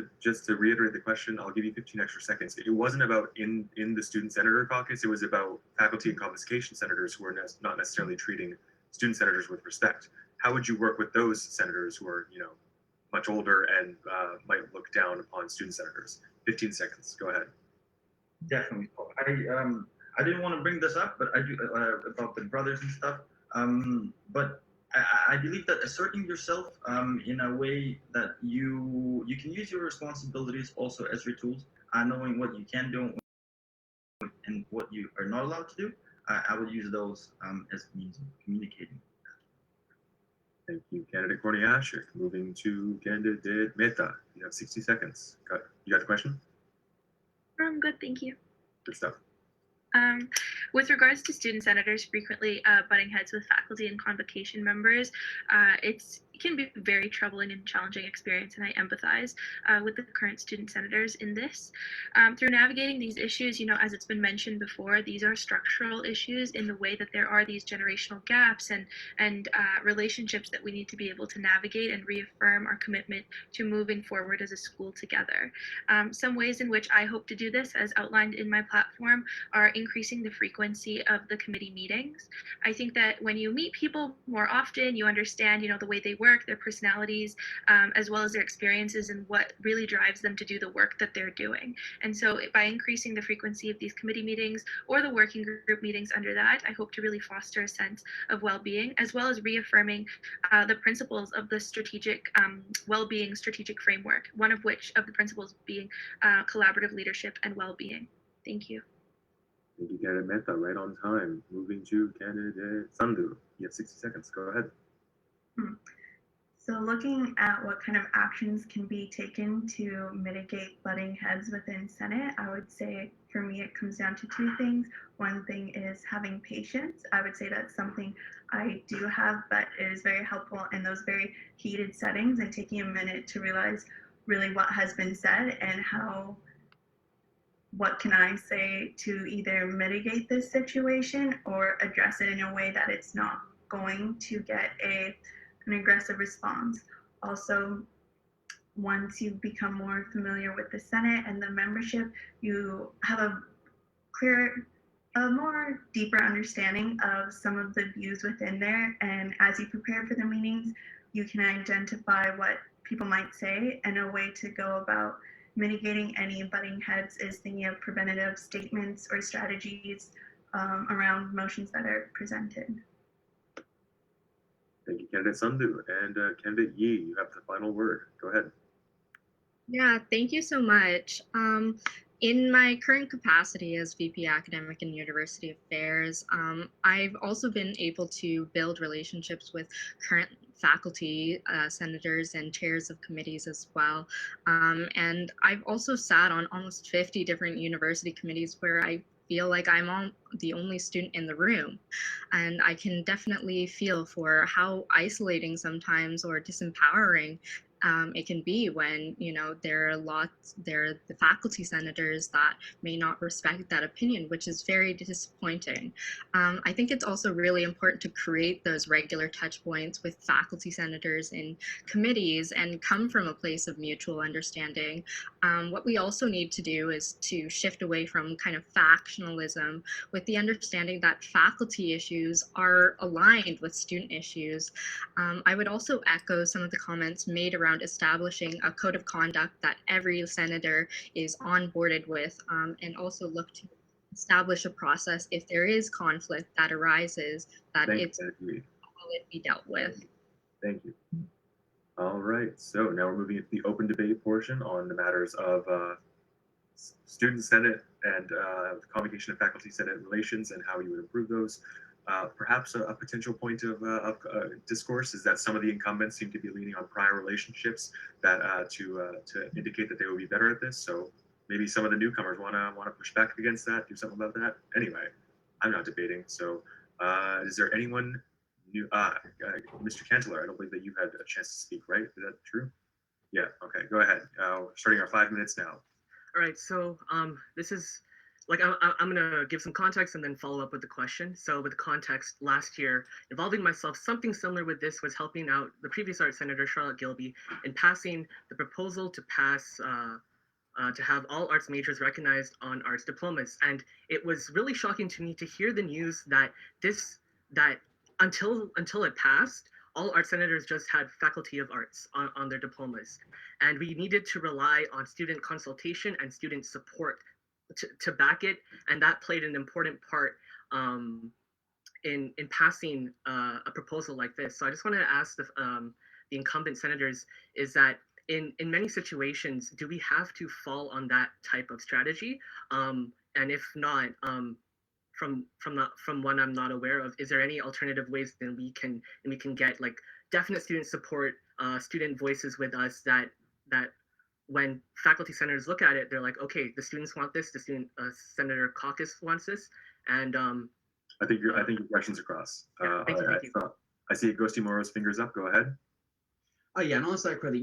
to reiterate the question, I'll give you 15 extra seconds. It wasn't about in the student senator caucus. It was about faculty and convocation senators who are not necessarily treating student senators with respect. How would you work with those senators who are much older and might look down upon student senators? 15 seconds. Go ahead. Definitely. I didn't want to bring this up, but I do about the brothers and stuff. But I believe that asserting yourself in a way that you can use your responsibilities also as your tools, knowing what you can do and what you are not allowed to do. I would use those as means of communicating. Thank you, candidate Korniashik. Moving to candidate Mehta. You have 60 seconds. You got the question? I'm good, thank you. Good stuff. With regards to student senators frequently butting heads with faculty and convocation members, it can be a very troubling and challenging experience, and I empathize with the current student senators in this. Through navigating these issues, as it's been mentioned before, these are structural issues in the way that there are these generational gaps and relationships that we need to be able to navigate and reaffirm our commitment to moving forward as a school together. Some ways in which I hope to do this, as outlined in my platform, are increasing the frequency of the committee meetings. I think that when you meet people more often, you understand, the way they work, their personalities, as well as their experiences and what really drives them to do the work that they're doing. And so by increasing the frequency of these committee meetings or the working group meetings under that, I hope to really foster a sense of well-being, as well as reaffirming the principles of the strategic well-being strategic framework, one of which of the principles being collaborative leadership and well-being. Thank you. Thank you, candidate Mehta. Right on time. Moving to candidate Sandhu. You have 60 seconds. Go ahead. So looking at what kind of actions can be taken to mitigate butting heads within Senate, I would say for me it comes down to two things. One thing is having patience. I would say that's something I do have, but it is very helpful in those very heated settings and taking a minute to realize really what has been said and what can I say to either mitigate this situation or address it in a way that it's not going to get an aggressive response. Also, once you become more familiar with the Senate and the membership, you have a more deeper understanding of some of the views within there. And as you prepare for the meetings, you can identify what people might say, and a way to go about mitigating any butting heads is thinking of preventative statements or strategies around motions that are presented. Thank you, candidate Sandhu. And candidate Yi, you have the final word. Go ahead. Yeah, thank you so much. In my current capacity as VP Academic and University Affairs, I've also been able to build relationships with current faculty, senators, and chairs of committees as well. And I've also sat on almost 50 different university committees where I feel like I'm the only student in the room. And I can definitely feel for how isolating sometimes or disempowering it can be when there are the faculty senators that may not respect that opinion, which is very disappointing. I think it's also really important to create those regular touch points with faculty senators in committees and come from a place of mutual understanding. What we also need to do is to shift away from kind of factionalism with the understanding that faculty issues are aligned with student issues. I would also echo some of the comments made around establishing a code of conduct that every senator is onboarded with, and also look to establish a process if there is conflict that arises, that will it be dealt with. Thank you. All right, so now we're moving into the open debate portion on the matters of student senate and convocation of faculty senate relations and how you would improve those. Perhaps a potential point of discourse is that some of the incumbents seem to be leaning on prior relationships that to indicate that they will be better at this. So maybe some of the newcomers want to push back against that, do something about that. Anyway, I'm not debating. So is there anyone new? Mr. Cantler, I don't believe that you've had a chance to speak, right? Is that true? Yeah. Okay. Go ahead. Starting our 5 minutes now. All right. So this is. I'm going to give some context and then follow up with the question. So with context, last year, involving myself, something similar with this was helping out the previous art senator, Charlotte Gilby, in passing the proposal to pass, to have all arts majors recognized on arts diplomas. And it was really shocking to me to hear the news that until it passed, all art senators just had faculty of arts on their diplomas. And we needed to rely on student consultation and student support to back it, and that played an important part in passing a proposal like this. So I just wanted to ask the incumbent senators, is that in many situations, do we have to fall on that type of strategy? And if not, from one I'm not aware of, is there any alternative ways that we can get like definite student support, student voices with us that when faculty senators look at it, they're like, okay, the students want this, the student senator caucus wants this, and I think your question's across. thank you. I see Ghosty Moro's fingers up. Go ahead. Oh yeah, and on that credit,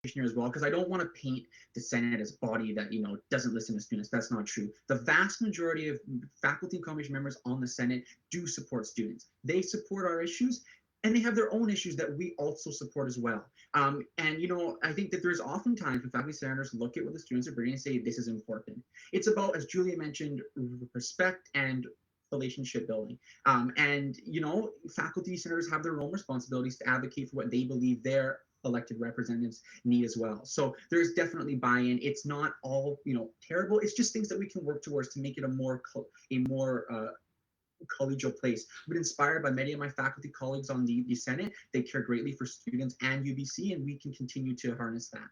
here as well, because I don't want to paint the Senate as a body that doesn't listen to students. That's not true. The vast majority of faculty and combination members on the Senate do support students. They support our issues, and they have their own issues that we also support as well. And I think that there's oftentimes when faculty senators look at what the students are bringing and say this is important. It's about, as Julia mentioned, respect and relationship building. And faculty senators have their own responsibilities to advocate for what they believe their elected representatives need as well. So there's definitely buy-in. It's not all terrible. It's just things that we can work towards to make it a more collegial place. But inspired by many of my faculty colleagues on the Senate, they care greatly for students and UBC, and we can continue to harness that.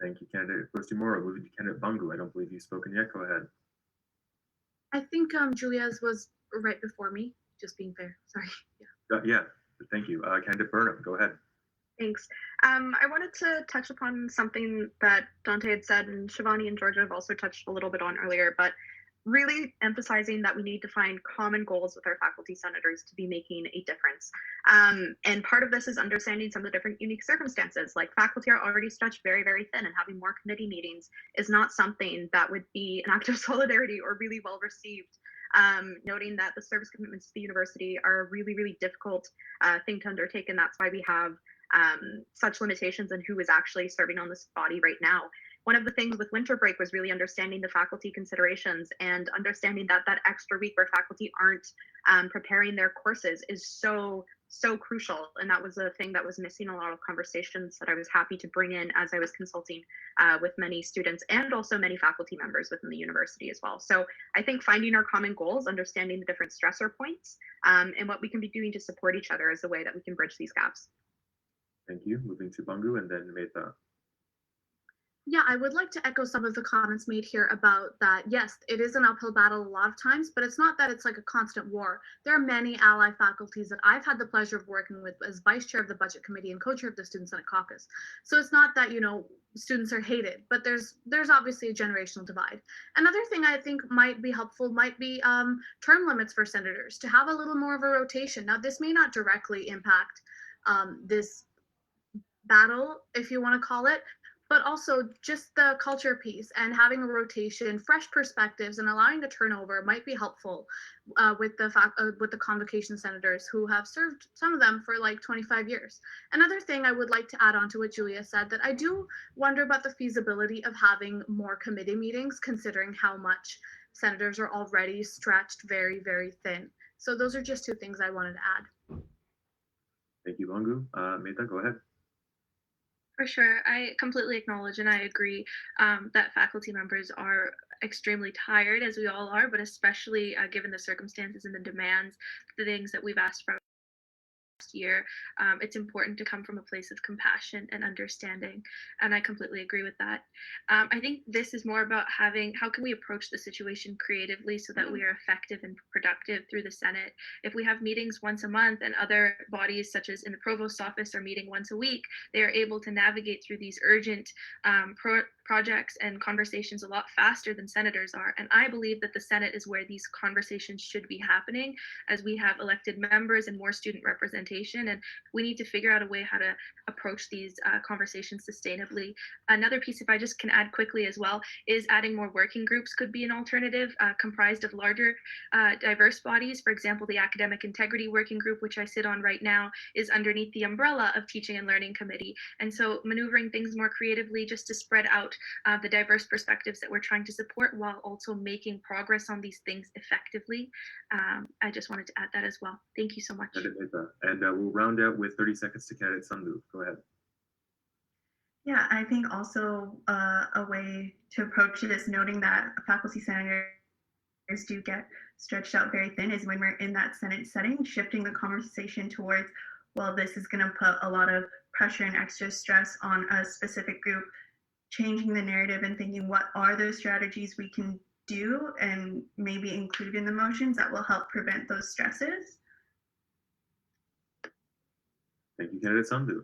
Thank you, candidate Ghosty Moro. Moving to candidate Bungu. I don't believe you've spoken yet. Go ahead. I think Julia's was right before me, just being fair. Sorry. Yeah, thank you. Candidate Burnham, go ahead. Thanks. I wanted to touch upon something that Dante had said, and Shivani and Georgia have also touched a little bit on earlier, but really emphasizing that we need to find common goals with our faculty senators to be making a difference. And part of this is understanding some of the different unique circumstances. Like faculty are already stretched very, very thin, and having more committee meetings is not something that would be an act of solidarity or really well received. Noting that the service commitments to the university are a really, really difficult thing to undertake, and that's why we have such limitations in who is actually serving on this body right now. One of the things with winter break was really understanding the faculty considerations and understanding that that extra week where faculty aren't preparing their courses is so crucial. And that was a thing that was missing a lot of conversations that I was happy to bring in as I was consulting with many students and also many faculty members within the university as well. So I think finding our common goals, understanding the different stressor points, and what we can be doing to support each other is a way that we can bridge these gaps. Thank you. Moving to Bungu and then Mehta. Yeah, I would like to echo some of the comments made here about that. Yes, it is an uphill battle a lot of times, but it's not that it's like a constant war. There are many ally faculties that I've had the pleasure of working with as vice chair of the budget committee and co-chair of the Student Senate caucus. So it's not that, students are hated, but there's obviously a generational divide. Another thing I think might be helpful might be term limits for senators, to have a little more of a rotation. Now, this may not directly impact this battle, if you want to call it, but also just the culture piece and having a rotation, fresh perspectives, and allowing the turnover might be helpful with the convocation senators who have served, some of them, for like 25 years. Another thing I would like to add on to what Julia said, that I do wonder about the feasibility of having more committee meetings, considering how much senators are already stretched very, very thin. So those are just two things I wanted to add. Thank you, Bungu. Mehta, go ahead. For sure. I completely acknowledge and I agree that faculty members are extremely tired, as we all are, but especially given the circumstances and the demands, the things that we've asked for year, it's important to come from a place of compassion and understanding, and I completely agree with that. I think this is more about how can we approach the situation creatively so that we are effective and productive through the Senate. If we have meetings once a month and other bodies such as in the provost's office are meeting once a week, they are able to navigate through these urgent projects and conversations a lot faster than senators are. And I believe that the Senate is where these conversations should be happening, as we have elected members and more student representation, and we need to figure out a way how to approach these conversations sustainably. Another piece, if I just can add quickly as well, is adding more working groups could be an alternative, comprised of larger diverse bodies. For example, the Academic Integrity Working Group, which I sit on right now, is underneath the umbrella of Teaching and Learning Committee. And so maneuvering things more creatively just to spread out the diverse perspectives that we're trying to support while also making progress on these things effectively. I just wanted to add that as well. Thank you so much. And we'll round out with 30 seconds to candidate Sandhu. Go ahead. Yeah, I think also a way to approach it is noting that a faculty senator do get stretched out very thin is when we're in that Senate setting, shifting the conversation towards, well, this is going to put a lot of pressure and extra stress on a specific group, changing the narrative and thinking what are those strategies we can do and maybe include in the motions that will help prevent those stresses. Thank you, candidate Sandhu.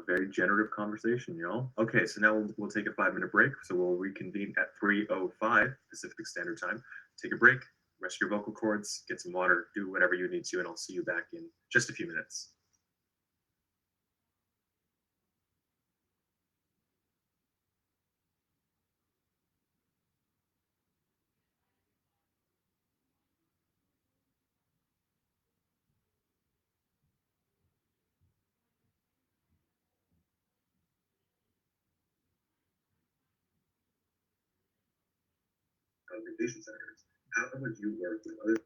Very generative conversation, y'all. Okay, so now we'll take a 5-minute break. So we'll reconvene at 3:05 Pacific Standard Time. Take a break, rest your vocal cords, get some water, do whatever you need to, and I'll see you back in just a few minutes. Congregation senators, how would you work with other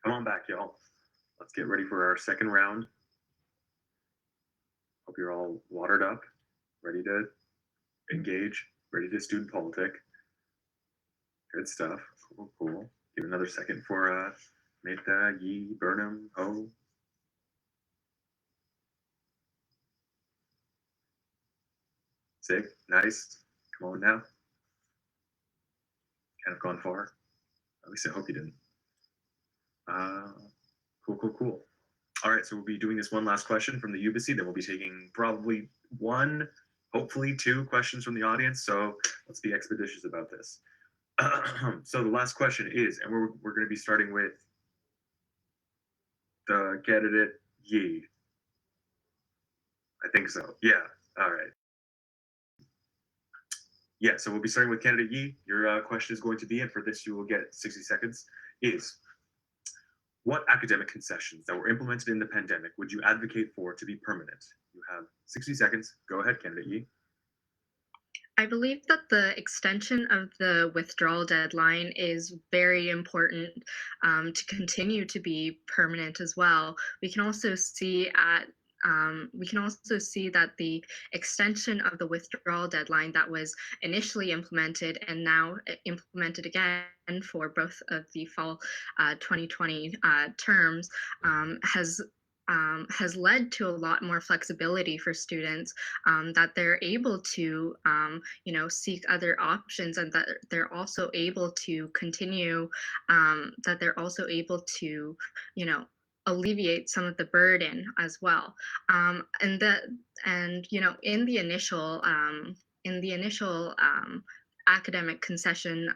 Come on back, y'all. Let's get ready for our second round. Hope you're all watered up, ready to engage, ready to student politic. Good stuff. Cool, cool. Give another second for Meta, Yi, Burnham, Ho. Sick, nice. Come on now. Kind of gone far. At least I hope you didn't. Cool. All right, so we'll be doing this one last question from the Ubyssey. Then we'll be taking probably one, hopefully two questions from the audience. So let's be expeditious about this. So the last question is, and we're going to be starting with the candidate Yi. I think so. Yeah. All right. Yeah, so we'll be starting with candidate Yi. Your question is going to be, and for this you will get 60 seconds, is what academic concessions that were implemented in the pandemic would you advocate for to be permanent? You have 60 seconds. Go ahead, candidate Yi. I believe that the extension of the withdrawal deadline is very important to continue to be permanent as well. We can also see that the extension of the withdrawal deadline that was initially implemented and now implemented again for both of the fall 2020 terms has led to a lot more flexibility for students, that they're able to seek other options, and that they're also able to continue, that they're also able to alleviate some of the burden as well. In the initial academic concession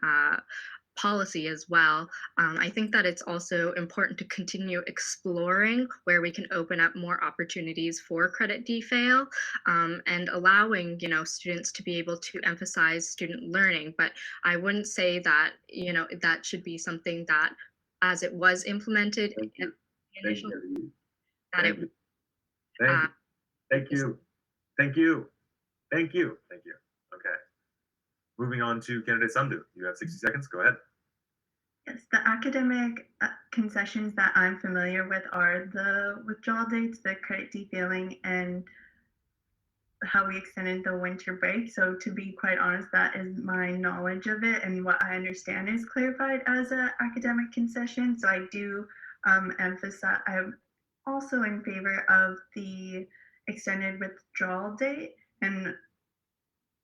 policy as well, I think that it's also important to continue exploring where we can open up more opportunities for credit defail, and allowing students to be able to emphasize student learning. But I wouldn't say that that should be something that, as it was implemented Thank you. Thank you. Okay. Moving on to candidate Samdu. You have 60 seconds. Go ahead. Yes, the academic concessions that I'm familiar with are the withdrawal dates, the credit detailing, and how we extended the winter break. So to be quite honest, that is my knowledge of it, and what I understand is clarified as an academic concession. So I do emphasize, I'm also in favor of the extended withdrawal date, and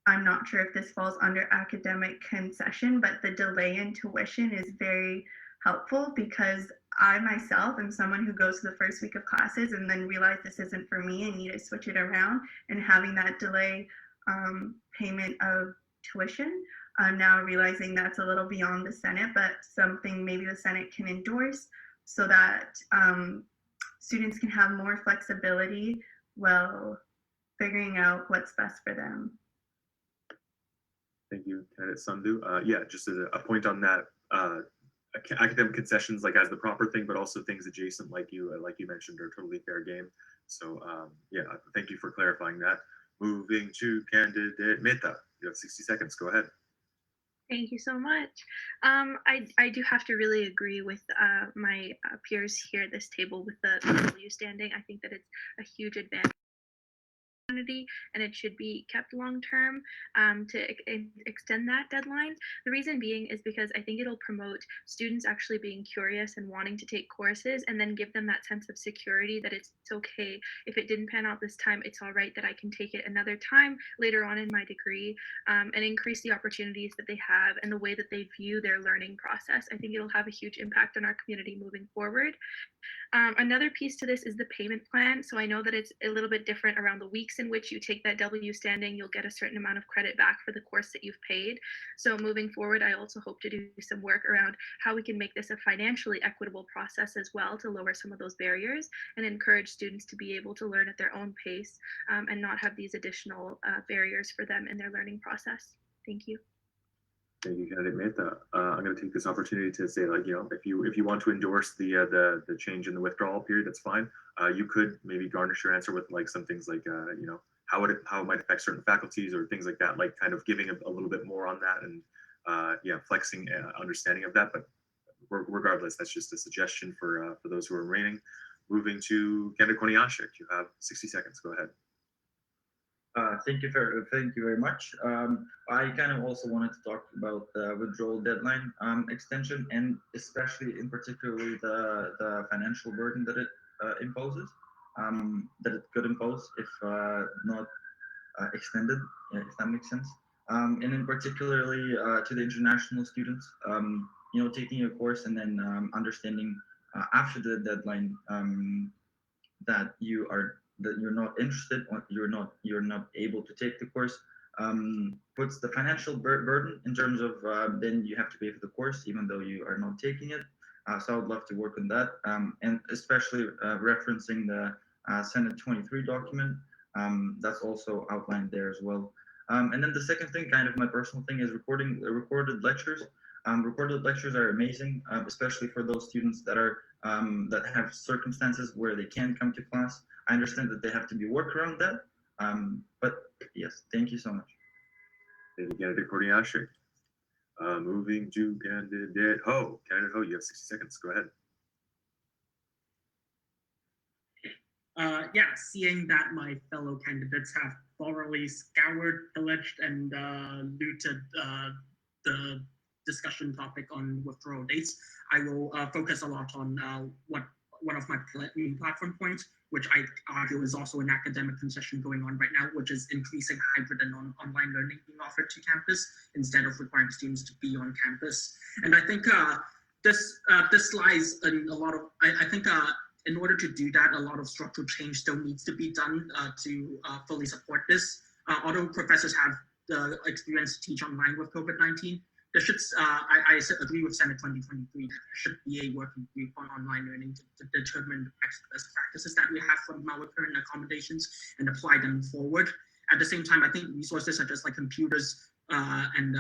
I'm not sure if this falls under academic concession, but the delay in tuition is very helpful, because I myself am someone who goes to the first week of classes and then realize this isn't for me and need to switch it around, and having that delay payment of tuition. I'm now realizing that's a little beyond the Senate, but something maybe the Senate can endorse, so that students can have more flexibility while figuring out what's best for them. Thank you, candidate Samdu. Yeah, just as a point on that, academic concessions, like as the proper thing, but also things adjacent, like you mentioned, are totally fair game. So yeah, thank you for clarifying that. Moving to candidate Meta. You have 60 seconds. Go ahead. Thank you so much. I do have to really agree with my peers here at this table with the W standing. I think that it's a huge advantage, and it should be kept long term, to extend that deadline. The reason being is because I think it'll promote students actually being curious and wanting to take courses, and then give them that sense of security that it's okay if it didn't pan out this time, it's all right that I can take it another time later on in my degree, and increase the opportunities that they have and the way that they view their learning process. I think it'll have a huge impact on our community moving forward. Another piece to this is the payment plan. So I know that it's a little bit different around the weeks in which you take that W standing. You'll get a certain amount of credit back for the course that you've paid. So moving forward, I also hope to do some work around how we can make this a financially equitable process as well, to lower some of those barriers and encourage students to be able to learn at their own pace, and not have these additional barriers for them in their learning process. Thank you. Thank you, candidate Mehta. I'm going to take this opportunity to say, like, if you want to endorse the change in the withdrawal period, that's fine. You could maybe garnish your answer with like some things like how it might affect certain faculties or things like that, like kind of giving a little bit more on that, and flexing understanding of that. But regardless, that's just a suggestion for those who are remaining. Moving to Kendra Koniashik, you have 60 seconds. Go ahead. Thank you very much. I kind of also wanted to talk about the withdrawal deadline extension, and especially in particularly the financial burden that it imposes, that it could impose if not extended, if that makes sense. And in particularly to the international students, taking a course and then understanding after the deadline that you're not interested or you're not able to take the course, puts the financial burden in terms of then you have to pay for the course even though you are not taking it. So I would love to work on that, and especially referencing the Senate 23 document. That's also outlined there as well. And then the second thing, kind of my personal thing, is recorded lectures. Recorded lectures are amazing, especially for those students that are that have circumstances where they can't come to class. I understand that they have to be worked around that, but yes, thank you so much. Thank you, candidate Koniashik. Moving to candidate Ho. Candidate Ho, you have 60 seconds. Go ahead. Yeah, seeing that my fellow candidates have thoroughly scoured, pillaged, and looted the discussion topic on withdrawal dates, I will focus a lot on one of my platform points, which I argue is also an academic concession going on right now, which is increasing hybrid and online learning being offered to campus instead of requiring students to be on campus. And I think this lies in a lot of, I think in order to do that, a lot of structural change still needs to be done to fully support this. Although professors have the experience to teach online with COVID-19, there should, I agree with Senate 2023, there should be a working group on online learning to determine best practices that we have from our current accommodations and apply them forward. At the same time, I think resources such as like computers and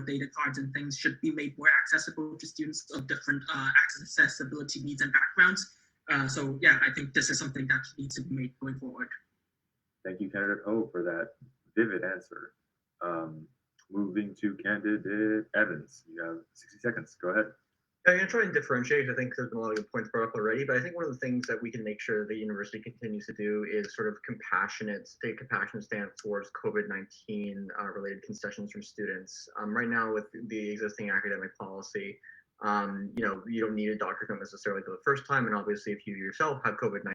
data cards and things should be made more accessible to students of different accessibility needs and backgrounds. So yeah, I think this is something that needs to be made going forward. Thank you, candidate O, for that vivid answer. Moving to candidate Evans, you have 60 seconds. Go ahead. I'm going to try and differentiate. I think there's been a lot of good points brought up already, but I think one of the things that we can make sure the university continues to do is sort of take a compassionate stance towards COVID-19 related concessions from students. Right now, with the existing academic policy, you don't need a doctor note necessarily for the first time, and obviously, if you yourself have COVID-19,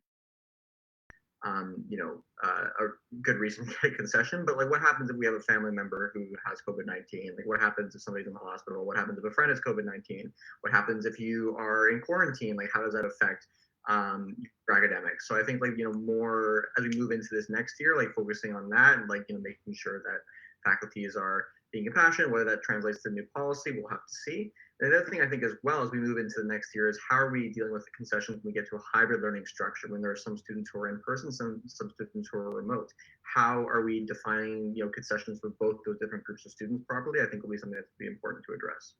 a good reason to get a concession. But like, what happens if we have a family member who has COVID-19? Like, what happens if somebody's in the hospital? What happens if a friend has COVID-19? What happens if you are in quarantine? Like, how does that affect your academics? So I think more as we move into this next year, like focusing on that and making sure that faculties are being compassionate. Whether that translates to new policy, we'll have to see. The other thing I think as well as we move into the next year is how are we dealing with the concessions when we get to a hybrid learning structure, when there are some students who are in person, some students who are remote. How are we defining concessions for both those different groups of students properly? I think will be something that's be important to address.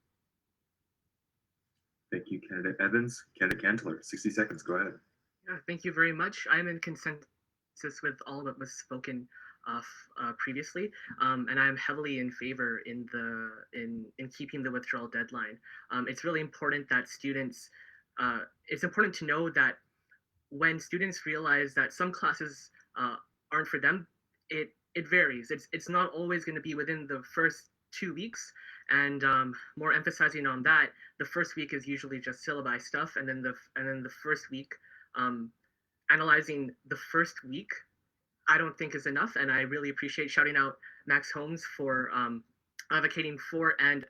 Thank you, candidate Evans. Candidate Cantler, 60 seconds. Go ahead. Yeah, thank you very much. I'm in consensus with all that was spoken previously, and I'm heavily in favor in keeping the withdrawal deadline. It's really important that students. It's important to know that when students realize that some classes aren't for them, it varies. It's not always going to be within the first 2 weeks, and more emphasizing on that, the first week is usually just syllabi stuff, and then the first week, analyzing the first week, I don't think is enough, and I really appreciate shouting out Max Holmes for advocating for and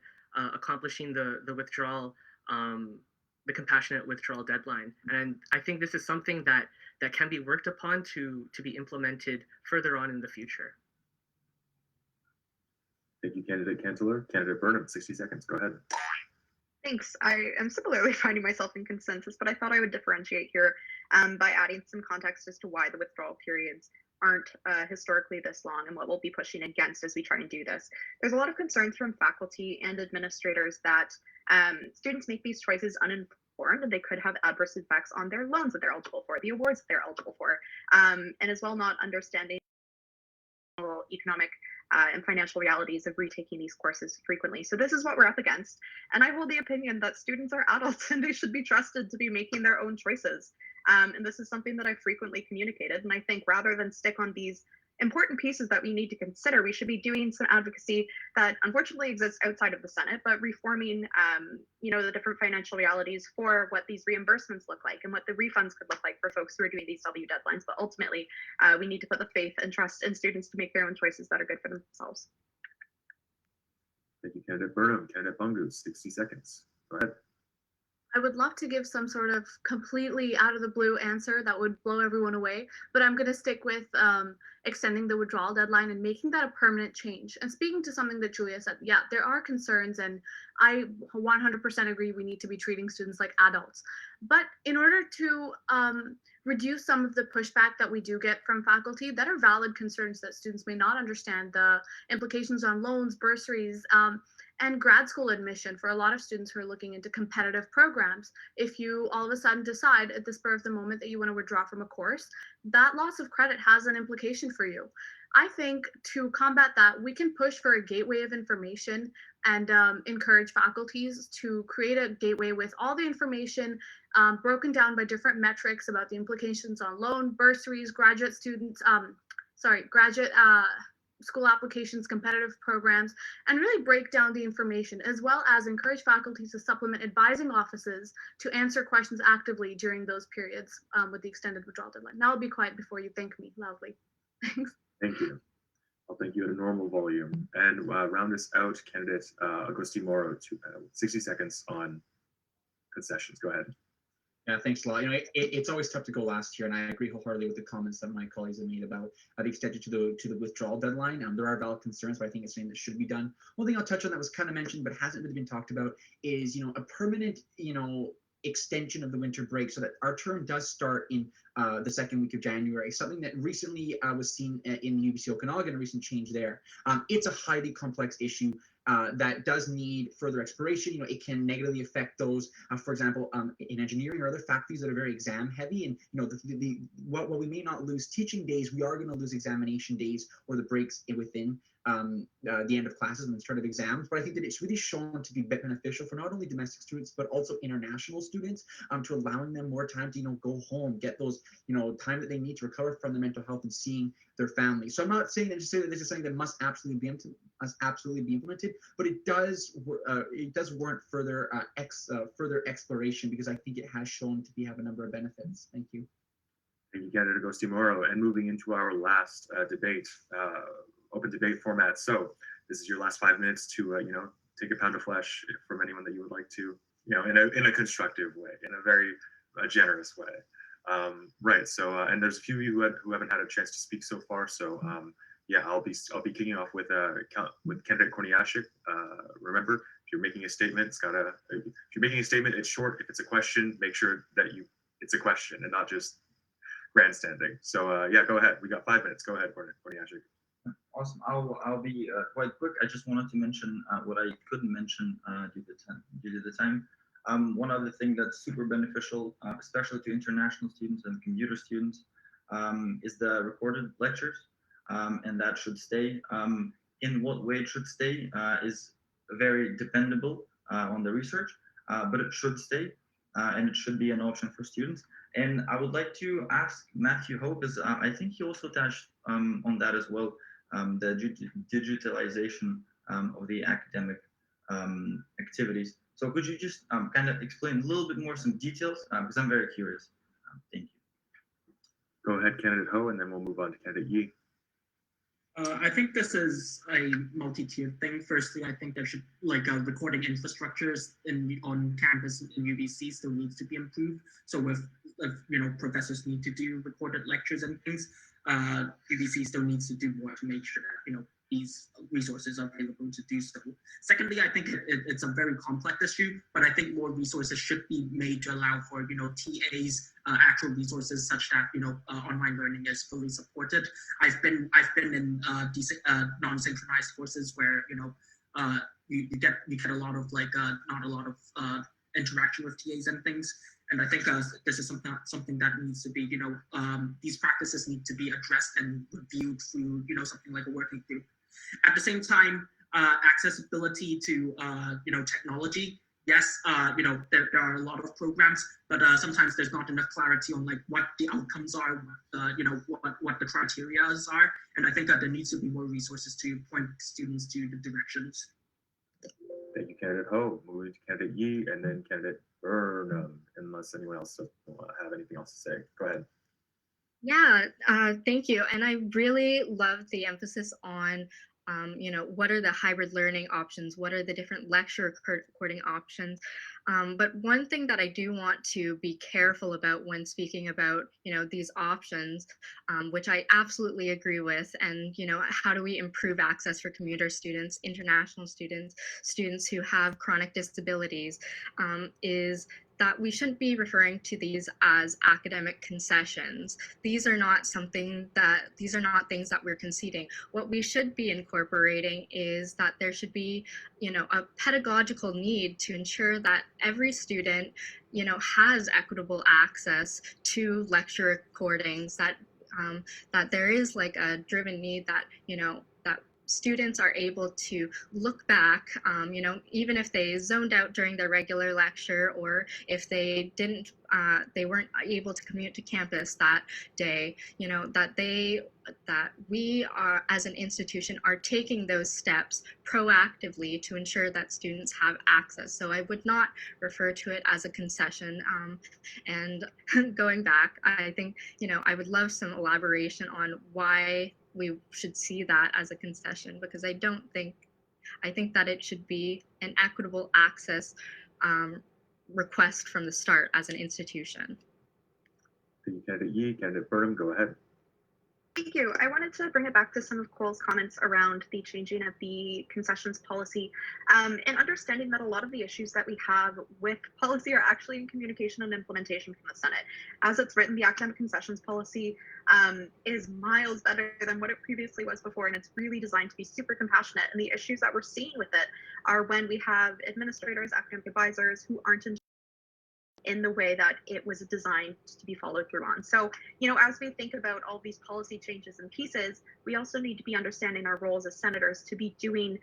accomplishing the withdrawal, the compassionate withdrawal deadline. And I think this is something that can be worked upon to be implemented further on in the future. Thank you, candidate Cantler. Candidate Burnham, 60 seconds. Go ahead. Thanks. I am similarly finding myself in consensus, but I thought I would differentiate here by adding some context as to why the withdrawal periods aren't historically this long and what we'll be pushing against as we try and do this. There's a lot of concerns from faculty and administrators that students make these choices uninformed and they could have adverse effects on their loans that they're eligible for, the awards that they're eligible for, and as well not understanding economic and financial realities of retaking these courses frequently. So this is what we're up against. And I hold the opinion that students are adults and they should be trusted to be making their own choices. And this is something that I frequently communicated. And I think rather than stick on these important pieces that we need to consider, we should be doing some advocacy that unfortunately exists outside of the Senate, but reforming, the different financial realities for what these reimbursements look like and what the refunds could look like for folks who are doing these W deadlines. But ultimately, we need to put the faith and trust in students to make their own choices that are good for themselves. Thank you, candidate Burnham. Candidate Bungu, 60 seconds. Go ahead. I would love to give some sort of completely out of the blue answer that would blow everyone away, but I'm going to stick with extending the withdrawal deadline and making that a permanent change. And speaking to something that Julia said, yeah, there are concerns, and I 100% agree we need to be treating students like adults. But in order to reduce some of the pushback that we do get from faculty that are valid concerns that students may not understand, the implications on loans, bursaries, and grad school admission for a lot of students who are looking into competitive programs. If you all of a sudden decide at the spur of the moment that you want to withdraw from a course, that loss of credit has an implication for you. I think to combat that, we can push for a gateway of information and encourage faculties to create a gateway with all the information broken down by different metrics about the implications on loan, bursaries, graduate students, graduate school applications, competitive programs, and really break down the information, as well as encourage faculty to supplement advising offices to answer questions actively during those periods with the extended withdrawal deadline. Now I'll be quiet before you thank me loudly. Thanks. Thank you. I'll thank you at a normal volume. And round this out, candidate Agustin Moro, 60 seconds on concessions. Go ahead. Yeah, thanks a lot. It's always tough to go last year, and I agree wholeheartedly with the comments that my colleagues have made about the extension to the withdrawal deadline. There are valid concerns, but I think it's something that should be done. One thing I'll touch on that was kind of mentioned but hasn't really been talked about is a permanent extension of the winter break, so that our term does start in the second week of January. Something that recently was seen in the Ubyssey Okanagan, a recent change there. It's a highly complex issue that does need further exploration. It can negatively affect those, for example, in engineering or other faculties that are very exam heavy. And while we may not lose teaching days, we are going to lose examination days or the breaks within the end of classes and the start of exams. But I think that it's really shown to be beneficial for not only domestic students but also international students, to allowing them more time to go home, get those time that they need to recover from their mental health and seeing their family. So I'm not saying that this is something that must absolutely be implemented, but it does warrant further exploration, because I think it has shown to have a number of benefits. Thank you. Thank you, candidate Agustin Moro. And moving into our last debate, open debate format. So this is your last 5 minutes to take a pound of flesh from anyone that you would like to, in a constructive way, in a very generous way. Right. So and there's a few of you who haven't had a chance to speak so far. So yeah, I'll be kicking off with candidate Korniashik. Remember, if you're making a statement, it's short. If it's a question, make sure that it's a question and not just grandstanding. So yeah, go ahead. We got 5 minutes. Go ahead, Korniashik. Awesome. I'll be quite quick. I just wanted to mention what I couldn't mention due to the time. One other thing that's super beneficial, especially to international students and commuter students, is the recorded lectures, and that should stay. In what way it should stay is very dependable on the research, but it should stay, and it should be an option for students. And I would like to ask Matthew Hope, because I think he also touched on that as well, the digitalization of the academic activities. So could you just kind of explain a little bit more, some details, because I'm very curious. Thank you. Go ahead, candidate Ho, and then we'll move on to candidate Yi. I think this is a multi-tiered thing. Firstly, I think there should recording infrastructures on campus in UBC still needs to be improved. So if professors need to do recorded lectures and things, UBC still needs to do more to make sure that these resources are available to do so. Secondly, I think it's a very complex issue, but I think more resources should be made to allow for TAs, actual resources, such that online learning is fully supported. I've been in non-synchronized courses where you get a lot of not a lot of interaction with TAs and things. And I think this is something that needs to be these practices need to be addressed and reviewed through something like a working group. At the same time, accessibility to technology. Yes, there are a lot of programs, but sometimes there's not enough clarity on like what the outcomes are, what the criteria are, and I think that there needs to be more resources to point students to the directions. Thank you, candidate Ho. Moving to candidate Yi, and then candidate Burnham, unless anyone else have anything else to say. Go ahead. Yeah, thank you. And I really love the emphasis on, what are the hybrid learning options? What are the different lecture recording options? But one thing that I do want to be careful about when speaking about, these options, which I absolutely agree with, and, how do we improve access for commuter students, international students, students who have chronic disabilities, is that we shouldn't be referring to these as academic concessions. These are not things that we're conceding. What we should be incorporating is that there should be, a pedagogical need to ensure that every student, has equitable access to lecture recordings, that there is like a driven need that, that students are able to look back, even if they zoned out during their regular lecture, or if they weren't able to commute to campus that day, that we are, as an institution, are taking those steps proactively to ensure that students have access. So I would not refer to it as a concession. And going back, I think, I would love some elaboration on why we should see that as a concession, because I think that it should be an equitable access request from the start as an institution. Thank you, candidate Yi. Candidate Burnham, go ahead. Thank you. I wanted to bring it back to some of Cole's comments around the changing of the concessions policy, and understanding that a lot of the issues that we have with policy are actually in communication and implementation from the Senate. As it's written, the academic concessions policy is miles better than what it previously was before, and it's really designed to be super compassionate. And the issues that we're seeing with it are when we have administrators, academic advisors who aren't in the way that it was designed to be followed through on. So, as we think about all these policy changes and pieces, we also need to be understanding our roles as senators to be doing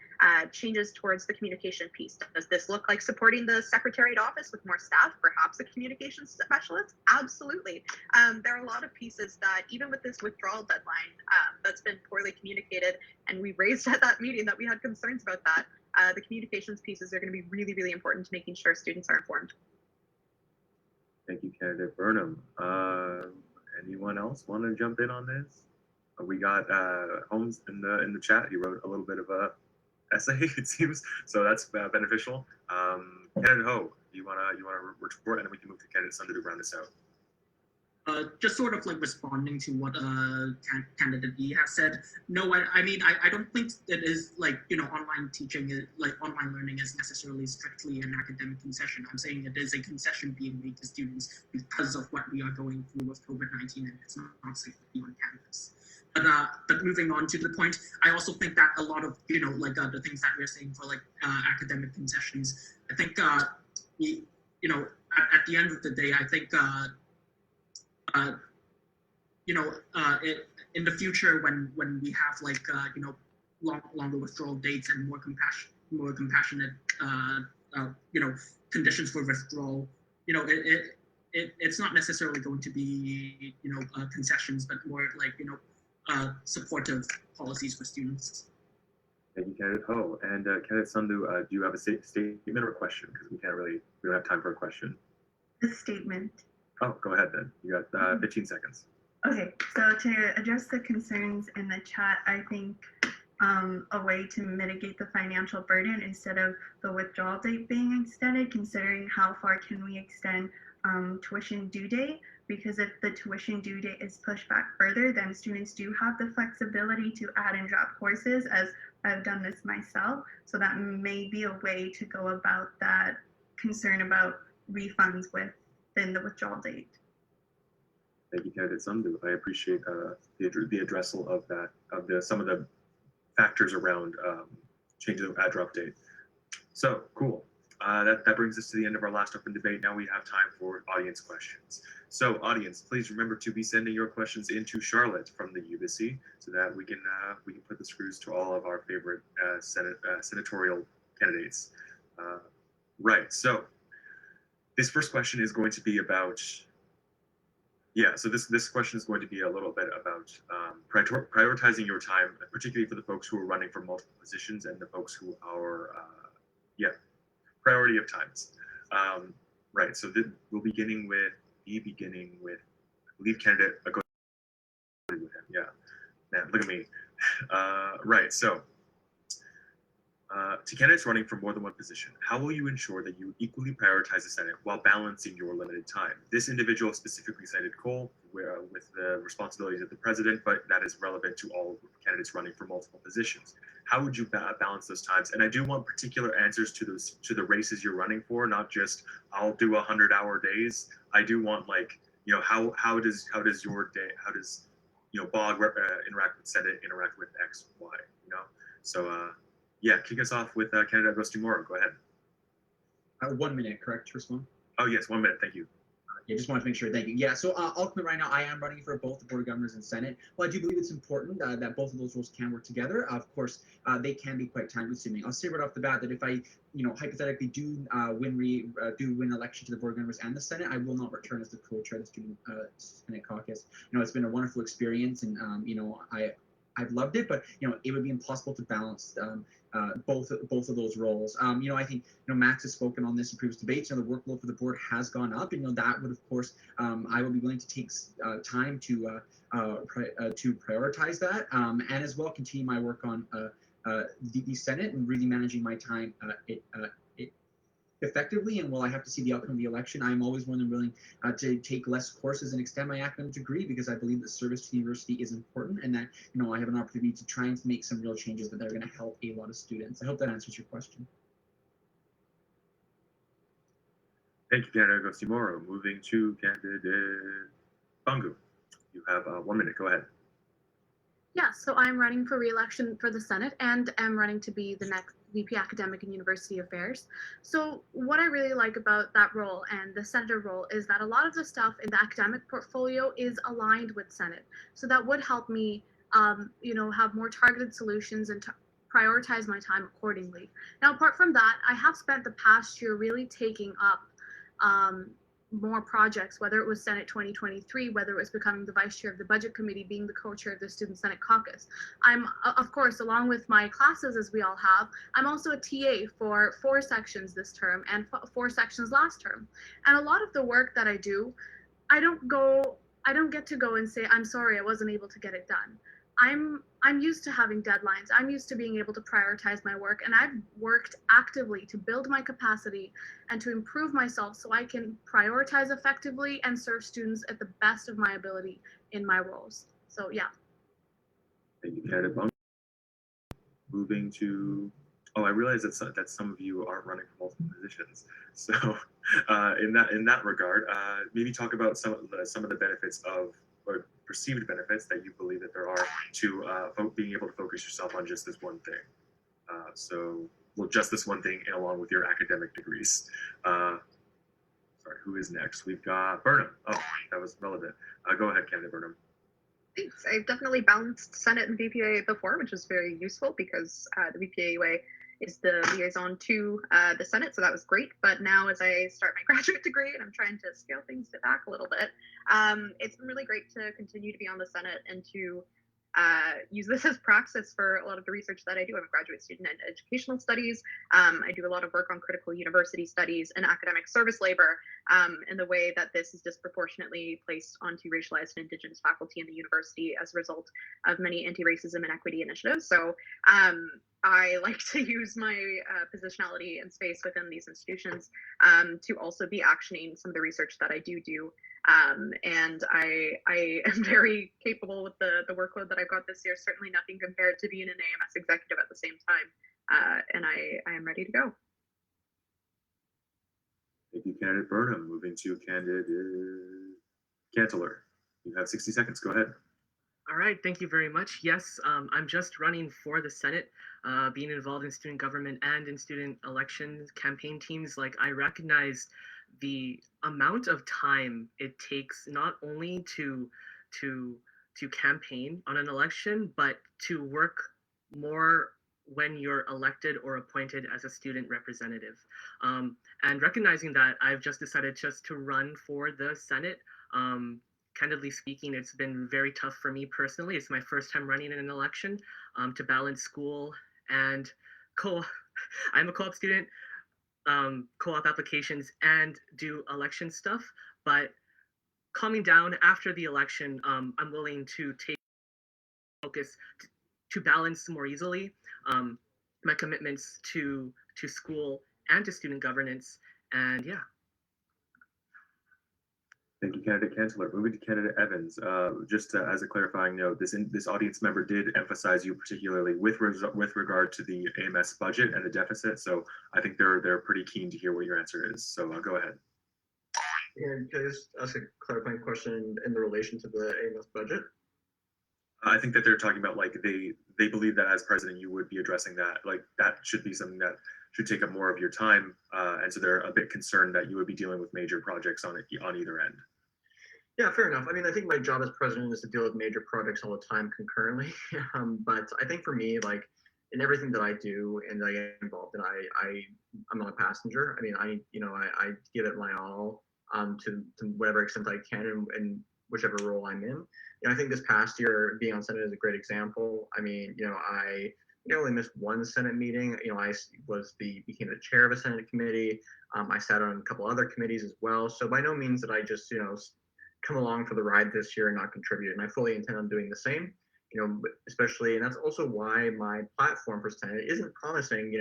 changes towards the communication piece. Does this look like supporting the Secretariat office with more staff, perhaps a communications specialist? Absolutely. There are a lot of pieces that, even with this withdrawal deadline, that's been poorly communicated, and we raised at that meeting that we had concerns about that. The communications pieces are going to be really, really important to making sure students are informed. Thank you, candidate Burnham. Anyone else want to jump in on this? We got Holmes in the chat. He wrote a little bit of a essay, it seems, so that's beneficial. Candidate Ho, you wanna report, and then we can move to candidate Sunday to round this out. Just sort of like responding to what candidate E has said. No, I mean, I don't think it is like, online teaching, online learning is necessarily strictly an academic concession. I'm saying it is a concession being made to students because of what we are going through with COVID-19, and it's not safe to be on campus. But moving on to the point, I also think that a lot of, the things that we're saying for academic concessions, I think, at the end of the day, I think, in the future, when we have longer withdrawal dates and more compassionate conditions for withdrawal, it's not necessarily going to be concessions, but more supportive policies for students. Thank you, candidate Ho. And candidate Sandhu, do you have a statement or a question? Because we don't have time for a question. A statement. Oh, go ahead then. You got 15 seconds. Okay, so to address the concerns in the chat, I think a way to mitigate the financial burden instead of the withdrawal date being extended, considering how far can we extend tuition due date, because if the tuition due date is pushed back further, then students do have the flexibility to add and drop courses, as I've done this myself. So that may be a way to go about that concern about refunds within the withdrawal date. Thank you, candidate Sandhu. I appreciate the addressal of that, some of the factors around changing the add drop date. So cool. that brings us to the end of our last open debate. Now we have time for audience questions. So audience, please remember to be sending your questions into Charlotte from the Ubyssey so that we can put the screws to all of our favorite senatorial candidates. Right, so this first question is going to be about, so this question is going to be a little bit about prioritizing your time, particularly for the folks who are running for multiple positions and the folks who are, priority of times. Right, so we'll be beginning with, I believe candidate, go with him, yeah. Man, look at me. Right, so to candidates running for more than one position, how will you ensure that you equally prioritize the Senate while balancing your limited time? This individual specifically cited Cole with the responsibilities of the president, but that is relevant to all candidates running for multiple positions. How would you balance those times? And I do want particular answers to the races you're running for, not just I'll do 100-hour days. I do want how does your day, how does Bog interact with Senate, interact with X, Y, So kick us off with candidate Agustin Moro. Go ahead. 1 minute, correct, to respond? Oh, yes, 1 minute. Thank you. Just wanted to make sure. Thank you. Yeah, so ultimately right now I am running for both the Board of Governors and Senate. Well, I do believe it's important that both of those roles can work together. Of course, they can be quite time consuming. I'll say right off the bat that if I, hypothetically do win election to the Board of Governors and the Senate, I will not return as the co-chair of the Student Senate Caucus. It's been a wonderful experience, and I've loved it, but it would be impossible to balance both of those roles. I think Max has spoken on this in previous debates. The workload for the board has gone up, and that would, of course, I will be willing to take time to prioritize that, and as well continue my work on the Senate and really managing my time effectively. And while I have to see the outcome of the election, I'm always more than willing to take less courses and extend my academic degree, because I believe that service to the university is important, and that I have an opportunity to try and make some real changes that are going to help a lot of students. I hope that answers your question. Thank you, candidate Agustin Moro. Moving to candidate Bangu. You have 1 minute. Go ahead. Yeah, so I'm running for re-election for the Senate and am running to be the next VP Academic and University Affairs. So what I really like about that role and the senator role is that a lot of the stuff in the academic portfolio is aligned with Senate. So that would help me, have more targeted solutions and prioritize my time accordingly. Now, apart from that, I have spent the past year really taking up more projects, whether it was Senate 2023, whether it was becoming the vice chair of the budget committee, being the co-chair of the Student Senate Caucus. I'm, of course, along with my classes, as we all have, I'm also a TA for 4 sections this term and 4 sections last term. And a lot of the work that I do, I don't get to go and say, I'm sorry, I wasn't able to get it done. I'm used to having deadlines. I'm used to being able to prioritize my work, and I've worked actively to build my capacity and to improve myself so I can prioritize effectively and serve students at the best of my ability in my roles. So yeah. Thank you, candidate Bangu. Moving to, I realize that some of you aren't running for multiple positions. So in that regard, maybe talk about some of the benefits of, or perceived benefits that you believe that there are to being able to focus yourself on just this one thing. Just this one thing, and along with your academic degrees. Sorry, who is next? We've got Burnham. Oh, that was relevant. Go ahead, candidate Burnham. Thanks. I've definitely balanced Senate and VPA before, which was very useful because the VPA is the liaison to the Senate, so that was great. But now, as I start my graduate degree and I'm trying to scale things back a little bit, it's been really great to continue to be on the Senate and to use this as praxis for a lot of the research that I do. I'm a graduate student in educational studies. I do a lot of work on critical university studies and academic service labor, in the way that this is disproportionately placed onto racialized and Indigenous faculty in the university as a result of many anti-racism and equity initiatives. So I like to use my positionality and space within these institutions to also be actioning some of the research that I do. And I am very capable with the workload that I've got this year. Certainly nothing compared to being an AMS executive at the same time. And I am ready to go. Thank you, candidate Burnham. Moving to candidate Cantler. You have 60 seconds. Go ahead. All right, thank you very much. Yes, I'm just running for the Senate, being involved in student government and in student election campaign teams. Like, I recognize the amount of time it takes not only to to campaign on an election, but to work more when you're elected or appointed as a student representative. And recognizing that, I've just decided just to run for the Senate. Candidly speaking, it's been very tough for me personally. It's my first time running in an election, to balance school and co. I'm a co-op student, co-op applications, and do election stuff. But calming down after the election, I'm willing to take focus to balance more easily, my commitments to school and to student governance. And yeah. Thank you, candidate Cantler. Moving to candidate Evans, just as a clarifying note, this audience member did emphasize you particularly with regard to the AMS budget and the deficit. So I think they're pretty keen to hear what your answer is. So go ahead. And can I just ask a clarifying question in relation to the AMS budget? I think that they're talking about, like, they believe that as president you would be addressing that. Like, that should be something that should take up more of your time, and so they're a bit concerned that you would be dealing with major projects on either end. Yeah, fair enough. I mean, I think my job as president is to deal with major projects all the time concurrently. But I think for me, like, in everything that I do and that I get involved in, I'm not a passenger. I mean, I give it my all, to whatever extent I can in whichever role I'm in. I think this past year being on Senate is a great example. I mean, I only missed one Senate meeting. I became the chair of a Senate committee. I sat on a couple other committees as well. So by no means did I just come along for the ride this year and not contribute. And I fully intend on doing the same. Especially, and that's also why my platform for Senate isn't promising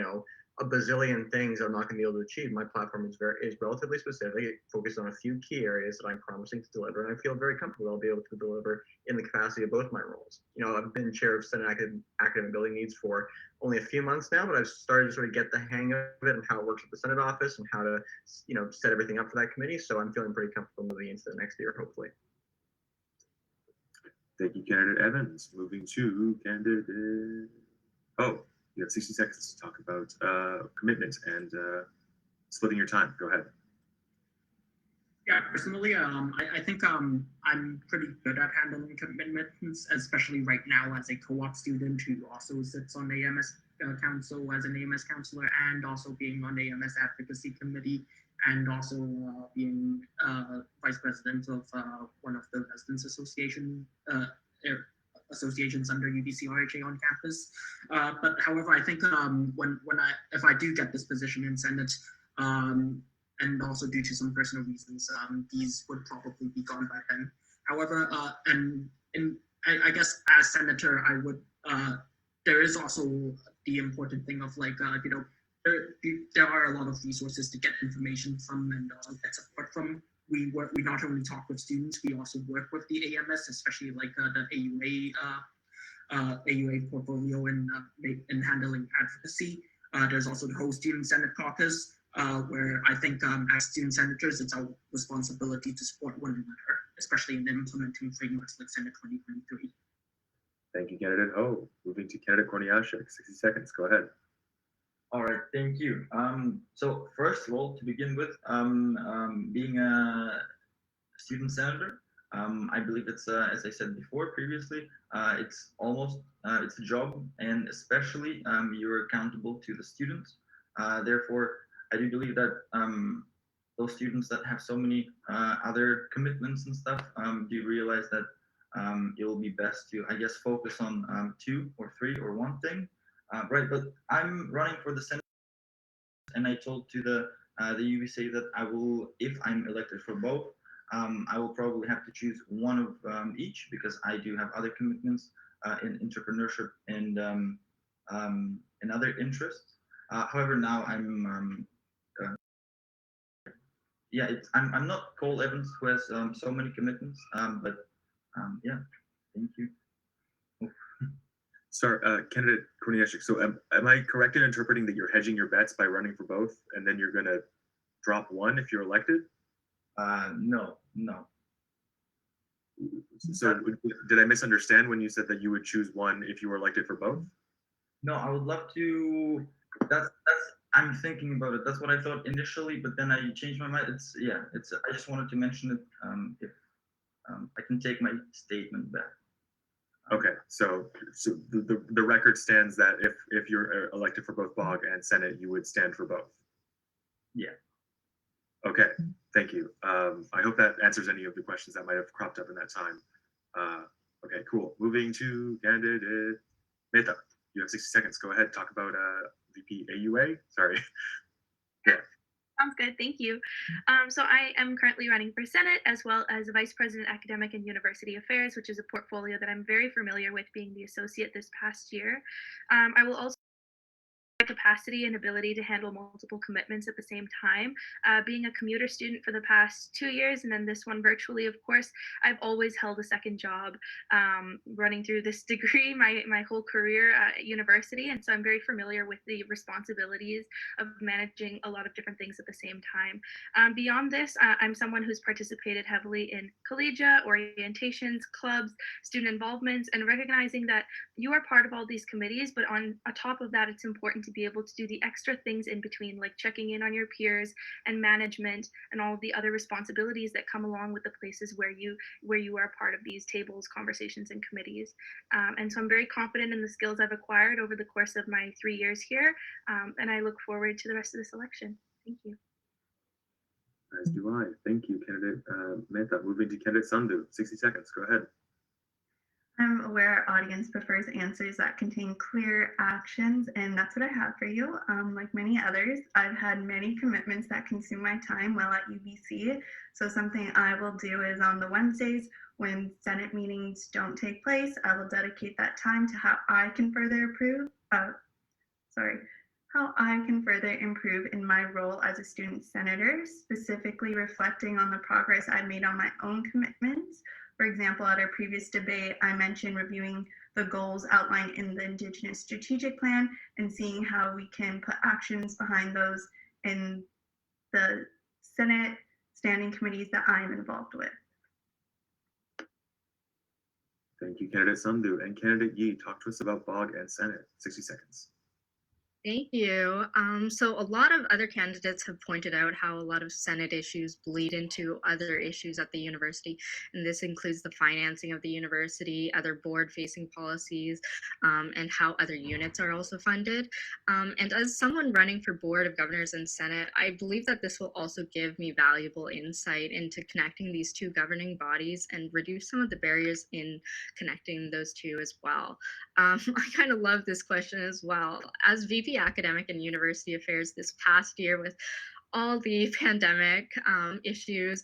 a bazillion things I'm not going to be able to achieve. My platform is relatively specific. It focuses on a few key areas that I'm promising to deliver, and I feel very comfortable I'll be able to deliver in the capacity of both my roles. I've been chair of Senate Academic Building Needs for only a few months now, but I've started to sort of get the hang of it and how it works at the Senate office and how to set everything up for that committee. So I'm feeling pretty comfortable moving into the next year, hopefully. Thank you, candidate Evans. Moving to candidate. Oh, you have 60 seconds to talk about commitment and splitting your time. Go ahead. Yeah, personally, I think I'm pretty good at handling commitments, especially right now as a co-op student who also sits on the AMS council as an AMS counselor, and also being on the AMS advocacy committee, and also being vice president of one of the residents associations under Ubyssey RHA on campus. But however, I think if I do get this position in Senate, and also due to some personal reasons, these would probably be gone by then. However, I guess as senator, I would. There is also the important thing of there are a lot of resources to get information from and get support from. We not only talk with students, we also work with the AMS, especially the AUA portfolio in handling advocacy. There's also the whole Student Senate Caucus, where I think as student senators, it's our responsibility to support one another, especially in implementing frameworks like Senate 2023. Thank you, candidate Ho. Moving to candidate Korniashek, 60 seconds. Go ahead. All right, thank you. So first of all, to begin with, being a student senator, I believe it's, as I said before previously, it's a job, and especially you're accountable to the students. Therefore, I do believe that those students that have so many other commitments and stuff do realize that it will be best to, I guess, focus on 2 or 3 or 1 thing. Right, but I'm running for the Senate, and I told to the Ubyssey that I will, if I'm elected for both, I will probably have to choose one of each, because I do have other commitments in entrepreneurship and other interests. However, now I'm I'm not Cole Evans, who has so many commitments, but yeah, thank you. Sorry, candidate Korniashek. So am I correct in interpreting that you're hedging your bets by running for both, and then you're going to drop one if you're elected? No. So did I misunderstand when you said that you would choose one if you were elected for both? No, I would love to. That's I'm thinking about it. That's what I thought initially, but then I changed my mind. It's yeah. It's I just wanted to mention it. If I can take my statement back. Okay, so the record stands that if you're elected for both BOG and Senate, you would stand for both. Yeah. Okay, thank you. I hope that answers any of the questions that might have cropped up in that time. Okay, cool. Moving to candidate Mehta. You have 60 seconds. Go ahead. Talk about VP AUA. Sorry. Yeah. Sounds good, thank you. So I am currently running for Senate as well as Vice President Academic and University Affairs, which is a portfolio that I'm very familiar with being the associate this past year. I will also capacity and ability to handle multiple commitments at the same time. Being a commuter student for the past 2 years and then this one virtually, of course, I've always held a second job running through this degree my whole career at university. And so I'm very familiar with the responsibilities of managing a lot of different things at the same time. Beyond this, I'm someone who's participated heavily in collegiate, orientations, clubs, student involvements, and recognizing that you are part of all these committees, but on top of that, it's important to be able to do the extra things in between, like checking in on your peers and management and all of the other responsibilities that come along with the places where you are part of these tables, conversations, and committees. And so I'm very confident in the skills I've acquired over the course of my 3 years here, and I look forward to the rest of this election. Thank you. As do I. Thank you, candidate Mehta. Moving to candidate Sandhu. 60 seconds. Go ahead. I'm aware our audience prefers answers that contain clear actions, and that's what I have for you. Like many others, I've had many commitments that consume my time while at Ubyssey. So something I will do is on the Wednesdays when Senate meetings don't take place, I will dedicate that time to how I can further improve in my role as a student senator, specifically reflecting on the progress I've made on my own commitments. For example, at our previous debate, I mentioned reviewing the goals outlined in the Indigenous Strategic Plan and seeing how we can put actions behind those in the Senate standing committees that I'm involved with. Thank you, candidate Sandhu. And candidate Yi, talk to us about BOG and Senate. 60 seconds. Thank you. So a lot of other candidates have pointed out how a lot of Senate issues bleed into other issues at the university, and this includes the financing of the university, other board-facing policies, and how other units are also funded. And as someone running for Board of Governors and Senate, I believe that this will also give me valuable insight into connecting these two governing bodies and reduce some of the barriers in connecting those two as well. I kind of love this question as well. As VP Academic and University Affairs this past year with all the pandemic issues,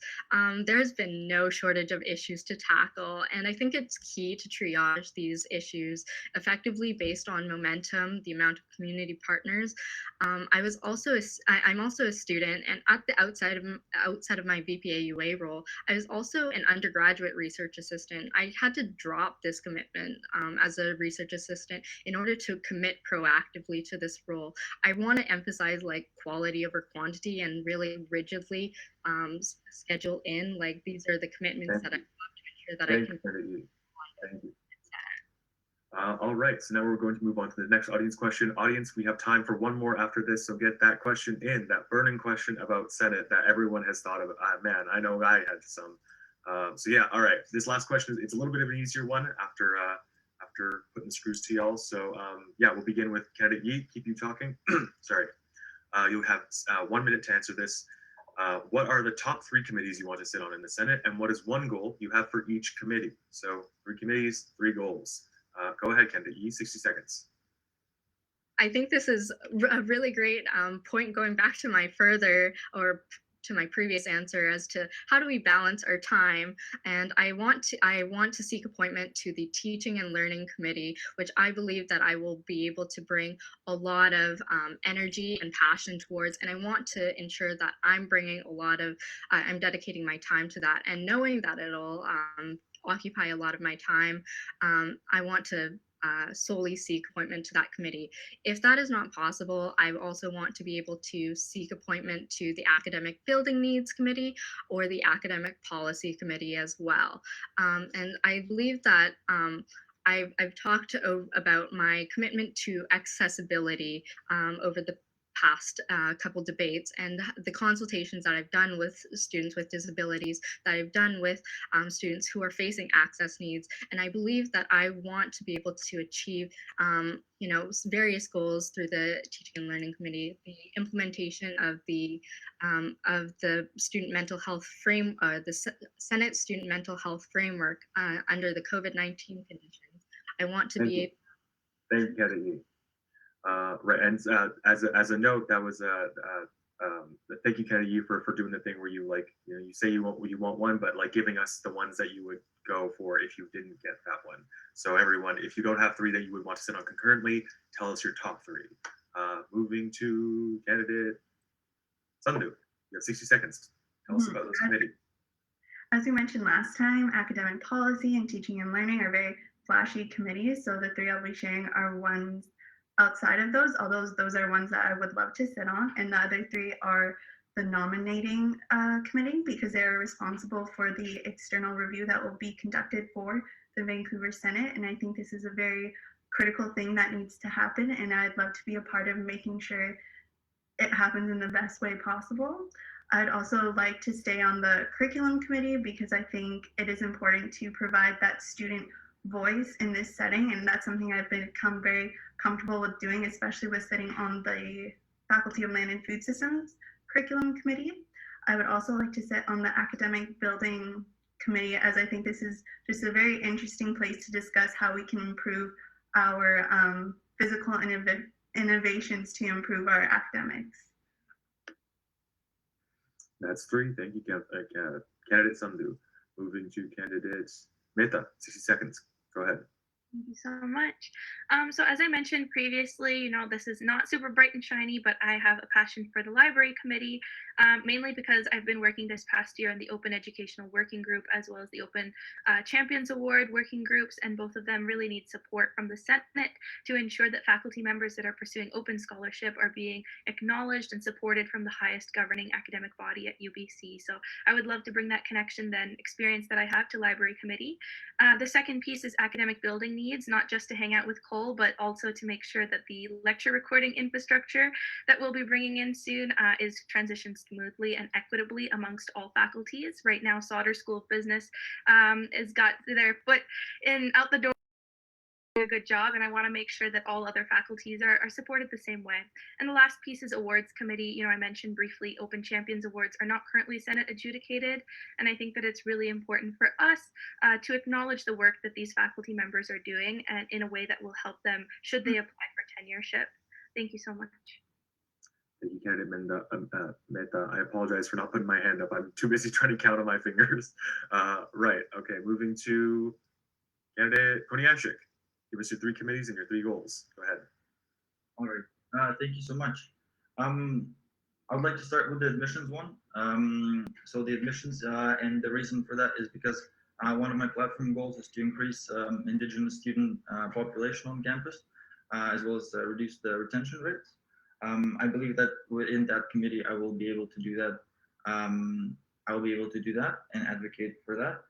there has been no shortage of issues to tackle. And I think it's key to triage these issues effectively based on momentum, the amount of community partners. I'm also a student, and at the outside of my VPAUA role, I was also an undergraduate research assistant. I had to drop this commitment as a research assistant in order to commit proactively to this role. I want to emphasize like quality over quantity and really rigidly schedule in like these are the commitments that I have to ensure that I can. Thank you. All right, so now we're going to move on to the next audience question. Audience, we have time for one more after this, so get that question in, that burning question about Senate that everyone has thought of. Man, I know I had some. So yeah, all right, this last question, it's a little bit of an easier one after putting the screws to y'all. So yeah, we'll begin with candidate Yi. Keep you talking. Sorry. You'll have 1 minute to answer this. What are the top 3 committees you want to sit on in the Senate, and what is one goal you have for each committee? So 3 committees, 3 goals. Go ahead, candidate Yi, 60 seconds. I think this is a really great point going back to my previous answer as to how do we balance our time. And I want to seek appointment to the Teaching and Learning Committee, which I believe that I will be able to bring a lot of energy and passion towards. And I want to ensure that I'm bringing I'm dedicating my time to that, and knowing that it'll occupy a lot of my time. I want to solely seek appointment to that committee. If that is not possible, I also want to be able to seek appointment to the Academic Building Needs Committee or the Academic Policy Committee as well. And I believe that I've talked about my commitment to accessibility over the past couple debates, and the consultations that I've done with students with disabilities, that I've done with students who are facing access needs. And I believe that I want to be able to achieve various goals through the Teaching and Learning Committee, the implementation of the student mental health Senate Student Mental Health Framework under the COVID-19 conditions. I want to be able. Thank you, Kennedy. Right, and as a note, that was thank you, Kennedy, for doing the thing where you you say you want one, but like giving us the ones that you would go for if you didn't get that one. So everyone, if you don't have three that you would want to sit on concurrently, tell us your top three. Moving to candidate Sandhu, you have 60 seconds. Tell us about this committee. As we mentioned last time, academic policy and teaching and learning are very flashy committees. So the three I'll be sharing are ones outside of those, although those are ones that I would love to sit on. And the other three are the nominating committee, because they're responsible for the external review that will be conducted for the Vancouver Senate. And I think this is a very critical thing that needs to happen. And I'd love to be a part of making sure it happens in the best way possible. I'd also like to stay on the curriculum committee because I think it is important to provide that student voice in this setting, and that's something I've become very comfortable with doing, especially with sitting on the Faculty of Land and Food Systems curriculum committee. I would also like to sit on the academic building committee, as I think this is just a very interesting place to discuss how we can improve our physical innovations to improve our academics. That's three. Thank you, candidate Sandhu. Moving to candidate Mehta, 60 seconds. Go ahead. Thank you so much. So as I mentioned previously, this is not super bright and shiny, but I have a passion for the library committee, mainly because I've been working this past year in the Open Educational Working Group, as well as the Open Champions Award working groups, and both of them really need support from the Senate to ensure that faculty members that are pursuing open scholarship are being acknowledged and supported from the highest governing academic body at Ubyssey. So I would love to bring that connection, then experience that I have, to library committee. The second piece is academic building needs, not just to hang out with Cole, but also to make sure that the lecture recording infrastructure that we'll be bringing in soon is transitioned smoothly and equitably amongst all faculties. Right now, Sauder School of Business has got their foot out the door. A good job, and I want to make sure that all other faculties are supported the same way. And the last piece is awards committee. I mentioned briefly Open Champions Awards are not currently Senate adjudicated, and I think that it's really important for us to acknowledge the work that these faculty members are doing, and in a way that will help them should they apply for tenureship. Thank you so much. Thank you, candidate Mehta. I apologize for not putting my hand up. I'm too busy trying to count on my fingers. Right. Okay. Moving to candidate Koniashik. Give us your three committees and your three goals. Go ahead. All right. Thank you so much. I would like to start with the admissions one. So the admissions, and the reason for that is because one of my platform goals is to increase Indigenous student population on campus, as well as reduce the retention rates. I believe that within that committee, I will be able to do that. I will be able to do that and advocate for that.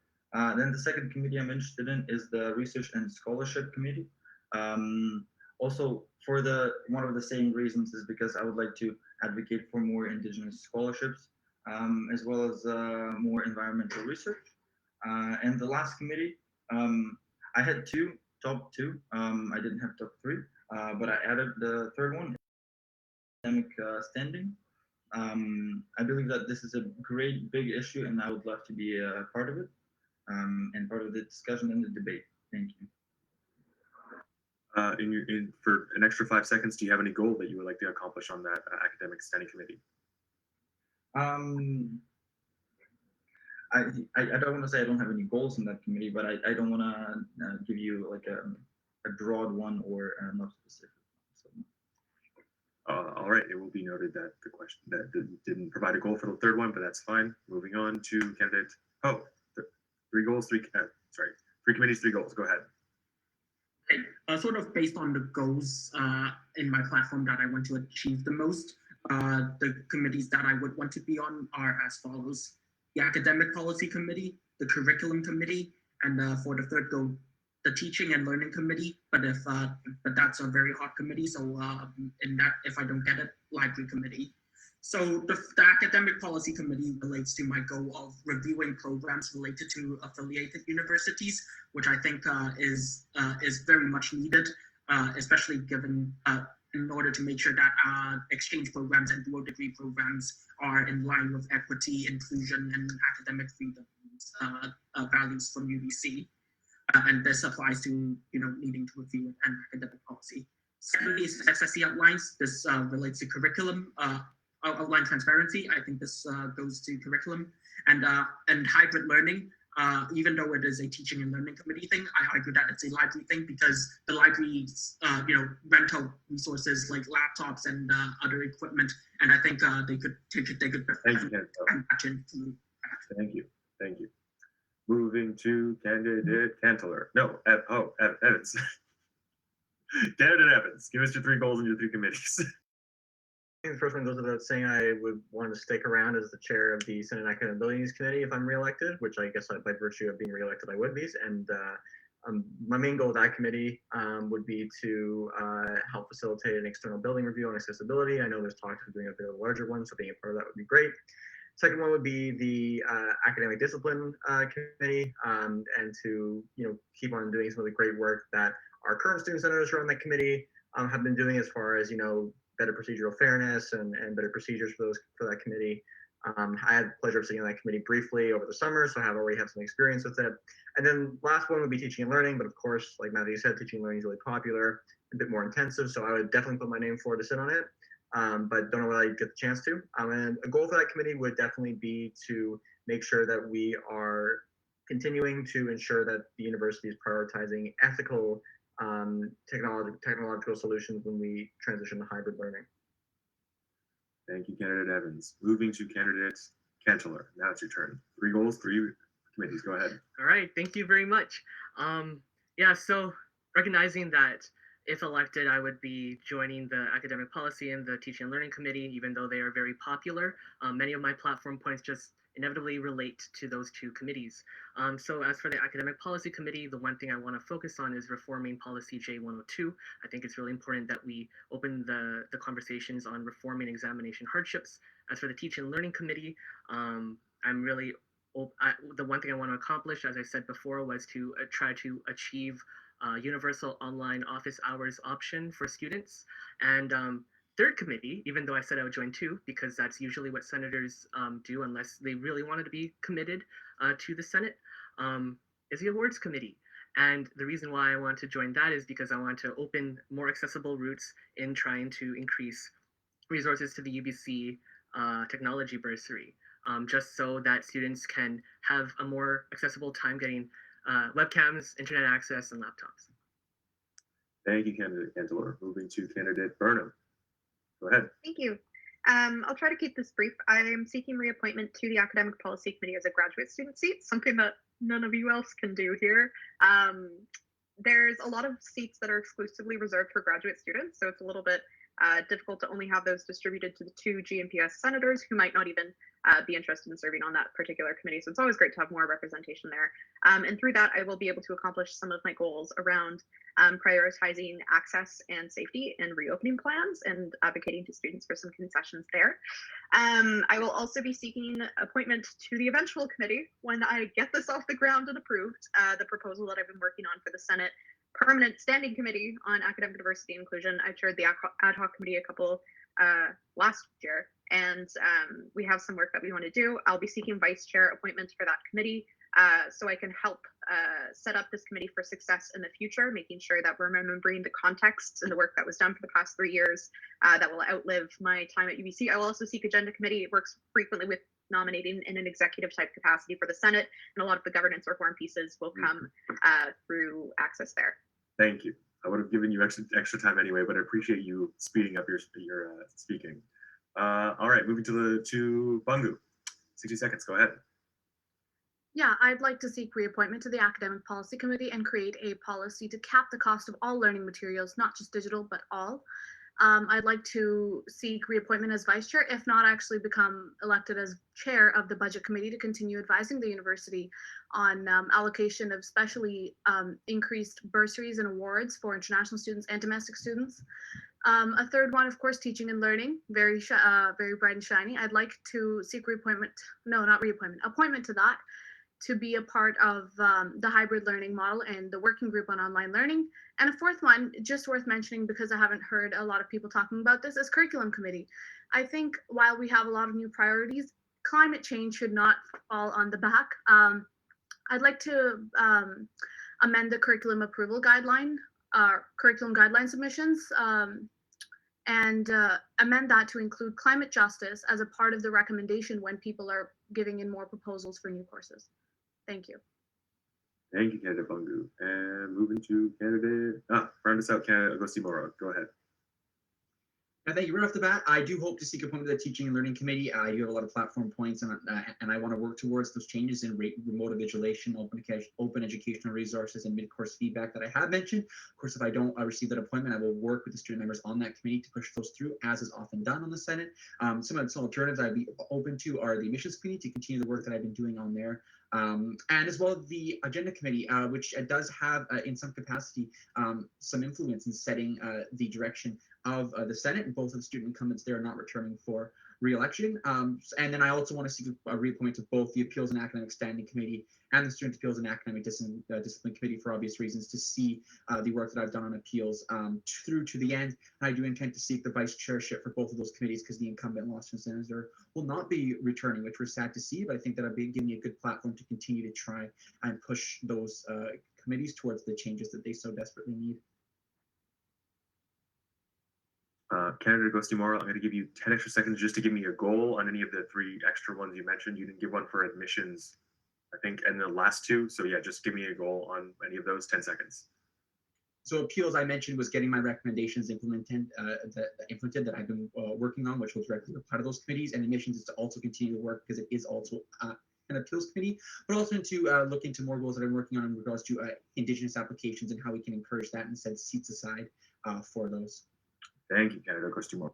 Then the second committee I'm interested in is the Research and Scholarship Committee. Also, for one of the same reasons is because I would like to advocate for more Indigenous scholarships, as well as more environmental research. And the last committee, I had top two. I didn't have top three, but I added the third one, academic standing. I believe that this is a great big issue, and I would love to be a part of it. And part of the discussion and the debate. Thank you. For an extra 5 seconds, do you have any goal that you would like to accomplish on that academic standing committee? I don't want to say I don't have any goals in that committee, but I don't want to give you like a broad one or not specific. So. All right, it will be noted that the question that didn't provide a goal for the third one, but that's fine. Moving on to candidate. Three committees, three goals. Go ahead. Sort of based on the goals in my platform that I want to achieve the most, the committees that I would want to be on are as follows: the Academic Policy Committee, the Curriculum Committee, and for the third goal, the Teaching and Learning Committee. But that's a very hot committee, so in that, if I don't get it, Library Committee. So the Academic Policy Committee relates to my goal of reviewing programs related to affiliated universities, which I think is very much needed, especially given in order to make sure that exchange programs and dual degree programs are in line with equity, inclusion, and academic freedom values from UBC. And this applies to needing to review an academic policy. Secondly, as SSC outlines, this relates to curriculum. Outline transparency. I think this goes to curriculum and hybrid learning. Even though it is a teaching and learning committee thing, I argue that it's a library thing because the library's rental resources like laptops and other equipment, and I think they could patch into. Thank you. Moving to candidate Cantler. No, Evans. Candidate Evans, give us your 3 goals and your 3 committees. I think the first one goes without saying. I would want to stick around as the chair of the Senate Academic Abilities Committee if I'm reelected, which I guess by virtue of being reelected I would be. And my main goal of that committee would be to help facilitate an external building review on accessibility. I know there's talks of doing a bit of a larger one, so being a part of that would be great. Second one would be the Academic Discipline Committee, and to keep on doing some of the great work that our current student senators who are on that committee have been doing as far as better procedural fairness and better procedures for that committee. I had the pleasure of sitting on that committee briefly over the summer, so I already have some experience with it. And then last one would be teaching and learning, but of course, like Matthew said, teaching and learning is really popular, a bit more intensive, so I would definitely put my name forward to sit on it, but don't know whether I get the chance to. And a goal for that committee would definitely be to make sure that we are continuing to ensure that the university is prioritizing ethical technological solutions when we transition to hybrid learning. Thank you, candidate Evans. Moving to candidate Cantler. Now it's your turn. 3 goals, 3 committees. Go ahead. All right, thank you very much. So recognizing that if elected, I would be joining the Academic Policy and the Teaching and Learning Committee, even though they are very popular. Many of my platform points just inevitably relate to those 2 committees. So as for the Academic Policy Committee, the one thing I want to focus on is reforming Policy J102. I think it's really important that we open the conversations on reforming examination hardships. As for the Teaching and Learning Committee, the one thing I want to accomplish, as I said before, was to try to achieve universal online office hours option for students. And third committee, even though I said I would join 2, because that's usually what senators do unless they really wanted to be committed to the Senate, is the awards committee. And the reason why I want to join that is because I want to open more accessible routes in trying to increase resources to the UBC technology bursary, just so that students can have a more accessible time getting webcams, internet access, and laptops. Thank you, candidate Cantler. Moving to candidate Burnham. Go ahead. Thank you. I'll try to keep this brief. I am seeking reappointment to the Academic Policy Committee as a graduate student seat, something that none of you else can do here. There's a lot of seats that are exclusively reserved for graduate students, so it's a little bit difficult to only have those distributed to the 2 GMPS senators who might not even be interested in serving on that particular committee. So it's always great to have more representation there. And through that, I will be able to accomplish some of my goals around prioritizing access and safety and reopening plans and advocating to students for some concessions there. I will also be seeking appointment to the eventual committee when I get this off the ground and approved, the proposal that I've been working on for the Senate Permanent Standing Committee on Academic Diversity and Inclusion. I chaired the ad hoc committee a couple last year, and we have some work that we want to do. I'll be seeking vice chair appointments for that committee so I can help set up this committee for success in the future, making sure that we're remembering the context and the work that was done for the past 3 years that will outlive my time at UBC. I will also seek agenda committee. It works frequently with nominating in an executive type capacity for the Senate, and a lot of the governance reform pieces will come through access there. Thank you. I would have given you extra time anyway, but I appreciate you speeding up your speaking. All right, moving to Bungu. 60 seconds. Go ahead. Yeah, I'd like to seek reappointment to the Academic Policy Committee and create a policy to cap the cost of all learning materials, not just digital, but all. I'd like to seek reappointment as vice chair, if not actually become elected as chair of the budget committee to continue advising the university on allocation of specially increased bursaries and awards for international students and domestic students. A third one, of course, teaching and learning, very bright and shiny. I'd like to seek reappointment, no, not reappointment, appointment to that, to be a part of the hybrid learning model and the working group on online learning. And a fourth one, just worth mentioning because I haven't heard a lot of people talking about this, is curriculum committee. I think while we have a lot of new priorities, climate change should not fall on the back. I'd like to amend the curriculum approval guideline, curriculum guideline submissions, and amend that to include climate justice as a part of the recommendation when people are giving in more proposals for new courses. Thank you. Thank you, candidate Bungu. And moving to candidate, round us out, candidate Agostimoro. Go ahead. Thank you. Right off the bat, I do hope to seek appointment to the Teaching and Learning Committee. I do have a lot of platform points, and I want to work towards those changes in remote invigilation, open educational resources, and mid-course feedback that I have mentioned. Of course, if I don't receive that appointment, I will work with the student members on that committee to push those through, as is often done on the Senate. Some alternatives I'd be open to are the admissions committee to continue the work that I've been doing on there. And as well the agenda committee, which does have in some capacity some influence in setting the direction of the Senate, and both of the student incumbents there are not returning for re-election. And then I also want to seek a reappointment to both the Appeals and Academic Standing Committee and the Student Appeals and Academic Discipline Committee for obvious reasons, to see the work that I've done on appeals through to the end. And I do intend to seek the vice chairship for both of those committees because the incumbent law student senator will not be returning, which we're sad to see, but I think that I'll be giving me a good platform to continue to try and push those committees towards the changes that they so desperately need. Candidate Agostimoro, I'm going to give you 10 extra seconds just to give me a goal on any of the 3 extra ones you mentioned. You didn't give one for admissions, I think, and the last 2. So yeah, just give me a goal on any of those. 10 seconds. So appeals, I mentioned, was getting my recommendations implemented that I've been working on, which will directly apply to those committees. And admissions is to also continue to work because it is also an appeals committee, but also to look into more goals that I'm working on in regards to Indigenous applications and how we can encourage that and set seats aside for those. Thank you, Candidate Agostimoro.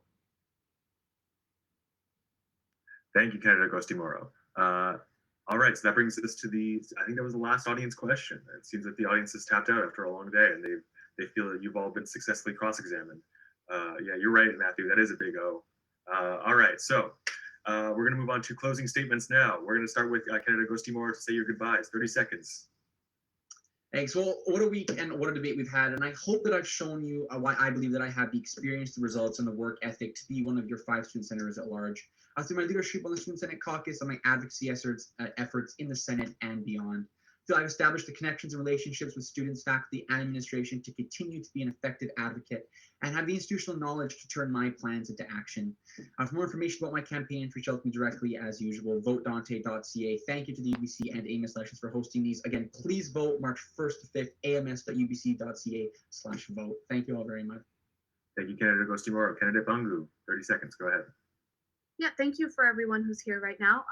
Thank you, Candidate Agostimoro. All right, so that brings us to I think that was the last audience question. It seems like the audience has tapped out after a long day, and they feel that you've all been successfully cross-examined. Yeah, you're right, Matthew. That is a big O. All right, so we're going to move on to closing statements now. We're going to start with Candidate Agostimoro to say your goodbyes. 30 seconds. Thanks. Well, what a week and what a debate we've had. And I hope that I've shown you why I believe that I have the experience, the results, and the work ethic to be one of your 5 student senators at large. Through my leadership on the Student Senate Caucus and my advocacy efforts in the Senate and beyond. So I've established the connections and relationships with students, faculty, and administration to continue to be an effective advocate and have the institutional knowledge to turn my plans into action. For more information about my campaign, reach out to me directly as usual. VoteDante.ca. Thank you to the Ubyssey and AMS elections for hosting these. Again, please vote March 1st to 5th, ams.ubc.ca/vote. Thank you all very much. Thank you, Candidate Agostimoro. Candidate Bungu, 30 seconds. Go ahead. Yeah, thank you for everyone who's here right now.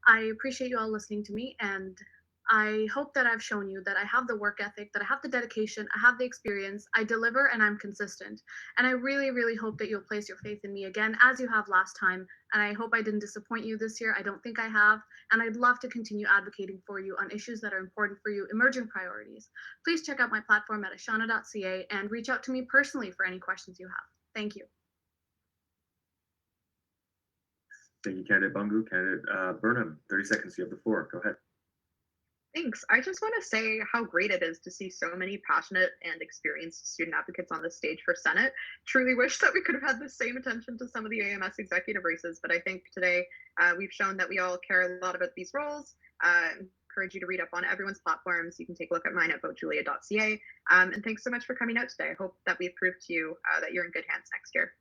I appreciate you all listening to me, and I hope that I've shown you that I have the work ethic, that I have the dedication, I have the experience, I deliver, and I'm consistent. And I really, really hope that you'll place your faith in me again, as you have last time. And I hope I didn't disappoint you this year. I don't think I have. And I'd love to continue advocating for you on issues that are important for you, emerging priorities. Please check out my platform at ashana.ca and reach out to me personally for any questions you have. Thank you. Thank you, Candidate Bungu. Candidate Burnham, 30 seconds. You have the floor. Go ahead. Thanks. I just want to say how great it is to see so many passionate and experienced student advocates on the stage for Senate. Truly wish that we could have had the same attention to some of the AMS executive races, but I think today we've shown that we all care a lot about these roles. Encourage you to read up on everyone's platforms. You can take a look at mine at votejulia.ca. And thanks so much for coming out today. I hope that we've proved to you that you're in good hands next year.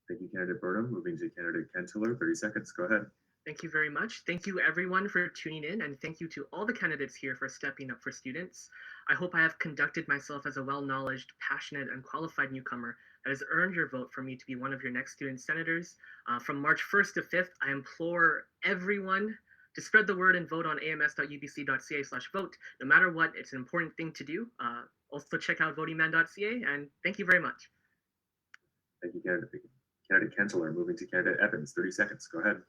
Thank you, Candidate Burnham. Moving to Candidate Kentiller, 30 seconds. Go ahead. Thank you very much. Thank you everyone for tuning in, and thank you to all the candidates here for stepping up for students. I hope I have conducted myself as a well-knowledged, passionate, and qualified newcomer that has earned your vote for me to be one of your next student senators. From March 1st to 5th, I implore everyone to spread the word and vote on ams.ubc.ca/vote. No matter what, it's an important thing to do. Also check out votingman.ca, and thank you very much. Thank you, Candidate Kentler. Moving to Candidate Evans, 30 seconds. Go ahead.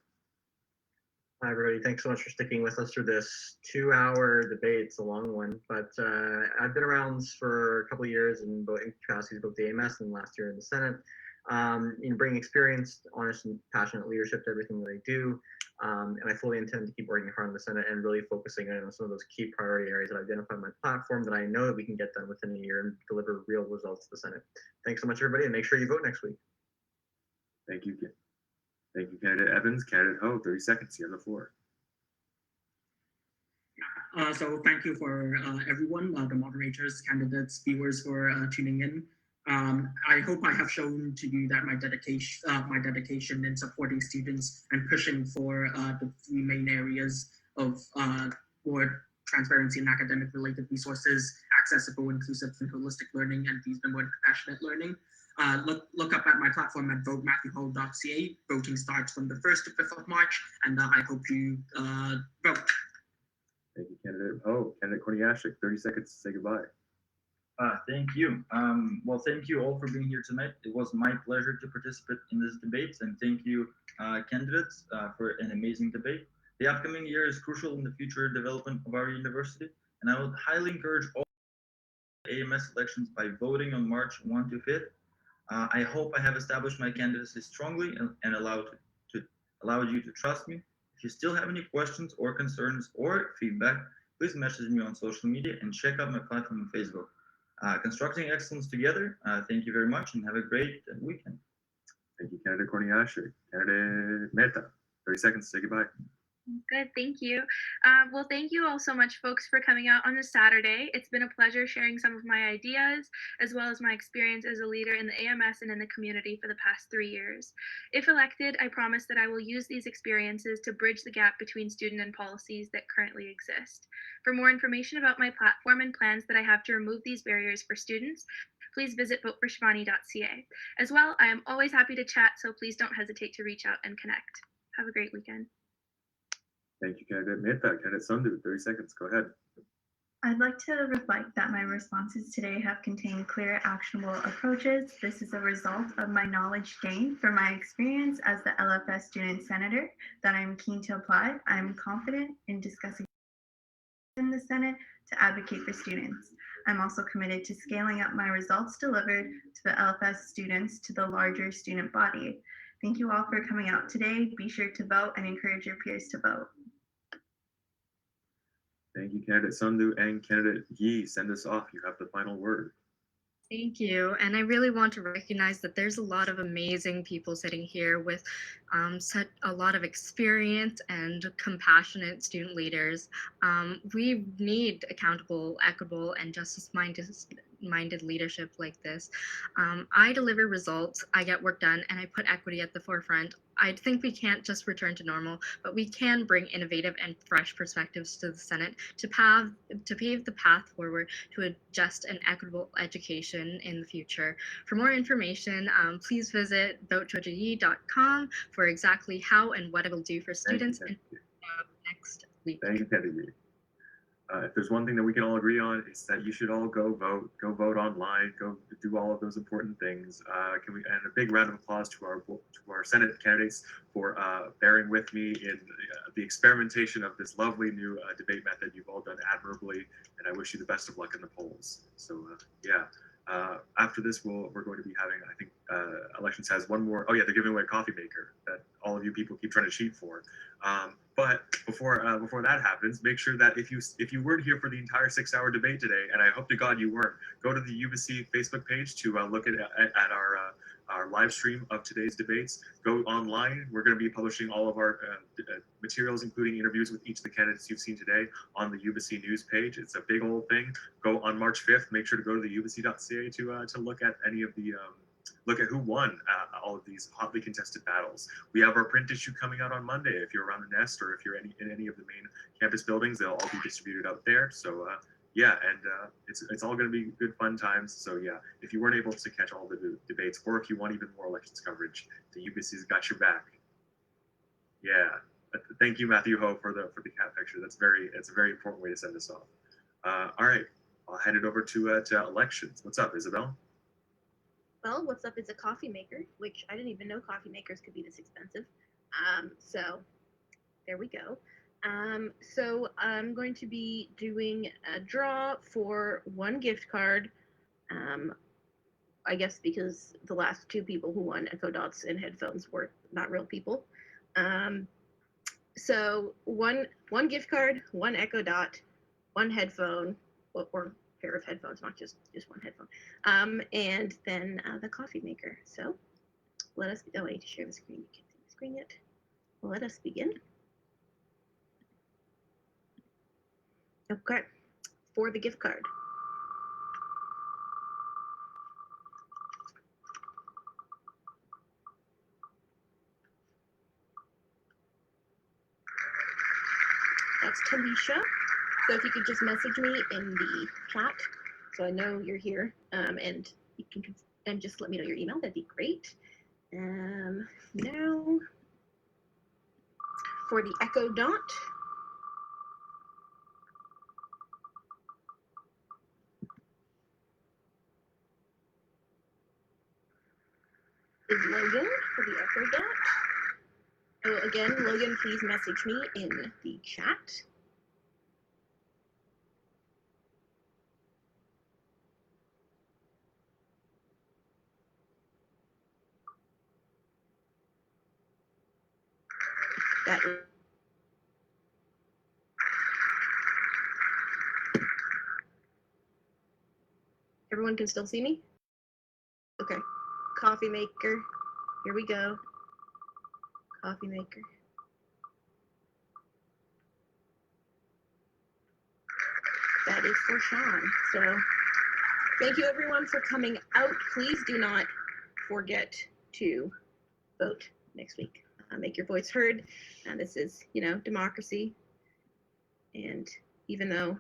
Hi, everybody. Thanks so much for sticking with us through this 2-hour debate. It's a long one, but I've been around for a couple of years in capacities, both the AMS and last year in the Senate. Bringing experience, honest, and passionate leadership to everything that I do. And I fully intend to keep working hard in the Senate and really focusing on some of those key priority areas that I identified in my platform that I know that we can get done within a year and deliver real results to the Senate. Thanks so much, everybody, and make sure you vote next week. Thank you. Thank you, Candidate Evans. Candidate Ho, 30 seconds. You have the floor. So thank you for everyone, the moderators, candidates, viewers for tuning in. I hope I have shown to you that my dedication in supporting students and pushing for the 3 main areas of more transparency and academic related resources, accessible, inclusive, and holistic learning, and reasonable and compassionate learning. Look up at my platform at votematthewhall.ca. Voting starts from the 1st to 5th of March, and I hope you vote. Thank you, Candidate Ho. Candidate Korniashik, 30 seconds to say goodbye. Thank you. Well, thank you all for being here tonight. It was my pleasure to participate in this debate, and thank you, candidates, for an amazing debate. The upcoming year is crucial in the future development of our university, and I would highly encourage all AMS elections by voting on March 1 to 5th. I hope I have established my candidacy strongly and allowed you to trust me. If you still have any questions or concerns or feedback, please message me on social media and check out my platform on Facebook. Constructing excellence together. Thank you very much and have a great weekend. Thank you, Candidate Korniashik. Candidate Mehta, 30 seconds to say goodbye. Good, thank you. Well, thank you all so much, folks, for coming out on a Saturday. It's been a pleasure sharing some of my ideas, as well as my experience as a leader in the AMS and in the community for the past 3 years. If elected, I promise that I will use these experiences to bridge the gap between student and policies that currently exist. For more information about my platform and plans that I have to remove these barriers for students, please visit voteforshivani.ca. As well, I am always happy to chat, so please don't hesitate to reach out and connect. Have a great weekend. Thank you, Candidate Mehta. Candidate Sandhu, 30 seconds. Go ahead. I'd like to reflect that my responses today have contained clear, actionable approaches. This is a result of my knowledge gained from my experience as the LFS student senator that I'm keen to apply. I'm confident in discussing in the Senate to advocate for students. I'm also committed to scaling up my results delivered to the LFS students to the larger student body. Thank you all for coming out today. Be sure to vote and encourage your peers to vote. Thank you, Candidate Sandhu, and Candidate Yi. Send us off. You have the final word. Thank you. And I really want to recognize that there's a lot of amazing people sitting here with such a lot of experience and compassionate student leaders. We need accountable, equitable, and justice-minded leadership like this. I deliver results, I get work done, and I put equity at the forefront. I think we can't just return to normal, but we can bring innovative and fresh perspectives to the Senate to pave the path forward to a just and equitable education in the future. For more information, please visit votegeorgiayi.com for exactly how and what it will do for students next week. Thank you, Candidate Yi. If there's one thing that we can all agree on, it's that you should all go vote online, go do all of those important things. And a big round of applause to our Senate candidates for bearing with me in the experimentation of this lovely new debate method. You've all done admirably, and I wish you the best of luck in the polls. So yeah. After this, we're going to be having, I think, Elections has one more. Oh yeah, they're giving away a coffee maker that all of you people keep trying to cheat for. But before that happens, make sure that if you weren't here for the entire 6-hour debate today, and I hope to God you weren't, go to the Ubyssey Facebook page to look at our live stream of today's debates. Go online. We're going to be publishing all of our materials, including interviews with each of the candidates you've seen today, on the Ubyssey news page. It's a big old thing. Go on March 5th. Make sure to go to the ubyssey.ca to look at any of the look at who won all of these hotly contested battles. We have our print issue coming out on Monday. If you're around the Nest or if you're in any of the main campus buildings, they'll all be distributed out there. So yeah, and it's all going to be good fun times. So yeah, if you weren't able to catch all the debates, or if you want even more elections coverage, the Ubyssey's got your back. Yeah. Thank you, Matthew Ho, for the cat picture. It's a very important way to send us off. All right, I'll hand it over to elections. What's up, Isabel? Well, what's up is a coffee maker, which I didn't even know coffee makers could be this expensive. So there we go. So I'm going to be doing a draw for one gift card. I guess because the last two people who won Echo Dots and headphones were not real people. So one gift card, one Echo Dot, one headphone, or pair of headphones, not just one headphone, and then the coffee maker. So let us. Oh, I need to share the screen. You can't see the screen yet. Let us begin. Okay, for the gift card. That's Talisha. So if you could just message me in the chat so I know you're here, and you can and just let me know your email, that'd be great. Now for the Echo Dot. Is Logan for the Echo Dot. Oh, again, Logan, please message me in the chat. That is everyone can still see me? Okay. Coffee maker. Here we go. Coffee maker. That is for Sean. So thank you everyone for coming out. Please do not forget to vote next week. Make your voice heard. This is, democracy. And even though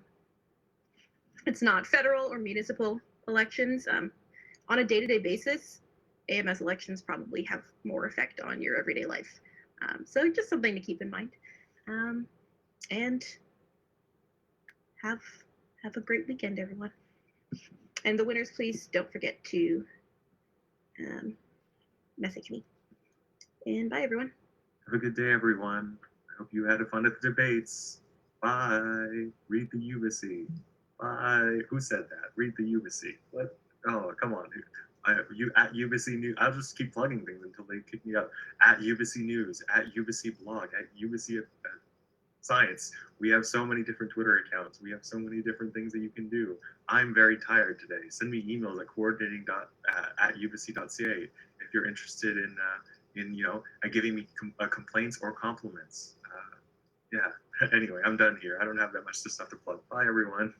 it's not federal or municipal elections, on a day-to-day basis, AMS elections probably have more effect on your everyday life. So just something to keep in mind. And have a great weekend, everyone. And the winners, please don't forget to message me. And bye, everyone. Have a good day, everyone. I hope you had fun at the debates. Bye. Read the Ubyssey. Bye. Who said that? Read the Ubyssey. What? Oh, come on, dude. You at Ubyssey News. I'll just keep plugging things until they kick me out. At Ubyssey News, at Ubyssey Blog, at Ubyssey Science. We have so many different Twitter accounts. We have so many different things that you can do. I'm very tired today. Send me emails at coordinating@ubyssey.ca if you're interested in giving me complaints or compliments. Yeah. Anyway, I'm done here. I don't have that much stuff to plug. Bye, everyone.